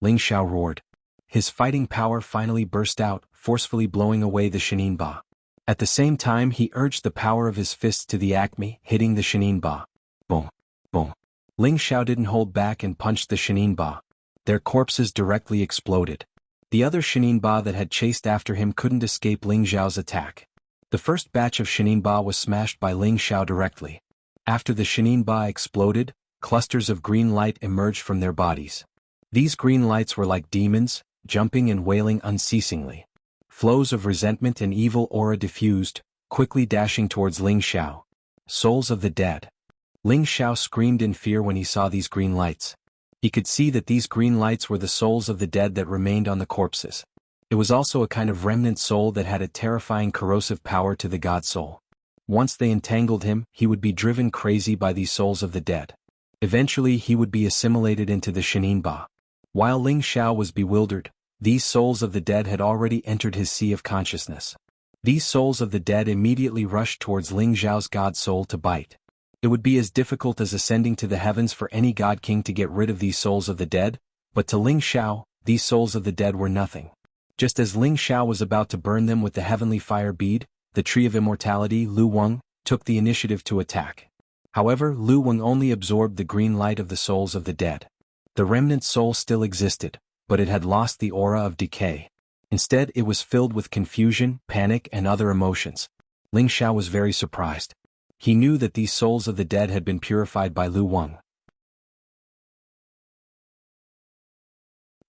Ling Xiao roared. His fighting power finally burst out, forcefully blowing away the Shinin Ba. At the same time, he urged the power of his fists to the acme, hitting the Shinin Ba. Boom! Boom! Ling Xiao didn't hold back and punched the Shinin Ba. Their corpses directly exploded. The other Shinin Ba that had chased after him couldn't escape Ling Xiao's attack. The first batch of Shinin Ba was smashed by Ling Xiao directly. After the Shinin Ba exploded, clusters of green light emerged from their bodies. These green lights were like demons, jumping and wailing unceasingly. Flows of resentment and evil aura diffused, quickly dashing towards Ling Xiao. Souls of the dead. Ling Xiao screamed in fear when he saw these green lights. He could see that these green lights were the souls of the dead that remained on the corpses. It was also a kind of remnant soul that had a terrifying corrosive power to the god soul. Once they entangled him, he would be driven crazy by these souls of the dead. Eventually he would be assimilated into the Shinin Ba. While Ling Xiao was bewildered, these souls of the dead had already entered his sea of consciousness. These souls of the dead immediately rushed towards Ling Xiao's god soul to bite. It would be as difficult as ascending to the heavens for any god king to get rid of these souls of the dead, but to Ling Xiao, these souls of the dead were nothing. Just as Ling Xiao was about to burn them with the heavenly fire bead, the tree of immortality, Lu Weng, took the initiative to attack. However, Lu Weng only absorbed the green light of the souls of the dead. The remnant soul still existed, but it had lost the aura of decay. Instead, it was filled with confusion, panic, and other emotions. Ling Xiao was very surprised. He knew that these souls of the dead had been purified by Lu Weng.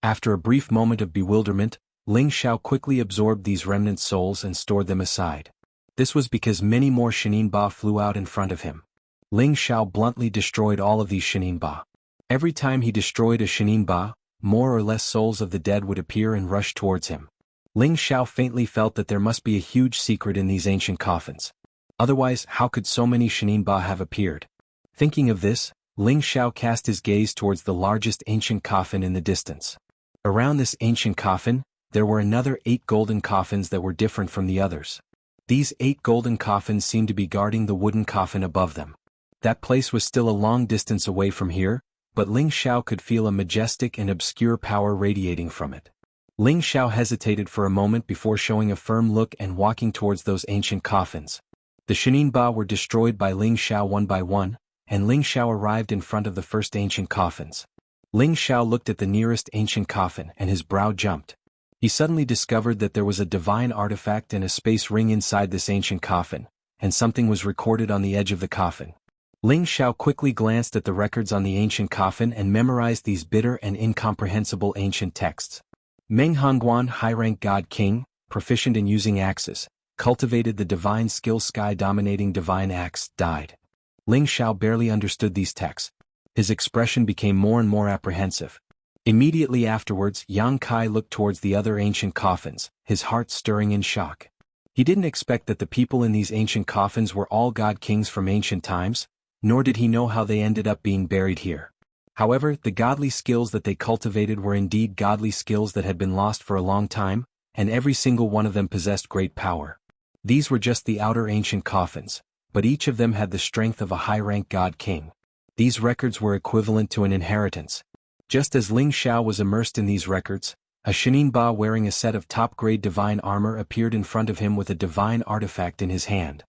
After a brief moment of bewilderment, Ling Xiao quickly absorbed these remnant souls and stored them aside. This was because many more Shininba flew out in front of him. Ling Xiao bluntly destroyed all of these Shininba. Every time he destroyed a Shininba, more or less souls of the dead would appear and rush towards him. Ling Xiao faintly felt that there must be a huge secret in these ancient coffins. Otherwise, how could so many Shininba have appeared? Thinking of this, Ling Xiao cast his gaze towards the largest ancient coffin in the distance. Around this ancient coffin, there were another 8 golden coffins that were different from the others. These 8 golden coffins seemed to be guarding the wooden coffin above them. That place was still a long distance away from here, but Ling Xiao could feel a majestic and obscure power radiating from it. Ling Xiao hesitated for a moment before showing a firm look and walking towards those ancient coffins. The Shininba were destroyed by Ling Xiao one by one, and Ling Xiao arrived in front of the first ancient coffins. Ling Xiao looked at the nearest ancient coffin and his brow jumped. He suddenly discovered that there was a divine artifact and a space ring inside this ancient coffin, and something was recorded on the edge of the coffin. Ling Xiao quickly glanced at the records on the ancient coffin and memorized these bitter and incomprehensible ancient texts. Meng Hongguan, high-rank god king, proficient in using axes, cultivated the divine skill sky-dominating divine axe, died. Ling Xiao barely understood these texts. His expression became more and more apprehensive. Immediately afterwards, Yang Kai looked towards the other ancient coffins, his heart stirring in shock. He didn't expect that the people in these ancient coffins were all god kings from ancient times, nor did he know how they ended up being buried here. However, the godly skills that they cultivated were indeed godly skills that had been lost for a long time, and every single one of them possessed great power. These were just the outer ancient coffins, but each of them had the strength of a high-rank god king. These records were equivalent to an inheritance. Just as Ling Xiao was immersed in these records, a Shininba wearing a set of top-grade divine armor appeared in front of him with a divine artifact in his hand.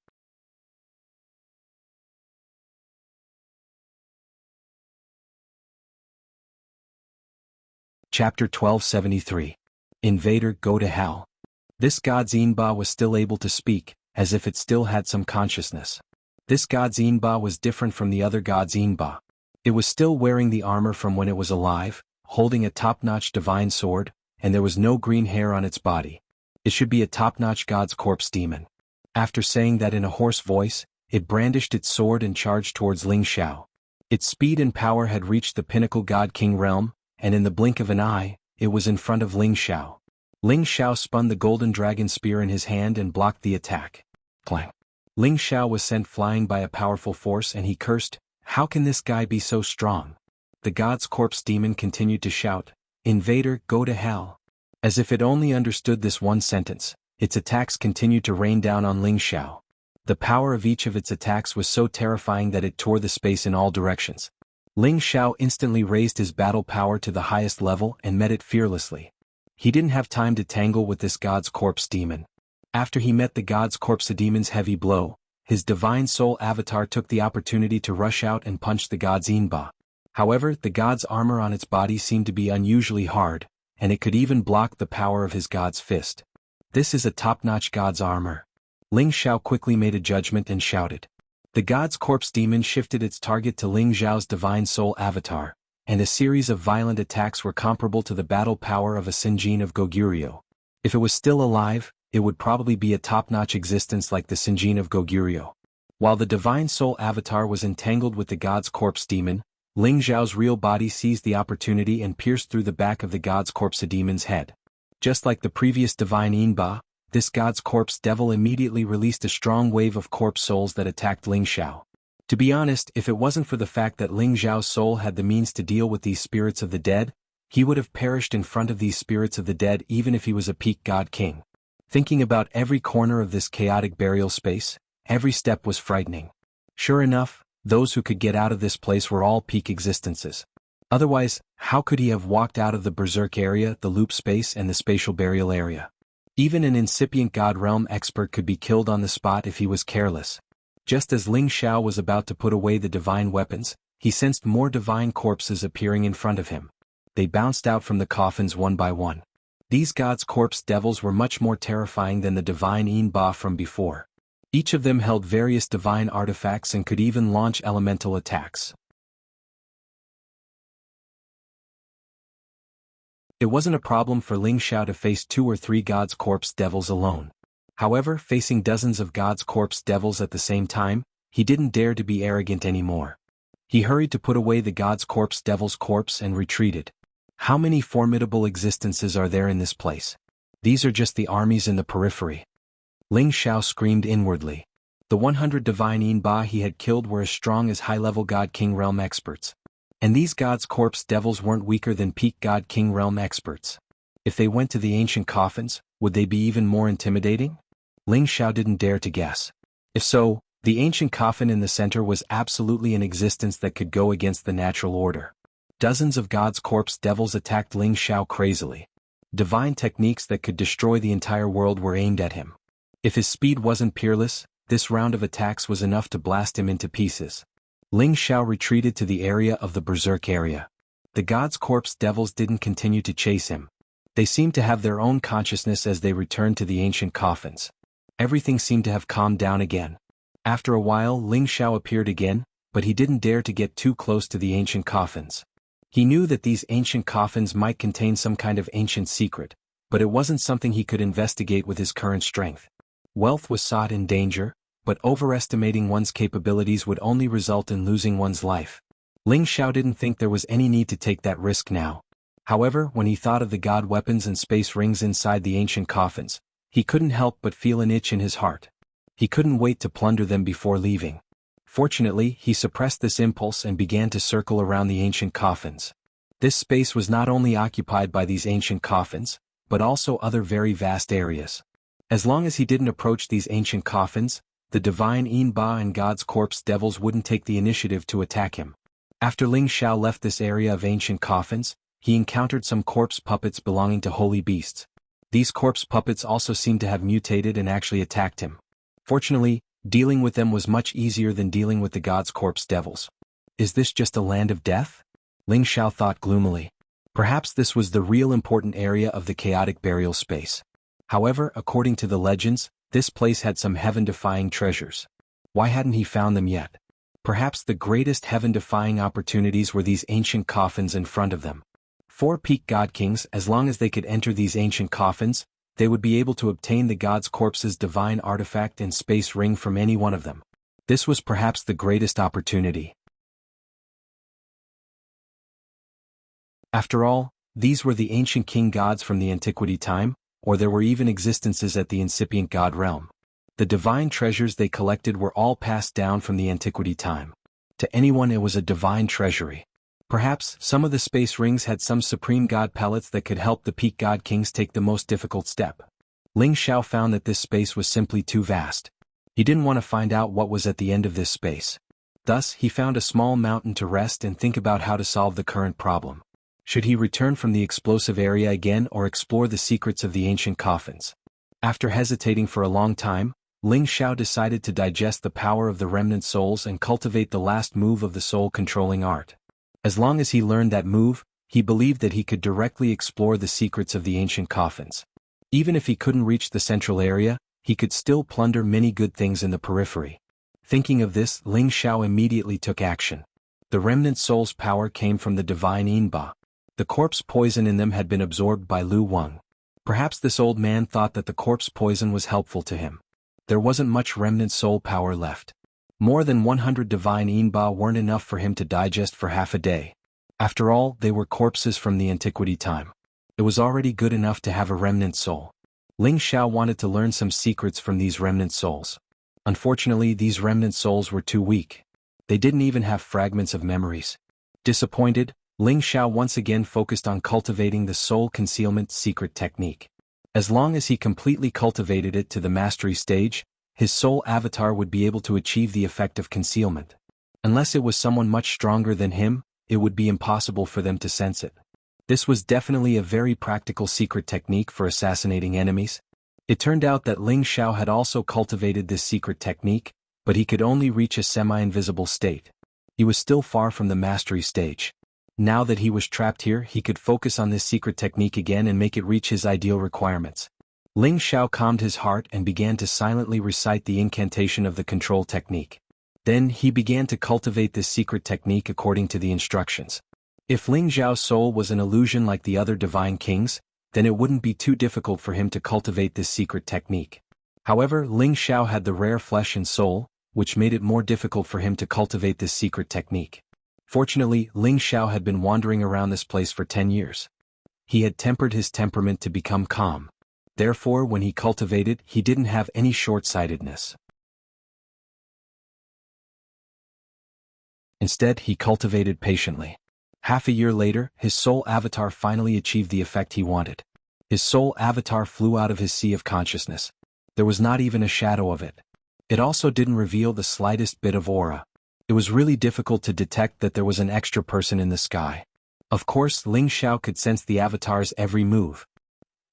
Chapter 1273. Invader, go to hell. This god Zinba was still able to speak, as if it still had some consciousness. This god Zinba was different from the other god Zinba. It was still wearing the armor from when it was alive, holding a top-notch divine sword, and there was no green hair on its body. It should be a top-notch god's corpse demon. After saying that in a hoarse voice, it brandished its sword and charged towards Ling Xiao. Its speed and power had reached the pinnacle god-king realm, and in the blink of an eye, it was in front of Ling Xiao. Ling Xiao spun the golden dragon spear in his hand and blocked the attack. Clang! Ling Xiao was sent flying by a powerful force and he cursed, "How can this guy be so strong?" The god's corpse demon continued to shout, "Invader, go to hell." As if it only understood this one sentence, its attacks continued to rain down on Ling Xiao. The power of each of its attacks was so terrifying that it tore the space in all directions. Ling Xiao instantly raised his battle power to the highest level and met it fearlessly. He didn't have time to tangle with this god's corpse demon. After he met the god's corpse demon's heavy blow, his divine soul avatar took the opportunity to rush out and punch the god Zinba. However, the god's armor on its body seemed to be unusually hard, and it could even block the power of his god's fist. This is a top-notch god's armor. Ling Xiao quickly made a judgment and shouted. The god's corpse demon shifted its target to Ling Xiao's divine soul avatar, and a series of violent attacks were comparable to the battle power of a Sinjin of Goguryeo. If it was still alive, it would probably be a top-notch existence like the Sinjin of Goguryeo. While the divine soul avatar was entangled with the god's corpse demon, Ling Xiao's real body seized the opportunity and pierced through the back of the god's corpse demon's head. Just like the previous divine Yinba, this god's corpse devil immediately released a strong wave of corpse souls that attacked Ling Xiao. To be honest, if it wasn't for the fact that Ling Xiao's soul had the means to deal with these spirits of the dead, he would have perished in front of these spirits of the dead even if he was a peak god king. Thinking about every corner of this chaotic burial space, every step was frightening. Sure enough, those who could get out of this place were all peak existences. Otherwise, how could he have walked out of the berserk area, the loop space and the spatial burial area? Even an incipient God realm expert could be killed on the spot if he was careless. Just as Ling Xiao was about to put away the divine weapons, he sensed more divine corpses appearing in front of him. They bounced out from the coffins one by one. These gods' corpse devils were much more terrifying than the divine Yinba from before. Each of them held various divine artifacts and could even launch elemental attacks. It wasn't a problem for Ling Xiao to face 2 or 3 gods' corpse devils alone. However, facing dozens of gods' corpse devils at the same time, he didn't dare to be arrogant anymore. He hurried to put away the gods' corpse devil's corpse and retreated. How many formidable existences are there in this place? These are just the armies in the periphery. Ling Xiao screamed inwardly. The 100 divine Yinba he had killed were as strong as high-level God King realm experts. And these gods' corpse devils weren't weaker than peak God King realm experts. If they went to the ancient coffins, would they be even more intimidating? Ling Xiao didn't dare to guess. If so, the ancient coffin in the center was absolutely an existence that could go against the natural order. Dozens of gods' corpse devils attacked Ling Xiao crazily. Divine techniques that could destroy the entire world were aimed at him. If his speed wasn't peerless, this round of attacks was enough to blast him into pieces. Ling Xiao retreated to the area of the berserk area. The gods' corpse devils didn't continue to chase him. They seemed to have their own consciousness as they returned to the ancient coffins. Everything seemed to have calmed down again. After a while, Ling Xiao appeared again, but he didn't dare to get too close to the ancient coffins. He knew that these ancient coffins might contain some kind of ancient secret, but it wasn't something he could investigate with his current strength. Wealth was sought in danger, but overestimating one's capabilities would only result in losing one's life. Ling Xiao didn't think there was any need to take that risk now. However, when he thought of the god weapons and space rings inside the ancient coffins, he couldn't help but feel an itch in his heart. He couldn't wait to plunder them before leaving. Fortunately, he suppressed this impulse and began to circle around the ancient coffins. This space was not only occupied by these ancient coffins, but also other very vast areas. As long as he didn't approach these ancient coffins, the divine Yinba and God's corpse devils wouldn't take the initiative to attack him. After Ling Xiao left this area of ancient coffins, he encountered some corpse puppets belonging to holy beasts. These corpse puppets also seemed to have mutated and actually attacked him. Fortunately, dealing with them was much easier than dealing with the gods' corpse devils. Is this just a land of death? Ling Xiao thought gloomily. Perhaps this was the real important area of the chaotic burial space. However, according to the legends, this place had some heaven-defying treasures. Why hadn't he found them yet? Perhaps the greatest heaven-defying opportunities were these ancient coffins in front of them. 4 peak god kings, as long as they could enter these ancient coffins, they would be able to obtain the god's corpse's divine artifact and space ring from any one of them. This was perhaps the greatest opportunity. After all, these were the ancient king gods from the antiquity time, or there were even existences at the incipient god realm. The divine treasures they collected were all passed down from the antiquity time. To anyone it was a divine treasury. Perhaps some of the space rings had some supreme god palettes that could help the peak god kings take the most difficult step. Ling Xiao found that this space was simply too vast. He didn't want to find out what was at the end of this space. Thus, he found a small mountain to rest and think about how to solve the current problem. Should he return from the explosive area again or explore the secrets of the ancient coffins? After hesitating for a long time, Ling Xiao decided to digest the power of the remnant souls and cultivate the last move of the soul-controlling art. As long as he learned that move, he believed that he could directly explore the secrets of the ancient coffins. Even if he couldn't reach the central area, he could still plunder many good things in the periphery. Thinking of this, Ling Xiao immediately took action. The remnant soul's power came from the divine Yinba. The corpse poison in them had been absorbed by Lu Wang. Perhaps this old man thought that the corpse poison was helpful to him. There wasn't much remnant soul power left. More than 100 divine Yinba weren't enough for him to digest for half a day. After all, they were corpses from the antiquity time. It was already good enough to have a remnant soul. Ling Xiao wanted to learn some secrets from these remnant souls. Unfortunately, these remnant souls were too weak. They didn't even have fragments of memories. Disappointed, Ling Xiao once again focused on cultivating the soul concealment secret technique. As long as he completely cultivated it to the mastery stage, his soul avatar would be able to achieve the effect of concealment. Unless it was someone much stronger than him, it would be impossible for them to sense it. This was definitely a very practical secret technique for assassinating enemies. It turned out that Ling Xiao had also cultivated this secret technique, but he could only reach a semi-invisible state. He was still far from the mastery stage. Now that he was trapped here, he could focus on this secret technique again and make it reach his ideal requirements. Ling Xiao calmed his heart and began to silently recite the incantation of the control technique. Then he began to cultivate this secret technique according to the instructions. If Ling Xiao's soul was an illusion like the other divine kings, then it wouldn't be too difficult for him to cultivate this secret technique. However, Ling Xiao had the rare flesh and soul, which made it more difficult for him to cultivate this secret technique. Fortunately, Ling Xiao had been wandering around this place for 10 years. He had tempered his temperament to become calm. Therefore, when he cultivated, he didn't have any short-sightedness. Instead, he cultivated patiently. Half a year later, his soul avatar finally achieved the effect he wanted. His soul avatar flew out of his sea of consciousness. There was not even a shadow of it. It also didn't reveal the slightest bit of aura. It was really difficult to detect that there was an extra person in the sky. Of course, Ling Xiao could sense the avatar's every move.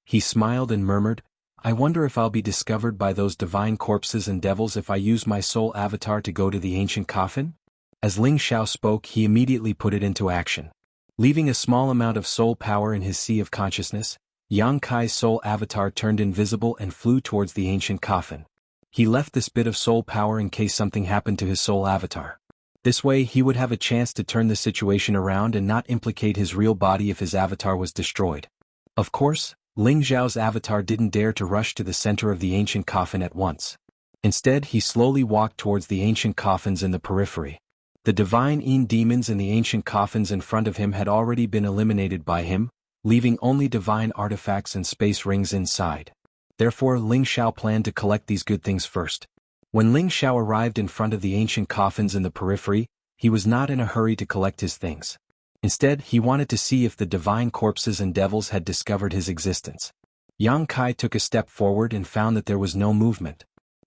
He smiled and murmured, "I wonder if I'll be discovered by those divine corpses and devils if I use my soul avatar to go to the ancient coffin?" As Ling Xiao spoke, he immediately put it into action. Leaving a small amount of soul power in his sea of consciousness, Yang Kai's soul avatar turned invisible and flew towards the ancient coffin. He left this bit of soul power in case something happened to his soul avatar. This way he would have a chance to turn the situation around and not implicate his real body if his avatar was destroyed. Of course, Ling Xiao's avatar didn't dare to rush to the center of the ancient coffin at once. Instead, he slowly walked towards the ancient coffins in the periphery. The divine Yin demons in the ancient coffins in front of him had already been eliminated by him, leaving only divine artifacts and space rings inside. Therefore, Ling Xiao planned to collect these good things first. When Ling Xiao arrived in front of the ancient coffins in the periphery, he was not in a hurry to collect his things. Instead, he wanted to see if the divine corpses and devils had discovered his existence. Yang Kai took a step forward and found that there was no movement.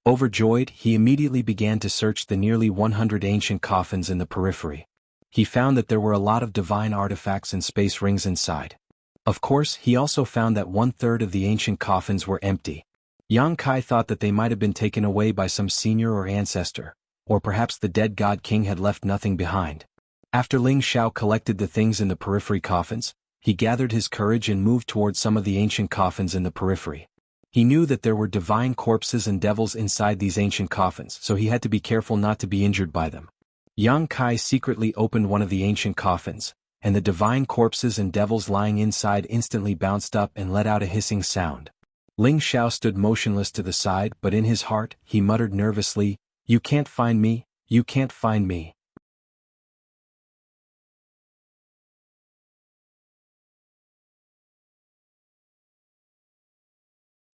Overjoyed, he immediately began to search the nearly 100 ancient coffins in the periphery. He found that there were a lot of divine artifacts and space rings inside. Of course, he also found that 1/3 of the ancient coffins were empty. Yang Kai thought that they might have been taken away by some senior or ancestor, or perhaps the dead god king had left nothing behind. After Ling Xiao collected the things in the periphery coffins, he gathered his courage and moved towards some of the ancient coffins in the periphery. He knew that there were divine corpses and devils inside these ancient coffins, so he had to be careful not to be injured by them. Yang Kai secretly opened one of the ancient coffins, and the divine corpses and devils lying inside instantly bounced up and let out a hissing sound. Ling Xiao stood motionless to the side, but in his heart, he muttered nervously, "You can't find me, you can't find me."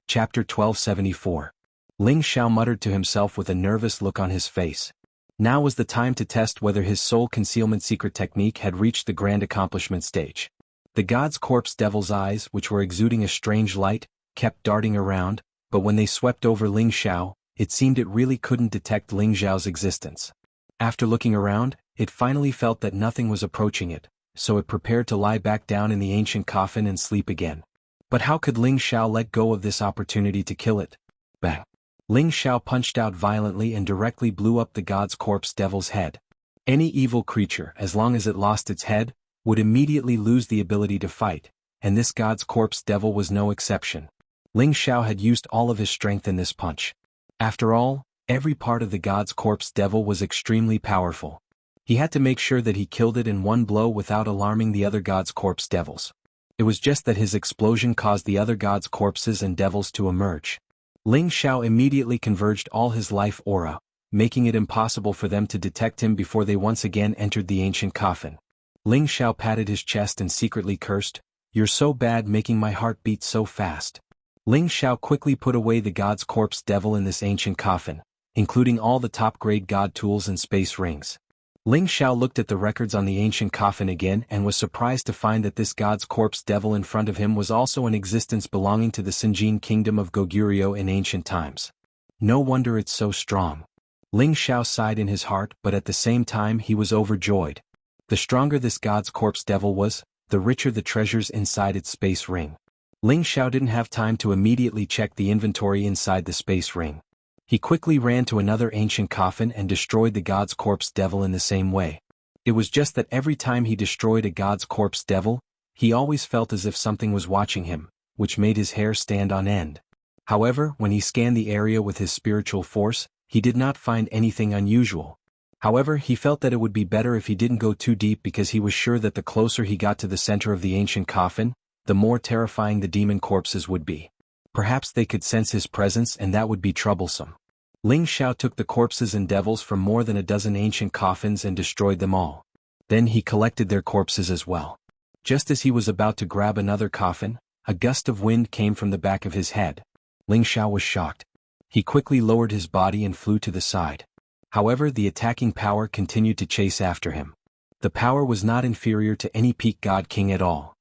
Chapter 1274. Ling Xiao muttered to himself with a nervous look on his face. Now was the time to test whether his soul concealment secret technique had reached the grand accomplishment stage. The god's corpse devil's eyes, which were exuding a strange light, kept darting around, but when they swept over Ling Xiao, it seemed it really couldn't detect Ling Xiao's existence. After looking around, it finally felt that nothing was approaching it, so it prepared to lie back down in the ancient coffin and sleep again. But how could Ling Xiao let go of this opportunity to kill it? Bang! Ling Xiao punched out violently and directly blew up the god's corpse devil's head. Any evil creature, as long as it lost its head, would immediately lose the ability to fight, and this god's corpse devil was no exception. Ling Xiao had used all of his strength in this punch. After all, every part of the god's corpse devil was extremely powerful. He had to make sure that he killed it in one blow without alarming the other god's corpse devils. It was just that his explosion caused the other god's corpses and devils to emerge. Ling Xiao immediately converged all his life aura, making it impossible for them to detect him before they once again entered the ancient coffin. Ling Xiao patted his chest and secretly cursed, "You're so bad, making my heart beat so fast." Ling Xiao quickly put away the god's corpse devil in this ancient coffin, including all the top-grade god tools and space rings. Ling Xiao looked at the records on the ancient coffin again and was surprised to find that this god's corpse devil in front of him was also in existence belonging to the Sinjin kingdom of Goguryeo in ancient times. No wonder it's so strong. Ling Xiao sighed in his heart, but at the same time he was overjoyed. The stronger this god's corpse devil was, the richer the treasures inside its space ring. Ling Xiao didn't have time to immediately check the inventory inside the space ring. He quickly ran to another ancient coffin and destroyed the god's corpse devil in the same way. It was just that every time he destroyed a god's corpse devil, he always felt as if something was watching him, which made his hair stand on end. However, when he scanned the area with his spiritual force, he did not find anything unusual. However, he felt that it would be better if he didn't go too deep because he was sure that the closer he got to the center of the ancient coffin, the more terrifying the demon corpses would be. Perhaps they could sense his presence and that would be troublesome. Ling Xiao took the corpses and devils from more than a dozen ancient coffins and destroyed them all. Then he collected their corpses as well. Just as he was about to grab another coffin, a gust of wind came from the back of his head. Ling Xiao was shocked. He quickly lowered his body and flew to the side. However, the attacking power continued to chase after him. The power was not inferior to any peak god king at all.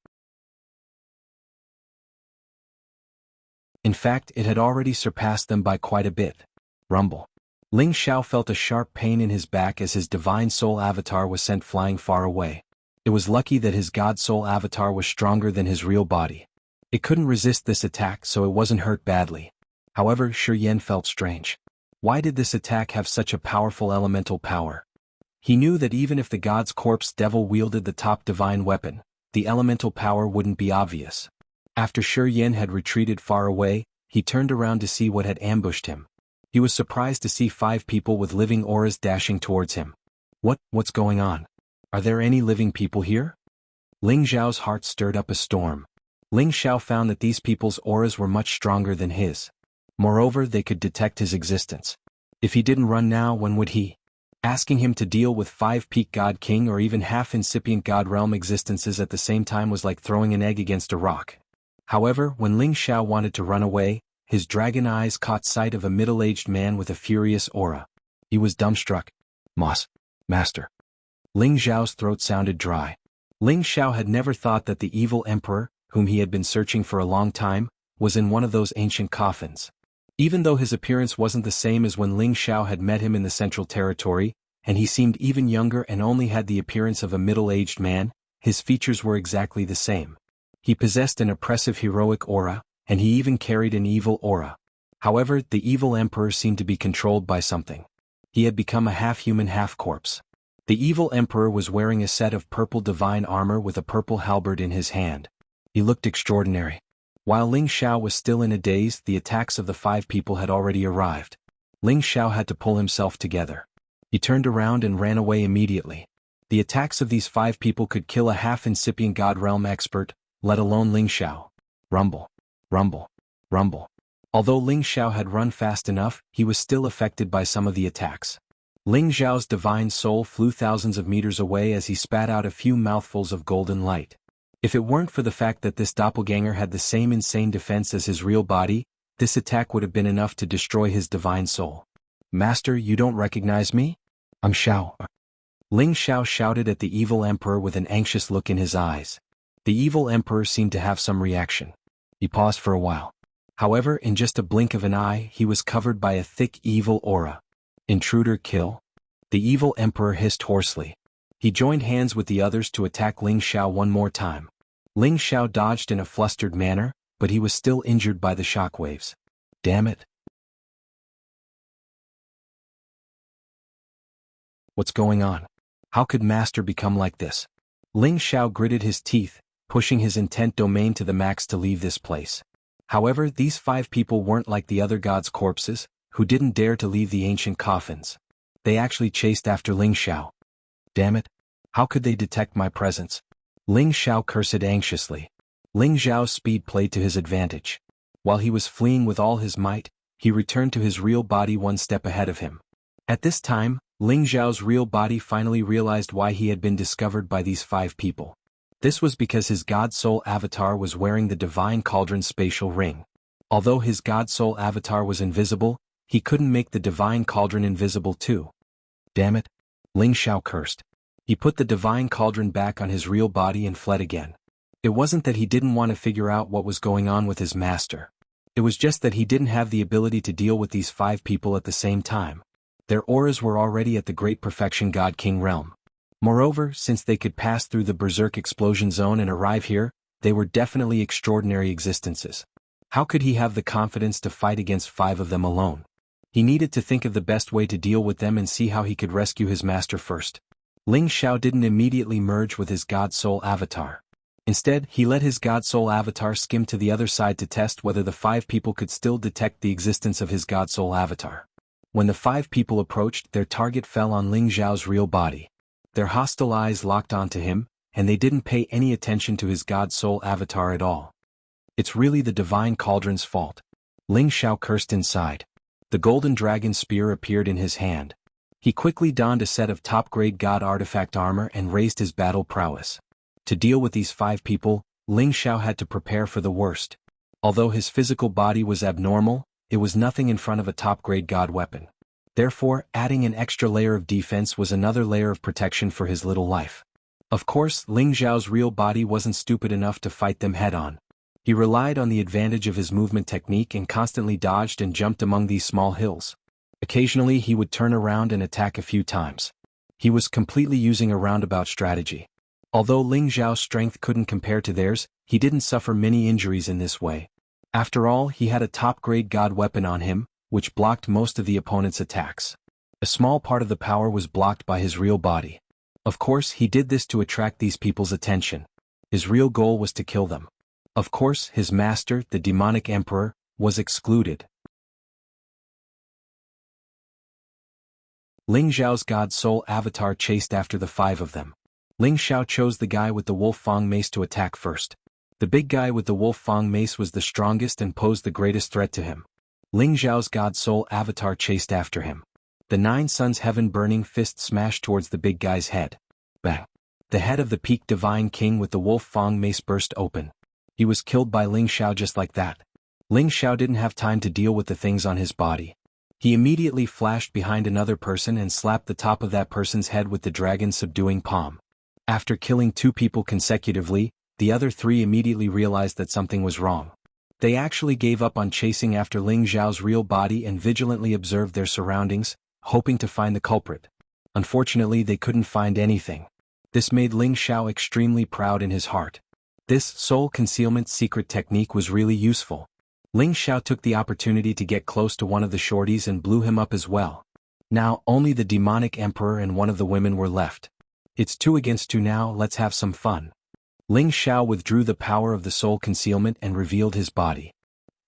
In fact, it had already surpassed them by quite a bit. Rumble. Ling Xiao felt a sharp pain in his back as his divine soul avatar was sent flying far away. It was lucky that his god soul avatar was stronger than his real body. It couldn't resist this attack, so it wasn't hurt badly. However, Shi Yan felt strange. Why did this attack have such a powerful elemental power? He knew that even if the god's corpse devil wielded the top divine weapon, the elemental power wouldn't be obvious. After Shi Yan had retreated far away, he turned around to see what had ambushed him. He was surprised to see 5 people with living auras dashing towards him. What's going on? Are there any living people here? Ling Xiao's heart stirred up a storm. Ling Xiao found that these people's auras were much stronger than his. Moreover, they could detect his existence. If he didn't run now, when would he? Asking him to deal with 5 peak god king or even half incipient god realm existences at the same time was like throwing an egg against a rock. However, when Ling Xiao wanted to run away, his dragon eyes caught sight of a middle-aged man with a furious aura. He was dumbstruck. Master. Ling Xiao's throat sounded dry. Ling Xiao had never thought that the evil emperor, whom he had been searching for a long time, was in one of those ancient coffins. Even though his appearance wasn't the same as when Ling Xiao had met him in the Central Territory, and he seemed even younger and only had the appearance of a middle-aged man, his features were exactly the same. He possessed an oppressive heroic aura, and he even carried an evil aura. However, the evil emperor seemed to be controlled by something. He had become a half-human half-corpse. The evil emperor was wearing a set of purple divine armor with a purple halberd in his hand. He looked extraordinary. While Ling Xiao was still in a daze, the attacks of the 5 people had already arrived. Ling Xiao had to pull himself together. He turned around and ran away immediately. The attacks of these 5 people could kill a half-incipient god realm expert, let alone Ling Xiao. Rumble. Rumble. Rumble. Although Ling Xiao had run fast enough, he was still affected by some of the attacks. Ling Xiao's divine soul flew thousands of meters away as he spat out a few mouthfuls of golden light. If it weren't for the fact that this doppelganger had the same insane defense as his real body, this attack would have been enough to destroy his divine soul. Master, you don't recognize me? I'm Xiao. Ling Xiao shouted at the evil emperor with an anxious look in his eyes. The evil emperor seemed to have some reaction. He paused for a while. However, in just a blink of an eye, he was covered by a thick evil aura. Intruder kill? The evil emperor hissed hoarsely. He joined hands with the others to attack Ling Xiao one more time. Ling Xiao dodged in a flustered manner, but he was still injured by the shockwaves. Damn it. What's going on? How could Master become like this? Ling Xiao gritted his teeth, pushing his intent domain to the max to leave this place. However, these 5 people weren't like the other gods' corpses, who didn't dare to leave the ancient coffins. They actually chased after Ling Xiao. Damn it. How could they detect my presence? Ling Xiao cursed anxiously. Ling Xiao's speed played to his advantage. While he was fleeing with all his might, he returned to his real body one step ahead of him. At this time, Ling Xiao's real body finally realized why he had been discovered by these 5 people. This was because his God Soul avatar was wearing the Divine Cauldron spatial ring. Although his God Soul avatar was invisible, he couldn't make the Divine Cauldron invisible too. Damn it. Ling Xiao cursed. He put the Divine Cauldron back on his real body and fled again. It wasn't that he didn't want to figure out what was going on with his master. It was just that he didn't have the ability to deal with these 5 people at the same time. Their auras were already at the Great Perfection God King realm. Moreover, since they could pass through the berserk explosion zone and arrive here, they were definitely extraordinary existences. How could he have the confidence to fight against 5 of them alone? He needed to think of the best way to deal with them and see how he could rescue his master first. Ling Xiao didn't immediately merge with his God Soul avatar. Instead, he let his God Soul avatar skim to the other side to test whether the 5 people could still detect the existence of his God Soul avatar. When the 5 people approached, their target fell on Ling Xiao's real body. Their hostile eyes locked onto him, and they didn't pay any attention to his God Soul avatar at all. It's really the Divine Cauldron's fault. Ling Xiao cursed inside. The golden dragon spear appeared in his hand. He quickly donned a set of top-grade God artifact armor and raised his battle prowess. To deal with these 5 people, Ling Xiao had to prepare for the worst. Although his physical body was abnormal, it was nothing in front of a top-grade God weapon. Therefore, adding an extra layer of defense was another layer of protection for his little life. Of course, Ling Xiao's real body wasn't stupid enough to fight them head-on. He relied on the advantage of his movement technique and constantly dodged and jumped among these small hills. Occasionally he would turn around and attack a few times. He was completely using a roundabout strategy. Although Ling Xiao's strength couldn't compare to theirs, he didn't suffer many injuries in this way. After all, he had a top-grade God weapon on him, which blocked most of the opponent's attacks. A small part of the power was blocked by his real body. Of course, he did this to attract these people's attention. His real goal was to kill them. Of course, his master, the demonic emperor, was excluded. Ling Xiao's God Soul avatar chased after the 5 of them. Ling Xiao chose the guy with the Wolf Fang mace to attack first. The big guy with the Wolf Fang mace was the strongest and posed the greatest threat to him. Ling Xiao's God Soul avatar chased after him. The 9 Suns heaven-burning fist smashed towards the big guy's head. Bang! The head of the peak divine king with the Wolf Fang mace burst open. He was killed by Ling Xiao just like that. Ling Xiao didn't have time to deal with the things on his body. He immediately flashed behind another person and slapped the top of that person's head with the dragon subduing palm. After killing 2 people consecutively, the other 3 immediately realized that something was wrong. They actually gave up on chasing after Ling Xiao's real body and vigilantly observed their surroundings, hoping to find the culprit. Unfortunately, they couldn't find anything. This made Ling Xiao extremely proud in his heart. This soul concealment secret technique was really useful. Ling Xiao took the opportunity to get close to one of the shorties and blew him up as well. Now, only the demonic emperor and one of the women were left. It's 2 against 2 now, let's have some fun. Ling Xiao withdrew the power of the soul concealment and revealed his body.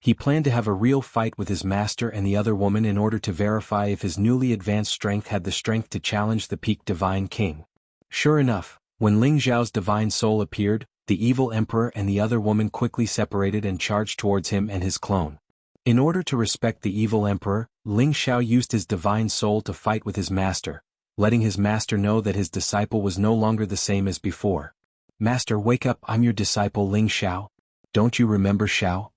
He planned to have a real fight with his master and the other woman in order to verify if his newly advanced strength had the strength to challenge the peak divine king. Sure enough, when Ling Xiao's divine soul appeared, the evil emperor and the other woman quickly separated and charged towards him and his clone. In order to respect the evil emperor, Ling Xiao used his divine soul to fight with his master, letting his master know that his disciple was no longer the same as before. Master, wake up, I'm your disciple Ling Xiao. Don't you remember Xiao,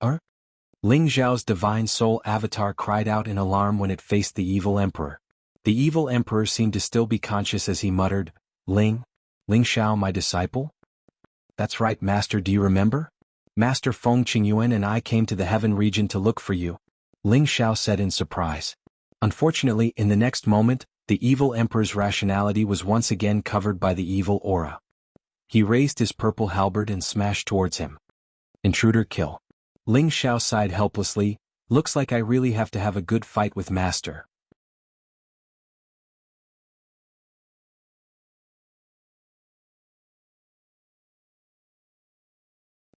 Ling Xiao's divine soul avatar cried out in alarm when it faced the evil emperor. The evil emperor seemed to still be conscious as he muttered, Ling Xiao, my disciple? That's right, Master, do you remember? Master Feng Qingyuan and I came to the heaven region to look for you, Ling Xiao said in surprise. Unfortunately, in the next moment, the evil emperor's rationality was once again covered by the evil aura. He raised his purple halberd and smashed towards him. Intruder kill. Ling Xiao sighed helplessly, looks like I really have to have a good fight with Master.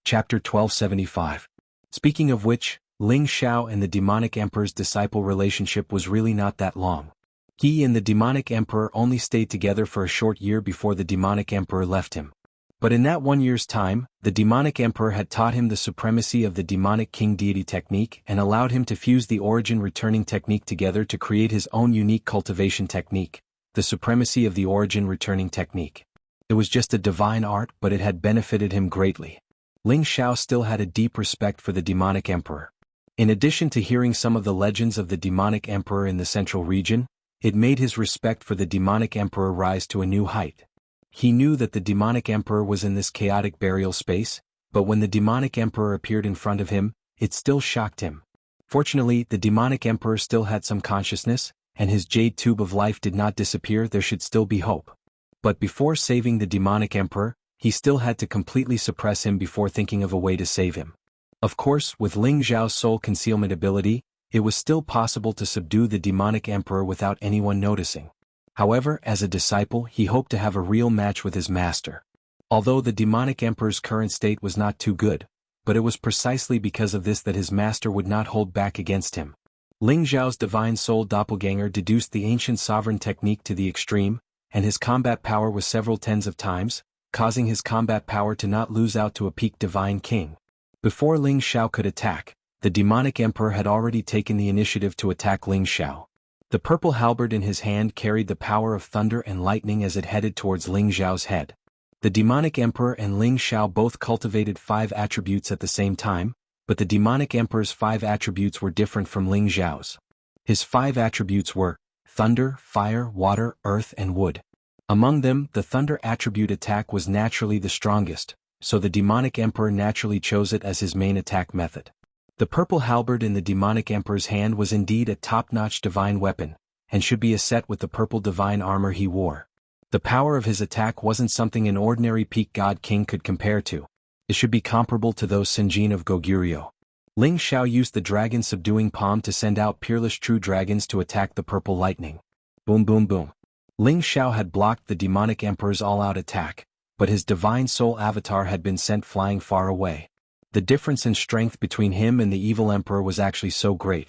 Chapter 1275. Speaking of which, Ling Xiao and the demonic emperor's disciple relationship was really not that long. He and the demonic emperor only stayed together for a short year before the demonic emperor left him. But in that 1 year's time, the demonic emperor had taught him the supremacy of the demonic king deity technique and allowed him to fuse the origin returning technique together to create his own unique cultivation technique, the supremacy of the origin returning technique. It was just a divine art, but it had benefited him greatly. Ling Xiao still had a deep respect for the demonic emperor. In addition to hearing some of the legends of the demonic emperor in the central region, it made his respect for the demonic emperor rise to a new height. He knew that the demonic emperor was in this chaotic burial space, but when the demonic emperor appeared in front of him, it still shocked him. Fortunately, the demonic emperor still had some consciousness, and his jade tube of life did not disappear. There should still be hope. But before saving the demonic emperor, he still had to completely suppress him before thinking of a way to save him. Of course, with Ling Xiao's soul concealment ability, it was still possible to subdue the demonic emperor without anyone noticing. However, as a disciple, he hoped to have a real match with his master. Although the demonic emperor's current state was not too good, but it was precisely because of this that his master would not hold back against him. Ling Xiao's divine soul doppelganger deduced the ancient sovereign technique to the extreme, and his combat power was several tens of times, causing his combat power to not lose out to a peak divine king. Before Ling Xiao could attack, the demonic emperor had already taken the initiative to attack Ling Xiao. The purple halberd in his hand carried the power of thunder and lightning as it headed towards Ling Xiao's head. The demonic emperor and Ling Xiao both cultivated 5 attributes at the same time, but the demonic emperor's 5 attributes were different from Ling Xiao's. His 5 attributes were thunder, fire, water, earth and wood. Among them, the thunder attribute attack was naturally the strongest, so the demonic emperor naturally chose it as his main attack method. The purple halberd in the demonic emperor's hand was indeed a top-notch divine weapon, and should be a set with the purple divine armor he wore. The power of his attack wasn't something an ordinary peak god king could compare to. It should be comparable to those Sinjin of Goguryeo. Ling Xiao used the dragon subduing palm to send out peerless true dragons to attack the purple lightning. Boom boom boom. Ling Xiao had blocked the demonic emperor's all-out attack, but his divine soul avatar had been sent flying far away. The difference in strength between him and the evil emperor was actually so great.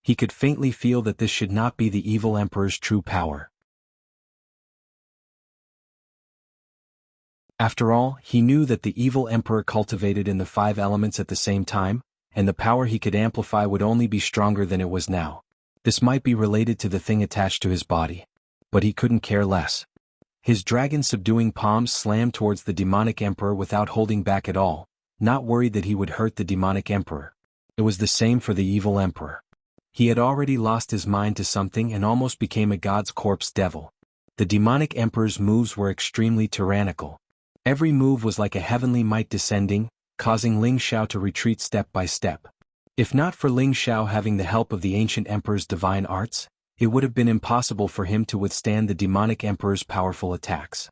He could faintly feel that this should not be the evil emperor's true power. After all, he knew that the evil emperor cultivated in the 5 elements at the same time, and the power he could amplify would only be stronger than it was now. This might be related to the thing attached to his body. But he couldn't care less. His dragon-subduing palms slammed towards the demonic emperor without holding back at all, not worried that he would hurt the demonic emperor. It was the same for the evil emperor. He had already lost his mind to something and almost became a god's corpse devil. The demonic emperor's moves were extremely tyrannical. Every move was like a heavenly might descending, causing Ling Xiao to retreat step by step. If not for Ling Xiao having the help of the ancient emperor's divine arts, it would have been impossible for him to withstand the demonic emperor's powerful attacks.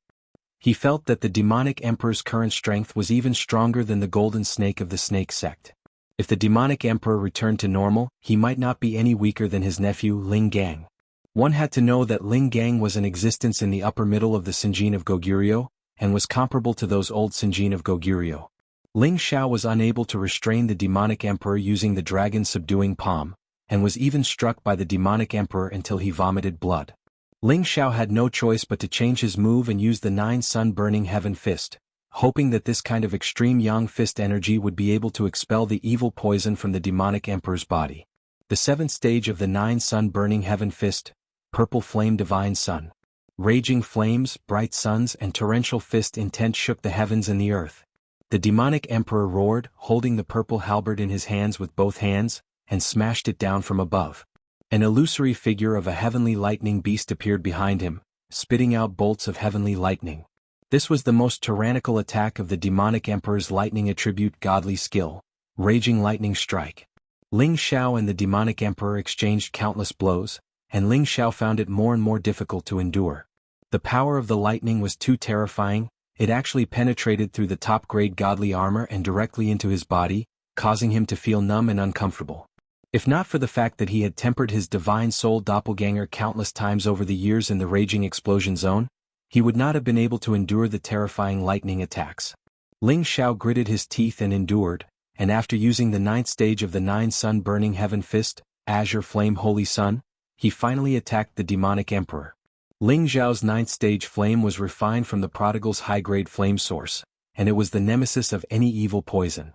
He felt that the demonic emperor's current strength was even stronger than the golden snake of the snake sect. If the demonic emperor returned to normal, he might not be any weaker than his nephew Ling Gang. One had to know that Ling Gang was in existence in the upper middle of the Sinjin of Goguryeo, and was comparable to those old Sinjin of Goguryeo. Ling Xiao was unable to restrain the demonic emperor using the dragon subduing palm, and was even struck by the demonic emperor until he vomited blood. Ling Xiao had no choice but to change his move and use the 9 sun burning heaven fist, hoping that this kind of extreme yang fist energy would be able to expel the evil poison from the demonic emperor's body. The 7th stage of the 9 sun burning heaven fist, purple flame divine sun. Raging flames, bright suns and torrential fist intent shook the heavens and the earth. The demonic emperor roared, holding the purple halberd in his hands with both hands, and smashed it down from above. An illusory figure of a heavenly lightning beast appeared behind him, spitting out bolts of heavenly lightning. This was the most tyrannical attack of the demonic emperor's lightning attribute godly skill, raging lightning strike. Ling Xiao and the demonic emperor exchanged countless blows, and Ling Xiao found it more and more difficult to endure. The power of the lightning was too terrifying. It actually penetrated through the top-grade godly armor and directly into his body, causing him to feel numb and uncomfortable. If not for the fact that he had tempered his divine soul doppelganger countless times over the years in the raging explosion zone, he would not have been able to endure the terrifying lightning attacks. Ling Xiao gritted his teeth and endured, and after using the 9th stage of the 9 sun burning heaven fist, azure flame holy sun, he finally attacked the demonic emperor. Ling Xiao's 9th stage flame was refined from the prodigal's high-grade flame source, and it was the nemesis of any evil poison.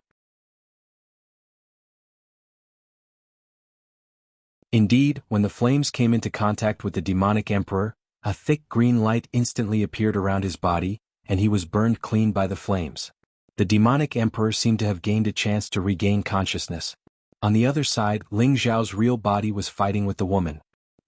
Indeed, when the flames came into contact with the demonic emperor, a thick green light instantly appeared around his body, and he was burned clean by the flames. The demonic emperor seemed to have gained a chance to regain consciousness. On the other side, Ling Xiao's real body was fighting with the woman.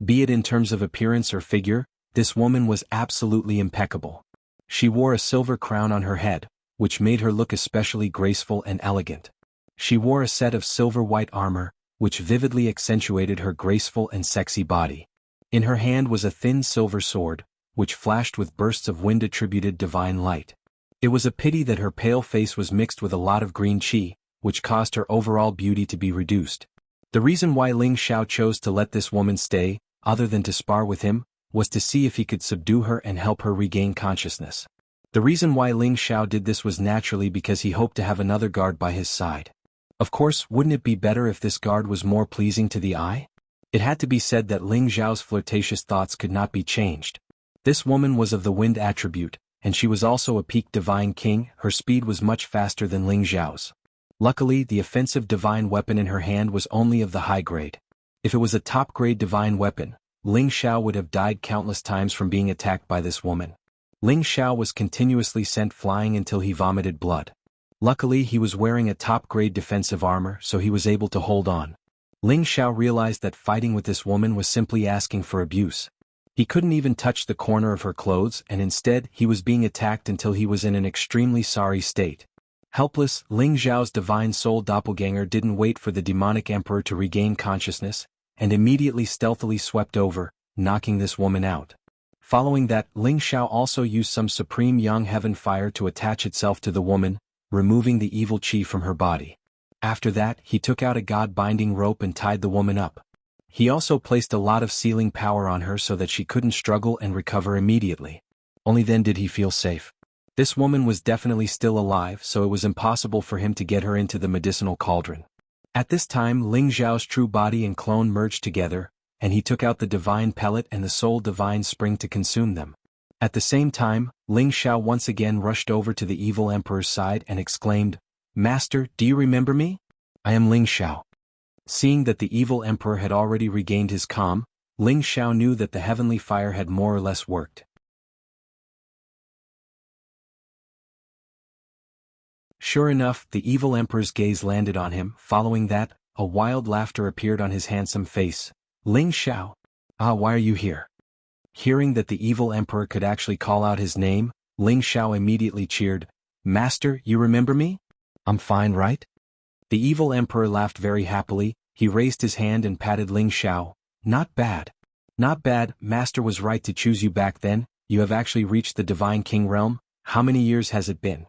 Be it in terms of appearance or figure, this woman was absolutely impeccable. She wore a silver crown on her head, which made her look especially graceful and elegant. She wore a set of silver white armor, which vividly accentuated her graceful and sexy body. In her hand was a thin silver sword, which flashed with bursts of wind-attributed divine light. It was a pity that her pale face was mixed with a lot of green qi, which caused her overall beauty to be reduced. The reason why Ling Xiao chose to let this woman stay, other than to spar with him, was to see if he could subdue her and help her regain consciousness. The reason why Ling Xiao did this was naturally because he hoped to have another guard by his side. Of course, wouldn't it be better if this guard was more pleasing to the eye? It had to be said that Ling Xiao's flirtatious thoughts could not be changed. This woman was of the wind attribute, and she was also a peak divine king. Her speed was much faster than Ling Xiao's. Luckily, the offensive divine weapon in her hand was only of the high grade. If it was a top-grade divine weapon, Ling Xiao would have died countless times from being attacked by this woman. Ling Xiao was continuously sent flying until he vomited blood. Luckily, he was wearing a top-grade defensive armor, so he was able to hold on. Ling Xiao realized that fighting with this woman was simply asking for abuse. He couldn't even touch the corner of her clothes, and instead, he was being attacked until he was in an extremely sorry state. Helpless, Ling Xiao's divine soul doppelganger didn't wait for the demonic emperor to regain consciousness, and immediately stealthily swept over, knocking this woman out. Following that, Ling Xiao also used some supreme yang heaven fire to attach itself to the woman, removing the evil qi from her body. After that, he took out a god-binding rope and tied the woman up. He also placed a lot of sealing power on her so that she couldn't struggle and recover immediately. Only then did he feel safe. This woman was definitely still alive, so it was impossible for him to get her into the medicinal cauldron. At this time, Ling Xiao's true body and clone merged together, and he took out the divine pellet and the soul divine spring to consume them. At the same time, Ling Xiao once again rushed over to the evil emperor's side and exclaimed, "Master, do you remember me? I am Ling Xiao." Seeing that the evil emperor had already regained his calm, Ling Xiao knew that the heavenly fire had more or less worked. Sure enough, the evil emperor's gaze landed on him. Following that, a wild laughter appeared on his handsome face. "Ling Xiao. Ah, why are you here?" Hearing that the evil emperor could actually call out his name, Ling Xiao immediately cheered, "Master, you remember me? I'm fine, right?" The evil emperor laughed very happily. He raised his hand and patted Ling Xiao. "Not bad. Not bad, Master was right to choose you back then. You have actually reached the Divine King realm. How many years has it been?"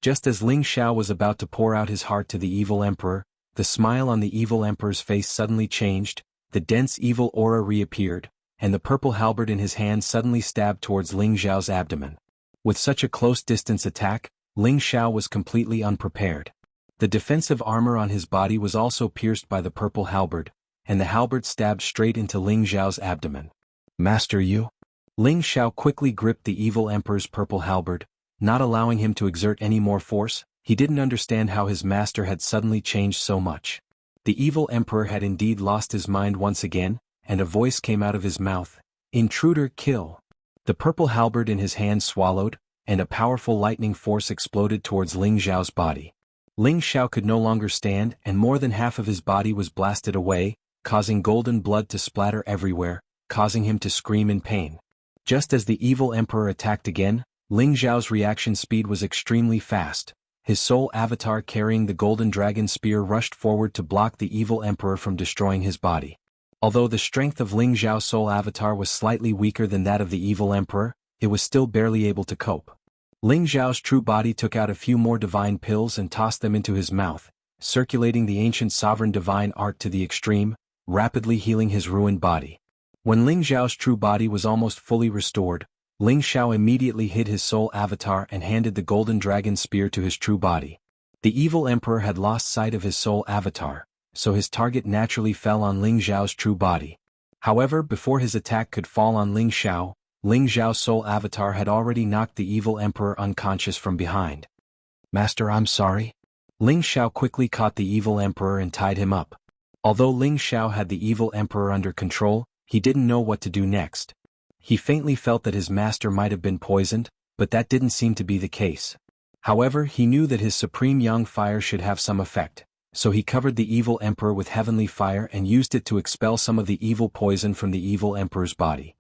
Just as Ling Xiao was about to pour out his heart to the evil emperor, the smile on the evil emperor's face suddenly changed, the dense evil aura reappeared, and the purple halberd in his hand suddenly stabbed towards Ling Xiao's abdomen. With such a close-distance attack, Ling Xiao was completely unprepared. The defensive armor on his body was also pierced by the purple halberd, and the halberd stabbed straight into Ling Xiao's abdomen. "Master, you?" Ling Xiao quickly gripped the evil emperor's purple halberd, not allowing him to exert any more force. He didn't understand how his master had suddenly changed so much. The evil emperor had indeed lost his mind once again, and a voice came out of his mouth, "Intruder, kill." The purple halberd in his hand swallowed, and a powerful lightning force exploded towards Ling Xiao's body. Ling Xiao could no longer stand, and more than half of his body was blasted away, causing golden blood to splatter everywhere, causing him to scream in pain. Just as the evil emperor attacked again, Ling Xiao's reaction speed was extremely fast. His soul avatar carrying the golden dragon spear rushed forward to block the evil emperor from destroying his body. Although the strength of Ling Xiao's soul avatar was slightly weaker than that of the evil emperor, it was still barely able to cope. Ling Xiao's true body took out a few more divine pills and tossed them into his mouth, circulating the ancient sovereign divine art to the extreme, rapidly healing his ruined body. When Ling Xiao's true body was almost fully restored, Ling Xiao immediately hid his soul avatar and handed the golden dragon spear to his true body. The evil emperor had lost sight of his soul avatar, so his target naturally fell on Ling Xiao's true body. However, before his attack could fall on Ling Xiao's soul avatar had already knocked the evil emperor unconscious from behind. "Master, I'm sorry." Ling Xiao quickly caught the evil emperor and tied him up. Although Ling Xiao had the evil emperor under control, he didn't know what to do next. He faintly felt that his master might have been poisoned, but that didn't seem to be the case. However, he knew that his supreme yang fire should have some effect, so he covered the evil emperor with heavenly fire and used it to expel some of the evil poison from the evil emperor's body.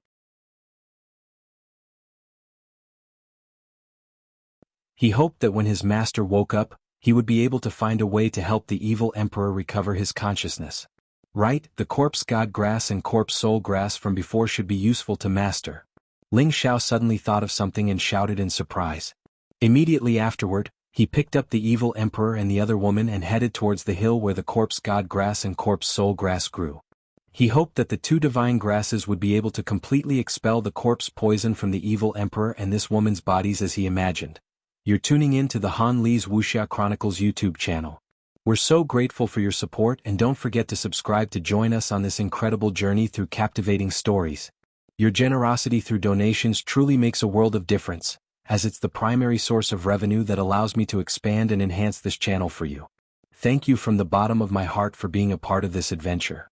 He hoped that when his master woke up, he would be able to find a way to help the evil emperor recover his consciousness. Right, the corpse god grass and corpse soul grass from before should be useful to master. Ling Xiao suddenly thought of something and shouted in surprise. Immediately afterward, he picked up the evil emperor and the other woman and headed towards the hill where the corpse god grass and corpse soul grass grew. He hoped that the two divine grasses would be able to completely expel the corpse poison from the evil emperor and this woman's bodies as he imagined. You're tuning in to the Han Li's Wuxia Chronicles YouTube channel. We're so grateful for your support, and don't forget to subscribe to join us on this incredible journey through captivating stories. Your generosity through donations truly makes a world of difference, as it's the primary source of revenue that allows me to expand and enhance this channel for you. Thank you from the bottom of my heart for being a part of this adventure.